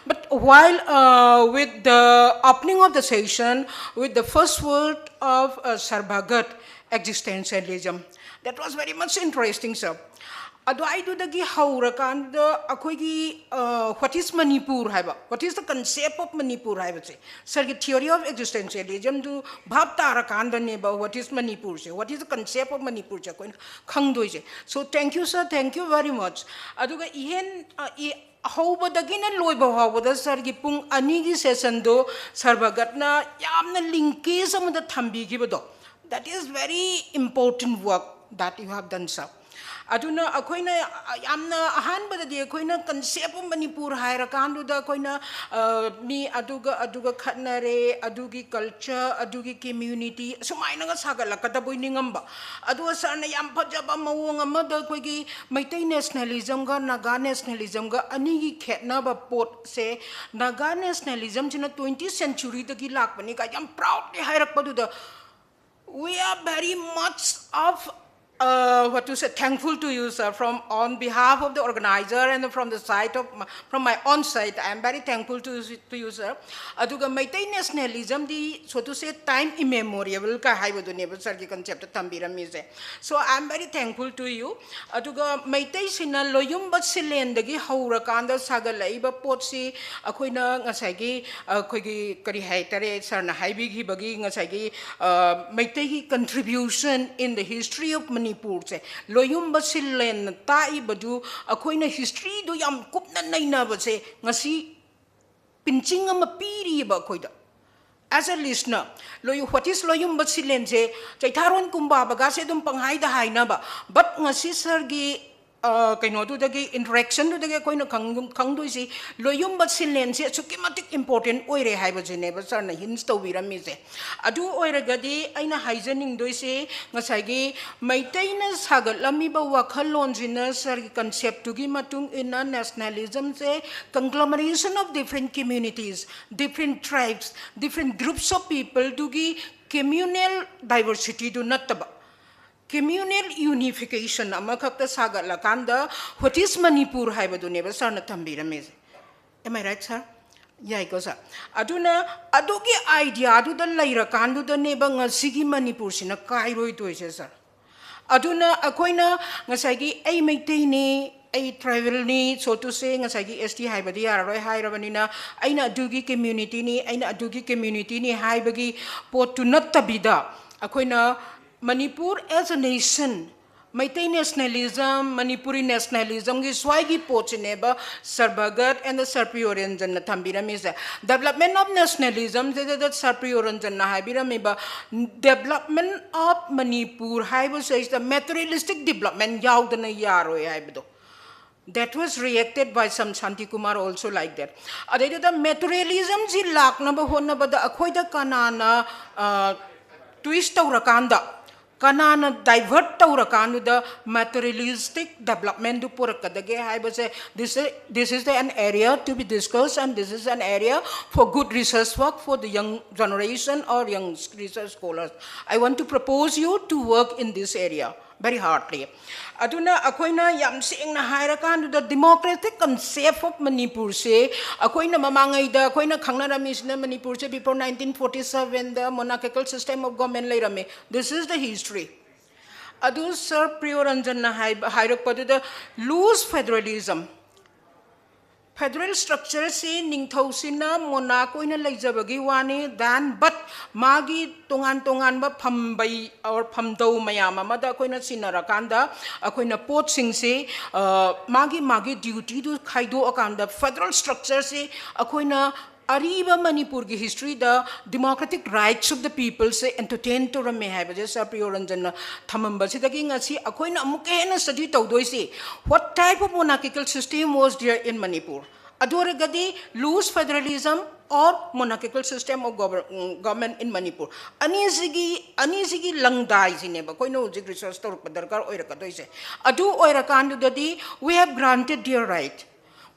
But while with the opening of the session, with the first word of Sir Bhagat, existentialism, that was very much interesting, sir. adu ai du dagi haura kan da akoi gi what is Manipur haiba, what is the concept of Manipur haiba se sir gi theory of existentialism du bhab tara kan da ne ba what is Manipur se, what is the concept of Manipur se koi khang doi se. So thank you sir, thank you very much. Adu ga ihen hauba dagi na loiba hauba da sir gi pung ani gi session do sarbagat na yamna linkage amada thambi gi ba do. That is very important work that you have done, sir. Aduna akoina yamna ahanbadadi akoina concept of Manipur hairakanduda akoina mi aduga khatnare adugi culture adugi community sumaina nga sagalakadaboy ningamba adu sana yam phajaba mawong amada akoigi Maitai nationalism ga Naga nationalism ga anigi khetnaba pot se Naga nationalism china 20th century dagi lakpani ka yam proudly hairakpaduda. We are very much of what to say, thankful to you, sir, from on behalf of the organizer and from the side of from my own side. I am very thankful to you, sir. Aduga Maitai nationalism, the so to say time immemorial ka haibadu neba sir ki concept tambira mise. So I am very thankful to you. Aduga Maitai sina loyum bat silendagi haura kanda sagalai ba potsi akoina ngasagi akoigi kari haitare sir na haibi gi bagi ngasagi Maitai ki contribution in the history of Manipur se loyum basilen tai badu akoina history do yam kupna naina ba se ngasi pinching ama piri ba koida. As a listener, what is loyum basilen se chaitharon kumba baga se dum panghai da haina ba but ngasi sargi kaino tu dagi interaction tu dagi koina khangdoi si loyum basilen se sukimatik important oire haiba jene ba sar na hints to wirami se adu oire gadi aina haijening doi se ngasai gi Maitai na sagalami ba wakhalon jina sar gi concept tu gi matung ina nationalism se conglomeration of different communities, different tribes, different groups of people tu gi communal diversity do nataba communal unification amakakta sagalakanda what is Manipur haibadu neba sar na tambira meze. Am I right, sir? Yeah, go sir. Aduna adugi idea adu da laira kandu da neba ngasigi Manipur sina kairoi to ise sir. Aduna akoina ngasagi ay Maitai ni ay tribal ni so to say ngasagi ST haibadi aroi hairabanina aina adugi community ni haibagi pot to natabida akoina Manipur as a nation, Maitai nationalism, Manipuri nationalism, Swagi Pochineba, Sarbagat, and the Sarpioranjan Tambira Misa. Development of nationalism, that Sarpioranjan Nahabira Meba, development of Manipur, Haibu says the materialistic development, Yaudana Yaro Haibu. That was reacted by some Shanti Kumar also like that. The materialism, Zilak, number one, but the Akoida Kanana twist of Rakanda. Kanana divert taurakan the materialistic development to purakadage. I would say this is an area to be discussed and this is an area for good research work for the young generation or young research scholars. I want to propose you to work in this area very hardly. Aduna akoina yam sing na hairakan the democratic concept of Manipur se akoina mamangai da akoina khangnarami na Manipur se before 1947 the monarchical system of government lairame. This is the history. Adu sir Priyoranjan na hairakpadu the loose federalism. Federal structure se ningthausina monako ina laijabagi wani dan but magi tongan ba phambai or phamdau mayam amada koina sinarakanda akoina pot sing se magi duty to khaido akanda federal structure se akoina Ariba Manipur ki history the democratic rights of the people se entertain to rame have just a Priyoranjan thamamba se dagi ngasi akoina amuke na study tawdoi se what type of monarchical system was there in Manipur adore gadi loose federalism or monarchical system of government in Manipur ani sigi langdai sine ba koino jig research tor padarkar oira kadoi se adu oira kandu dadi we have granted their right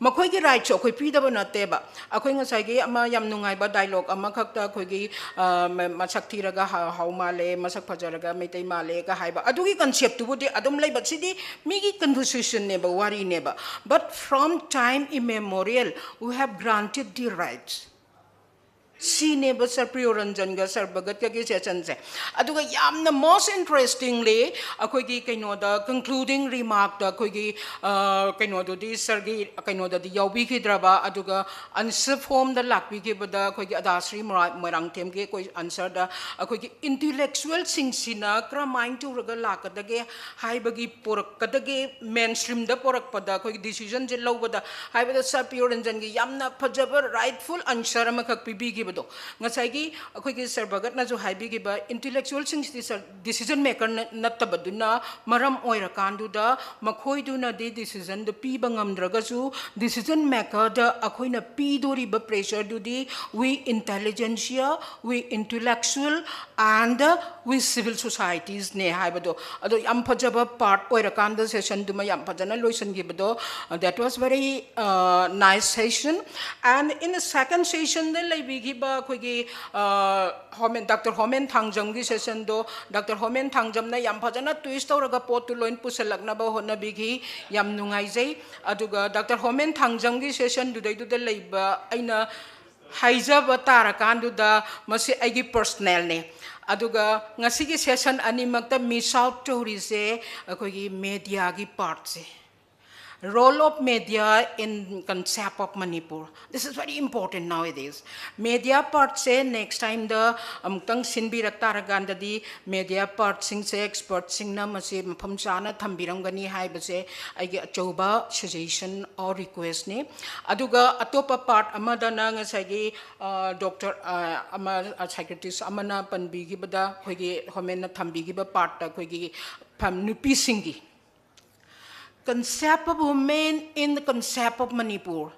Makoi ki right so koi pida ba nate ba akoi ngasai gi ama yam nungai ba dialogue ama khakta koi gi masak thiraga haumale masak phajaraga meitai male ka haiba adugi concept tu budi adum lai bat sidi migi conversation ne ba wari ne ba but from time immemorial we have granted the rights Sineba Sir Priyoranjanga Sir Bhagat ka gi session se aduga yamna most interestingly akoigi kaino da concluding remark da akoigi kaino do di sir gi kaino da di yaubi ki draba aduga answer form da lakbi ki bada akoigi adasri morang tem ge koi answer da akoigi intellectual singsina kramain tu raga lakadage haibagi porak kadage mainstream da porak pada akoigi decision je lobada haibada Sir Priyoranjan gi yamna phajaba rightful answer ma khak pibi gi bado ngasai gi akoigi Sir Bhagat na jo haibi gi ba intellectual sing decision maker nattabaduna maram oira kandu da makhoi du na de decision da pi bangam draga su decision maker da akoi na pi dori ba pressure du di we intelligentsia we intellectual and we civil societies ne haibado ado yam phajaba part oira kanda session du ma yam phajana loisan gi bado that was very nice session. And in the second session the laibi gi ba khoi gi Dr. Homen Thangjam gi session do Dr. Homen Thangjam na yam phajana twist auraga pot tu loin pusalakna ba hona bigi yam nungai jai aduga Dr. Homen Thangjam gi session du dai du da leiba aina haijaba tarakan du da masi aigi personal ne aduga ngasi gi session ani makta miss out tori se akoi media gi part se role of media in concept of Manipur. This is very important nowadays. Media part say next time the amtang sinbi raktaragan di media part sing say expert sing na masi mapamchana thambirangani hai base agi achoba suggestion or request ne aduga atopa part amada na ngasagi doctor ama psychiatrist amana panbi gi bada khoigi homen na thambi gi ba part ta khoigi pham nupi singi concept of women in the concept of Manipur.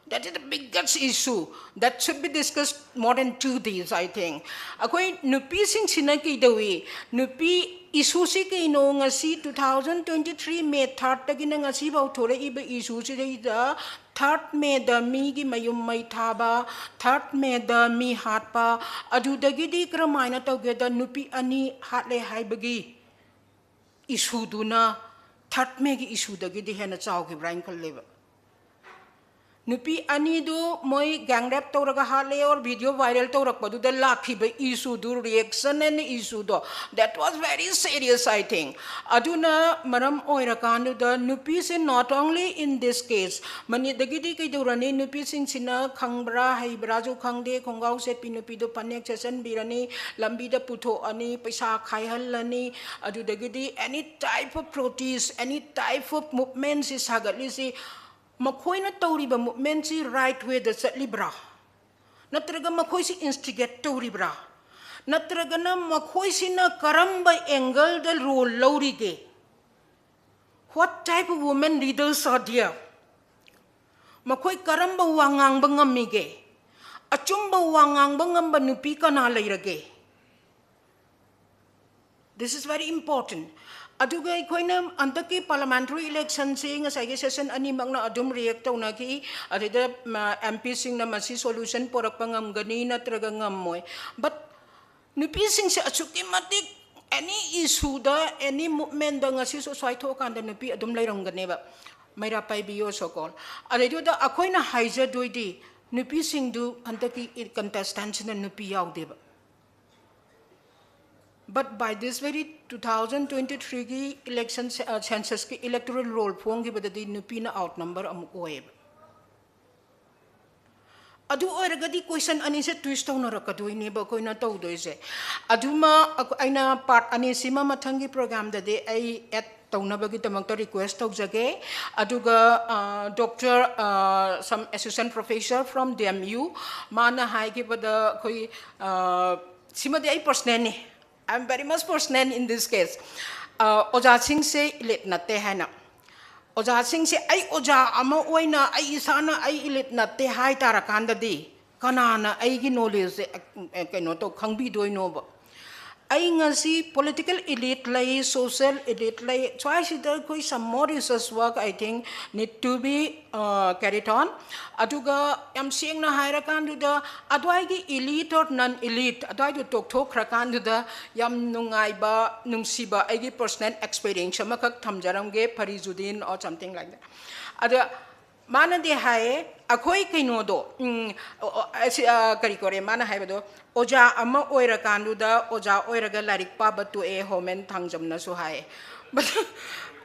That is the biggest issue that should be discussed more than 2 days, I think. Akoi nupi sing sinaki dawi nupi issue si kay no ngasi 2023 May 3rd tagi na ngasi ba thore iba issue si da 3rd May da mi gi mayum may thaba 3rd May da mi hat pa adu dagi di kramaina tawgeda nupi ani hat le hai bagi issue du na 3rd May gi issue dagi di hena chaw gi brain kal leba nupi ani du moi gang rap tawraga hale or video viral tawrak padu da lakhi ba issue du reaction and issue do that was very serious I think aduna maram oira kandu da nupi se not only in this case mani dagi di kai durani nupi sing sina khangbra haibra ju khangde khongau se pinupi do panek session birani lambi da putho ani paisa khai halani adu dagi di any type of protest any type of movement is hagali si makhoi na tauri ba movement si right way da chatli bra natraga makhoi si instigate tauri bra natraga na makhoi si na karamba angle da role lauri ge what type of women leaders are there makhoi karamba wangang bangami ge achumba wangang bangam ba nupi kana lairage this is very important aduga ikoina antaki parliamentary election sing as I session ani magna adum react na ki adida MP sing na masi solution porak pangam gani na traga ngamoy but nupi sing sa achuki matik any issue da any movement da ngasi society kan da nupi adum lairang gani ba mayra pai biyo so call adido da akoina haija doidi nupi sing du antaki contestants na nupi yaw deba but by this very 2023 ki election census ki electoral roll form ki badadi nupi na outnumber amuk oeb adu oraga di question ani se twist to na rakadoi ne ba koina to doi se aduma aina part ani sima mathangi program da de ai at tawna bagi tamang to request to jage aduga doctor some assistant professor from DMU mana hai ki bada koi sima de ai personal ne I'm very much personal in this case. Oja Singh se ilit natte hai na. Oja Singh se ay oja ama oina ay isana ay ilit natte hai tarakanda di. Kanana ay gi knowledge kano to khangbi doi no ba. Ay ngasi political elite lay social elite lay choice there koi some more research work I think need to be carried on. Aduga am seeing na haira kandu da adwai gi elite or non elite adwai gi tok rakandu da yam nungai ba nungsiba ay gi personal experience makak thamjaram ge Farizudin or something like that. Ada mana de hae akhoi kaino do kari kore mana hai bado oja ama oira kandu da oja oira ga larik pa batu e homen thangjam na su hai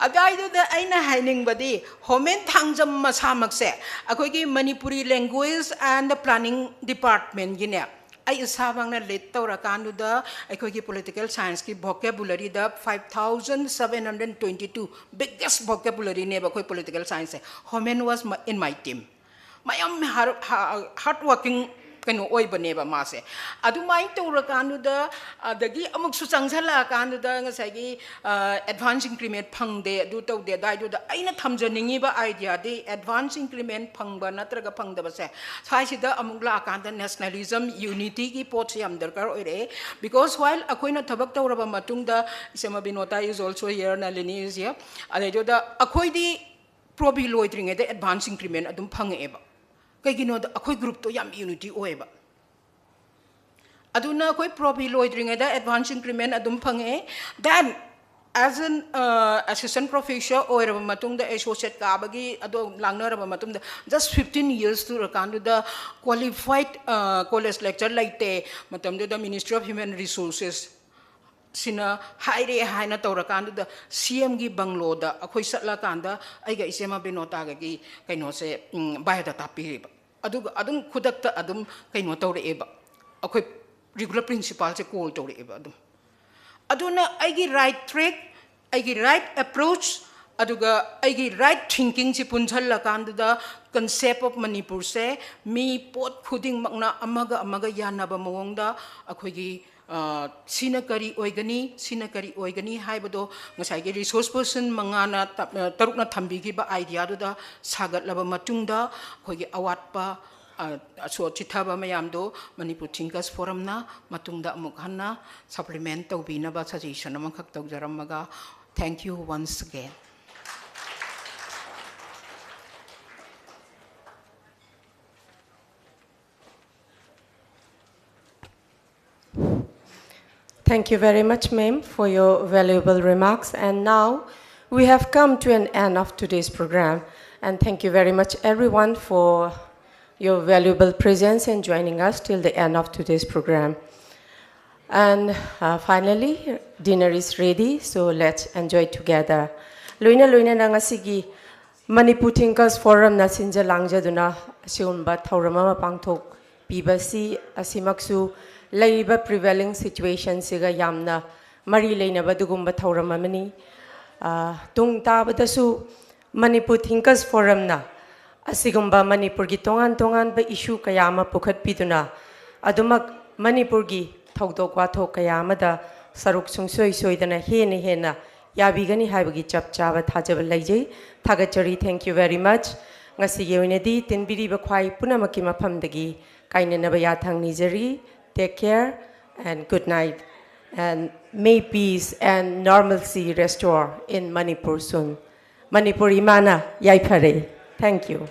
adai do da aina haining badi homen thangjam masamak se akhoi gi Manipuri language and the planning department gine ai sabang na let tawra kandu da akhoi gi political science ki vocabulary da 5722 biggest vocabulary ne ba khoi political science homen was in my team mayam hard working kano oi bane ba ma se adu mai tawra kandu da dagi amuk su changsala kandu da ngasai gi advance increment phangde adu taw de dai du da aina thamjaningi ba idea de advance increment phangba natraga phangda ba se sai si da amuk la kanda nationalism unity ki pot yam darkar oi re because while akoina thabak tawra ba matung da Sema Binota is also here, Nalini is here ade do da akoi di probi loitring de advance increment adum phang eba kaigino da akoi group to yam unity oeba aduna akoi probi loitring da advance increment adum phang e then as an assistant professor or matung da associate kabagi ado langna raba matung da just 15 years to rakandu da qualified college lecture like te matam da Ministry of Human Resources sina haire haina tawrakandu da CM gi banglo da akhoi satla kanda aiga Sema Binota gi kaino se biodata piriba adum khudakta adum kaino tawre eba akhoi regular principal se call tawre eba aduna aigi right track aigi right approach aduga aigi right thinking si punchal la kandu da concept of Manipur se mi pot khuding makna amaga yanaba mawongda akhoi gi sinakari oigani haibado ngasai ge resource person mangana tarukna thambi gi ba idea do da sagat laba matungda khogi awatpa so chithaba mayam do Manipur Thinkers Forum na matungda amuk hanna supplement tawbina ba suggestion amang khak tawjaramaga thank you once again. Thank you very much, ma'am, for your valuable remarks. And now we have come to an end of today's program. And thank you very much, everyone, for your valuable presence and joining us till the end of today's program. And finally, dinner is ready, so let's enjoy together. Luina nangasigi Manipur Thinkers Forum na sinja langja duna siumba thaurama pangthok pibasi asimaksu Laiba prevailing situation siga yamna mari leina badugumba thauramamani tung tabadasu Manipur Thinkers Forum na asigumba Manipur gi tongan ba issue kayama pukhat piduna adumak Manipur gi thogdok wathok kayama da saruk sungsoi soidana hena yabigani haibagi chap chaba thajaba laijai thagachari thank you very much ngasi yeunedi tinbiri ba khwai punamaki maphamdagi kainenaba yathang nijari. Take care and good night. And may peace and normalcy restore in Manipur soon. Manipur imana yaipare. Thank you.